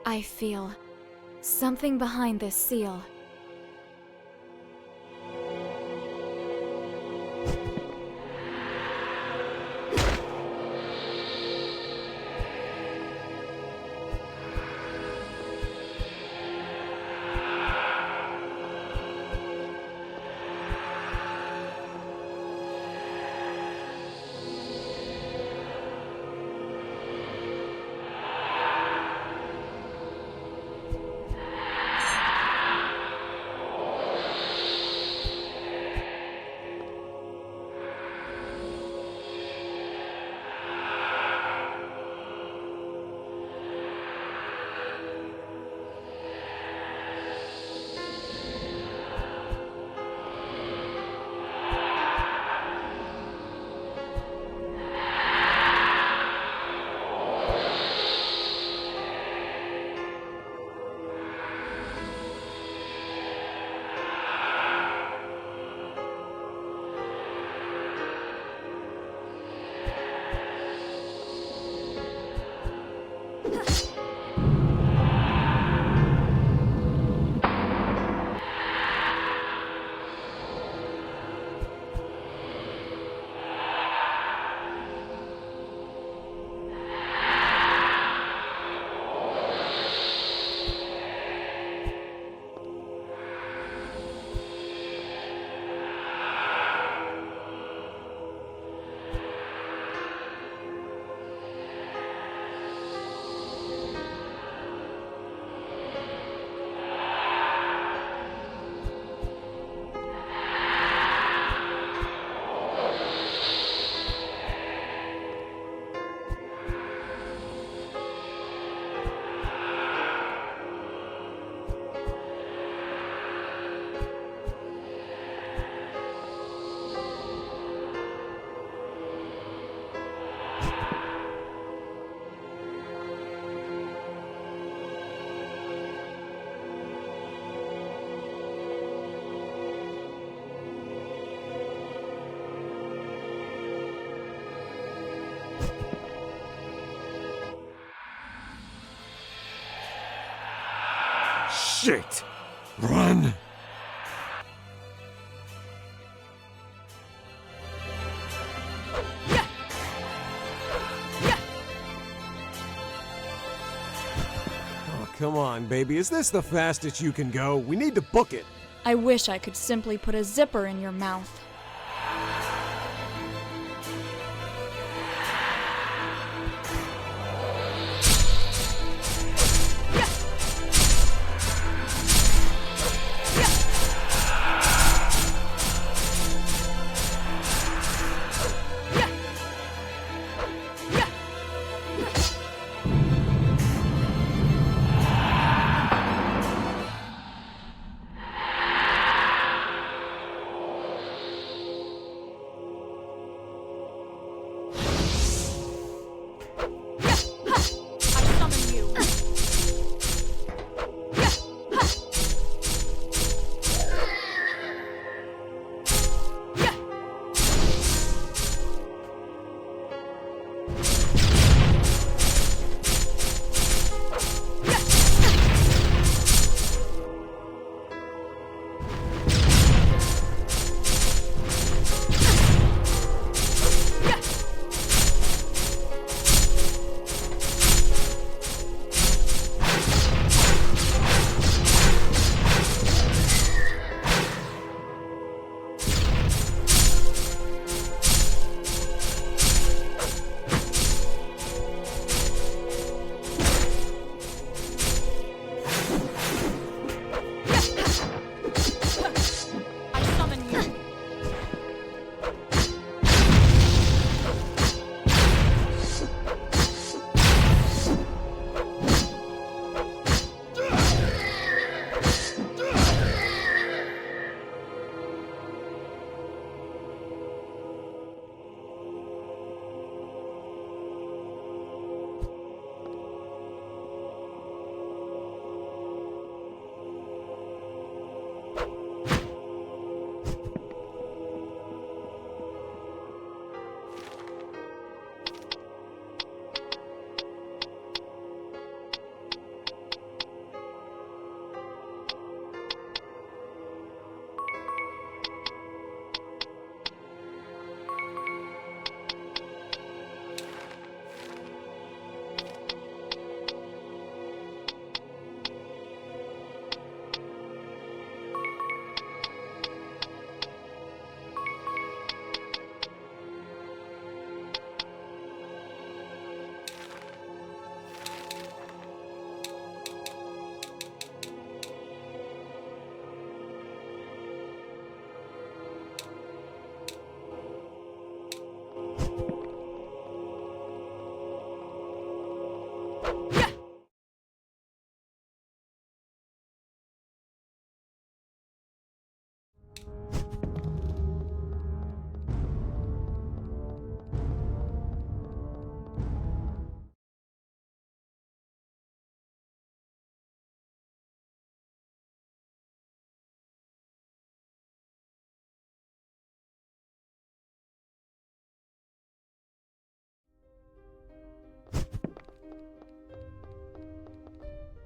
I feel something behind this seal. Shit! Run! Oh, come on, baby. Is this the fastest you can go? We need to book it. I wish I could simply put a zipper in your mouth.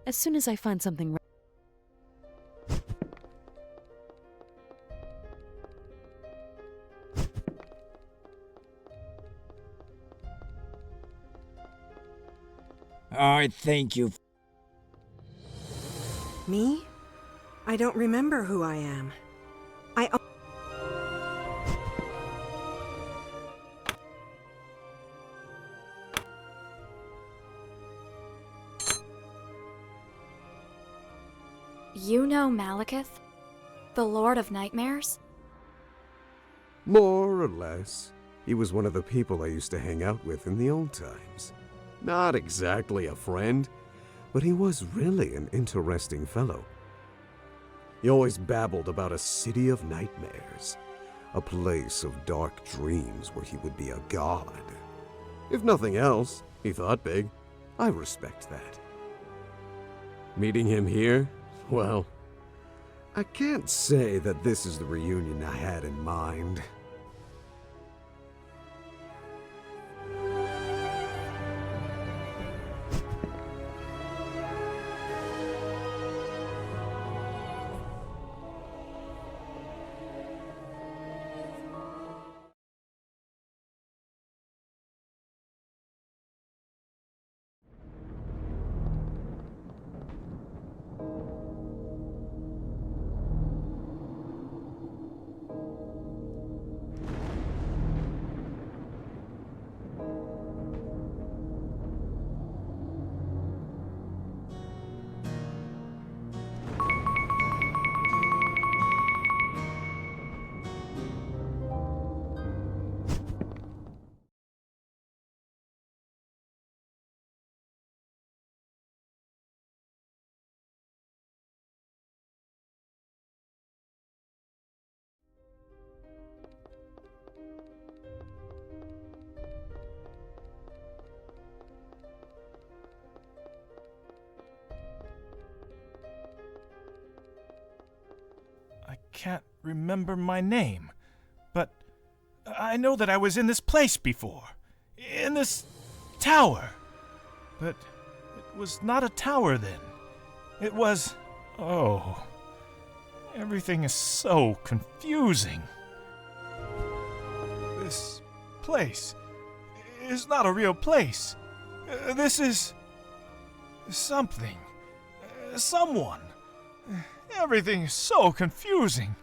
As soon as I find something. I thank you. Me? I don't remember who I am. You know Malekith? The Lord of Nightmares? More or less. He was one of the people I used to hang out with in the old times. Not exactly a friend, but he was really an interesting fellow. He always babbled about a city of nightmares, a place of dark dreams where he would be a god. If nothing else, he thought big. I respect that. Meeting him here? Well, I can't say that this is the reunion I had in mind. I can't remember my name, but I know that I was in this place before. In this tower. But it was not a tower then. It was... oh... everything is so confusing. This place is not a real place. This is... something. Someone. Everything is so confusing.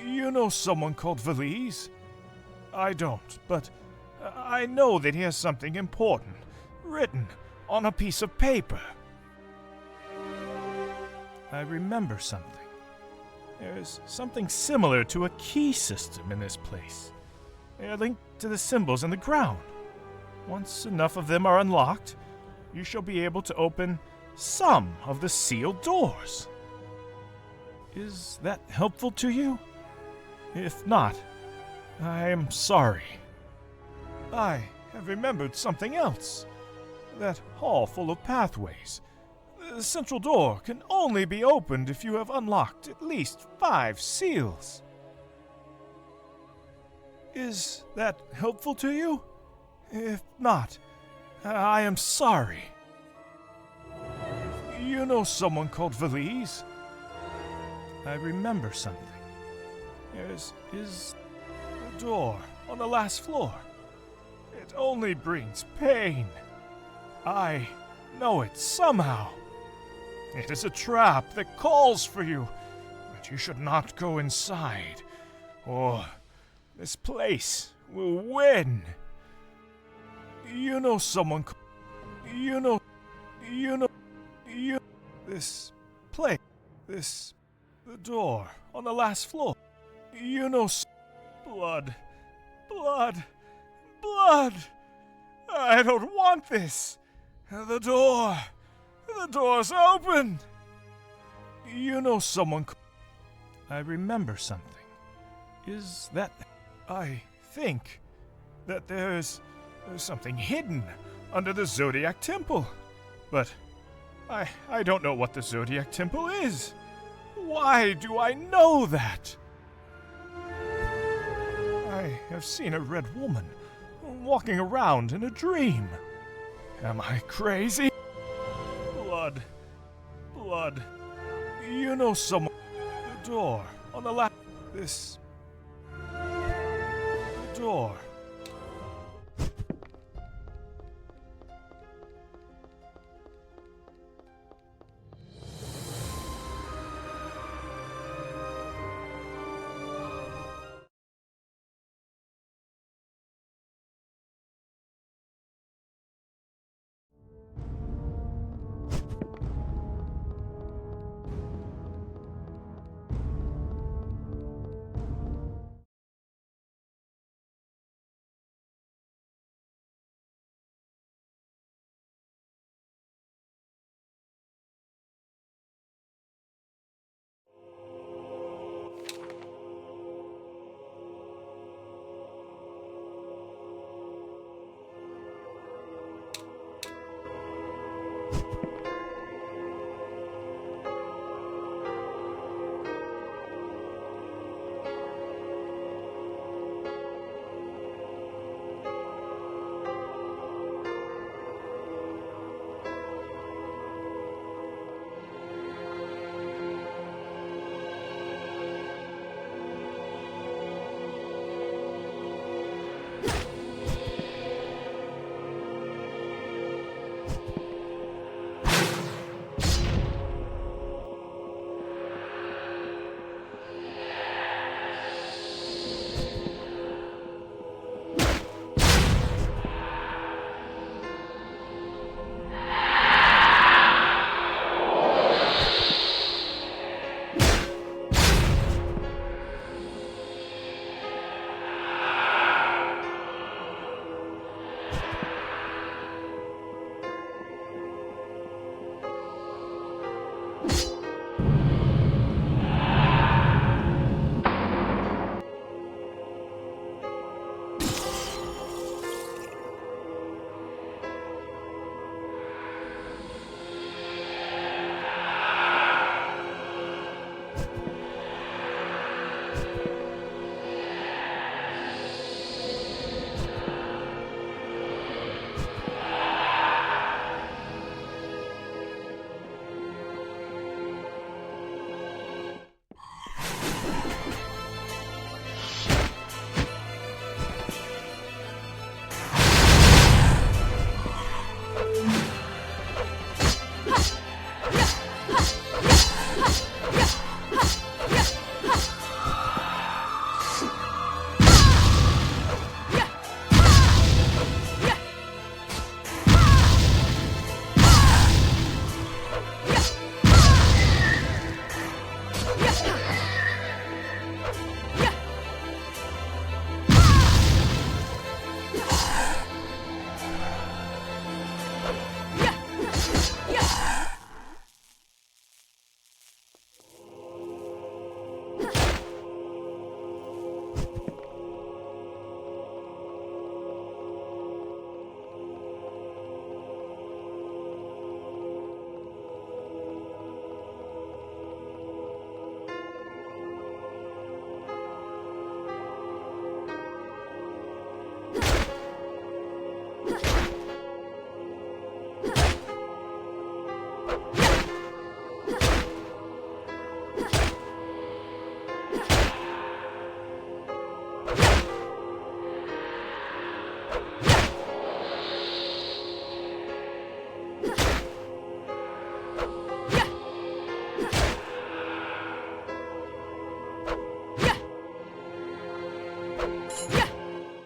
You know someone called Valise? I don't, but I know that he has something important written on a piece of paper. I remember something. There's something similar to a key system in this place. They are linked to the symbols in the ground. Once enough of them are unlocked, you shall be able to open some of the sealed doors. Is that helpful to you? If not, I am sorry. I have remembered something else. That hall full of pathways. The central door can only be opened if you have unlocked at least 5 seals. Is that helpful to you? If not, I am sorry. You know someone called Valise? I remember something. There's a door on the last floor. It only brings pain. I know it somehow. It is a trap that calls for you, but you should not go inside, or this place will win. You know someone. This place. The door on the last floor. Blood. I don't want this! The door's open! You know someone... I remember something. Is that... I think that there's something hidden under the Zodiac Temple. But I don't know what the Zodiac Temple is. Why do I know that? I have seen a red woman walking around in a dream. Am I crazy? Blood. You know someone. The door on the left. This. The door.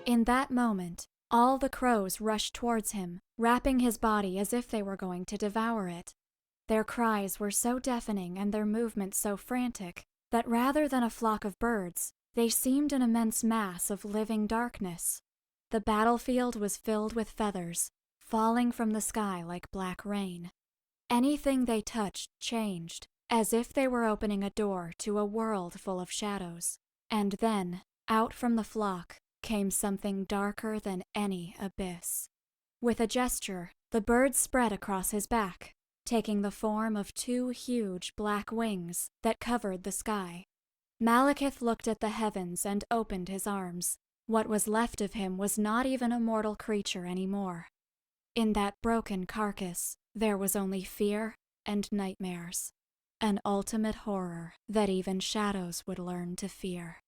In that moment, all the crows rushed towards him, wrapping his body as if they were going to devour it. Their cries were so deafening and their movements so frantic that rather than a flock of birds, they seemed an immense mass of living darkness. The battlefield was filled with feathers, falling from the sky like black rain. Anything they touched changed, as if they were opening a door to a world full of shadows. And then, out from the flock, came something darker than any abyss. With a gesture, the bird spread across his back, taking the form of 2 huge black wings that covered the sky. Malekith looked at the heavens and opened his arms. What was left of him was not even a mortal creature anymore. In that broken carcass, there was only fear and nightmares. An ultimate horror that even shadows would learn to fear.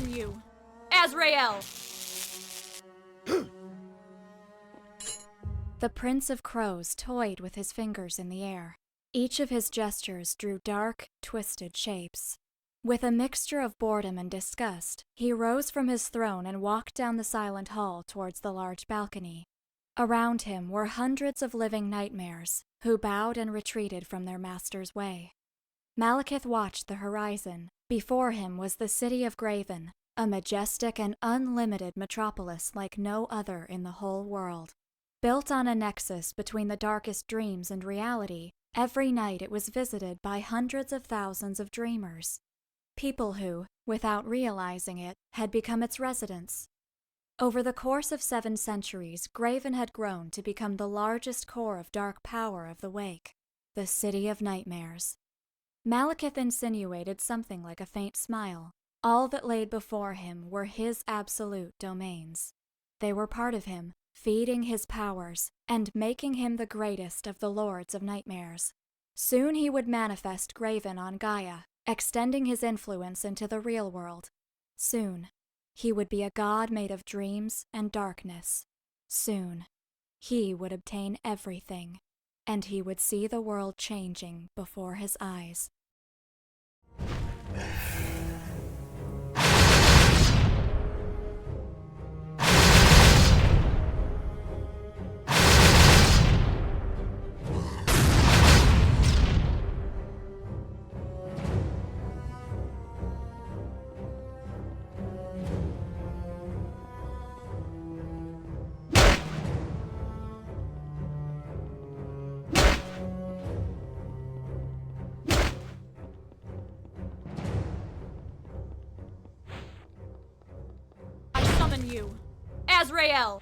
You, Azrael! The Prince of Crows toyed with his fingers in the air. Each of his gestures drew dark, twisted shapes. With a mixture of boredom and disgust, he rose from his throne and walked down the silent hall towards the large balcony. Around him were hundreds of living nightmares, who bowed and retreated from their master's way. Malekith watched the horizon. Before him was the city of Graven, a majestic and unlimited metropolis like no other in the whole world. Built on a nexus between the darkest dreams and reality, every night it was visited by hundreds of thousands of dreamers. People who, without realizing it, had become its residents. Over the course of 7 centuries, Graven had grown to become the largest core of dark power of the Wake, the City of Nightmares. Malekith insinuated something like a faint smile. All that laid before him were his absolute domains. They were part of him, feeding his powers, and making him the greatest of the Lords of Nightmares. Soon he would manifest Graven on Gaia, extending his influence into the real world. Soon, he would be a god made of dreams and darkness. Soon, he would obtain everything, and he would see the world changing before his eyes. You, Azrael!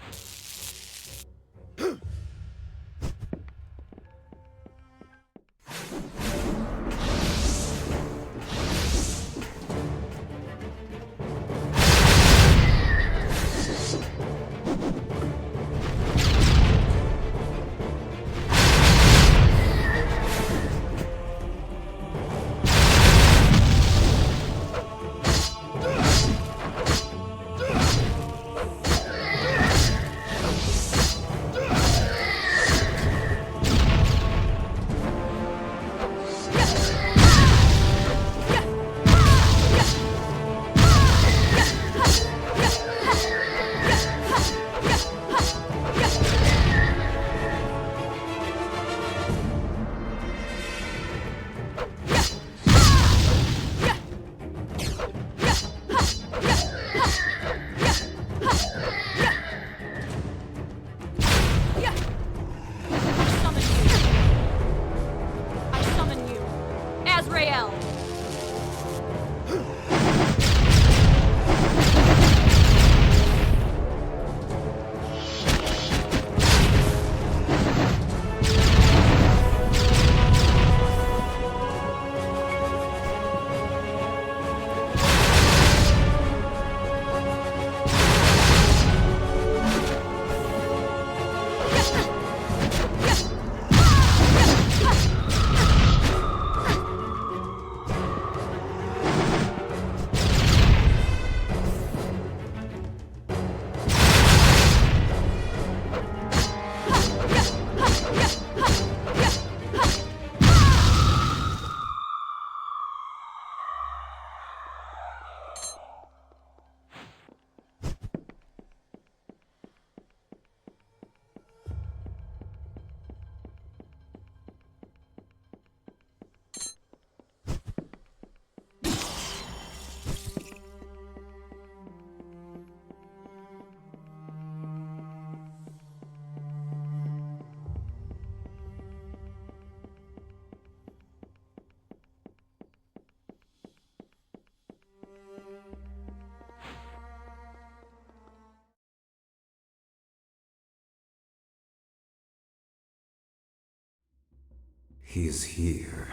He's here.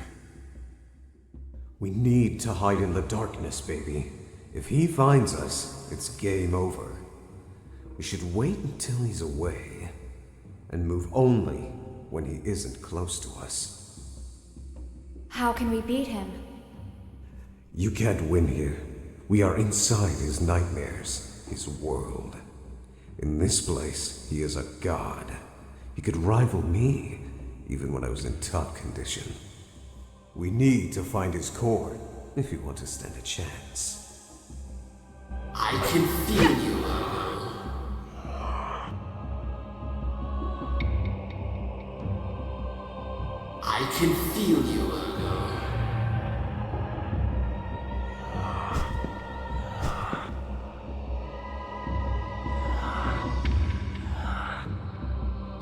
We need to hide in the darkness, baby. If he finds us, it's game over. We should wait until he's away, and move only when he isn't close to us. How can we beat him? You can't win here. We are inside his nightmares, his world. In this place, he is a god. He could rival me, even when I was in top condition. We need to find his core, if you want to stand a chance. I can feel you. I can feel you, Ergo.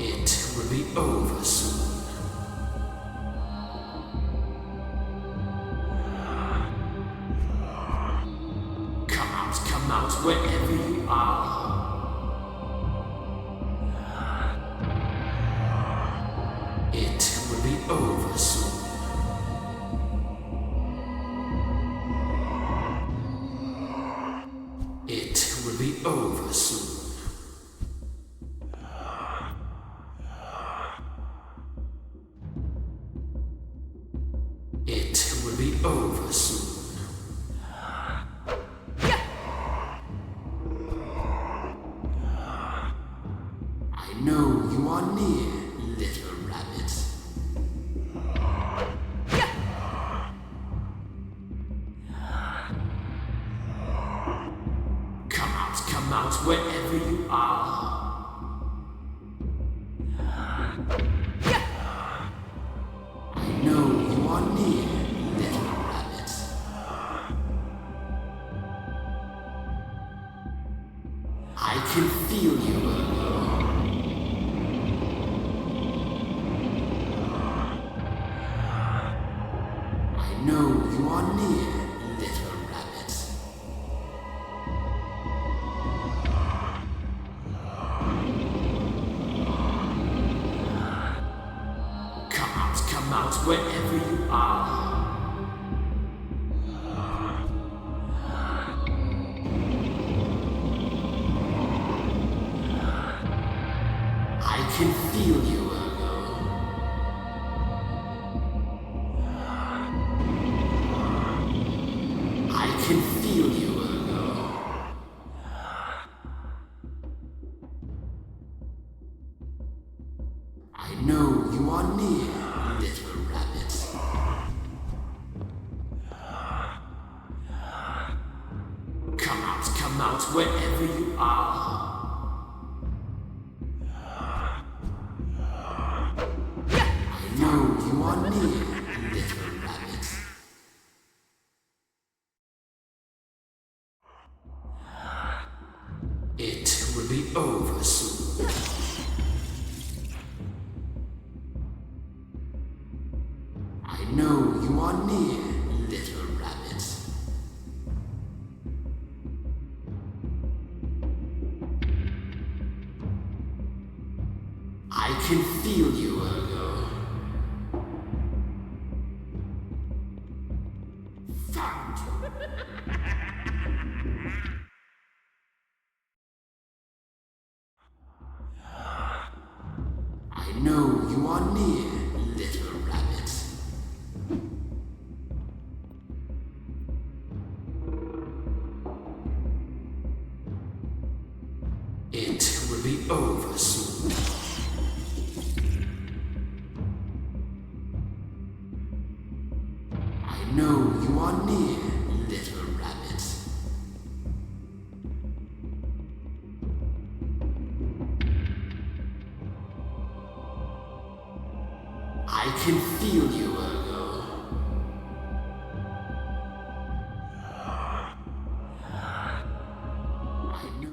It will be over soon. Come out wherever you are. It will be over soon. It will be over soon. It will be over soon. I know you are near, little rabbit. Come out wherever you are. I know you are near, little rabbit. I can feel you, Ergo. I know you are near, little rabbit. Come out wherever you are. I can feel you, Ergo. I can feel you, Ergo. I know you are near, little rabbit. Come out wherever you are. I know you are near, little rabbit. It will be over soon. I know you are near, little rabbit. I can feel you, Ergo. Found you. I know you are near, little rabbit. It will be over soon. I know you are near, little rabbit. I can feel you, Ergo. I know.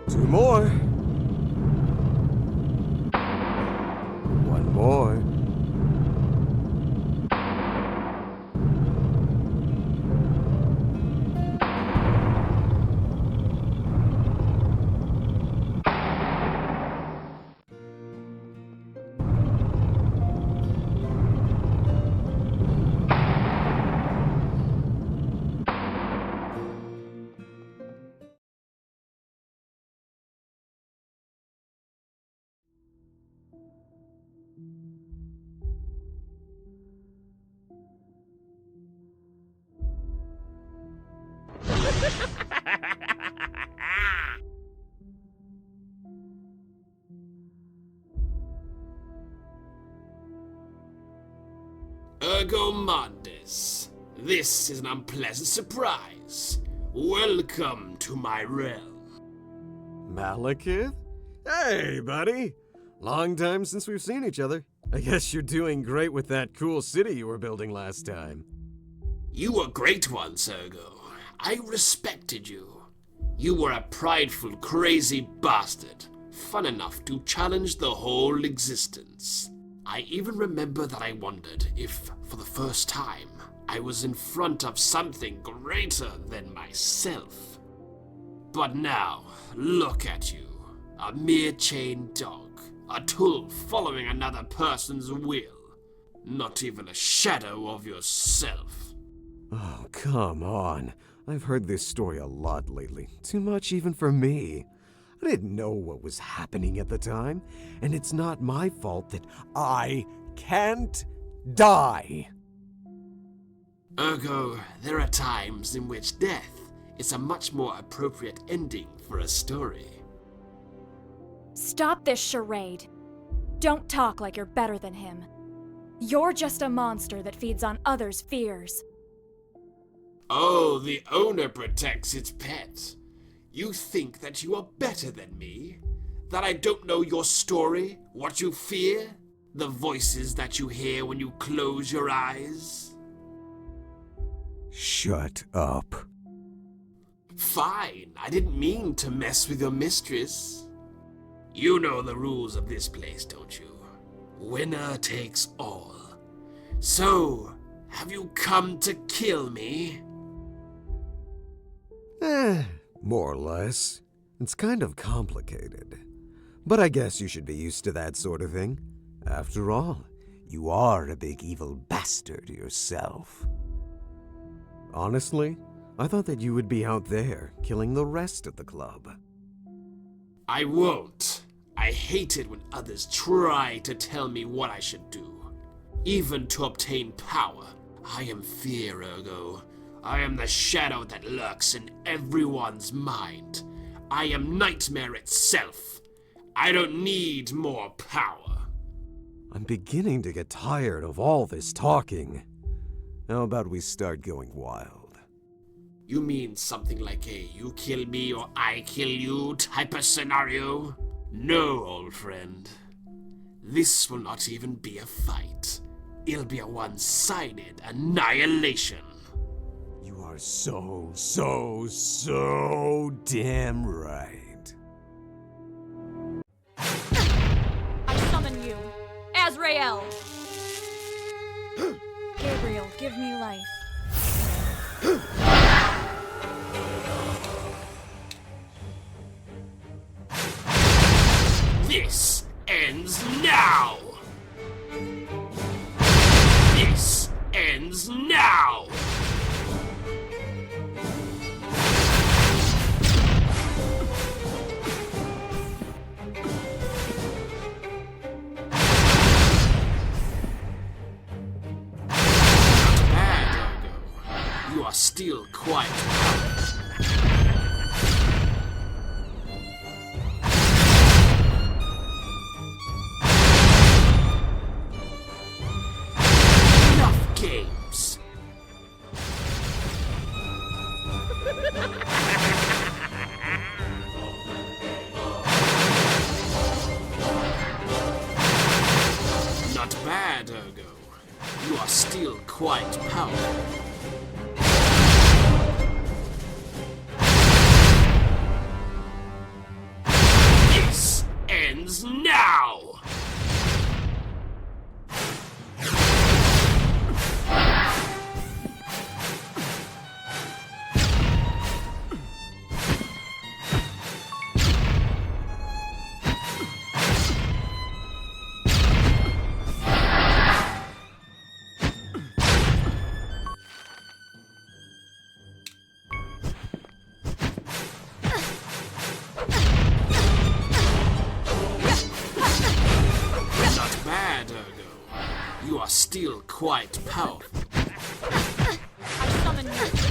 2 more. 1 more. Ergo Mondes, this is an unpleasant surprise. Welcome to my realm. Malekith? Hey, buddy! Long time since we've seen each other. I guess you're doing great with that cool city you were building last time. You were great once, Ergo. I respected you. You were a prideful, crazy bastard, fun enough to challenge the whole existence. I even remember that I wondered if, for the first time, I was in front of something greater than myself. But now, look at you. A mere chained dog. A tool following another person's will. Not even a shadow of yourself. Oh, come on. I've heard this story a lot lately. Too much even for me. I didn't know what was happening at the time, and it's not my fault that I can't die. Ergo, there are times in which death is a much more appropriate ending for a story. Stop this charade. Don't talk like you're better than him. You're just a monster that feeds on others' fears. Oh, the owner protects its pet. You think that you are better than me? That I don't know your story, what you fear, the voices that you hear when you close your eyes? Shut up. Fine, I didn't mean to mess with your mistress. You know the rules of this place, don't you? Winner takes all. So, have you come to kill me? More or less. It's kind of complicated. But I guess you should be used to that sort of thing. After all, you are a big evil bastard yourself. Honestly, I thought that you would be out there, killing the rest of the club. I won't. I hate it when others try to tell me what I should do. Even to obtain power. I am fear, Ergo. I am the shadow that lurks in everyone's mind. I am nightmare itself. I don't need more power. I'm beginning to get tired of all this talking. How about we start going wild? You mean something like a you kill me or I kill you type of scenario? No, old friend. This will not even be a fight. It'll be a one-sided annihilation. You are so damn right. I summon you, Azrael. Gabriel, give me life. This ends now! This ends now! You are still quite powerful. Enough games. Not bad, Ergo. You are still quite powerful. feel quite powerful. I summon you.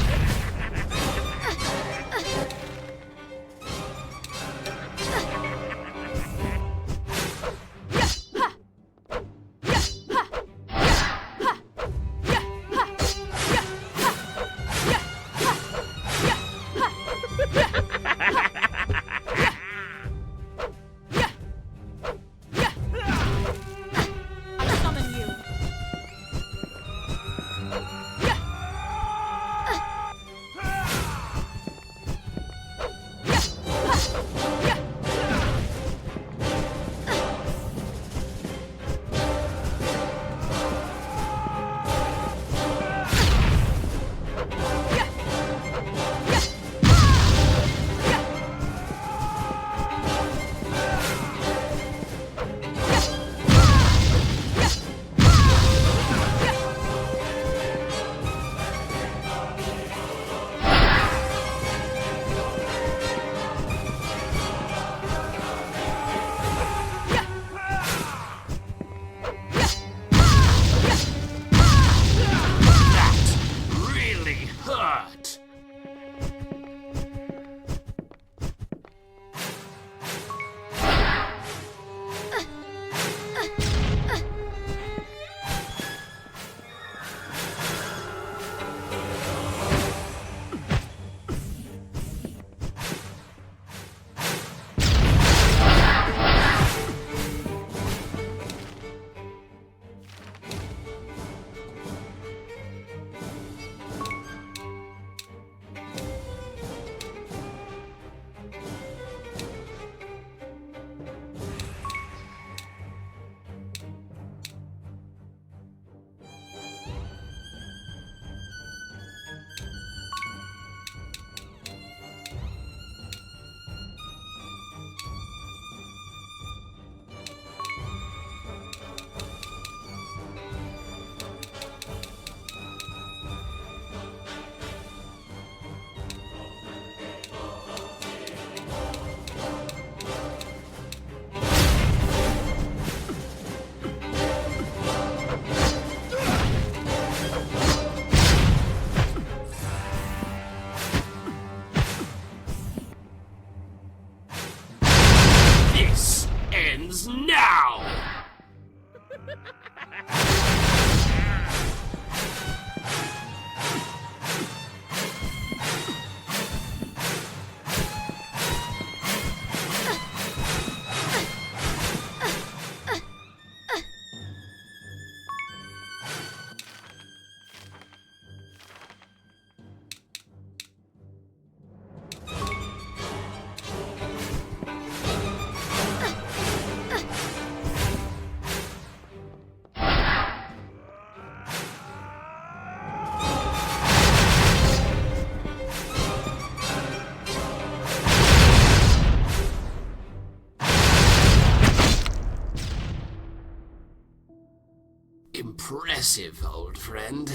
Impressive, old friend.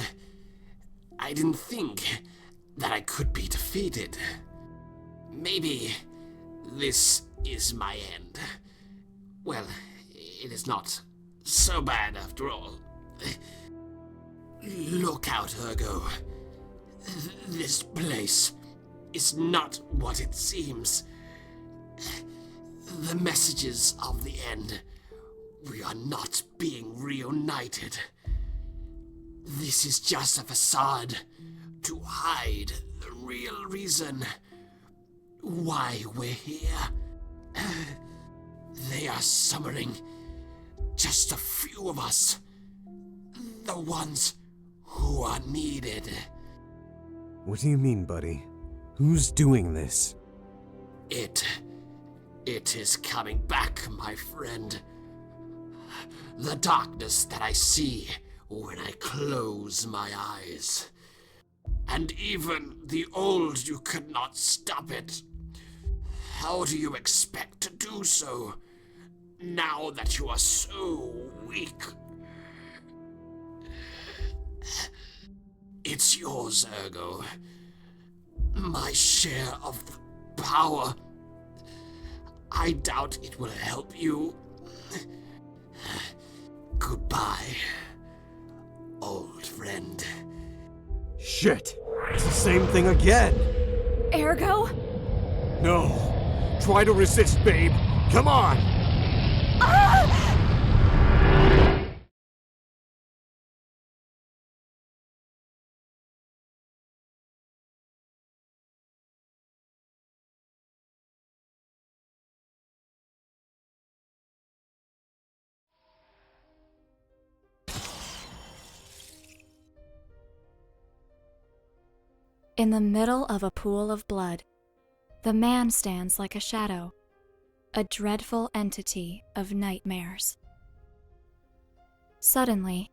I didn't think that I could be defeated. Maybe this is my end. Well, it is not so bad after all. Look out, Ergo. This place is not what it seems. The messages of the end. We are not being reunited. This is just a facade to hide the real reason why we're here. They are summoning just a few of us. The ones who are needed. What do you mean, buddy? Who's doing this? It is coming back, my friend. The darkness that I see when I close my eyes. And even the old, you could not stop it. How do you expect to do so, now that you are so weak? It's yours, Ergo. My share of the power. I doubt it will help you. Goodbye, friend. Shit! It's the same thing again! Ergo? No! Try to resist, babe! Come on! In the middle of a pool of blood, the man stands like a shadow, a dreadful entity of nightmares. Suddenly,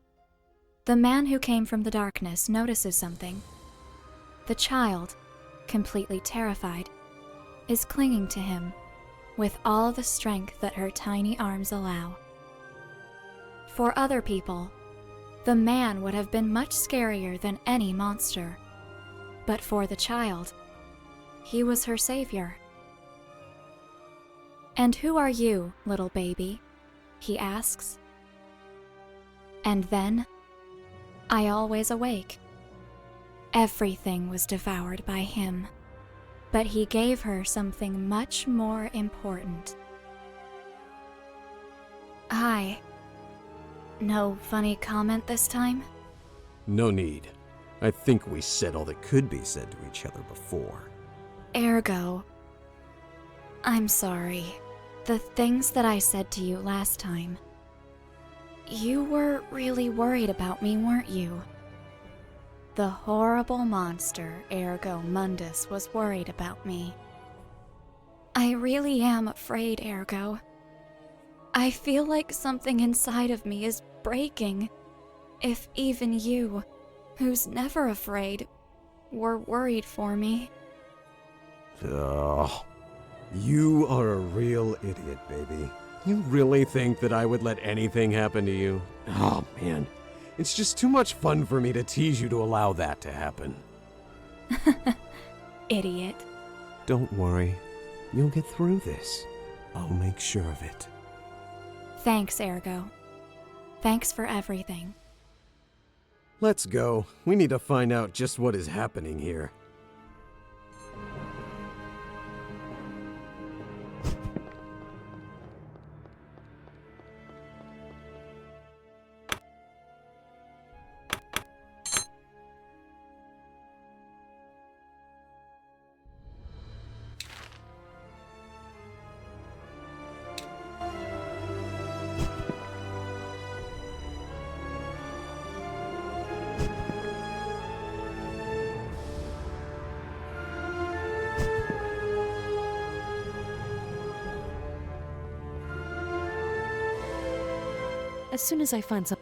the man who came from the darkness notices something. The child, completely terrified, is clinging to him with all the strength that her tiny arms allow. For other people, the man would have been much scarier than any monster. But for the child, he was her savior. "And who are you, little baby?" he asks. And then, I always awake. Everything was devoured by him, but he gave her something much more important. Hi. No funny comment this time? No need. I think we said all that could be said to each other before. Ergo. I'm sorry. The things that I said to you last time. You were really worried about me, weren't you? The horrible monster, Ergo Mundus, was worried about me. I really am afraid, Ergo. I feel like something inside of me is breaking. If even you, who's never afraid, were worried for me. Oh, you are a real idiot, baby. You really think that I would let anything happen to you? Oh, man. It's just too much fun for me to tease you to allow that to happen. Idiot. Don't worry. You'll get through this. I'll make sure of it. Thanks, Ergo. Thanks for everything. Let's go. We need to find out just what is happening here. As soon as I find some...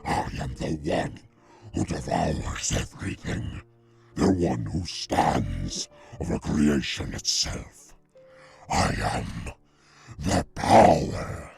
I am the one who devours everything. the one who stands over creation itself. I am the power.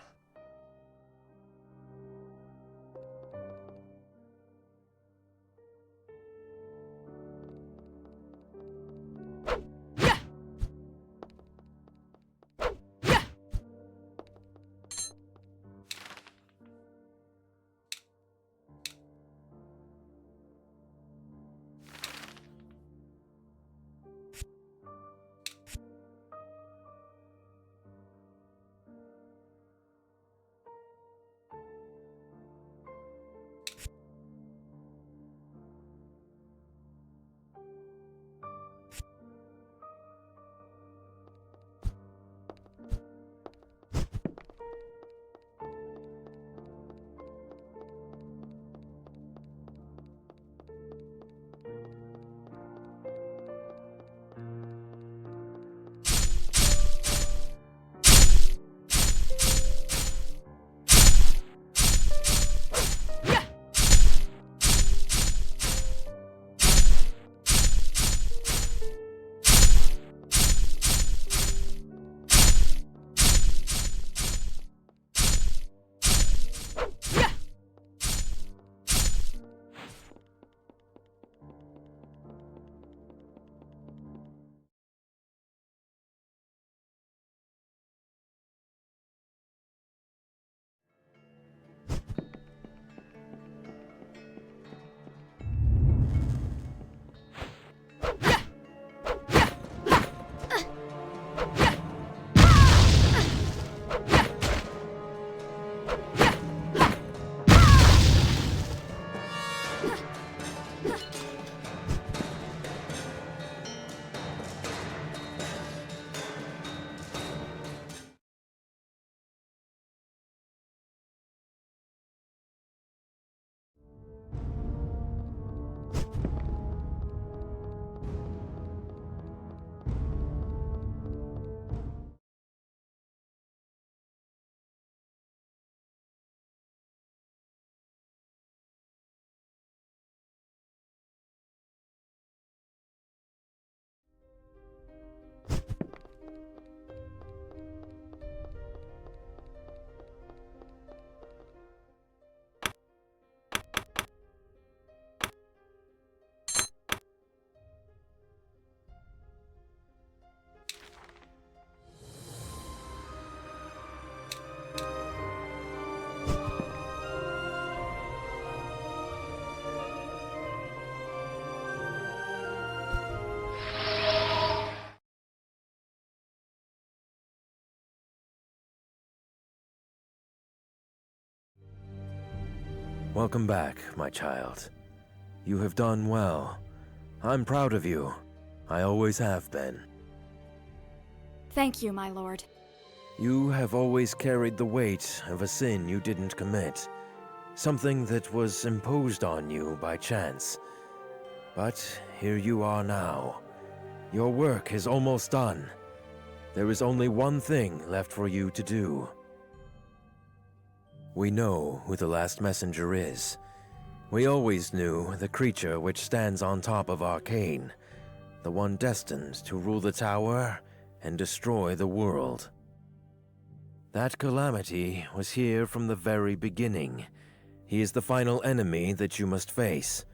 Welcome back, my child. You have done well. I'm proud of you. I always have been. Thank you, my lord. You have always carried the weight of a sin you didn't commit. Something that was imposed on you by chance. But here you are now. Your work is almost done. There is only one thing left for you to do. We know who the last messenger is. We always knew the creature which stands on top of Arcane, the one destined to rule the tower and destroy the world. That calamity was here from the very beginning. He is the final enemy that you must face,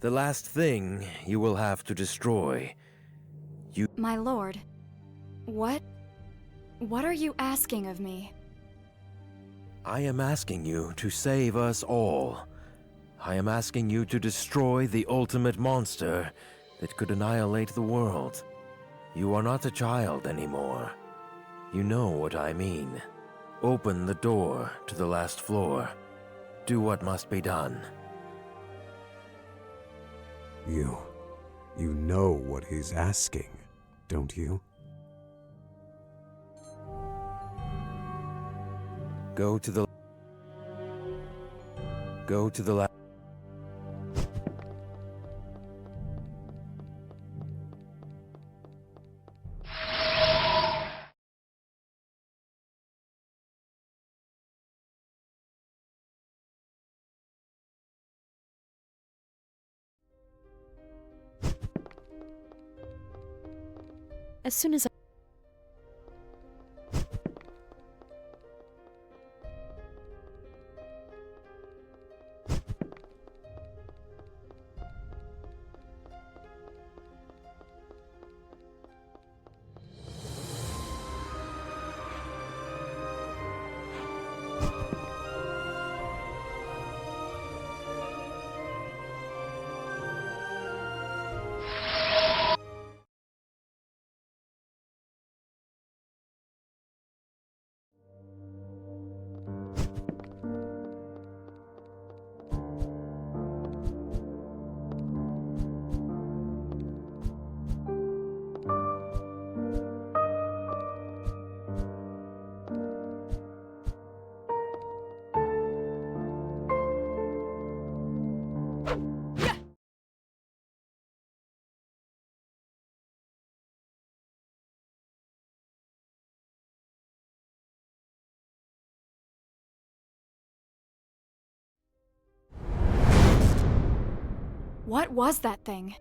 the last thing you will have to destroy. My lord, what are you asking of me? I am asking you to save us all. I am asking you to destroy the ultimate monster that could annihilate the world. You are not a child anymore. You know what I mean. Open the door to the last floor. Do what must be done. You know what he's asking, don't you? Go to the last. As soon as I... What was that thing?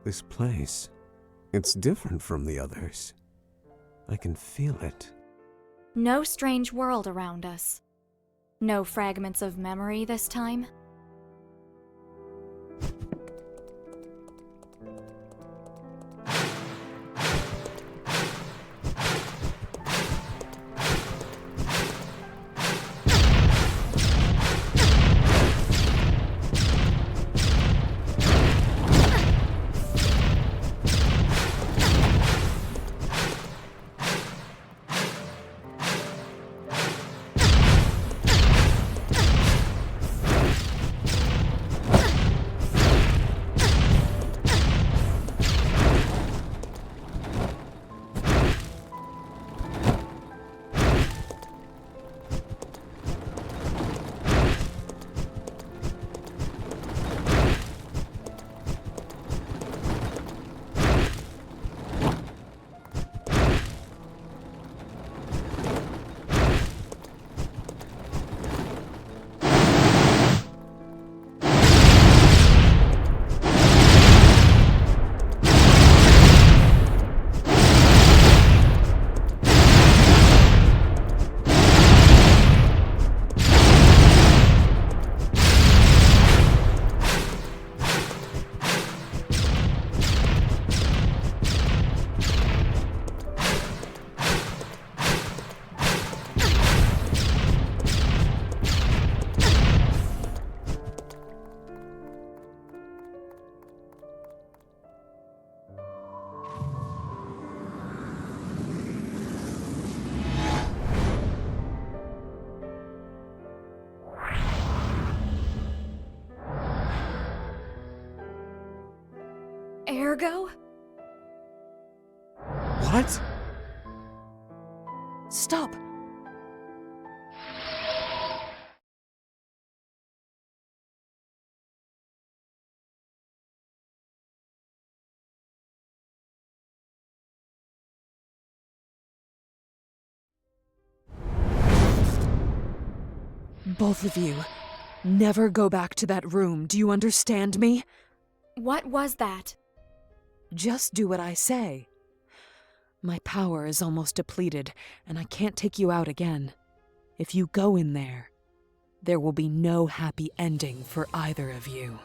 This place, it's different from the others. I can feel it. No strange world around us. No fragments of memory this time. Ergo? What? Stop! Both of you, never go back to that room. Do you understand me? What was that? Just do what I say. My power is almost depleted, and I can't take you out again. If you go in there, there will be no happy ending for either of you.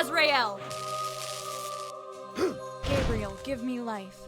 Azrael! Gabriel, give me life.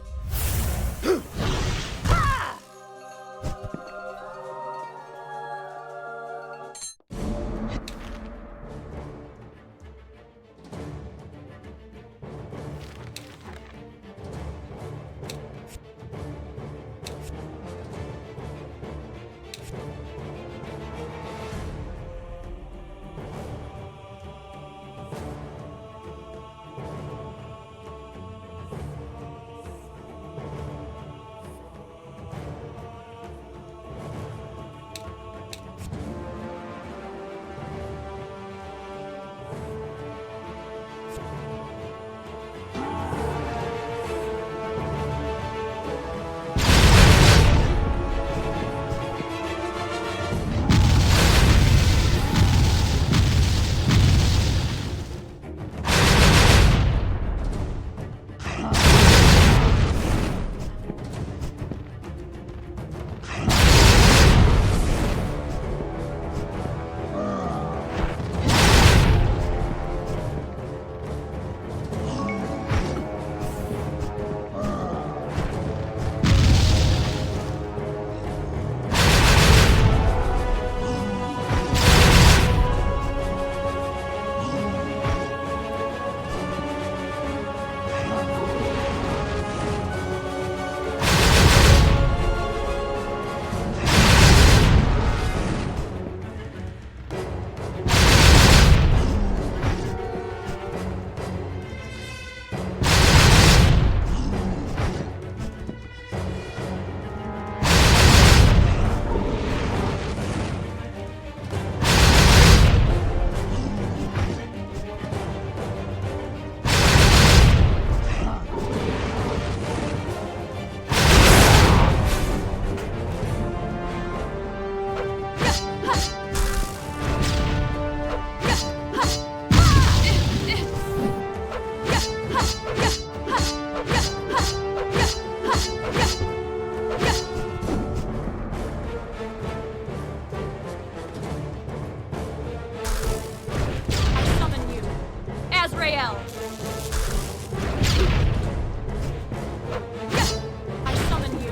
summon you, Azrael. I summon you.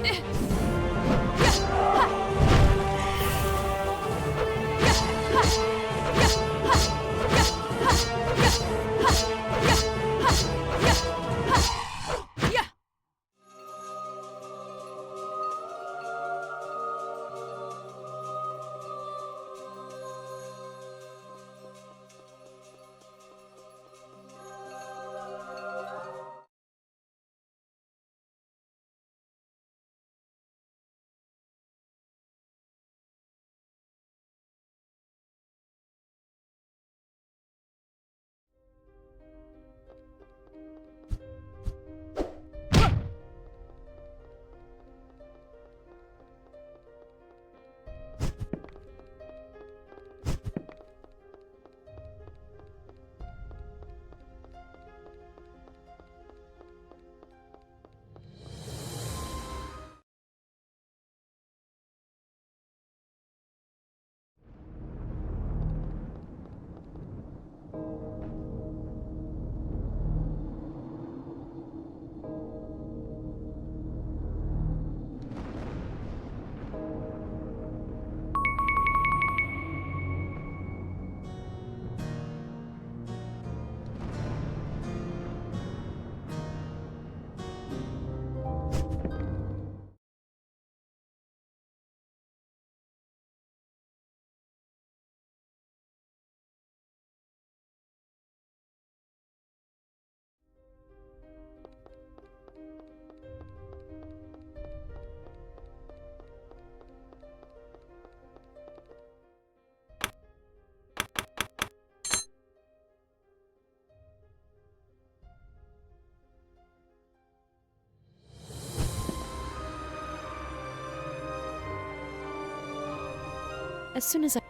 As soon as I...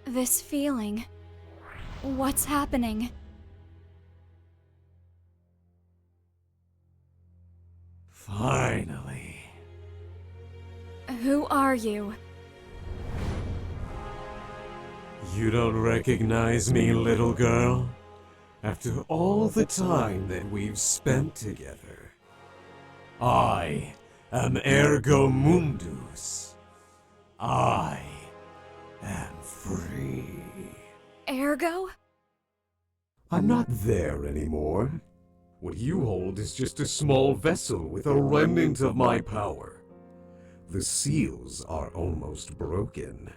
This feeling. What's happening? Finally. Who are you? You don't recognize me, little girl? After all the time that we've spent together, I am Ergo Mundus. I am free. Ergo? I'm not there anymore. What you hold is just a small vessel with a remnant of my power. The seals are almost broken.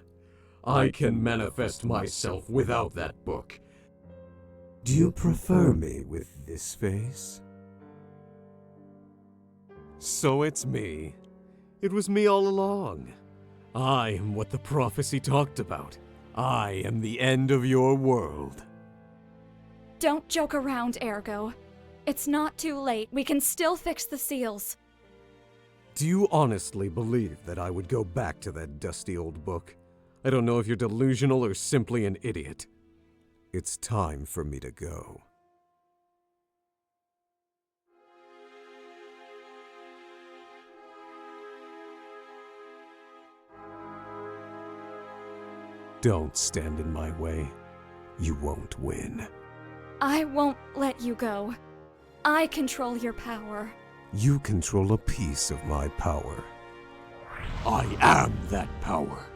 I can manifest myself without that book. Do you prefer me with this face? So it's me. It was me all along. I am what the prophecy talked about. I am the end of your world. Don't joke around, Ergo. It's not too late. We can still fix the seals. Do you honestly believe that I would go back to that dusty old book? I don't know if you're delusional or simply an idiot. It's time for me to go. Don't stand in my way. You won't win. I won't let you go. I control your power. You control a piece of my power. I am that power.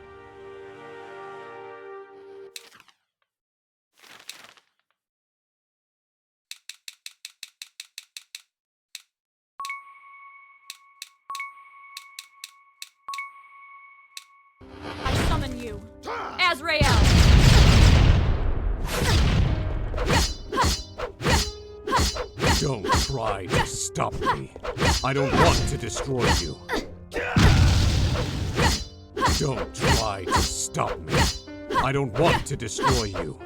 I summon you, Azrael! Don't try to stop me. I don't want to destroy you. Don't try to stop me. I don't want to destroy you.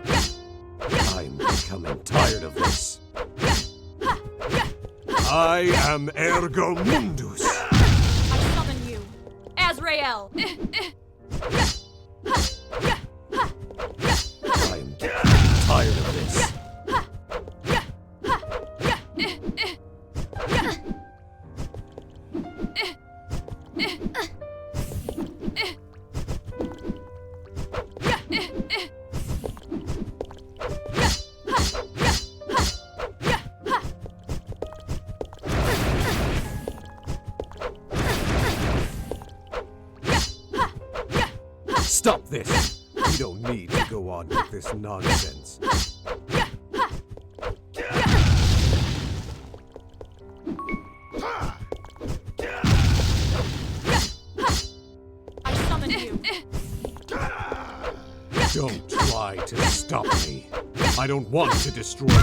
I'm becoming tired of this. I am Ergo Mundus. I summon you, Azrael! I'm getting tired of this. Stop this! We don't need to go on with this nonsense. I summon you. Don't try to stop me. I don't want to destroy you.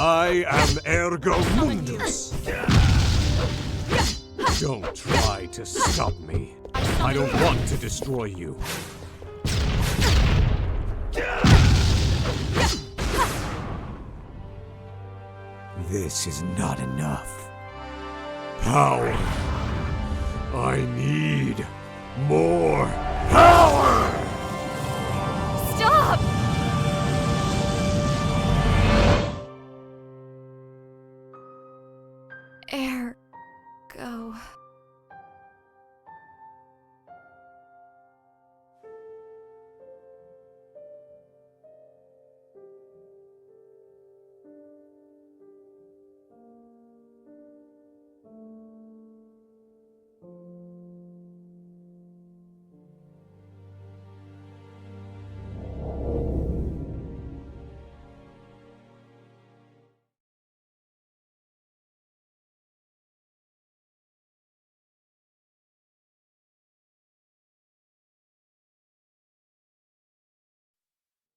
I am Ergo Mundus. Don't try to stop me. I don't want to destroy you. This is not enough. Power. I need more power! Stop! Ergo.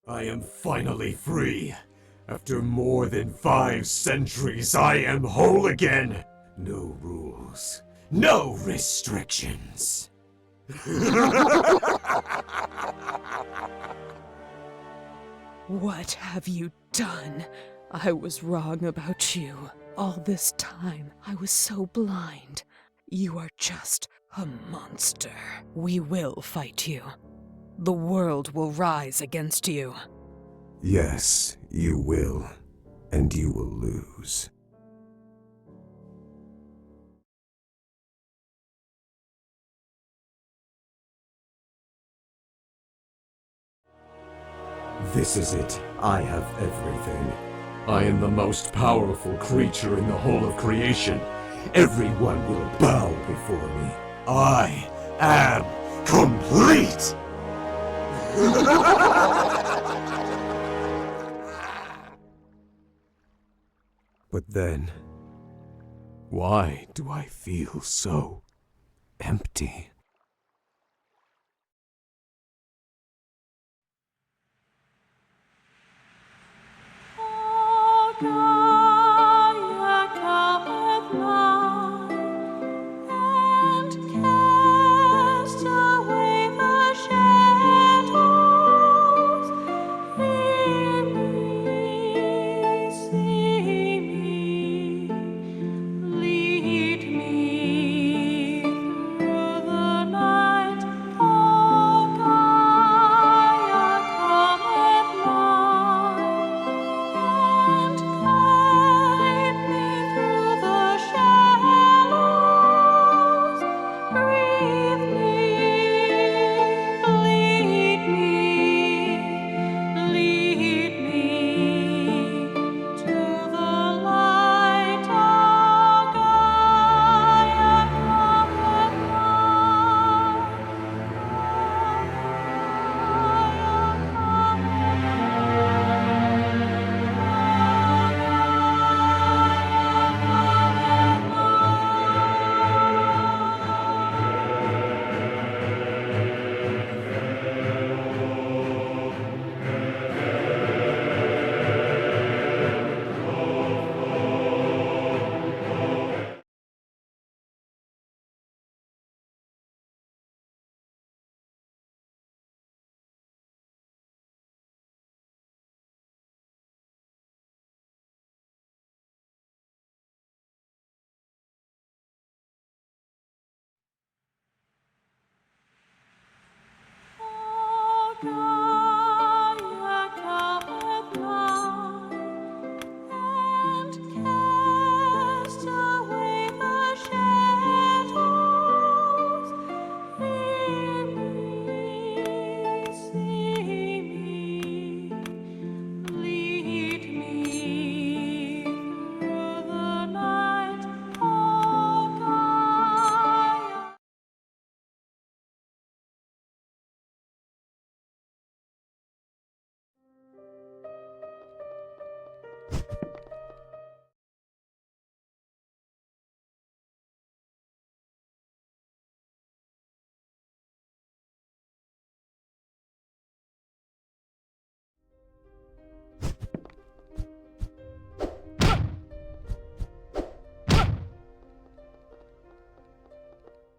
I am finally free. After more than 5 centuries, I am whole again. No rules. No restrictions. What have you done? I was wrong about you. All this time, I was so blind. You are just a monster. We will fight you. The world will rise against you. Yes, you will. And you will lose. This is it. I have everything. I am the most powerful creature in the whole of creation. Everyone will bow before me. I am complete! But then, why do I feel so empty? Leave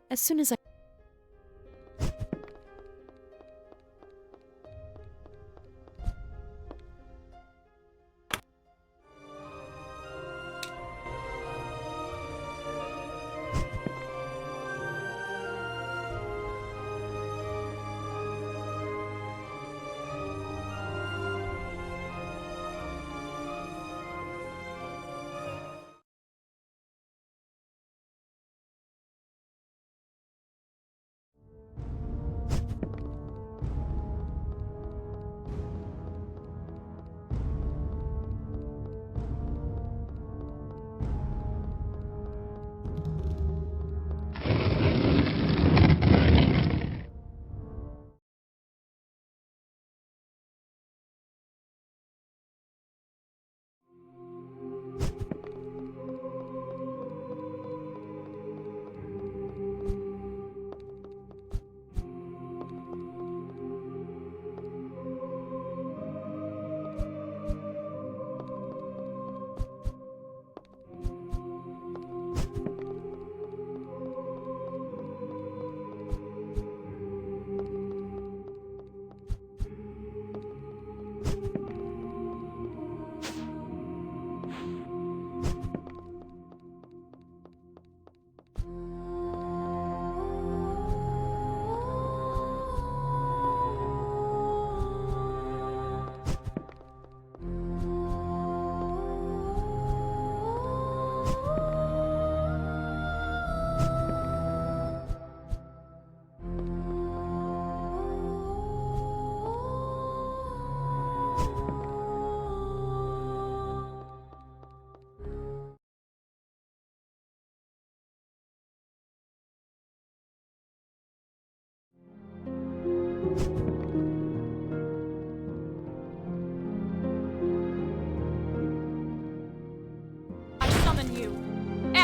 As soon as I...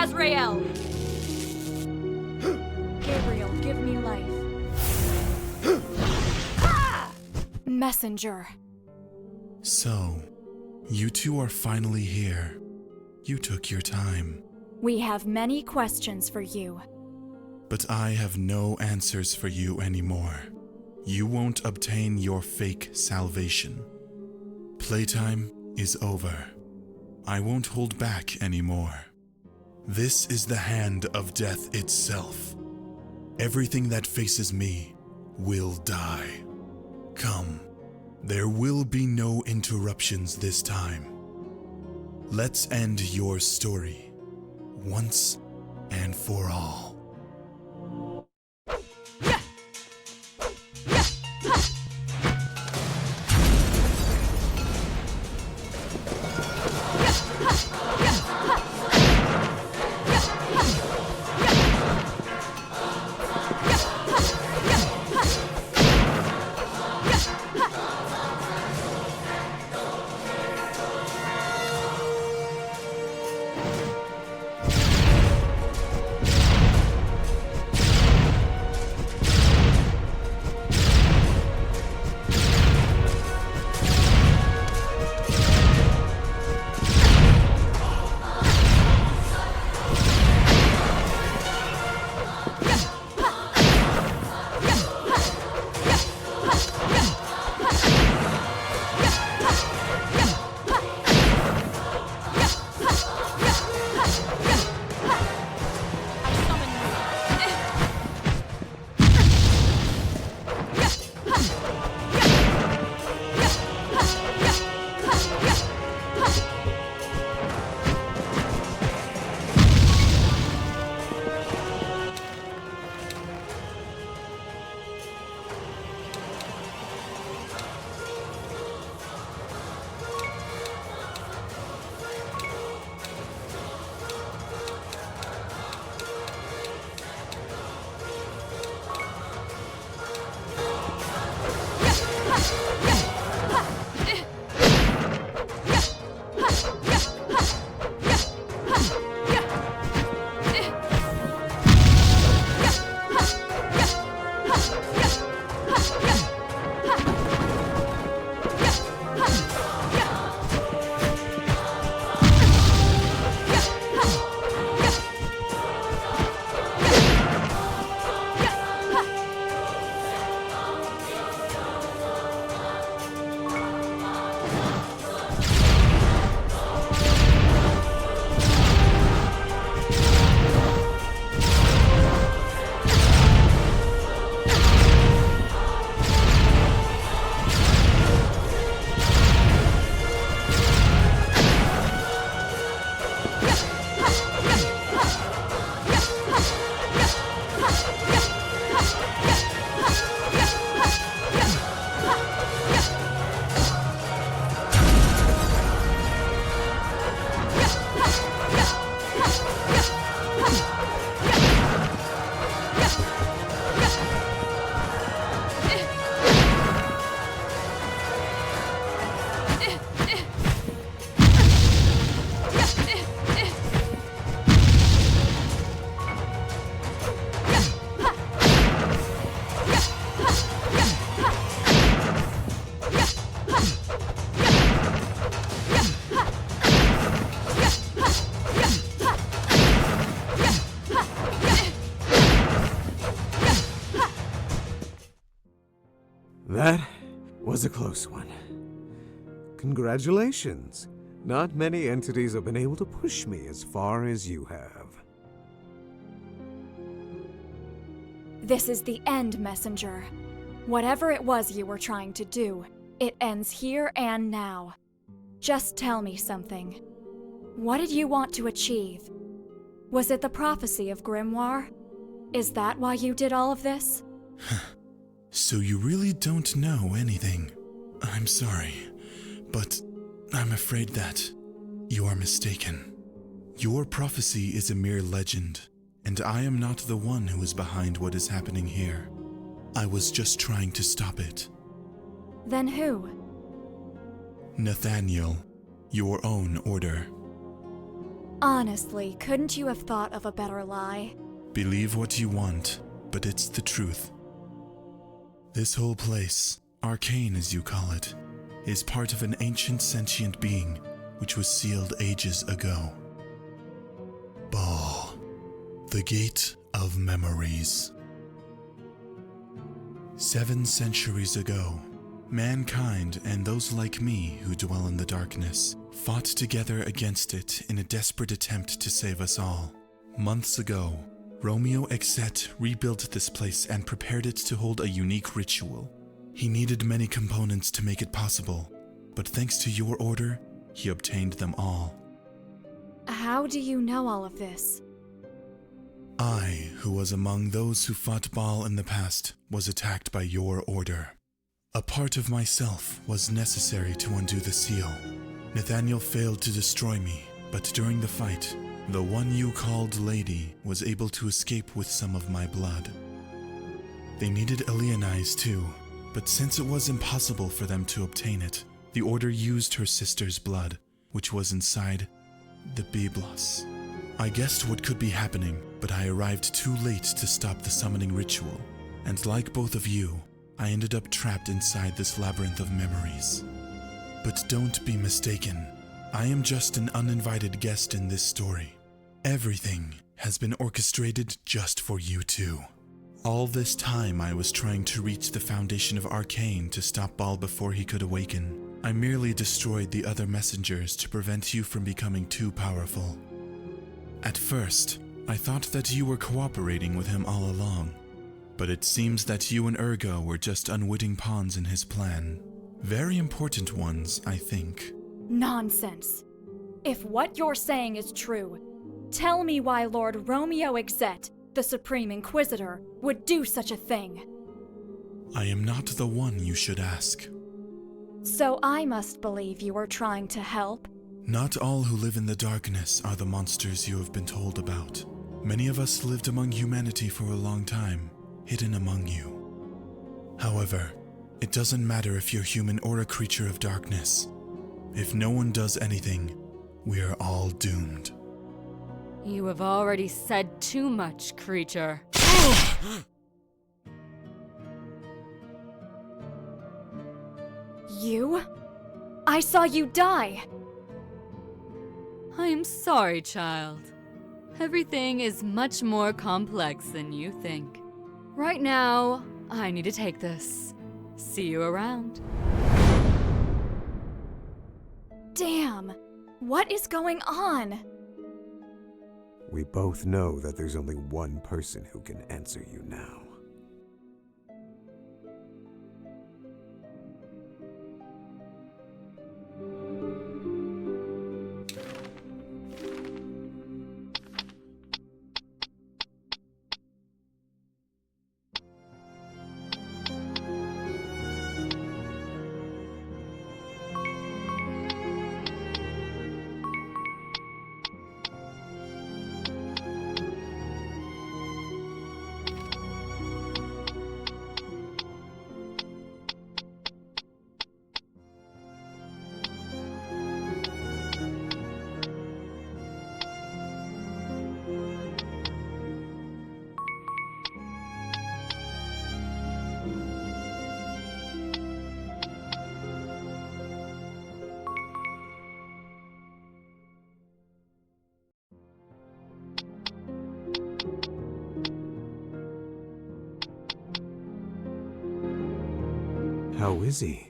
Azrael! Gabriel, give me life. Messenger. So, you two are finally here. You took your time. We have many questions for you. But I have no answers for you anymore. You won't obtain your fake salvation. Playtime is over. I won't hold back anymore. This is the hand of death itself. Everything that faces me will die. Come, there will be no interruptions this time. Let's end your story, once and for all. That was a close one. Congratulations. Not many entities have been able to push me as far as you have. This is the end, Messenger. Whatever it was you were trying to do, it ends here and now. Just tell me something. What did you want to achieve? Was it the prophecy of Grimoire? Is that why you did all of this? So you really don't know anything. I'm sorry, but I'm afraid that you are mistaken. Your prophecy is a mere legend, and I am not the one who is behind what is happening here. I was just trying to stop it. Then who? Nathaniel, your own order. Honestly, couldn't you have thought of a better lie? Believe what you want, but it's the truth. This whole place, Arcane as you call it, is part of an ancient sentient being which was sealed ages ago. Baal, the Gate of Memories. 7 centuries ago, mankind and those like me who dwell in the darkness fought together against it in a desperate attempt to save us all. Months ago, Romeo Exxet rebuilt this place and prepared it to hold a unique ritual. He needed many components to make it possible, but thanks to your order, he obtained them all. How do you know all of this? I, who was among those who fought Baal in the past, was attacked by your order. A part of myself was necessary to undo the seal. Nathaniel failed to destroy me, but during the fight, the one you called Lady was able to escape with some of my blood. They needed Elianize too, but since it was impossible for them to obtain it, the Order used her sister's blood, which was inside the Biblos. I guessed what could be happening, but I arrived too late to stop the summoning ritual, and like both of you, I ended up trapped inside this labyrinth of memories. But don't be mistaken. I am just an uninvited guest in this story. Everything has been orchestrated just for you two. All this time I was trying to reach the foundation of Arcane to stop Baal before he could awaken. I merely destroyed the other messengers to prevent you from becoming too powerful. At first, I thought that you were cooperating with him all along, but it seems that you and Ergo were just unwitting pawns in his plan. Very important ones, I think. Nonsense. If what you're saying is true, tell me why Lord Romeo Exxet, the Supreme Inquisitor, would do such a thing. I am not the one you should ask. So I must believe you were trying to help? Not all who live in the darkness are the monsters you have been told about. Many of us lived among humanity for a long time, hidden among you. However, it doesn't matter if you're human or a creature of darkness. If no one does anything, we are all doomed. You have already said too much, creature. You? I saw you die! I am sorry, child. Everything is much more complex than you think. Right now, I need to take this. See you around. Damn! What is going on? We both know that there's only one person who can answer you now. How is he?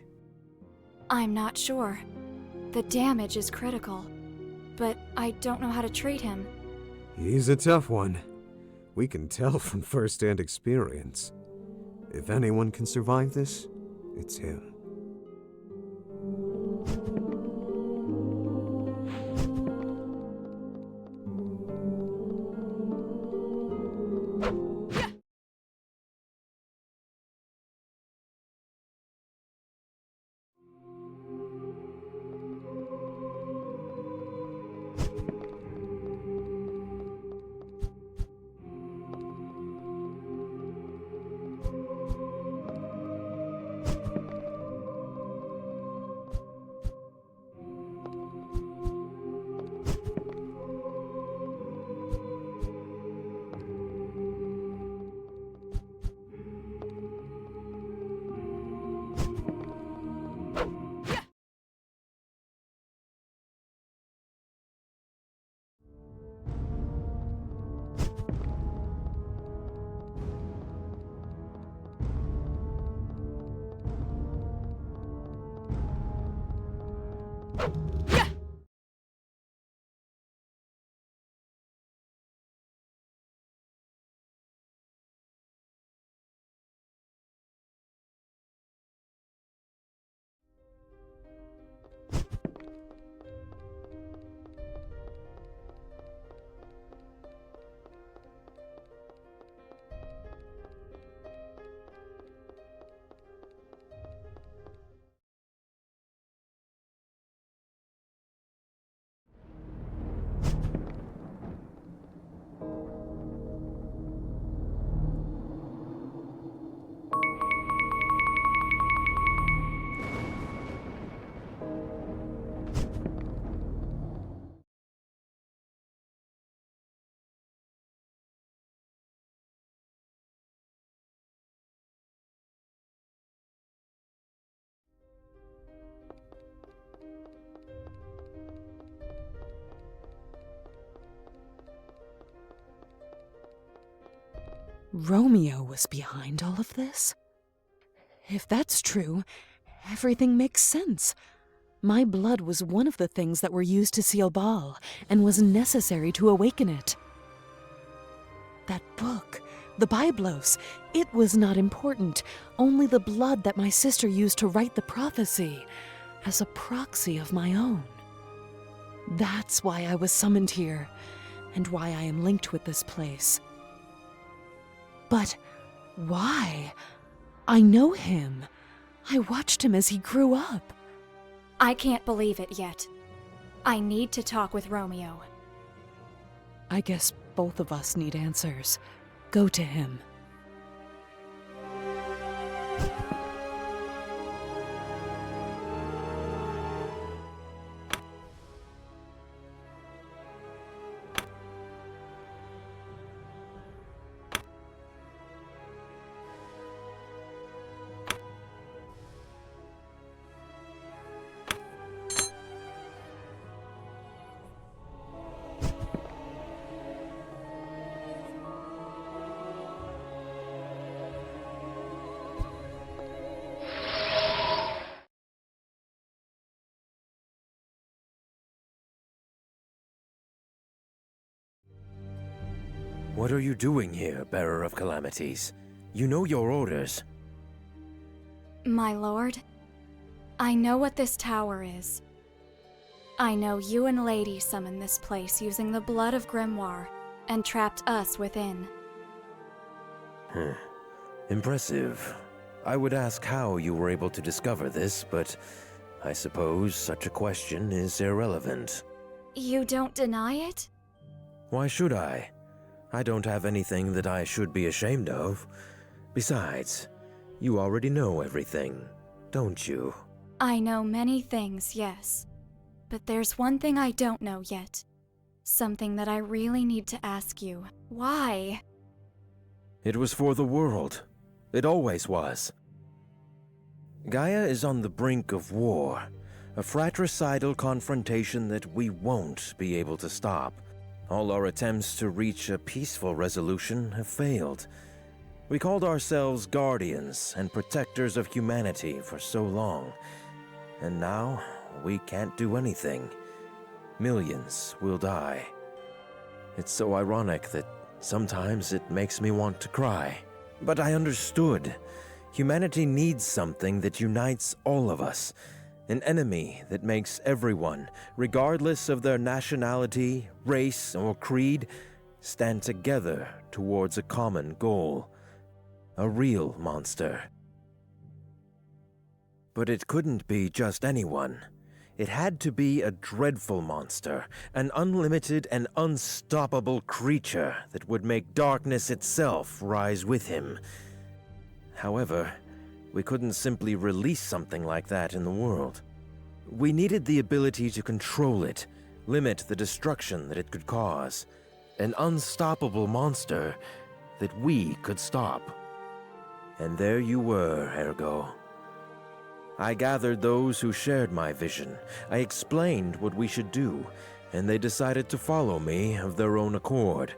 I'm not sure. The damage is critical, but I don't know how to treat him. He's a tough one. We can tell from first-hand experience. If anyone can survive this, it's him. Romeo was behind all of this? If that's true, everything makes sense. My blood was one of the things that were used to seal Baal, and was necessary to awaken it. That book, the Biblos, it was not important, only the blood that my sister used to write the prophecy, as a proxy of my own. That's why I was summoned here, and why I am linked with this place. But why? I know him. I watched him as he grew up. I can't believe it yet. I need to talk with Romeo. I guess both of us need answers. Go to him. What are you doing here, Bearer of Calamities? You know your orders. My lord, I know what this tower is. I know you and Lady summoned this place using the blood of Grimoire and trapped us within. Impressive. I would ask how you were able to discover this, but I suppose such a question is irrelevant. You don't deny it? Why should I? I don't have anything that I should be ashamed of. Besides, you already know everything, don't you? I know many things, yes. But there's one thing I don't know yet. Something that I really need to ask you. Why? It was for the world. It always was. Gaia is on the brink of war, a fratricidal confrontation that we won't be able to stop. All our attempts to reach a peaceful resolution have failed. We called ourselves guardians and protectors of humanity for so long, and now we can't do anything. Millions will die. It's so ironic that sometimes it makes me want to cry. But I understood. Humanity needs something that unites all of us. An enemy that makes everyone, regardless of their nationality, race, or creed, stand together towards a common goal. A real monster. But it couldn't be just anyone. It had to be a dreadful monster, an unlimited and unstoppable creature that would make darkness itself rise with him. However, we couldn't simply release something like that in the world. We needed the ability to control it, limit the destruction that it could cause. An unstoppable monster that we could stop. And there you were, Ergo. I gathered those who shared my vision. I explained what we should do, and they decided to follow me of their own accord.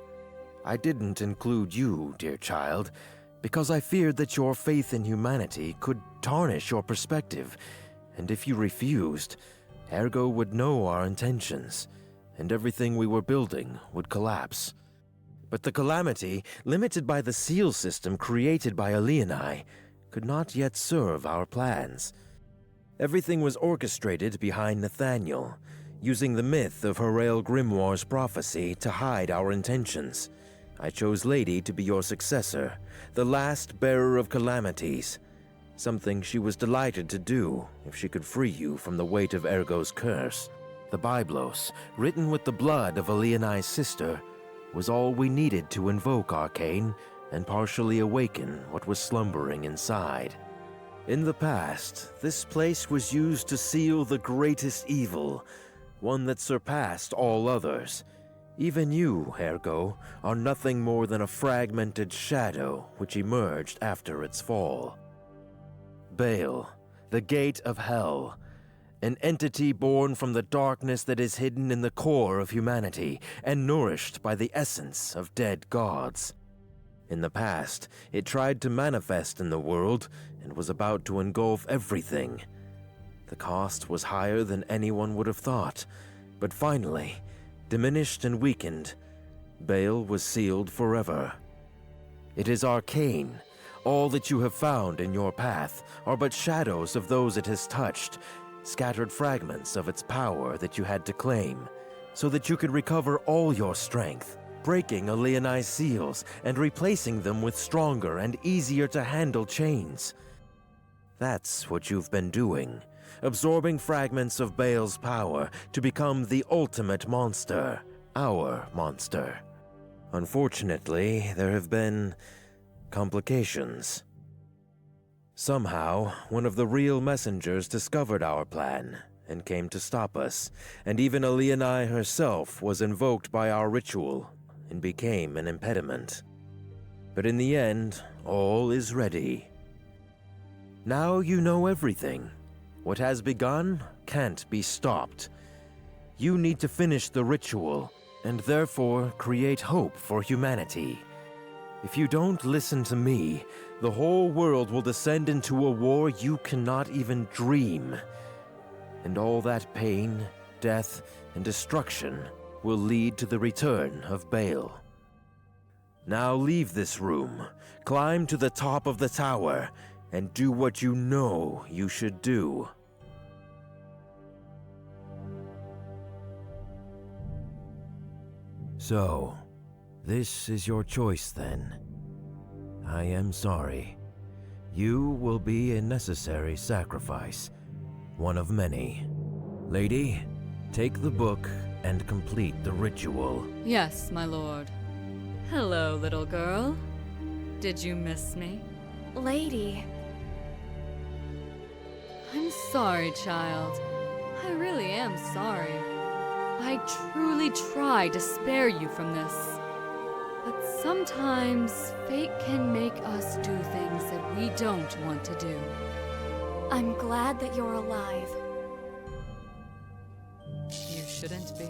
I didn't include you, dear child, because I feared that your faith in humanity could tarnish your perspective, and if you refused, Ergo would know our intentions, and everything we were building would collapse. But the calamity, limited by the seal system created by Alienai, could not yet serve our plans. Everything was orchestrated behind Nathaniel, using the myth of Harael Grimoire's prophecy to hide our intentions. I chose Lady to be your successor, the last bearer of calamities, something she was delighted to do if she could free you from the weight of Ergo's curse. The Byblos, written with the blood of Alienai's sister, was all we needed to invoke Arcane and partially awaken what was slumbering inside. In the past, this place was used to seal the greatest evil, one that surpassed all others. Even you, Ergo, are nothing more than a fragmented shadow which emerged after its fall. Baal, the gate of hell, an entity born from the darkness that is hidden in the core of humanity and nourished by the essence of dead gods. In the past, it tried to manifest in the world and was about to engulf everything. The cost was higher than anyone would have thought, but finally, diminished and weakened, Baal was sealed forever. It is arcane. All that you have found in your path are but shadows of those it has touched, scattered fragments of its power that you had to claim, so that you could recover all your strength, breaking Alienai's seals and replacing them with stronger and easier to handle chains. That's what you've been doing, absorbing fragments of Baal's power to become the ultimate monster, our monster. Unfortunately, there have been complications. Somehow, one of the real messengers discovered our plan and came to stop us, and even Alienai herself was invoked by our ritual and became an impediment. But in the end, all is ready. Now you know everything. What has begun can't be stopped. You need to finish the ritual, and therefore create hope for humanity. If you don't listen to me, the whole world will descend into a war you cannot even dream. And all that pain, death, and destruction will lead to the return of Baal. Now leave this room, climb to the top of the tower, and do what you know you should do. So, this is your choice then. I am sorry. You will be a necessary sacrifice, one of many. Lady, take the book and complete the ritual. Yes, my lord. Hello, little girl. Did you miss me? Lady. I'm sorry, child. I really am sorry. I truly tried to spare you from this. But sometimes fate can make us do things that we don't want to do. I'm glad that you're alive. You shouldn't be.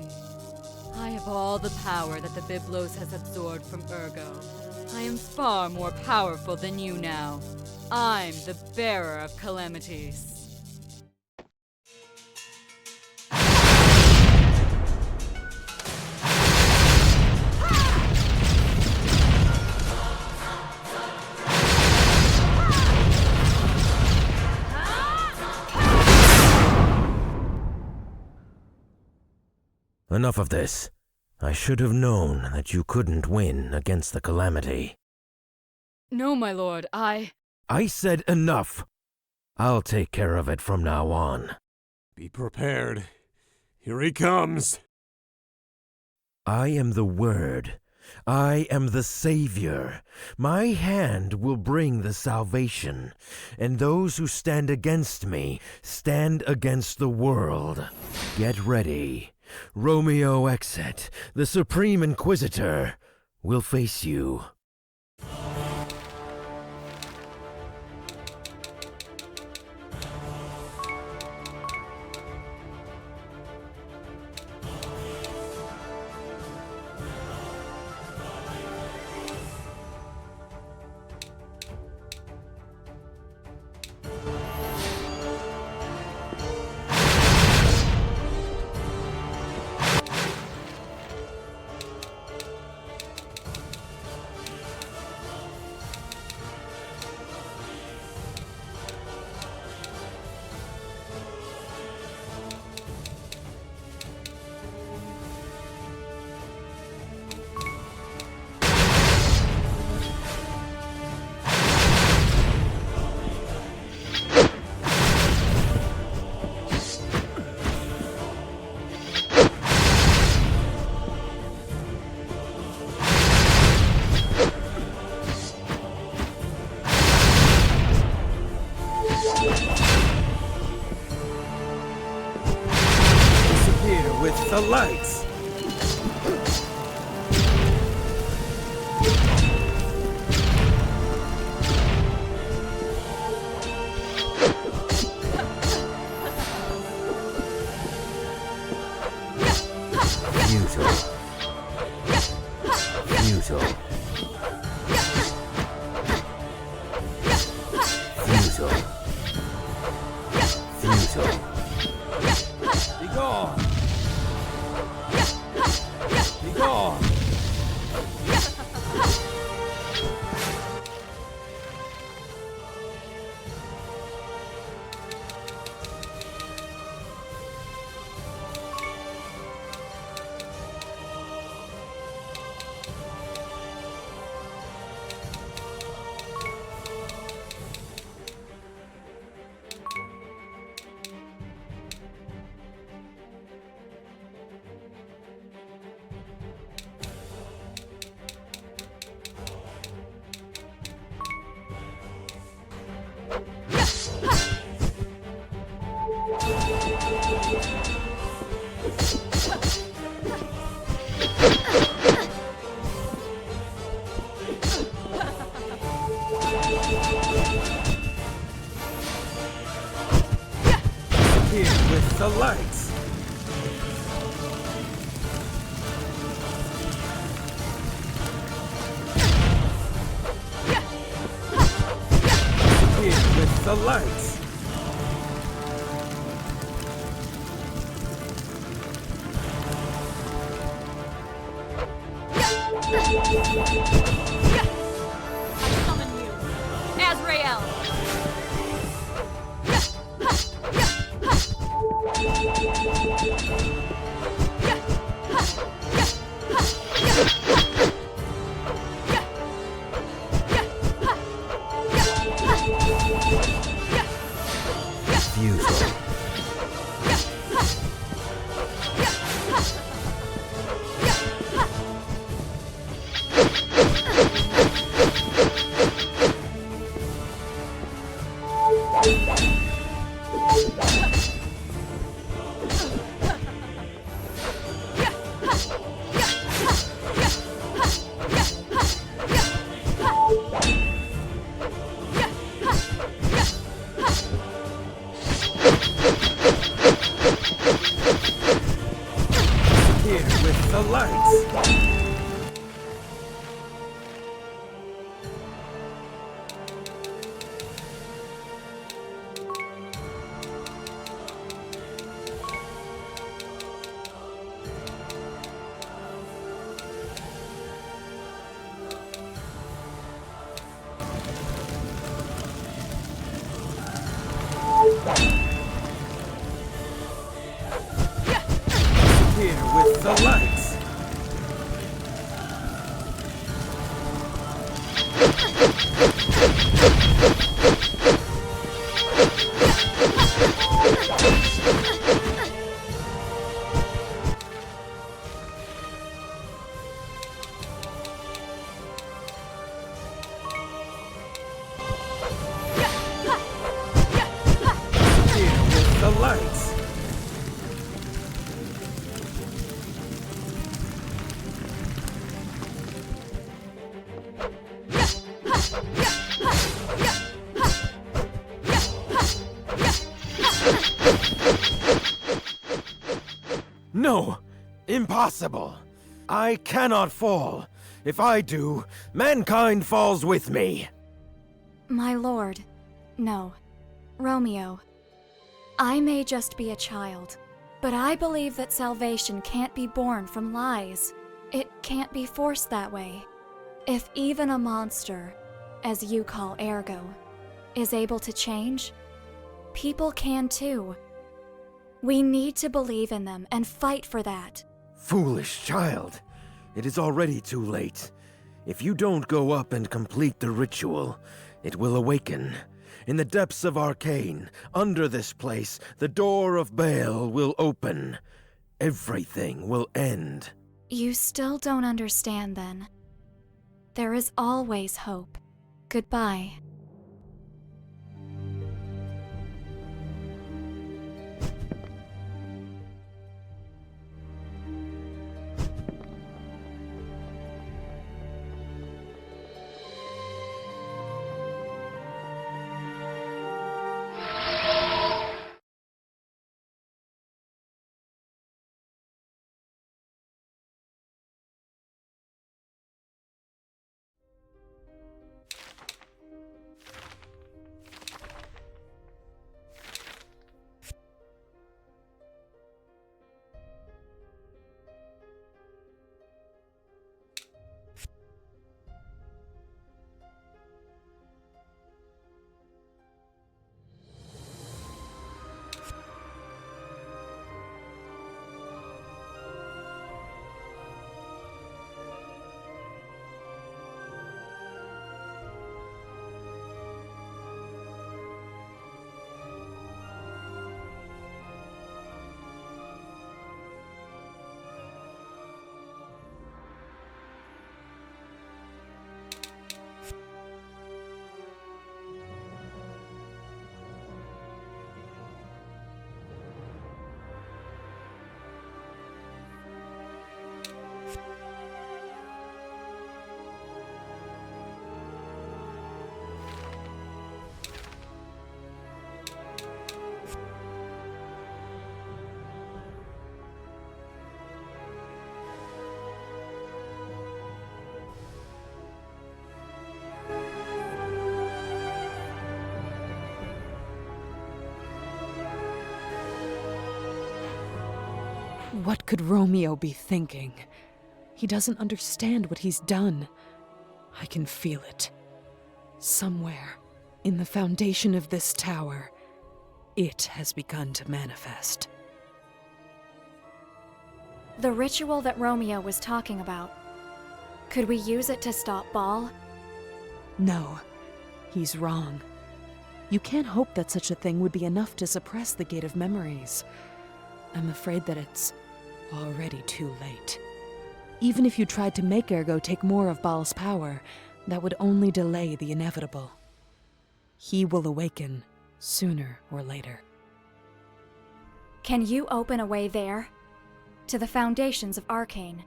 I have all the power that the Byblos has absorbed from Ergo. I am far more powerful than you now. I'm the bearer of calamities. Enough of this. I should have known that you couldn't win against the Calamity. No, my lord, I said enough! I'll take care of it from now on. Be prepared. Here he comes. I am the Word. I am the Savior. My hand will bring the salvation, and those who stand against me stand against the world. Get ready. Romeo Exxet, the Supreme Inquisitor, will face you. The lights! Futile. Futile. Futile. Futile. Be gone! Be gone! Here with the lights! Here with the lights! I summon you, Azrael! lights! No! Impossible! I cannot fall. If I do, mankind falls with me. My lord, no. Romeo, I may just be a child, but I believe that salvation can't be born from lies. It can't be forced that way. If even a monster, as you call Ergo, is able to change, people can too. We need to believe in them and fight for that. Foolish child. It is already too late. If you don't go up and complete the ritual, it will awaken. In the depths of Arcane, under this place, the door of Baal will open. Everything will end. You still don't understand then. There is always hope. Goodbye. What could Romeo be thinking? He doesn't understand what he's done. I can feel it. Somewhere, in the foundation of this tower, it has begun to manifest. The ritual that Romeo was talking about. Could we use it to stop Baal? No, he's wrong. You can't hope that such a thing would be enough to suppress the Gate of Memories. I'm afraid that it's already too late. Even if you tried to make Ergo take more of Baal's power, that would only delay the inevitable. He will awaken sooner or later. Can you open a way there? To the foundations of Arcane,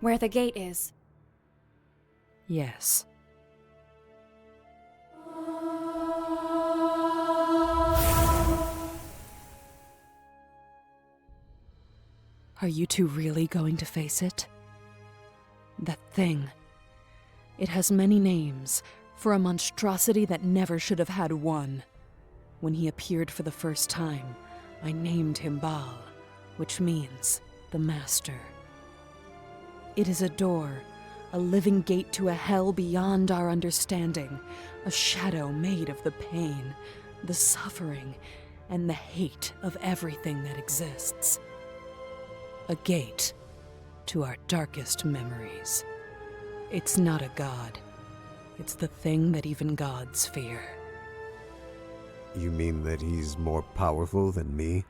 where the gate is? Yes. Are you two really going to face it? That thing. It has many names, for a monstrosity that never should have had one. When he appeared for the first time, I named him Baal, which means the Master. It is a door, a living gate to a hell beyond our understanding, a shadow made of the pain, the suffering, and the hate of everything that exists. A gate to our darkest memories. It's not a god. It's the thing that even gods fear. You mean that he's more powerful than me?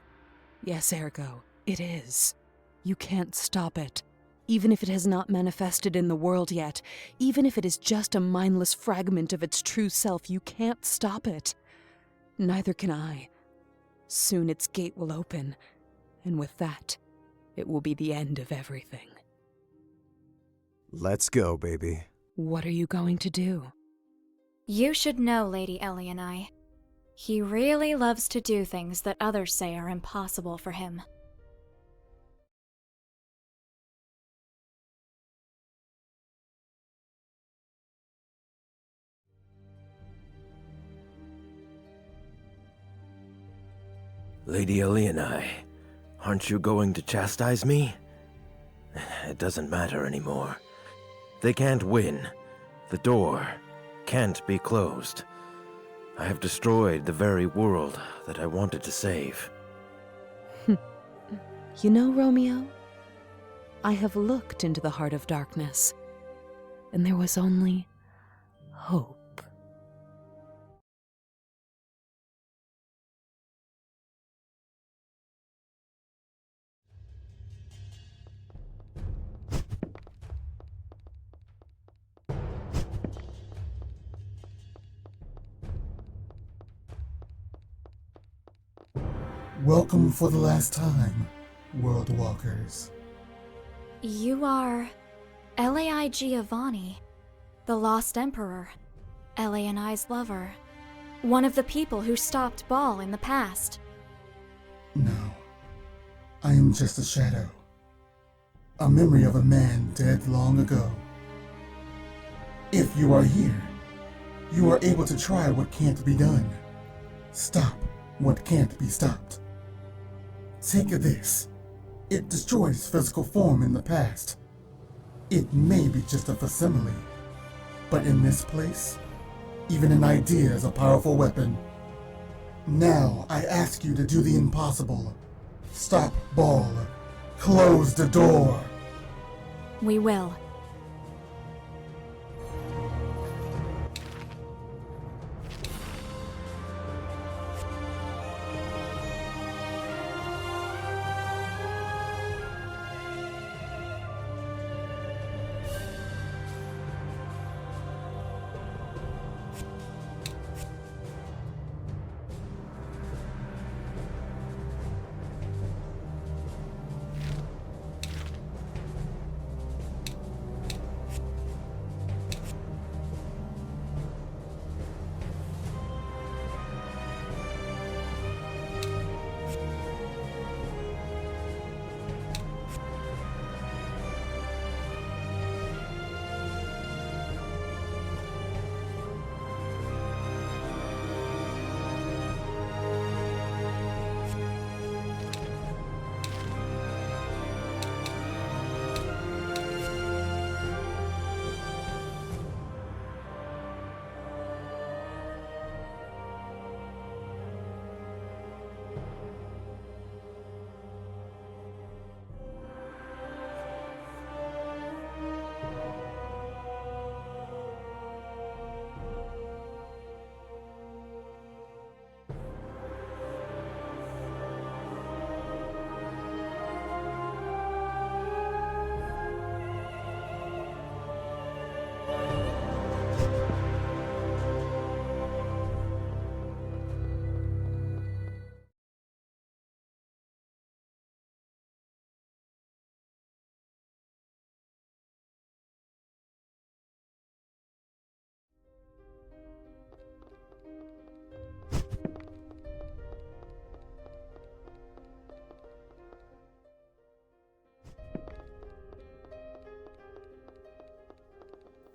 Yes, Ergo, it is. You can't stop it. Even if it has not manifested in the world yet, even if it is just a mindless fragment of its true self, you can't stop it. Neither can I. Soon its gate will open, and with that, it will be the end of everything. Let's go, baby. What are you going to do? You should know, Lady Ellie. He really loves to do things that others say are impossible for him. Lady Ellie, aren't you going to chastise me? It doesn't matter anymore. They can't win. The door can't be closed. I have destroyed the very world that I wanted to save. You know, Romeo, I have looked into the heart of darkness, and there was only hope. Welcome for the last time, World Walkers. You are Lai Giovanni, the Lost Emperor, I's lover, one of the people who stopped Baal in the past. No, I am just a shadow, a memory of a man dead long ago. If you are here, you are able to try what can't be done, stop what can't be stopped. Take this. It destroys physical form in the past. It may be just a facsimile, but in this place, even an idea is a powerful weapon. Now I ask you to do the impossible. Stop Baal. Close the door. We will.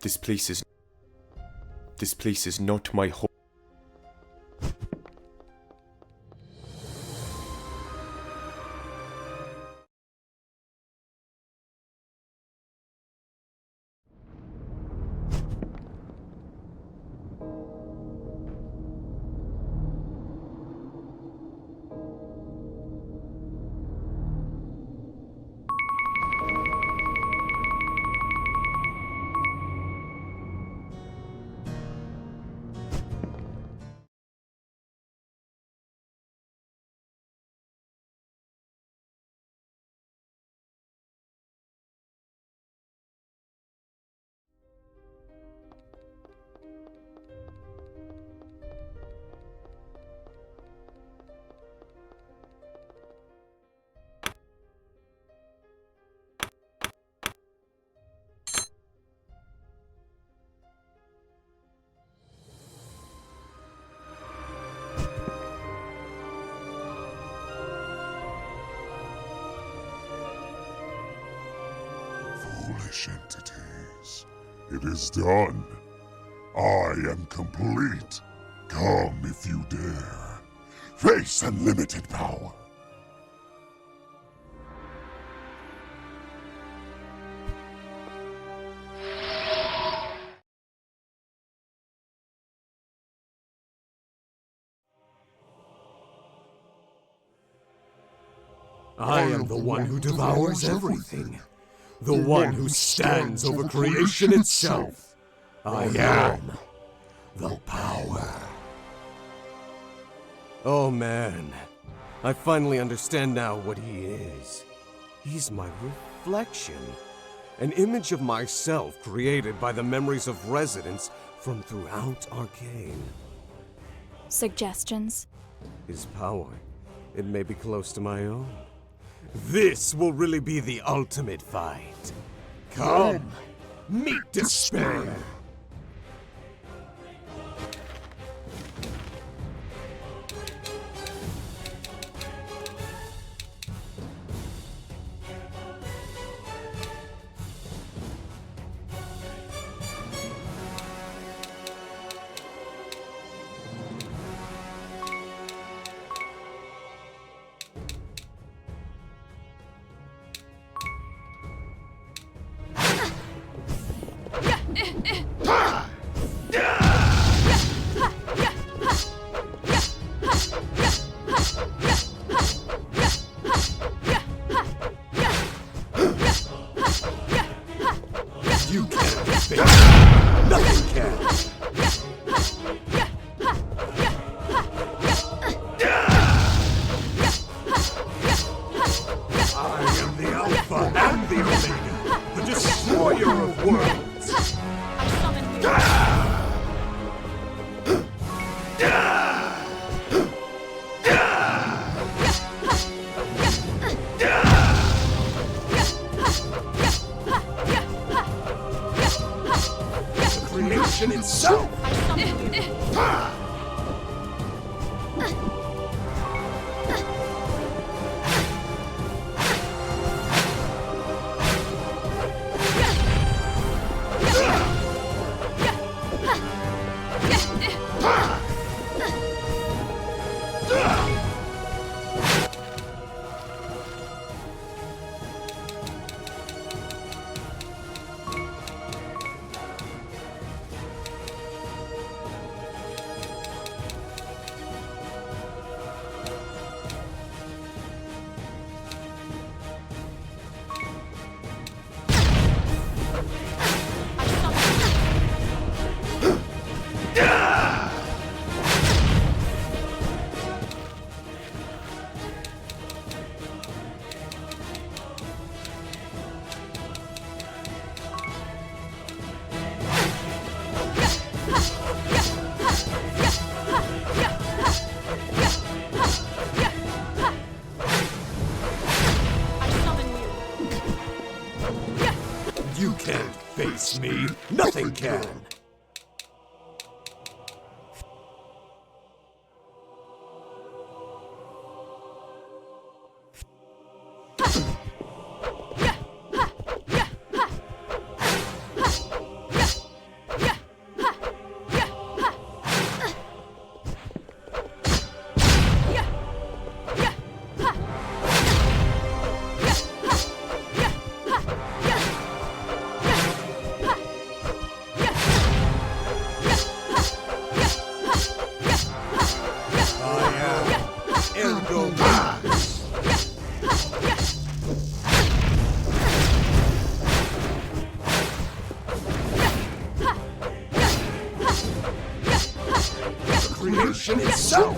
This place is not my home. foolish entities. It is done. I am complete. Come if you dare. Face unlimited power. I am the one who devours everything. The one who stands over creation itself. I am the power. Oh man, I finally understand now what he is. He's my reflection. An image of myself created by the memories of residents from throughout Arcane. Suggestions? His power, it may be close to my own. This will really be the ultimate fight. Come, meet despair. Me, nothing can. Ergo. Creation itself.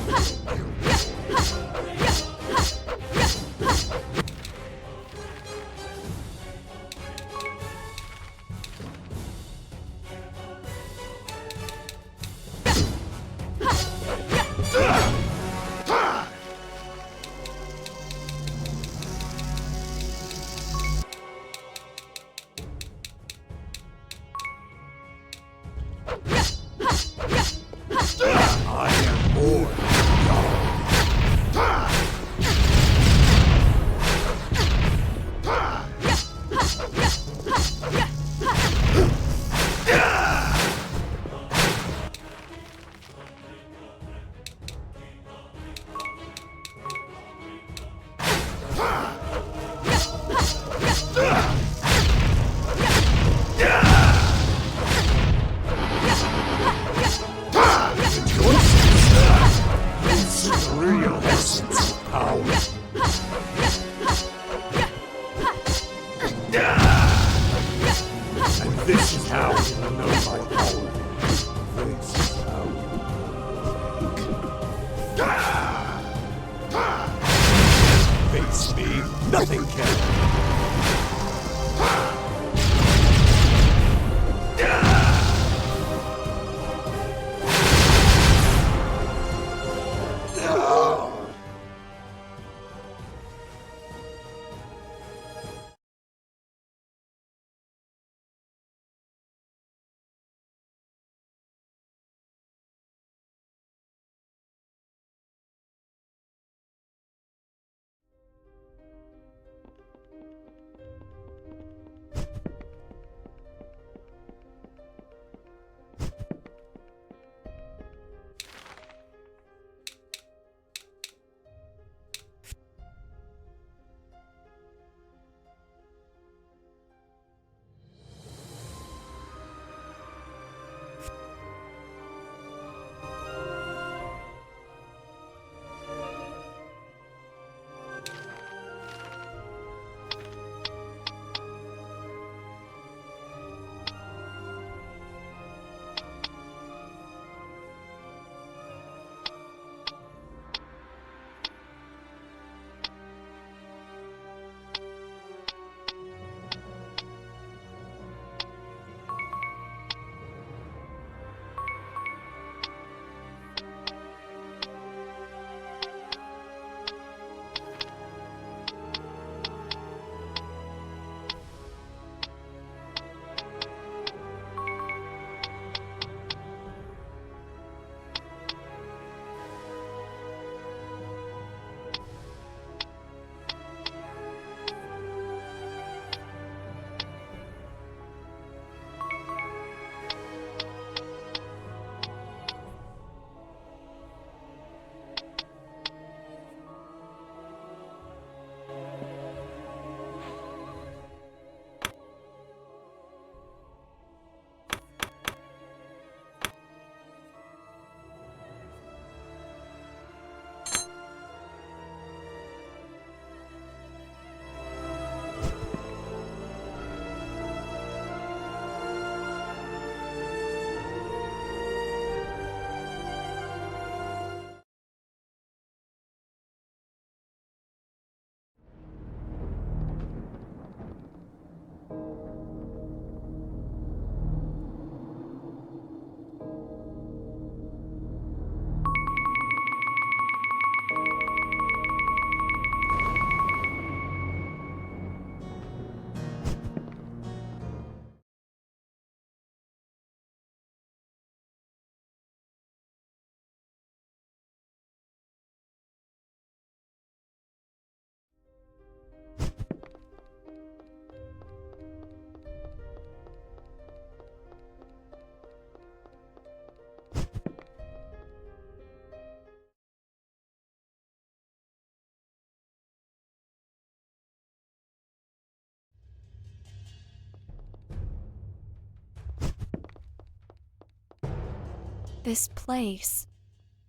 This place,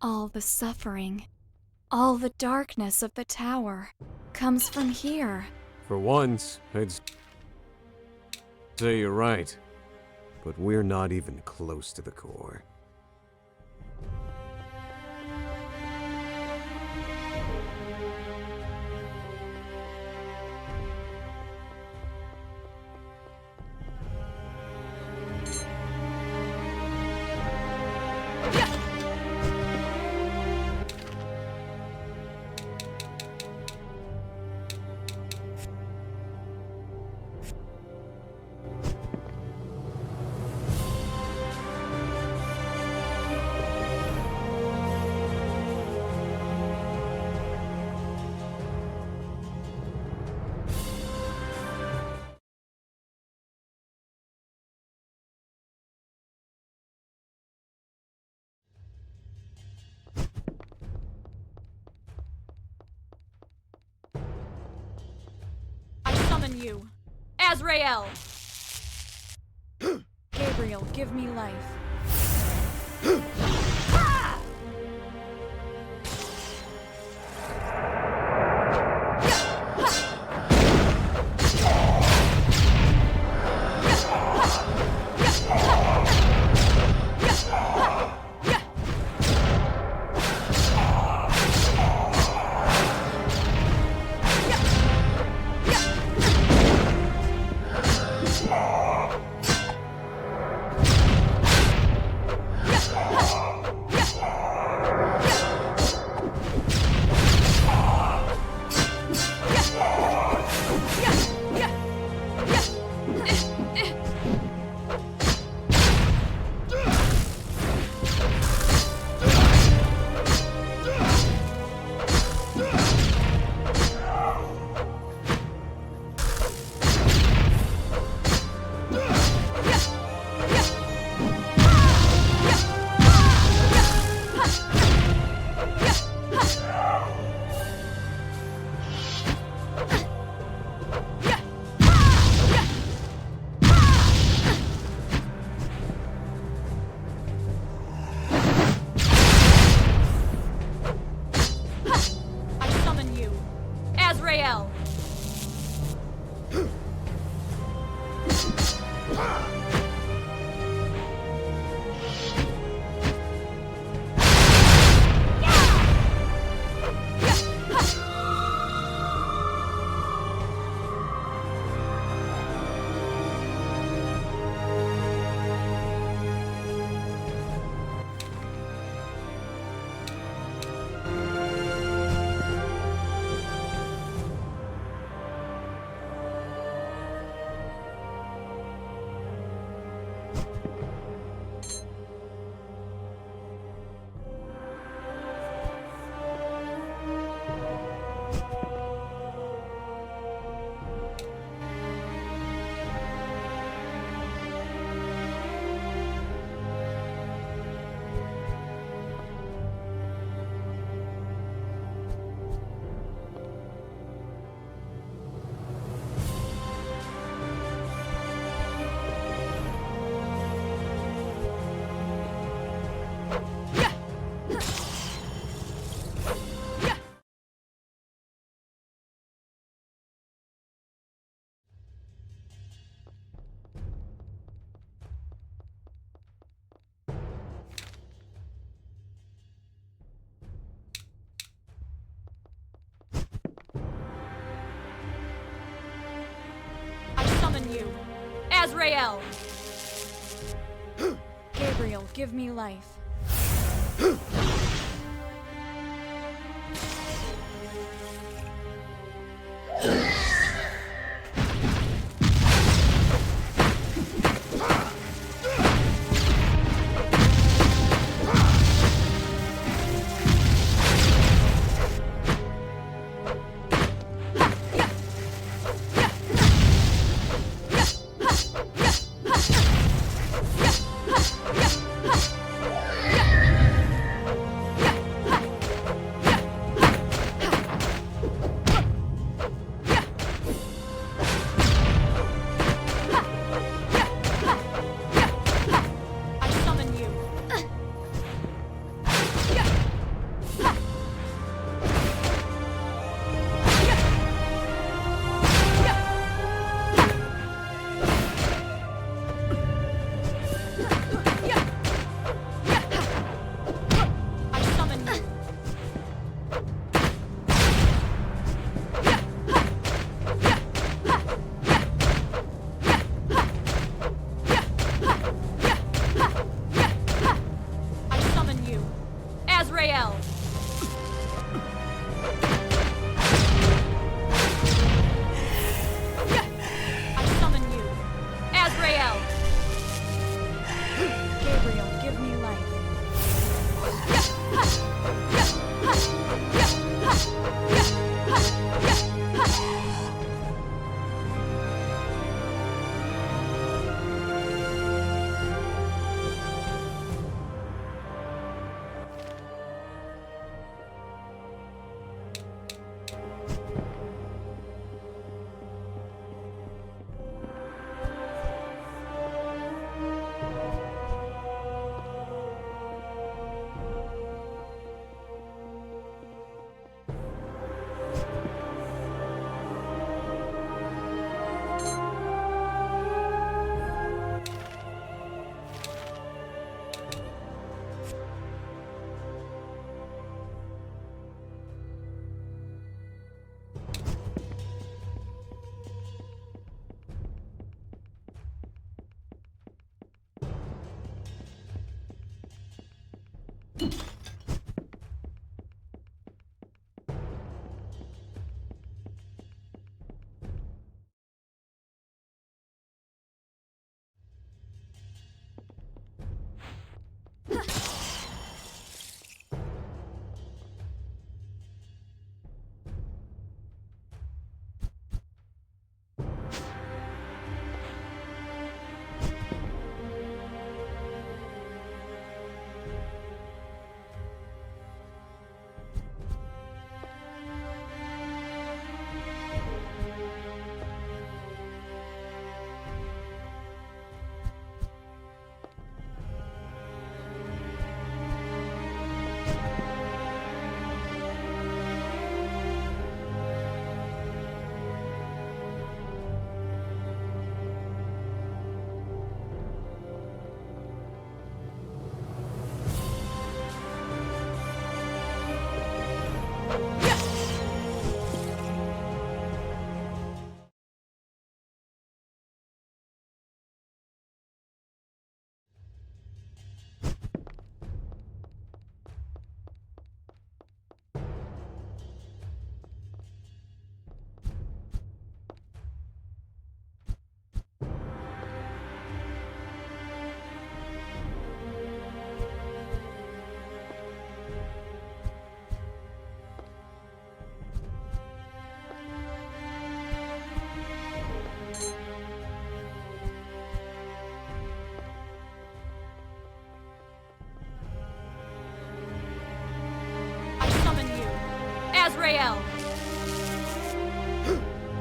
all the suffering, all the darkness of the tower, comes from here. For once, I'd say you're right. But we're not even close to the core. You, Azrael! Gabriel, give me life. You, Azrael! Gabriel, give me life. Azrael! I summon you. Azrael! Gabriel, give me life. Azrael!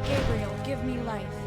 Gabriel, give me life.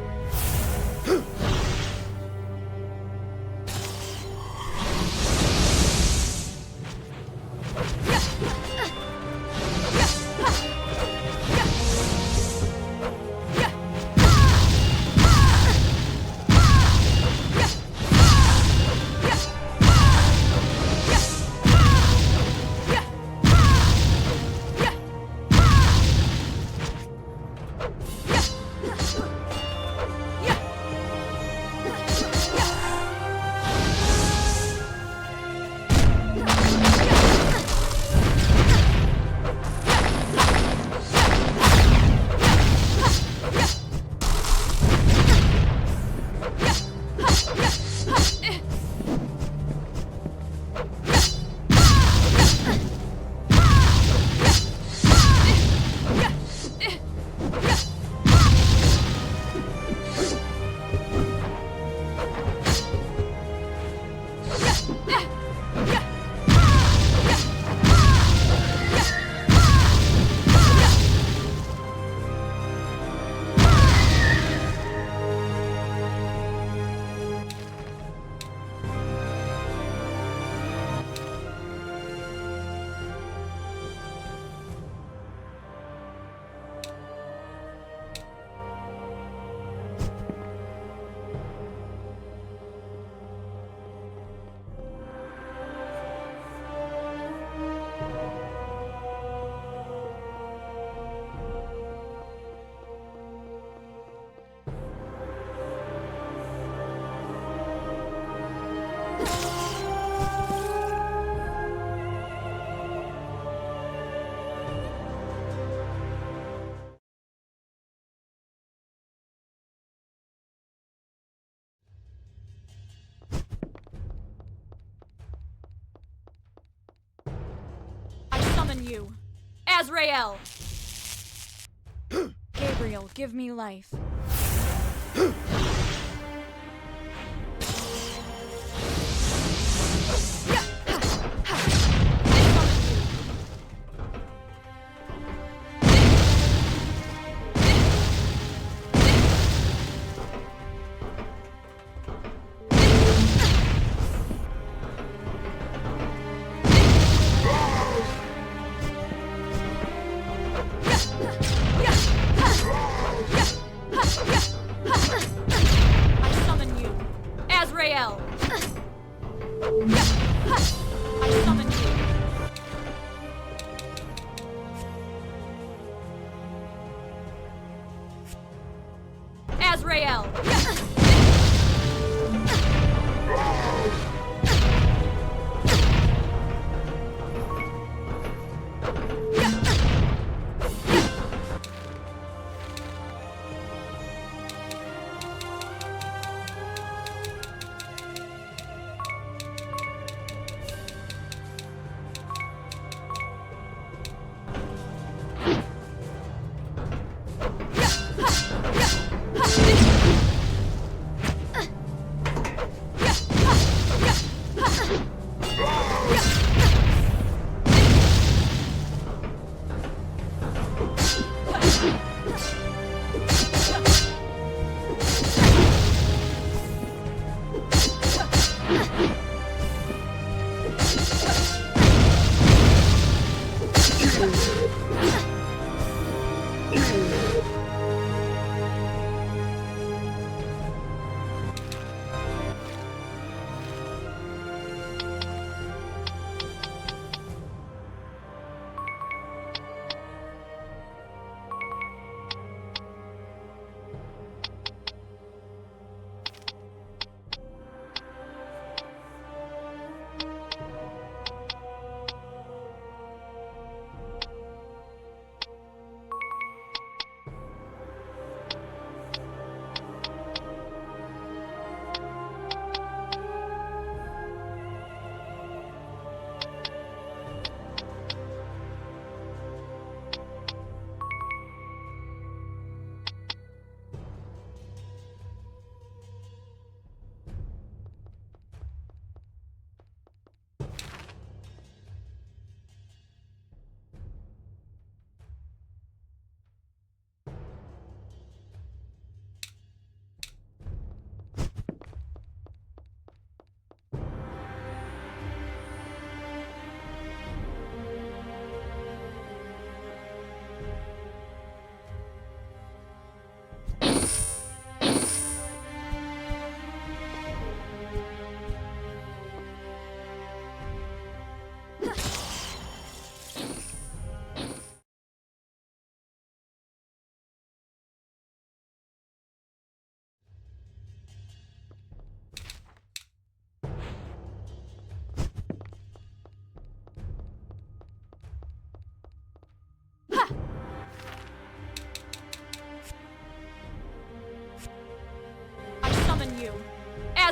summon you. Azrael! Gabriel, give me life.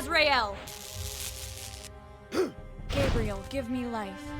Azrael! Gabriel, give me life.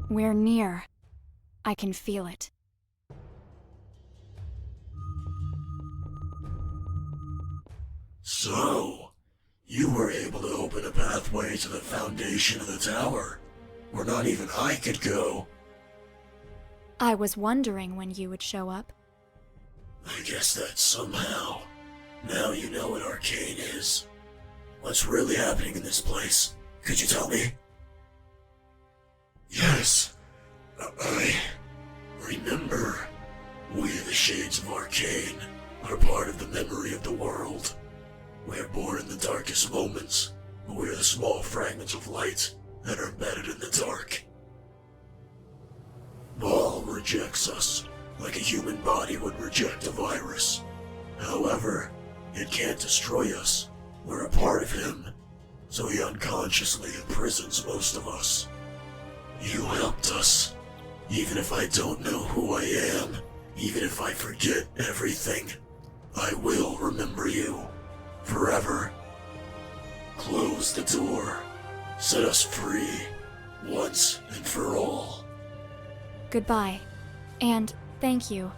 We're near. I can feel it. So, you were able to open a pathway to the foundation of the tower, where not even I could go. I was wondering when you would show up. I guess that somehow, now you know what Arcane is. What's really happening in this place? Could you tell me? Yes, I remember. We, the Shades of Arcane, are part of the memory of the world. We are born in the darkest moments, but we are the small fragments of light that are embedded in the dark. Baal rejects us, like a human body would reject a virus. However, it can't destroy us. We're a part of him, so he unconsciously imprisons most of us. You helped us. Even if I don't know who I am, even if I forget everything, I will remember you. Forever. Close the door. Set us free. Once and for all. Goodbye. And thank you.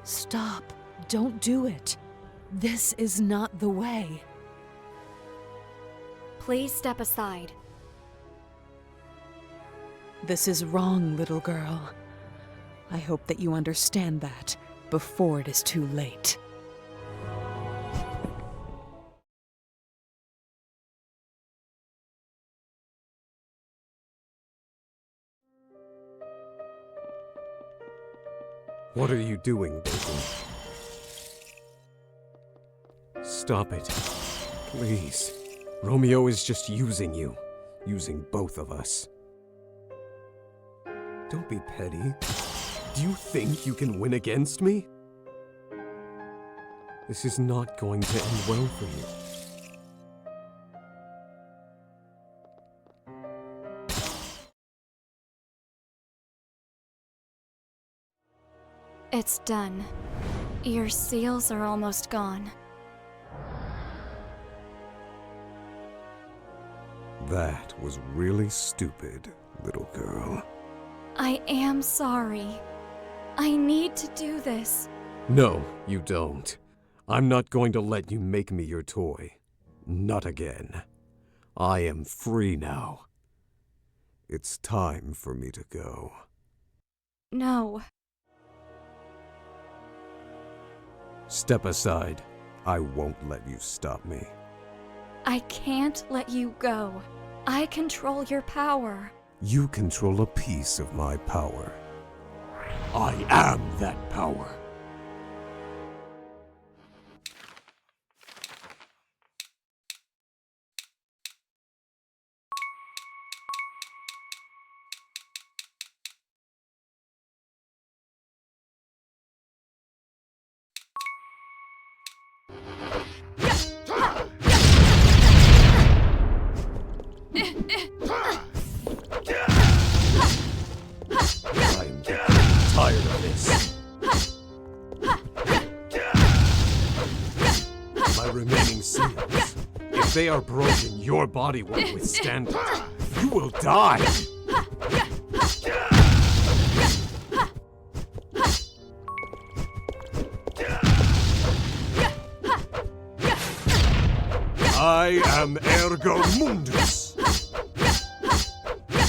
Stop. Don't do it. This is not the way. Please step aside. This is wrong, little girl. I hope that you understand that before it is too late. What are you doing, baby? Stop it. Please. Romeo is just using you. Using both of us. Don't be petty. Do you think you can win against me? This is not going to end well for you. It's done. Your seals are almost gone. That was really stupid, little girl. I am sorry. I need to do this. No, you don't. I'm not going to let you make me your toy. Not again. I am free now. It's time for me to go. No. Step aside. I won't let you stop me. I can't let you go. I control your power. You control a piece of my power. I am that power. Tired of this. My remaining seals. If they are broken, your body won't withstand it. You will die. I am Ergo Mundus.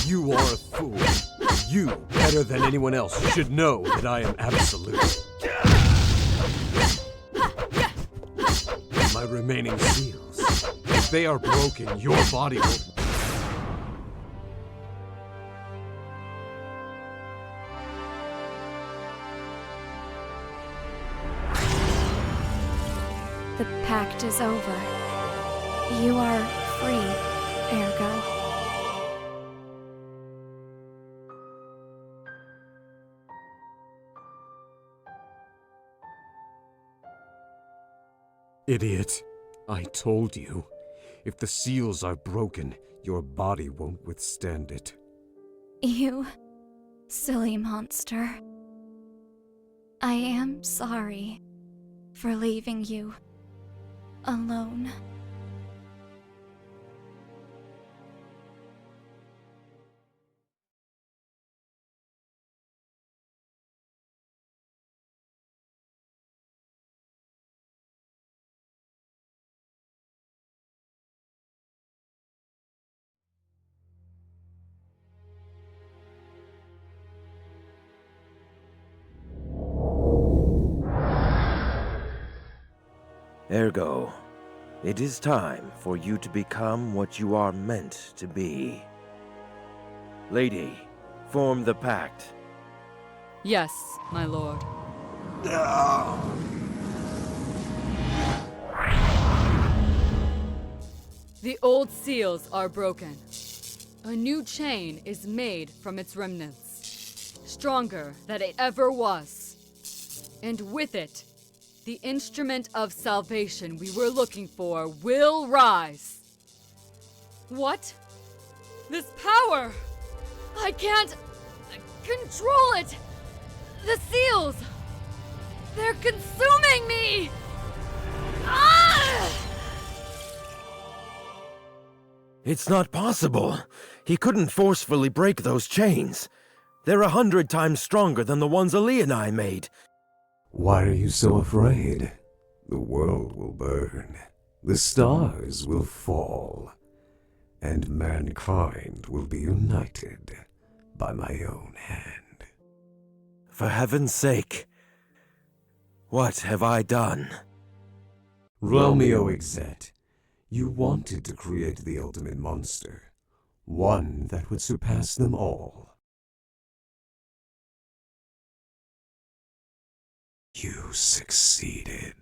You are a fool. You, better than anyone else, should know that I am absolute. My remaining seals. If they are broken, your body will... The pact is over. You are free, Ergo. Idiot. I told you. If the seals are broken, your body won't withstand it. You silly monster. I am sorry for leaving you alone. Ergo, it is time for you to become what you are meant to be. Lady, form the pact. Yes, my lord. The old seals are broken. A new chain is made from its remnants, stronger than it ever was. And with it, the instrument of salvation we were looking for will rise. What? This power! I can't control it! The seals! They're consuming me! Ah! It's not possible. He couldn't forcefully break those chains. They're 100 times stronger than the ones Ali and I made. Why are you so afraid? The world will burn. The stars will fall. And mankind will be united. by my own hand. For heaven's sake, what have I done? Romeo Exxet, you wanted to create the ultimate monster, one that would surpass them all. You succeeded.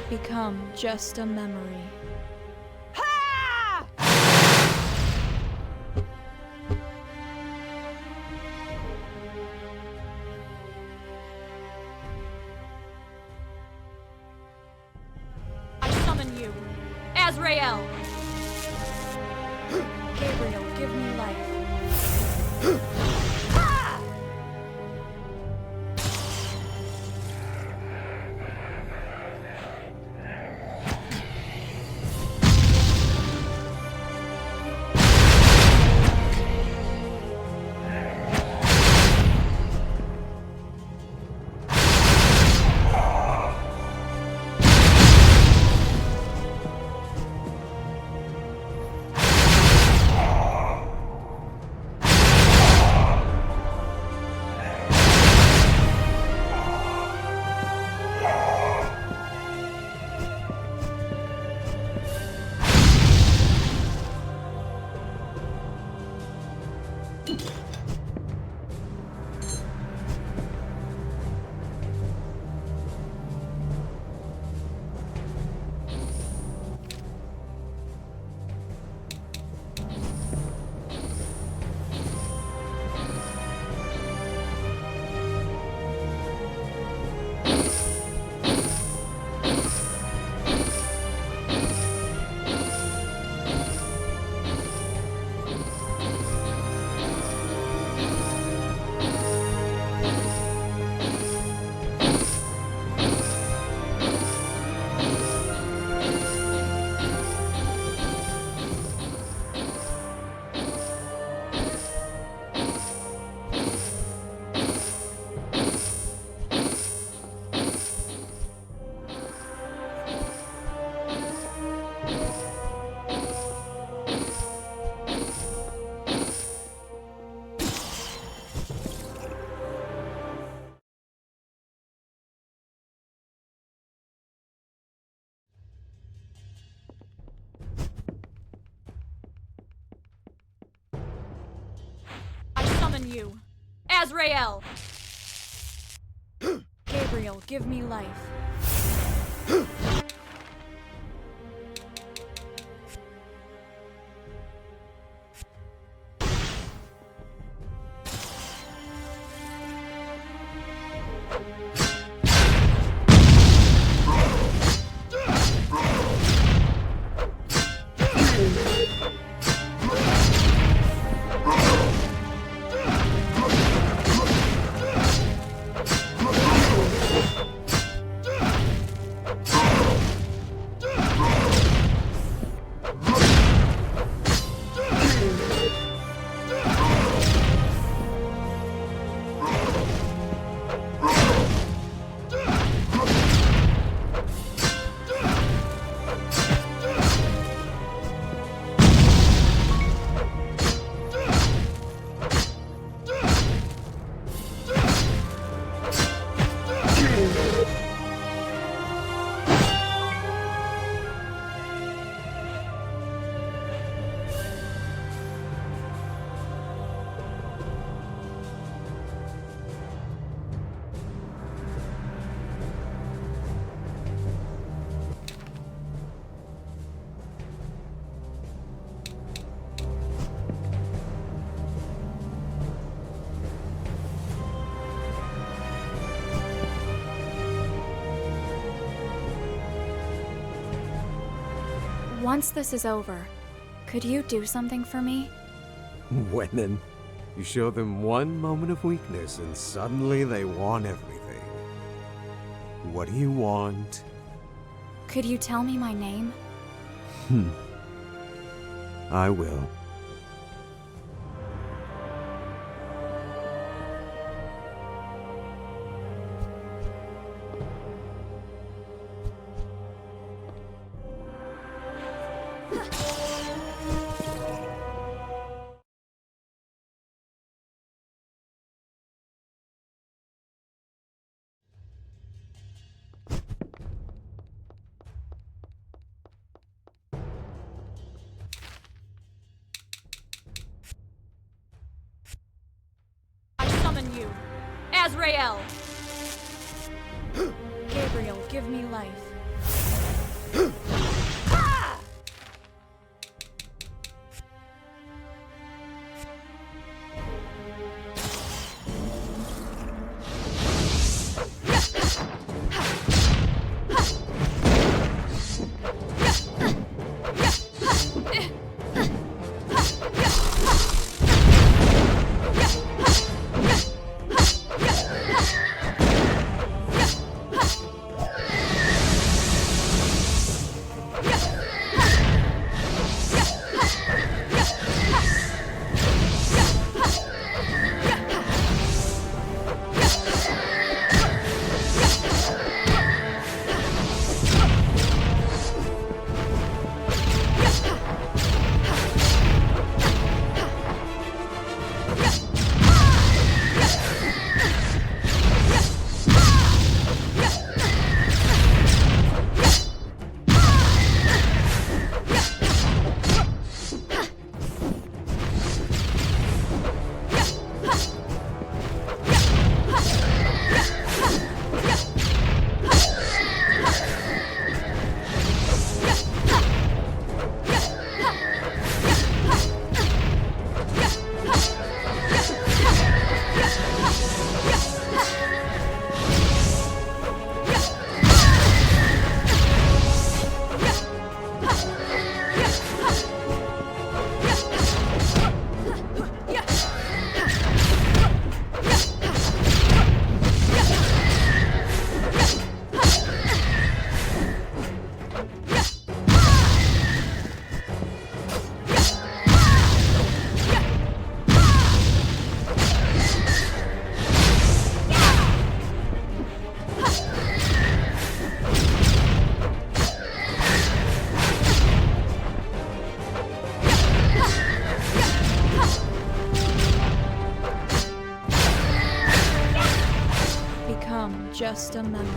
Become just a memory. I summon you, Azrael! Gabriel, give me life. summon you! Azrael! Gabriel, give me life. Once this is over, could you do something for me? Women. You show them one moment of weakness and suddenly they want everything. What do you want? Could you tell me my name? I will. You. Azrael! Gabriel, give me life. Just a memory.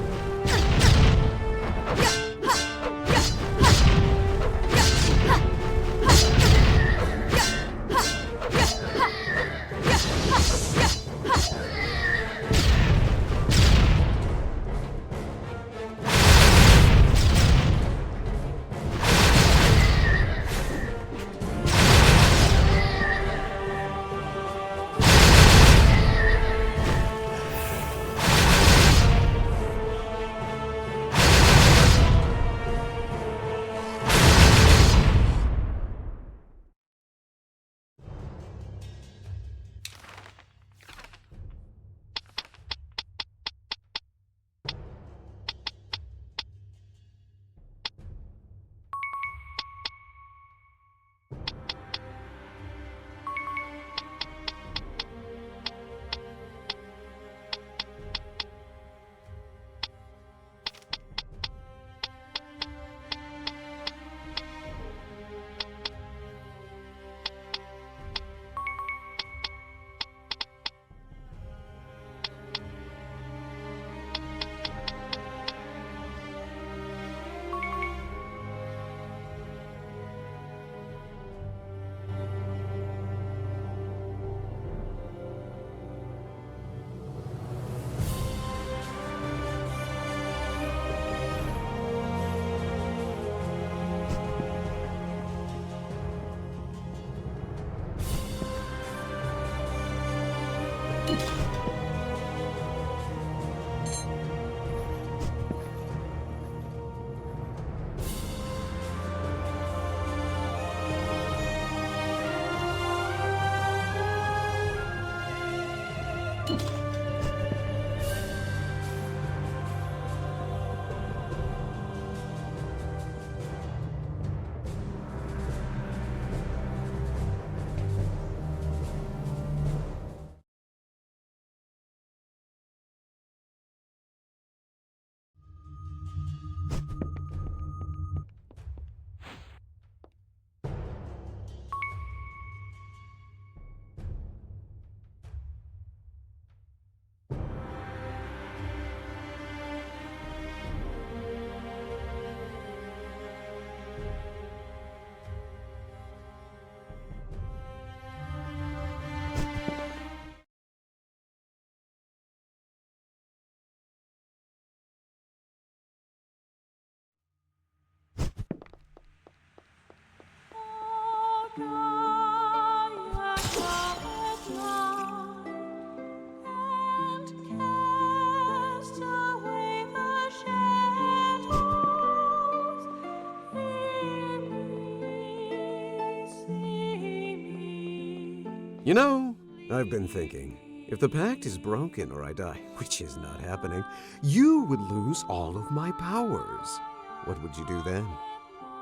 You know, I've been thinking, if the pact is broken or I die, which is not happening, you would lose all of my powers. What would you do then?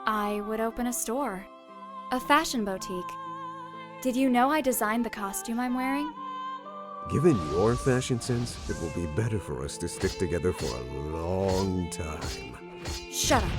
I would open a store. A fashion boutique. Did you know I designed the costume I'm wearing? Given your fashion sense, it will be better for us to stick together for a long time. Shut up.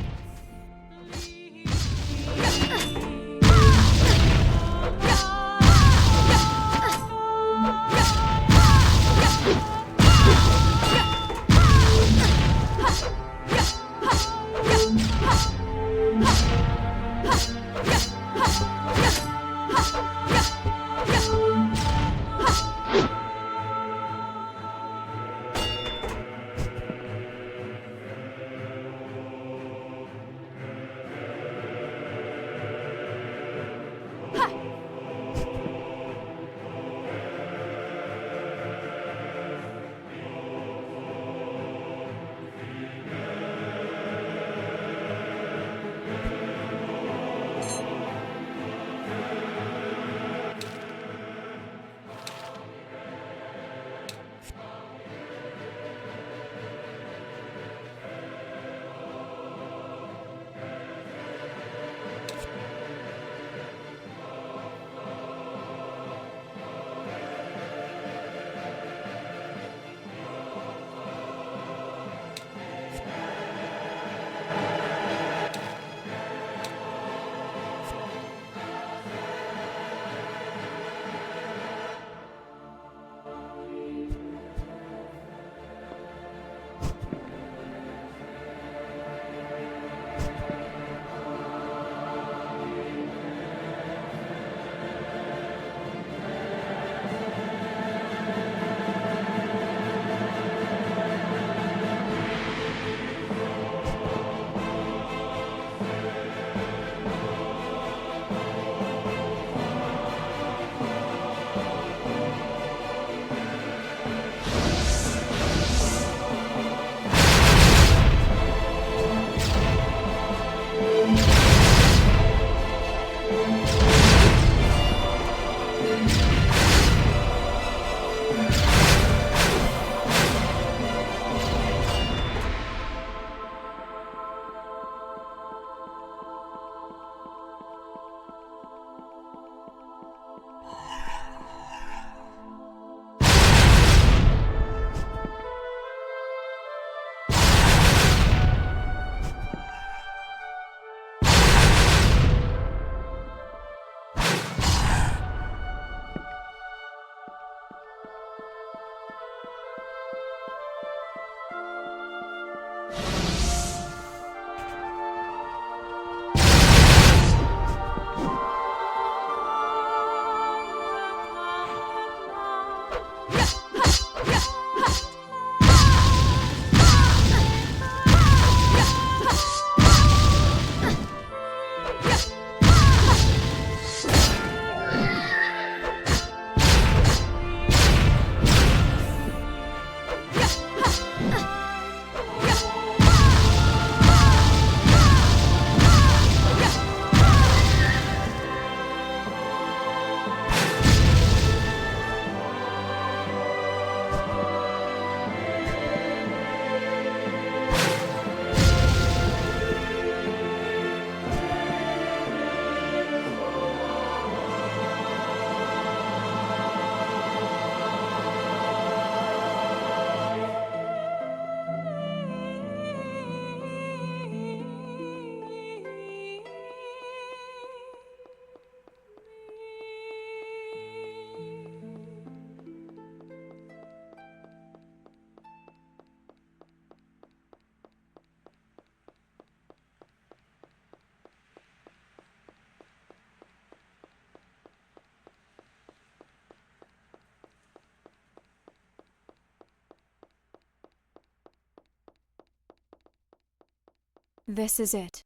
This is it.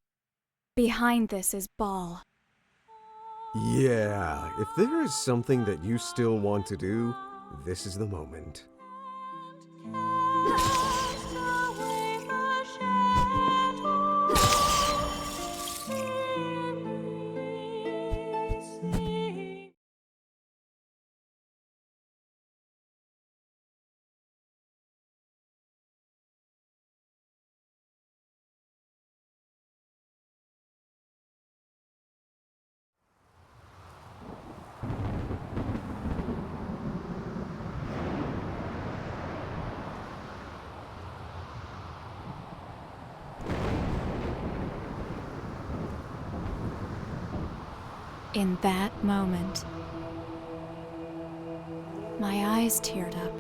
Behind this is Baal. Yeah, if there is something that you still want to do, this is the moment. In that moment, my eyes teared up.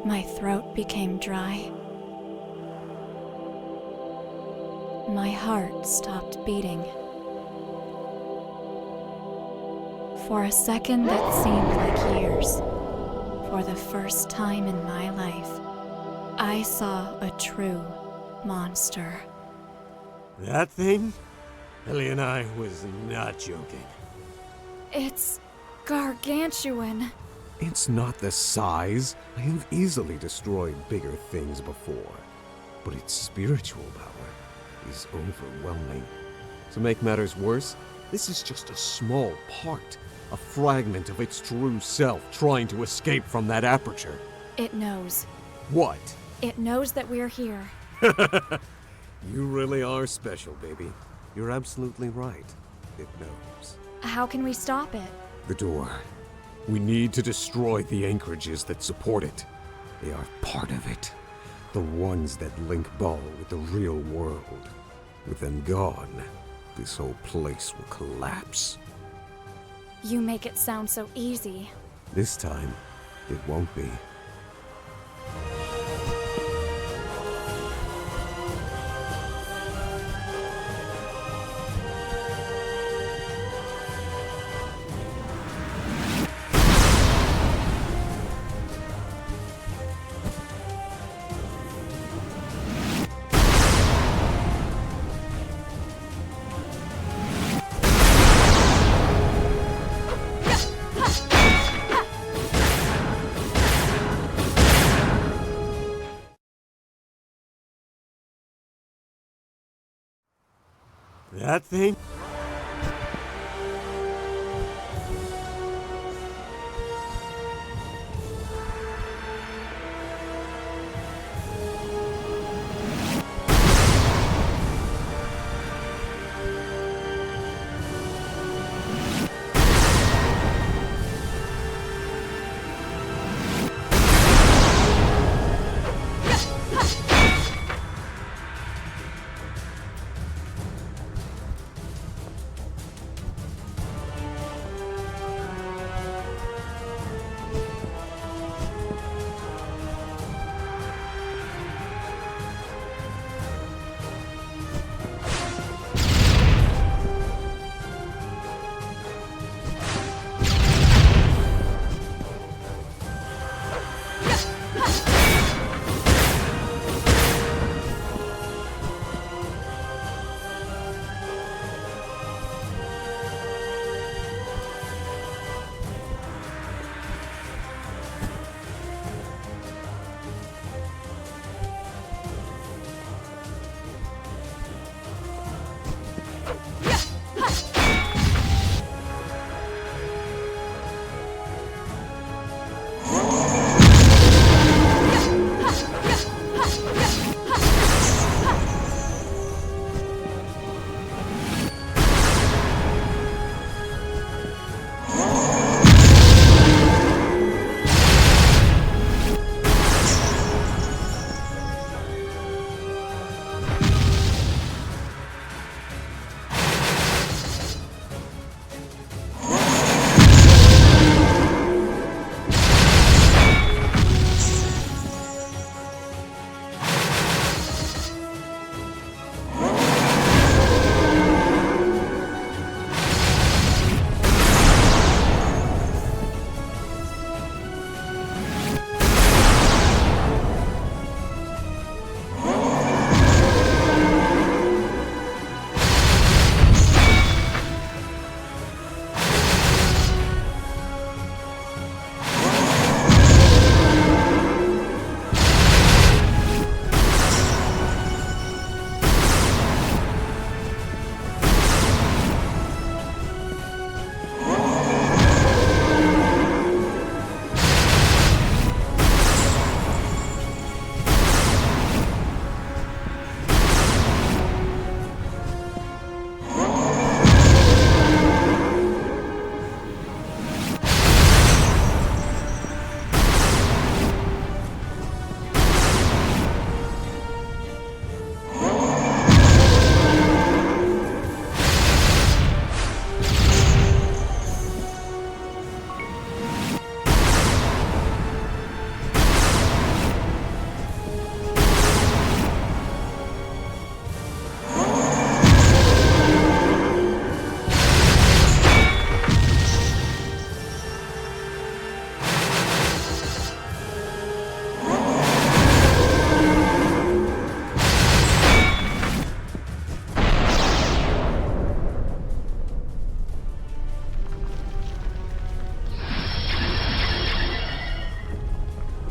My throat became dry. My heart stopped beating. For a second that seemed like years, for the first time in my life, I saw a true monster. That thing? Ellie and I was not joking. It's gargantuan. It's not the size. I have easily destroyed bigger things before. But its spiritual power is overwhelming. To make matters worse, this is just a small part, a fragment of its true self trying to escape from that aperture. It knows. What? It knows that we're here. You really are special, baby. You're absolutely right. It knows. How can we stop it? The door. We need to destroy the anchorages that support it. They are part of it. The ones that link Ball with the real world. With them gone, this whole place will collapse. You make it sound so easy. This time, it won't be. That thing?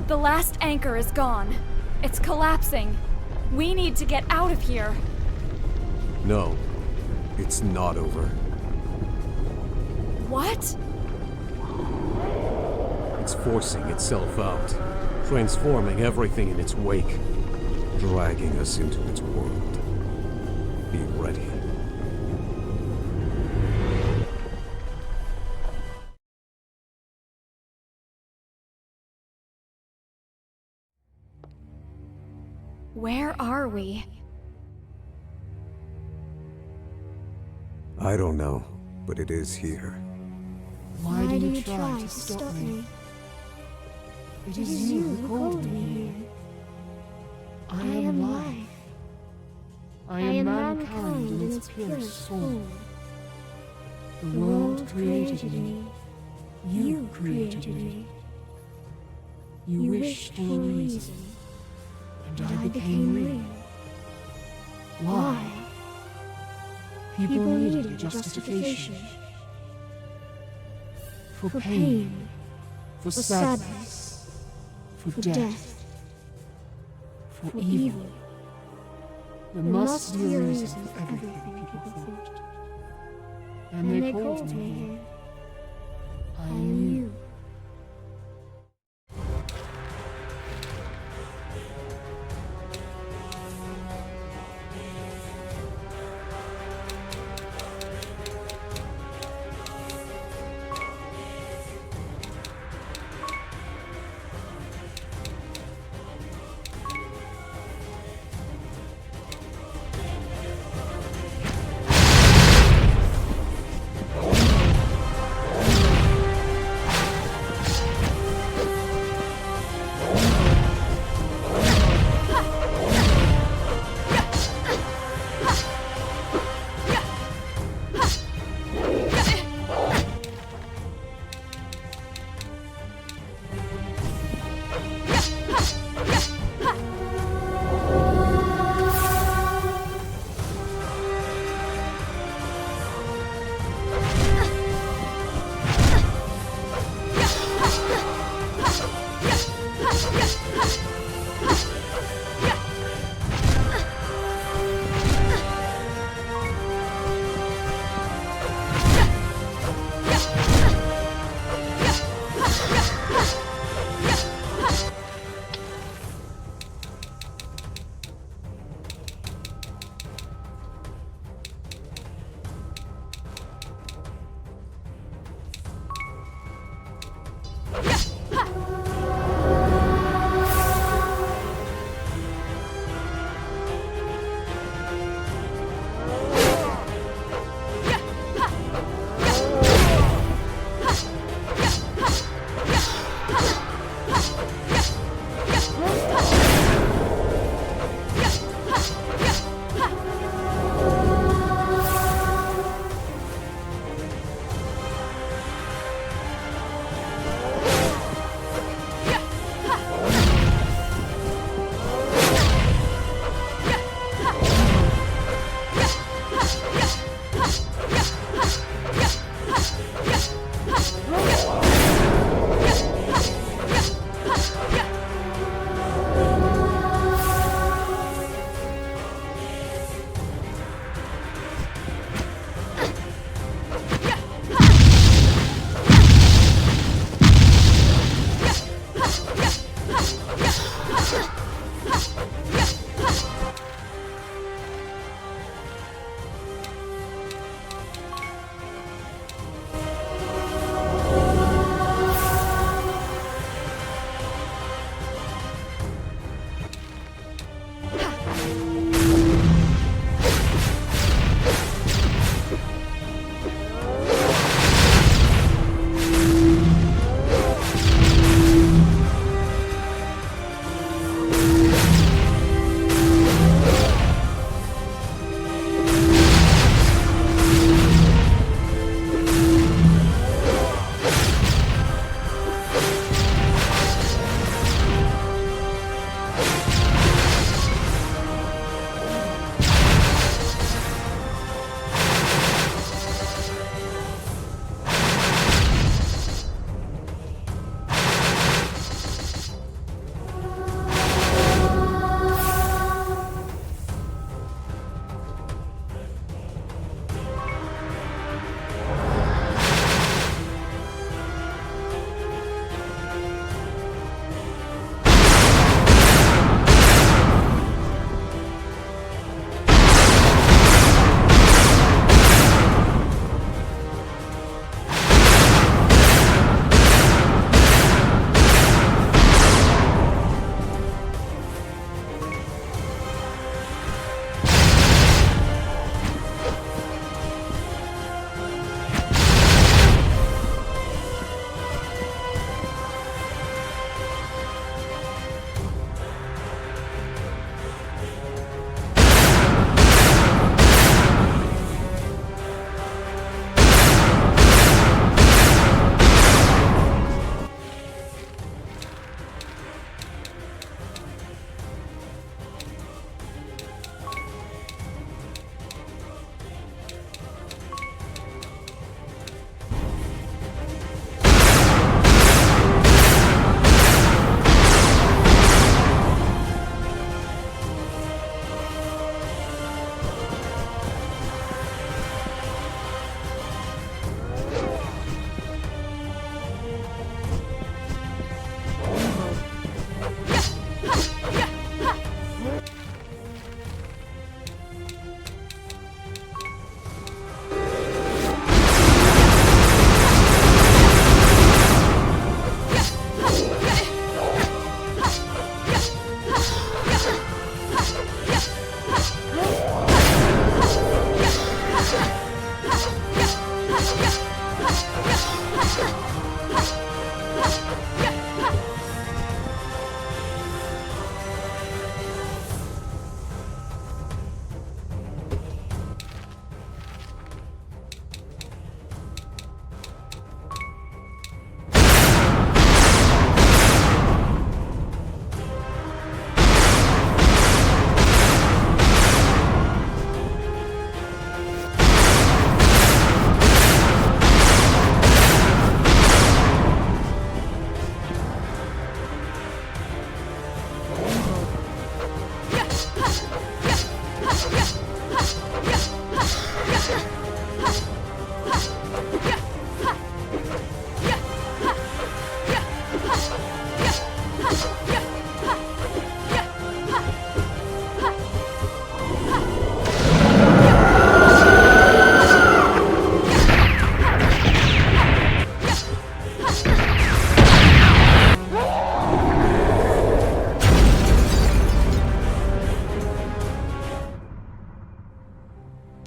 The last anchor is gone. It's collapsing. We need to get out of here. No, it's not over. What? It's forcing itself out, transforming everything in its wake, dragging us into its world. Be ready. Where are we? I don't know, but it is here. Why do you try to stop me? It is you who called me here. I am life. I am mankind in its purest form. The world created me. You created me. You wished for a reason, and I became real. Why? People needed a justification. For pain, for sadness, for death, for evil. There must be a reason for everything, people thought. And they called me here. I am you.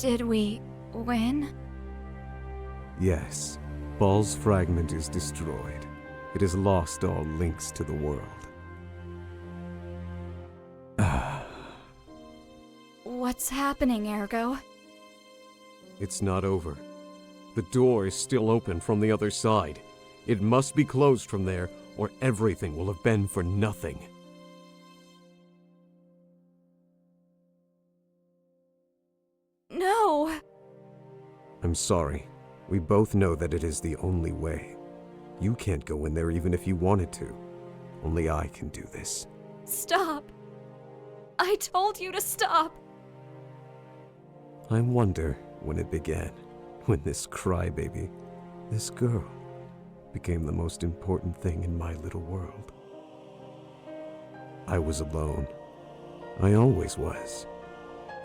Did we win? Yes. Baal's fragment is destroyed. It has lost all links to the world. What's happening, Ergo? It's not over. The door is still open from the other side. It must be closed from there, or everything will have been for nothing. No! I'm sorry. We both know that it is the only way. You can't go in there even if you wanted to. Only I can do this. Stop! I told you to stop! I wonder when it began. When this crybaby, this girl, became the most important thing in my little world. I was alone. I always was.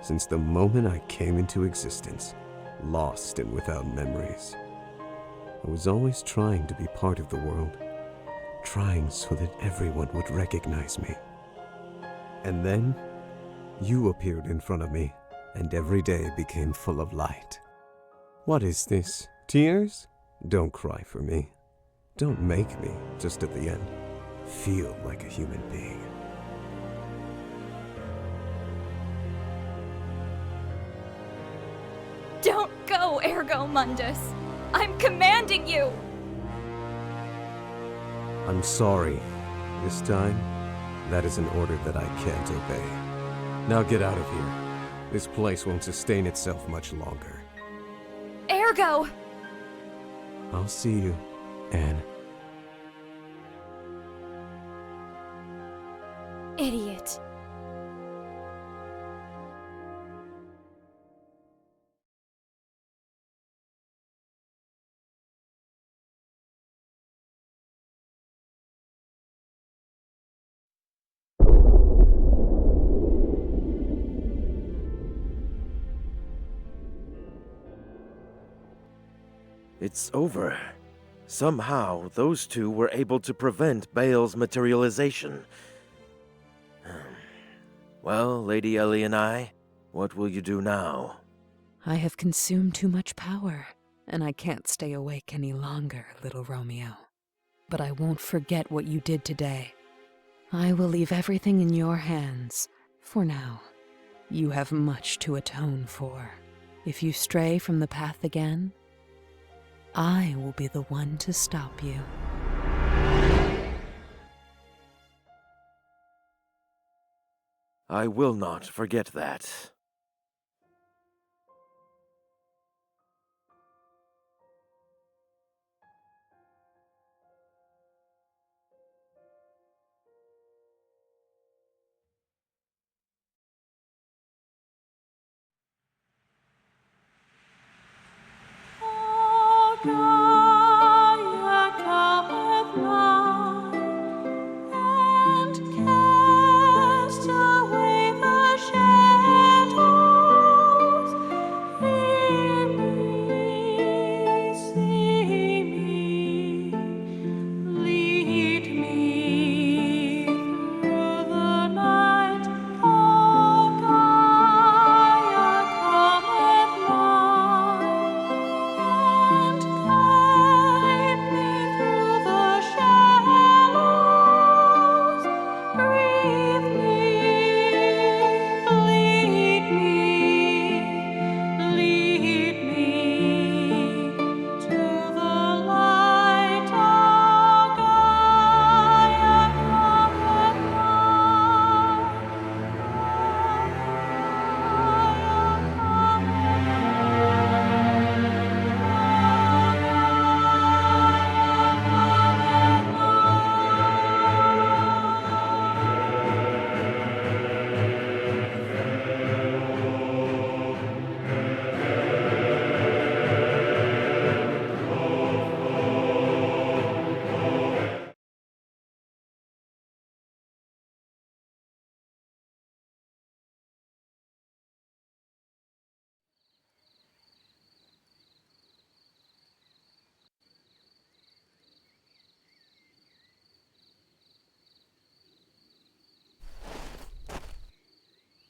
Since the moment I came into existence, lost and without memories. I was always trying to be part of the world, trying so that everyone would recognize me. And then, you appeared in front of me, and every day became full of light. What is this? Tears? Don't cry for me. Don't make me, just at the end, feel like a human being. Don't go, Ergo Mundus! I'm commanding you! I'm sorry. This time, that is an order that I can't obey. Now get out of here. This place won't sustain itself much longer. Ergo! I'll see you, Anne. Idiot. It's over. Somehow, those two were able to prevent Baal's materialization. Well, Lady Ellie and I, what will you do now? I have consumed too much power, and I can't stay awake any longer, little Romeo. But I won't forget what you did today. I will leave everything in your hands, for now. You have much to atone for. If you stray from the path again, I will be the one to stop you. I will not forget that.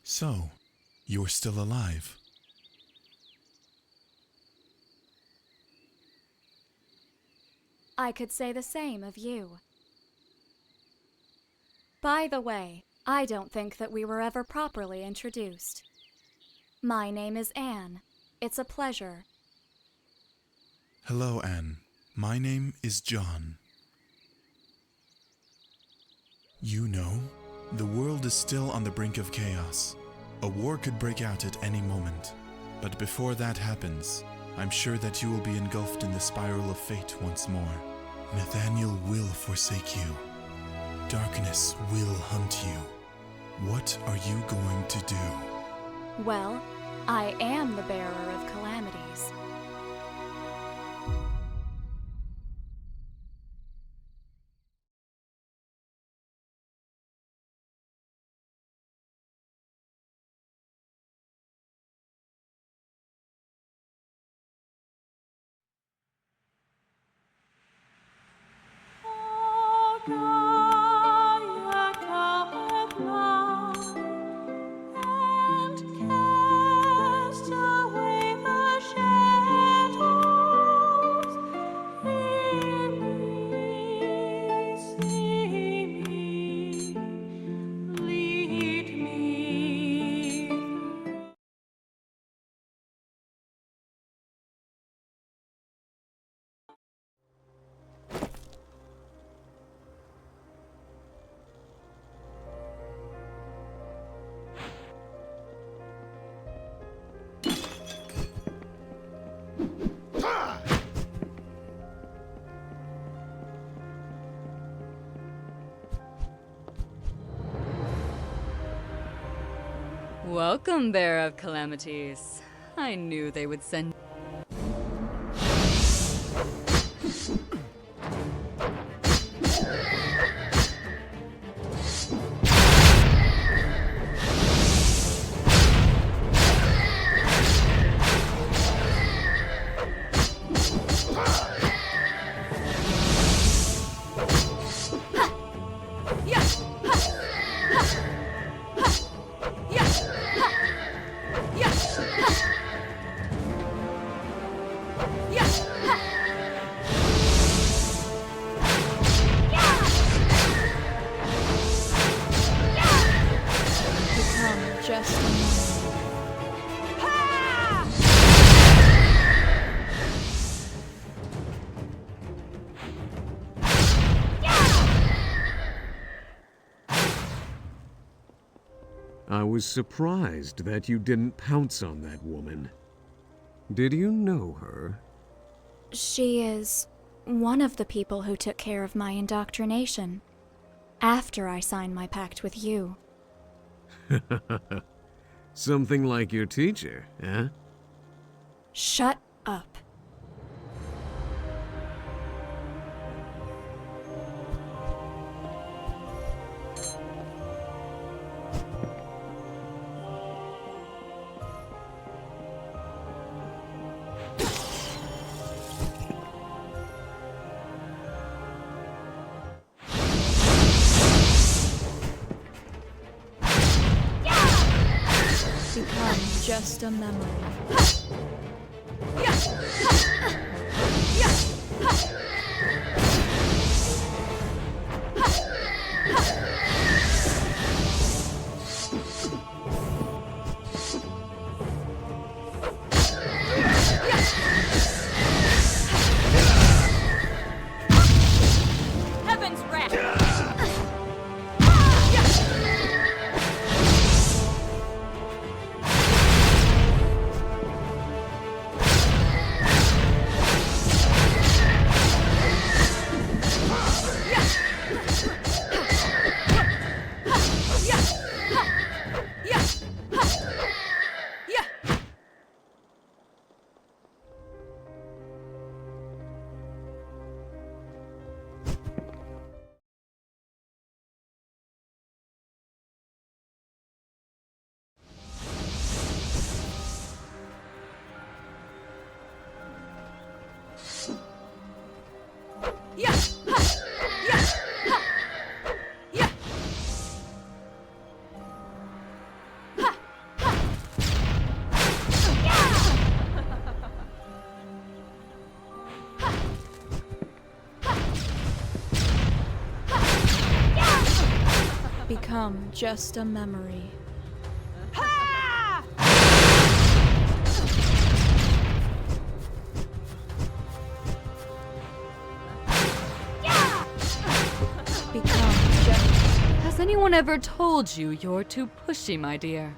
So, you're still alive. I could say the same of you. By the way, I don't think that we were ever properly introduced. My name is Anne. It's a pleasure. Hello, Anne. My name is John. You know, the world is still on the brink of chaos. A war could break out at any moment. But before that happens, I'm sure that you will be engulfed in the spiral of fate once more. Nathaniel will forsake you. Darkness will hunt you. What are you going to do? Well, I am the bearer of calamities. Welcome, Bearer of Calamities. I knew they would send. I was surprised that you didn't pounce on that woman. Did you know her? She is one of the people who took care of my indoctrination after I signed my pact with you. Something like your teacher, eh? Shut up. Become just a memory. Heaven's wrath! become just a memory. Become just... Has anyone ever told you you're too pushy, my dear?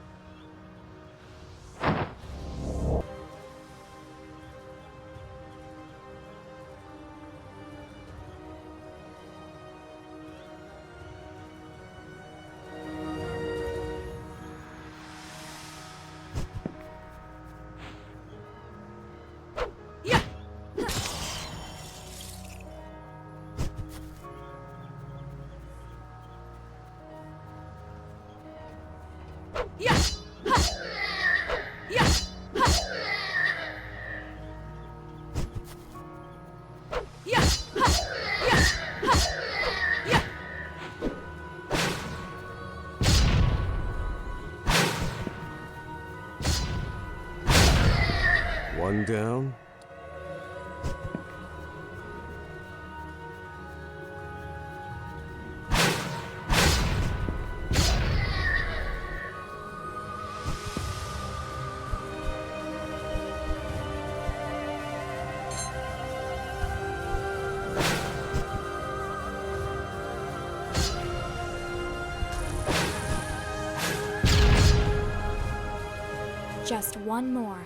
One down. Just one more.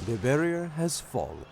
The barrier has fallen.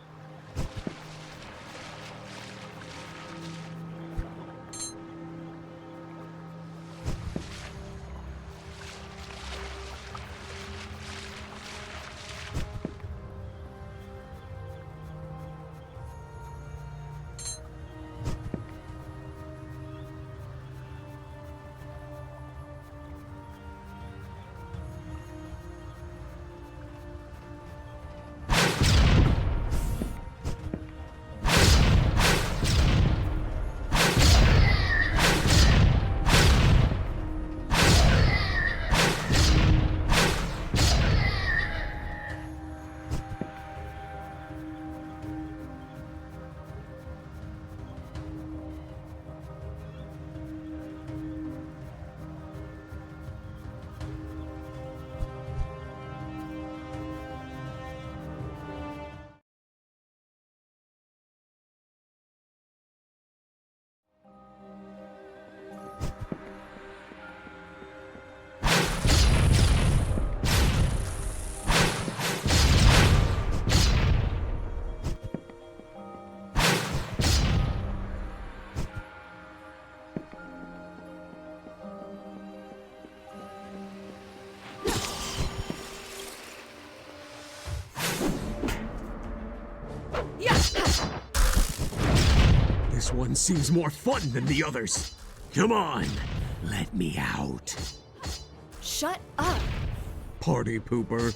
This one seems more fun than the others. Come on, let me out. Shut up! Party pooper.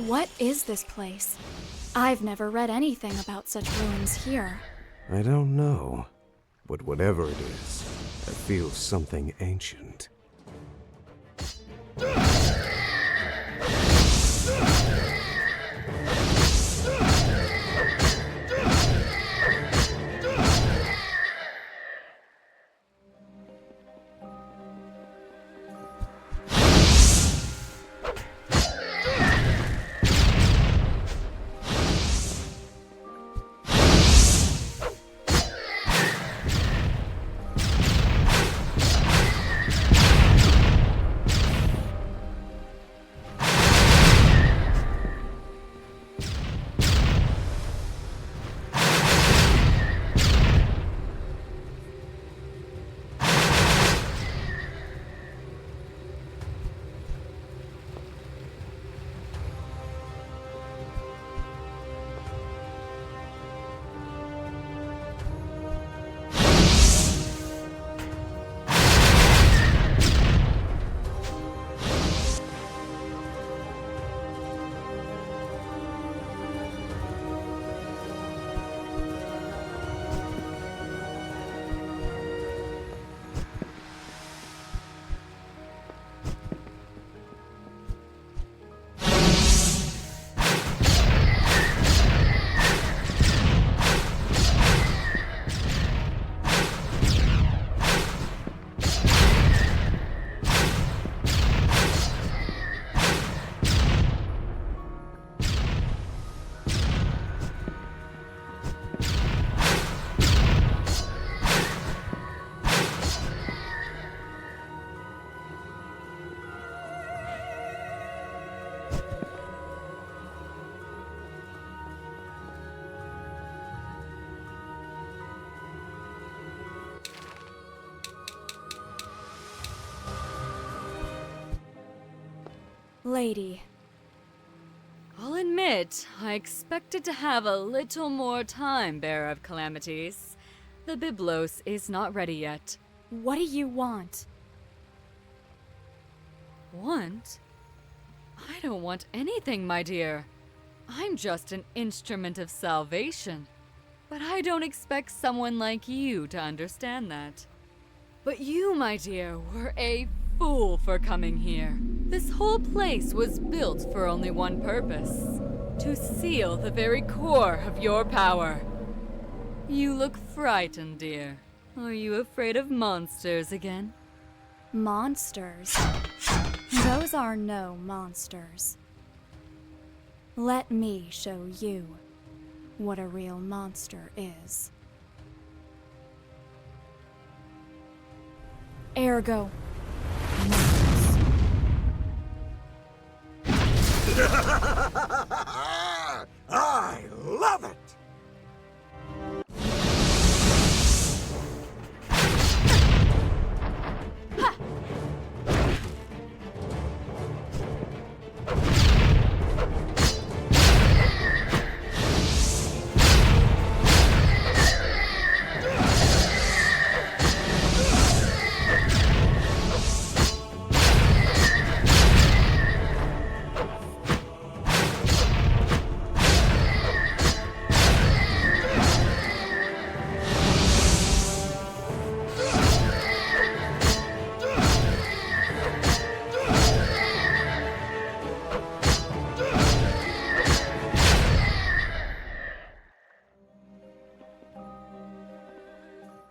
What is this place? I've never read anything about such ruins here. I don't know, but whatever it is, I feel something ancient. Lady. I'll admit, I expected to have a little more time, Bearer of Calamities. The Byblos is not ready yet. What do you want? Want? I don't want anything, my dear. I'm just an instrument of salvation. But I don't expect someone like you to understand that. But you, my dear, were a fool for coming here. This whole place was built for only one purpose: to seal the very core of your power. You look frightened, dear. Are you afraid of monsters again? Monsters? Those are no monsters. Let me show you what a real monster is. Ergo. I love it!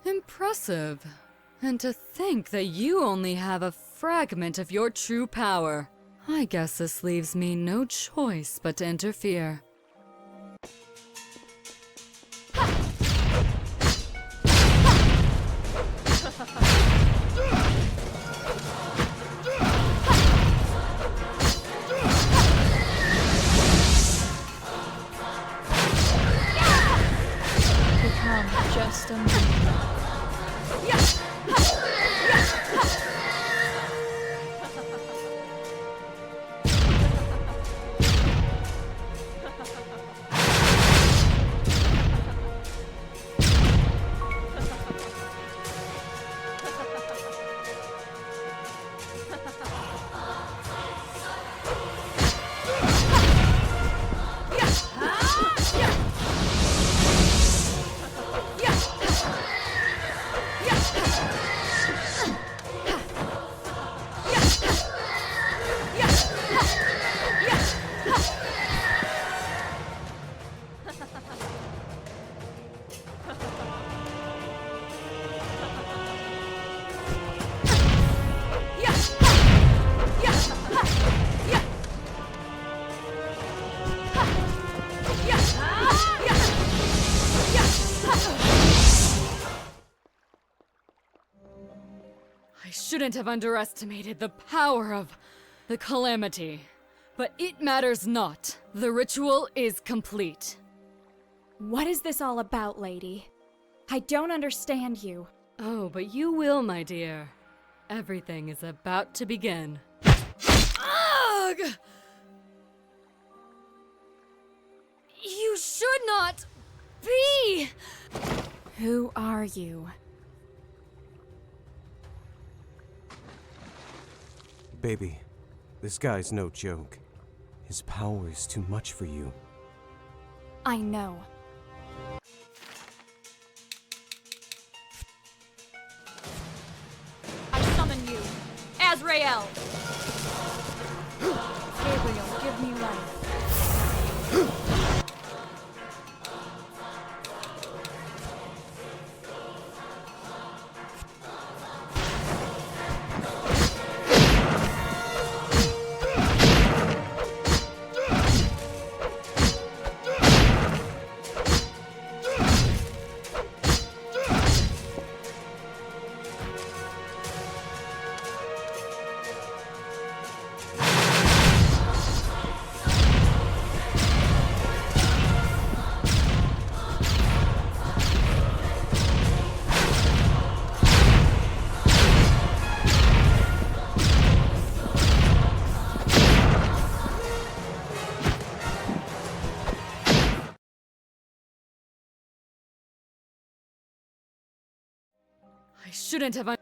Impressive. And to think that you only have a fragment of your true power. I guess this leaves me no choice but to interfere. Become just a man. shouldn't have underestimated the power of the calamity. But it matters not. The ritual is complete. What is this all about, lady? I don't understand you. Oh, but you will, my dear. Everything is about to begin. Ugh! You should not be! Who are you? Baby, this guy's no joke. His power is too much for you. I know. I summon you, Azrael! Gabriel, give me life. I shouldn't have.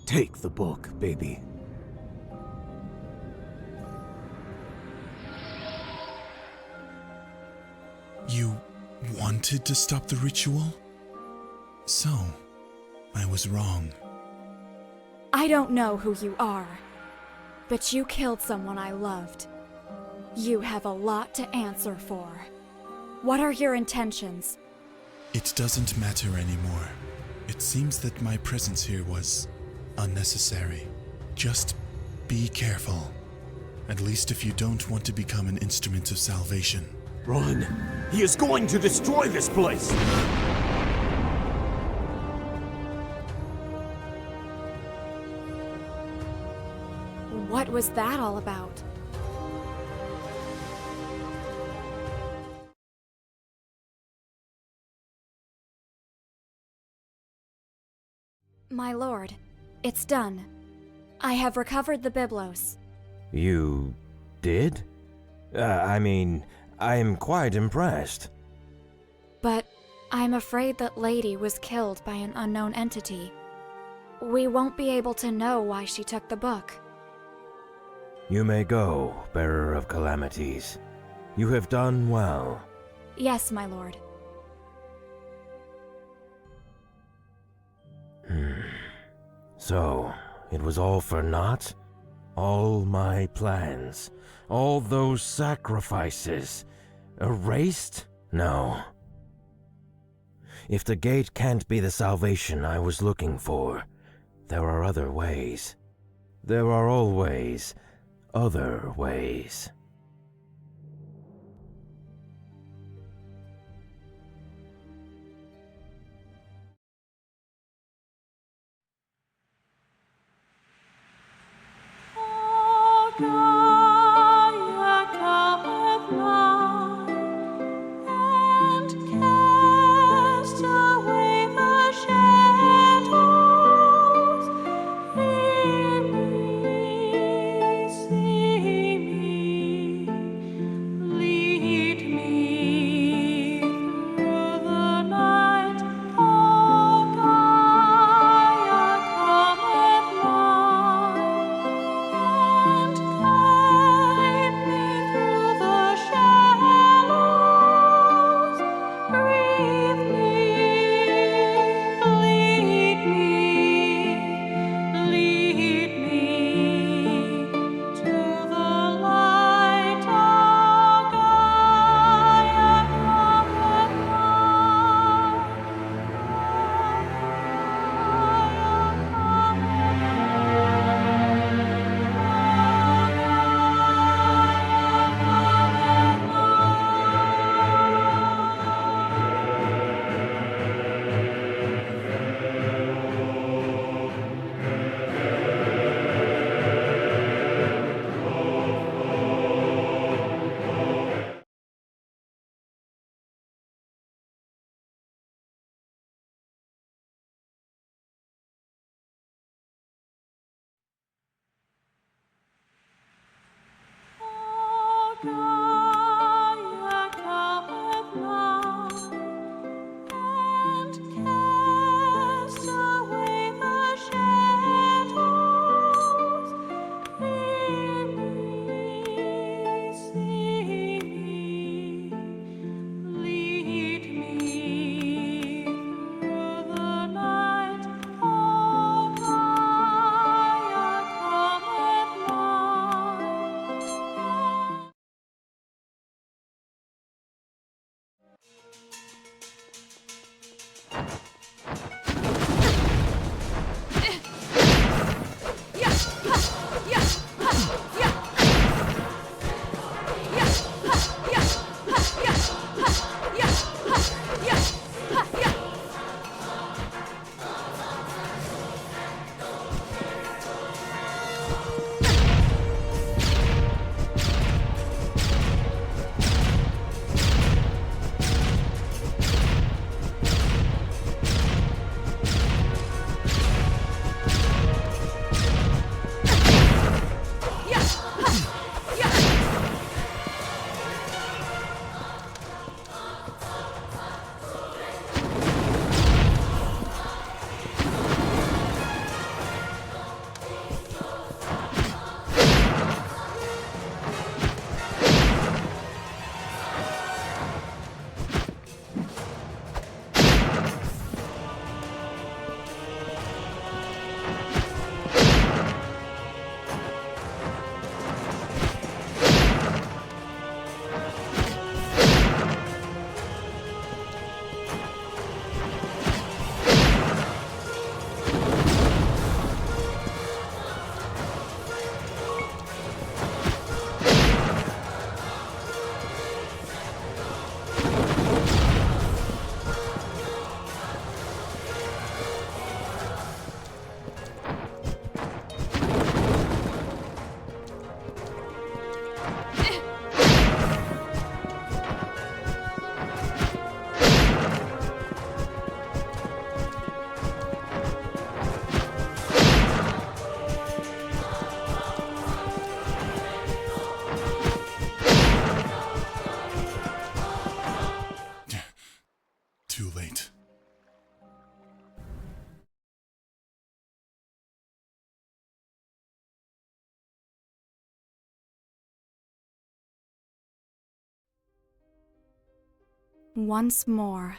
Take the book, baby. You wanted to stop the ritual? So, I was wrong. I don't know who you are, but you killed someone I loved. You have a lot to answer for. What are your intentions? It doesn't matter anymore. It seems that my presence here was unnecessary. Just be careful. At least if you don't want to become an instrument of salvation. Run! He is going to destroy this place! What was that all about? My lord, it's done. I have recovered the Byblos. You did? I'm quite impressed. But I'm afraid that Lady was killed by an unknown entity. We won't be able to know why she took the book. You may go, bearer of calamities. You have done well. Yes, my lord. So, it was all for naught? All my plans, all those sacrifices, erased? No. If the gate can't be the salvation I was looking for, there are other ways. There are always other ways. Too late. Once more.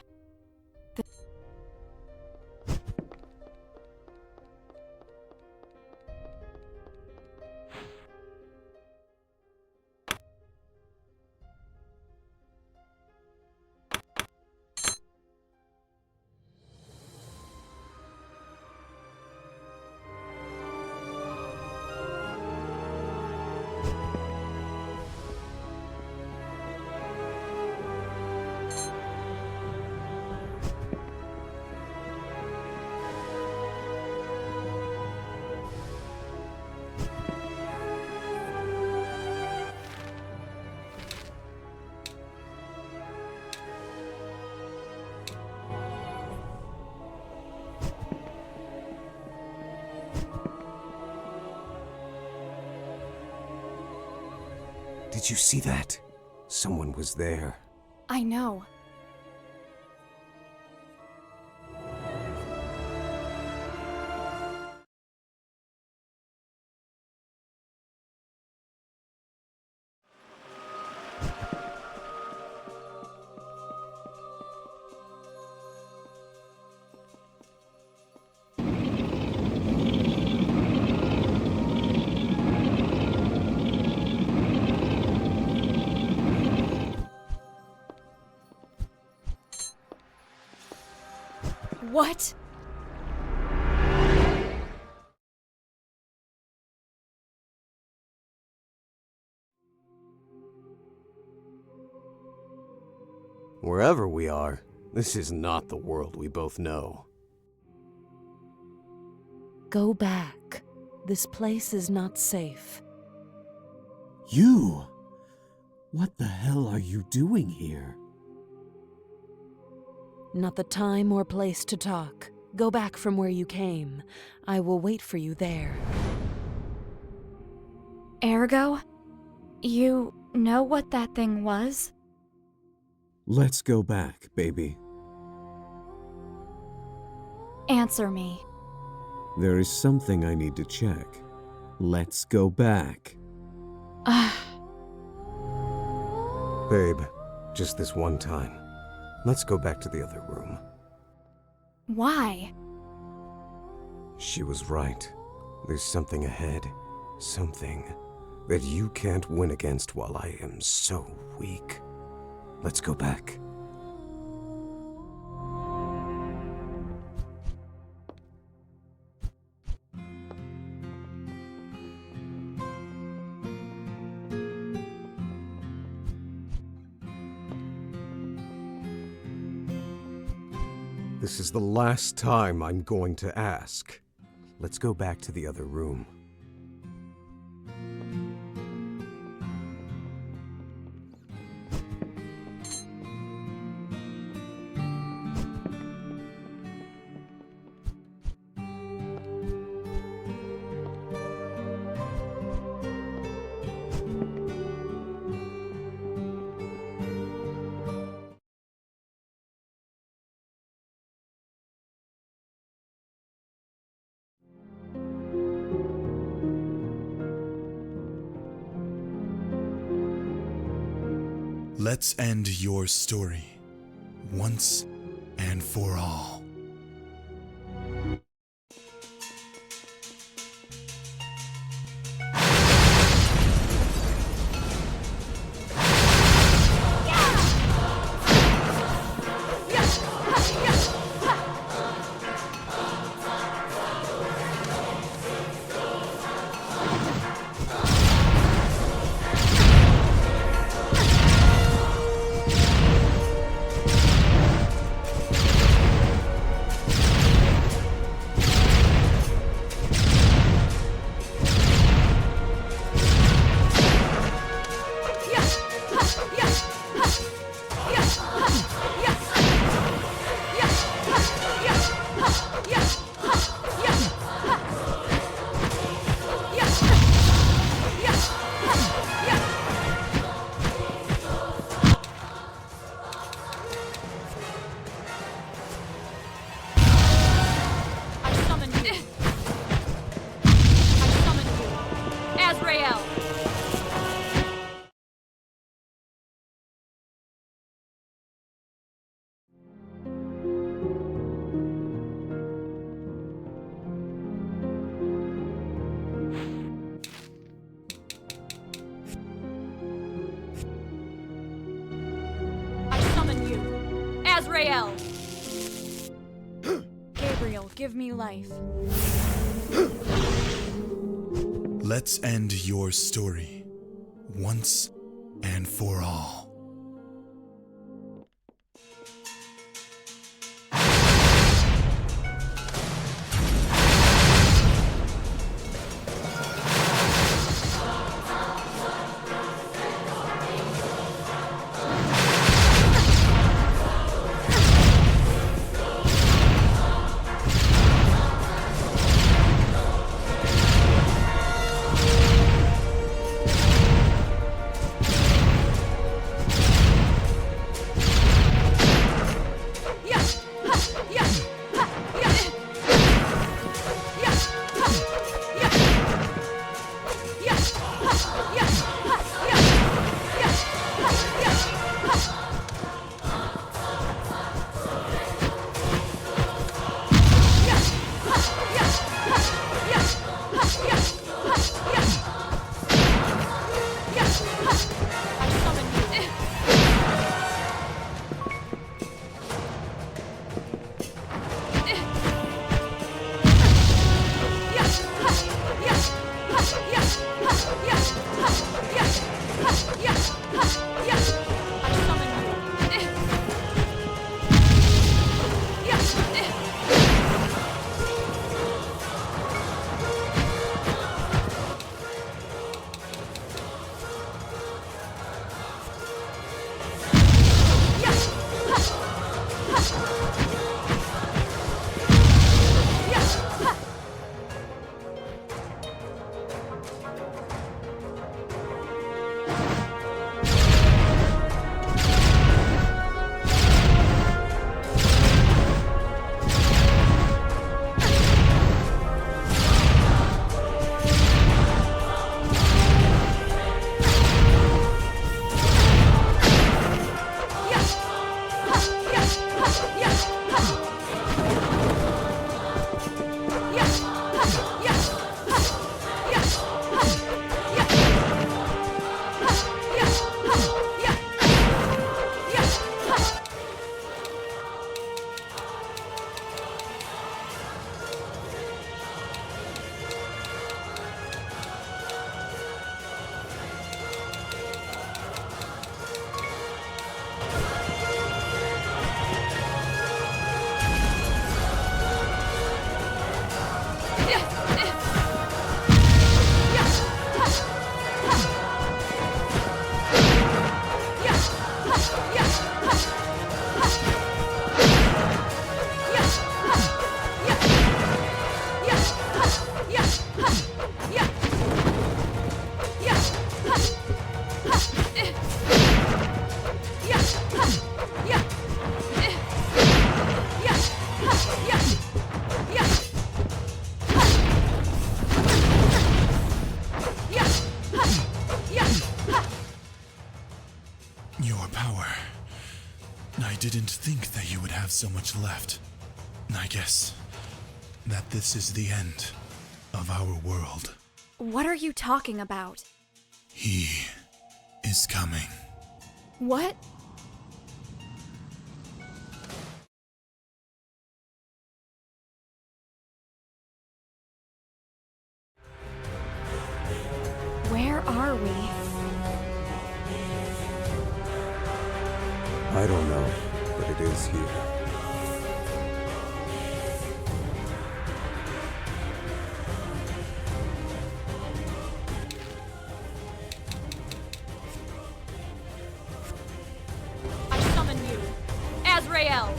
Did you see that? Someone was there. I know. What? Wherever we are, this is not the world we both know. Go back. This place is not safe. You? What the hell are you doing here? Not the time or place to talk. Go back from where you came. I will wait for you there. Ergo? You know what that thing was? Let's go back, baby. Answer me. There is something I need to check. Let's go back. Babe, just this one time. Let's go back to the other room. Why? She was right. There's something ahead. Something that you can't win against while I am so weak. Let's go back. This is the last time I'm going to ask. Let's go back to the other room. Let's end your story, once and for all. Azrael! Gabriel, give me life. Let's end your story, once and for all. Didn't think that you would have so much left. I guess that this is the end of our world. What are you talking about? He is coming. What? Where are we? I don't know, but it is here. I summon you, Azrael!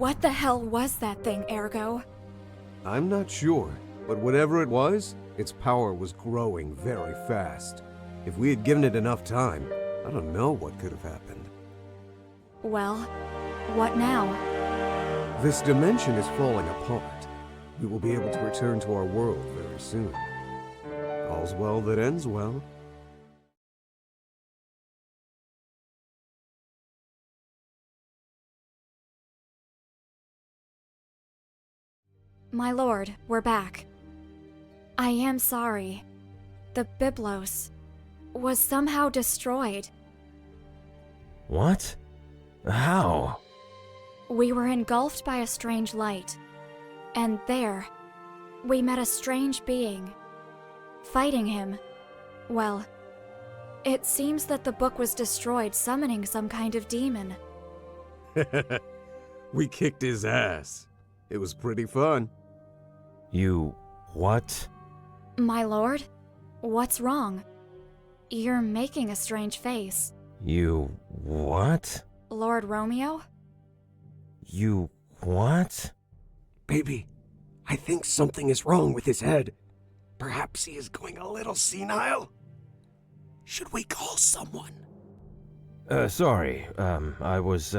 What the hell was that thing, Ergo? I'm not sure, but whatever it was, its power was growing very fast. If we had given it enough time, I don't know what could have happened. Well, what now? This dimension is falling apart. We will be able to return to our world very soon. All's well that ends well. My lord, we're back. I am sorry. The Byblos was somehow destroyed. What? How? We were engulfed by a strange light. And there, we met a strange being. Fighting him, well, it seems that the book was destroyed, summoning some kind of demon. We kicked his ass. It was pretty fun. You... what? My lord? What's wrong? You're making a strange face. You... what? Lord Romeo? You... what? Baby, I think something is wrong with his head. Perhaps he is going a little senile? Should we call someone? Sorry, I was,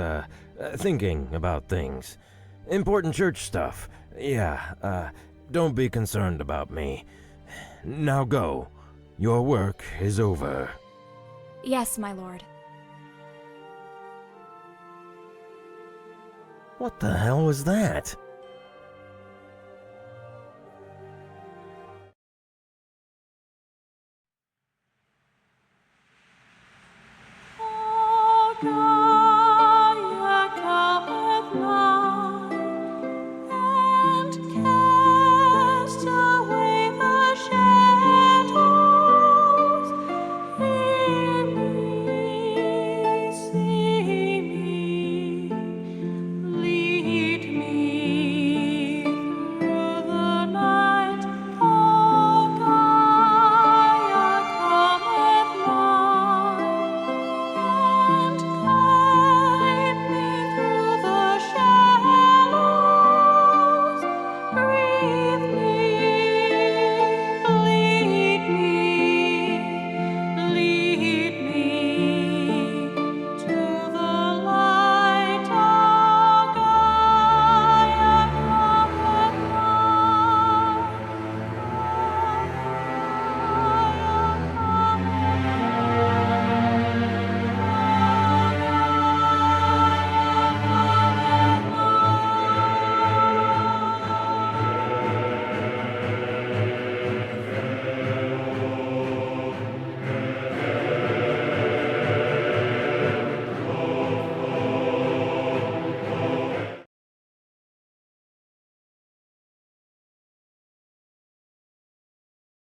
thinking about things. Important church stuff. Yeah, don't be concerned about me. Now go. Your work is over. Yes, my lord. What the hell was that?